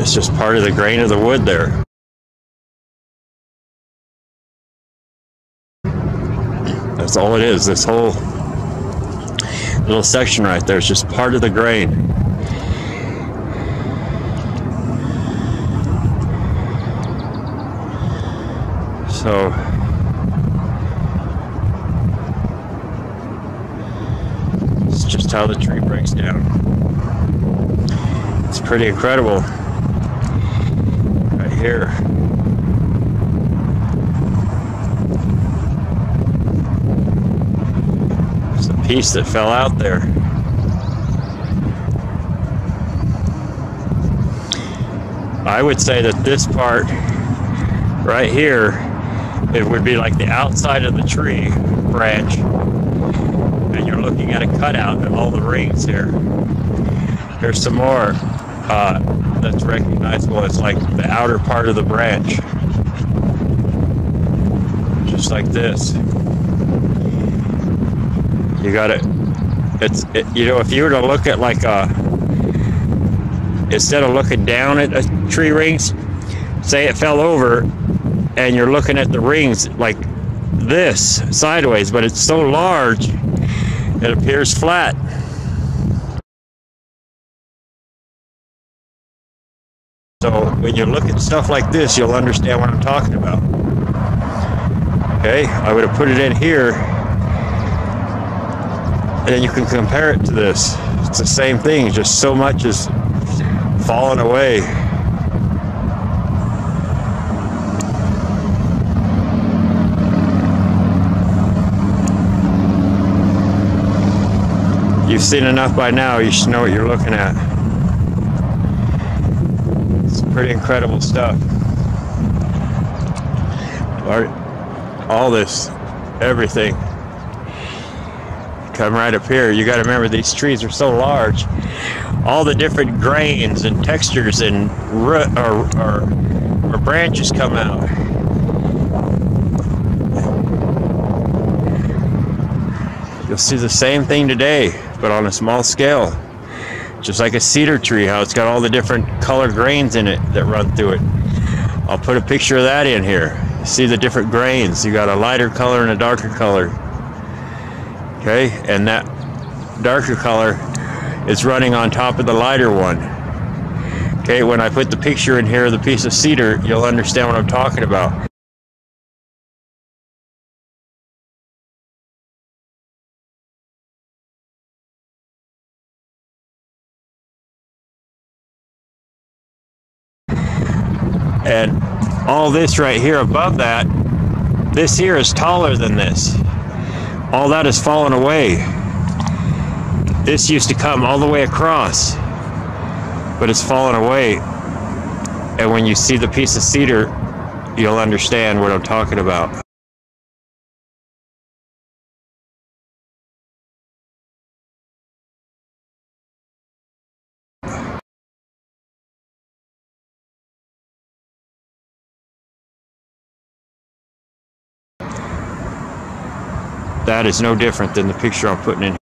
It's just part of the grain of the wood there. That's all it is. This whole little section right there is just part of the grain. So it's just how the tree breaks down. It's pretty incredible right here. It's a piece that fell out there. I would say that this part right here, it would be like the outside of the tree branch, and you're looking at a cutout of all the rings here. There's some more that's recognizable. It's like the outer part of the branch, just like this. You got it. You know, if you were to look at like instead of looking down at a tree rings, say it fell over, and you're looking at the rings like this sideways, but it's so large it appears flat. So when you look at stuff like this, you'll understand what I'm talking about. Okay, I would have put it in here, and then you can compare it to this. It's the same thing, just so much is fallen away. You've seen enough by now, you should know what you're looking at. It's pretty incredible stuff. All this, everything, come right up here. You got to remember, these trees are so large. All the different grains and textures and or branches come out. You'll see the same thing today, but on a small scale. Just like a cedar tree, how it's got all the different color grains in it that run through it. I'll put a picture of that in here. See the different grains. You got a lighter color and a darker color. Okay, and that darker color is running on top of the lighter one. Okay, when I put the picture in here of the piece of cedar, you'll understand what I'm talking about. And all this right here above that, this here is taller than this. All that has fallen away. This used to come all the way across, but it's fallen away. And when you see the piece of cedar, you'll understand what I'm talking about. That is no different than the picture I'm putting in.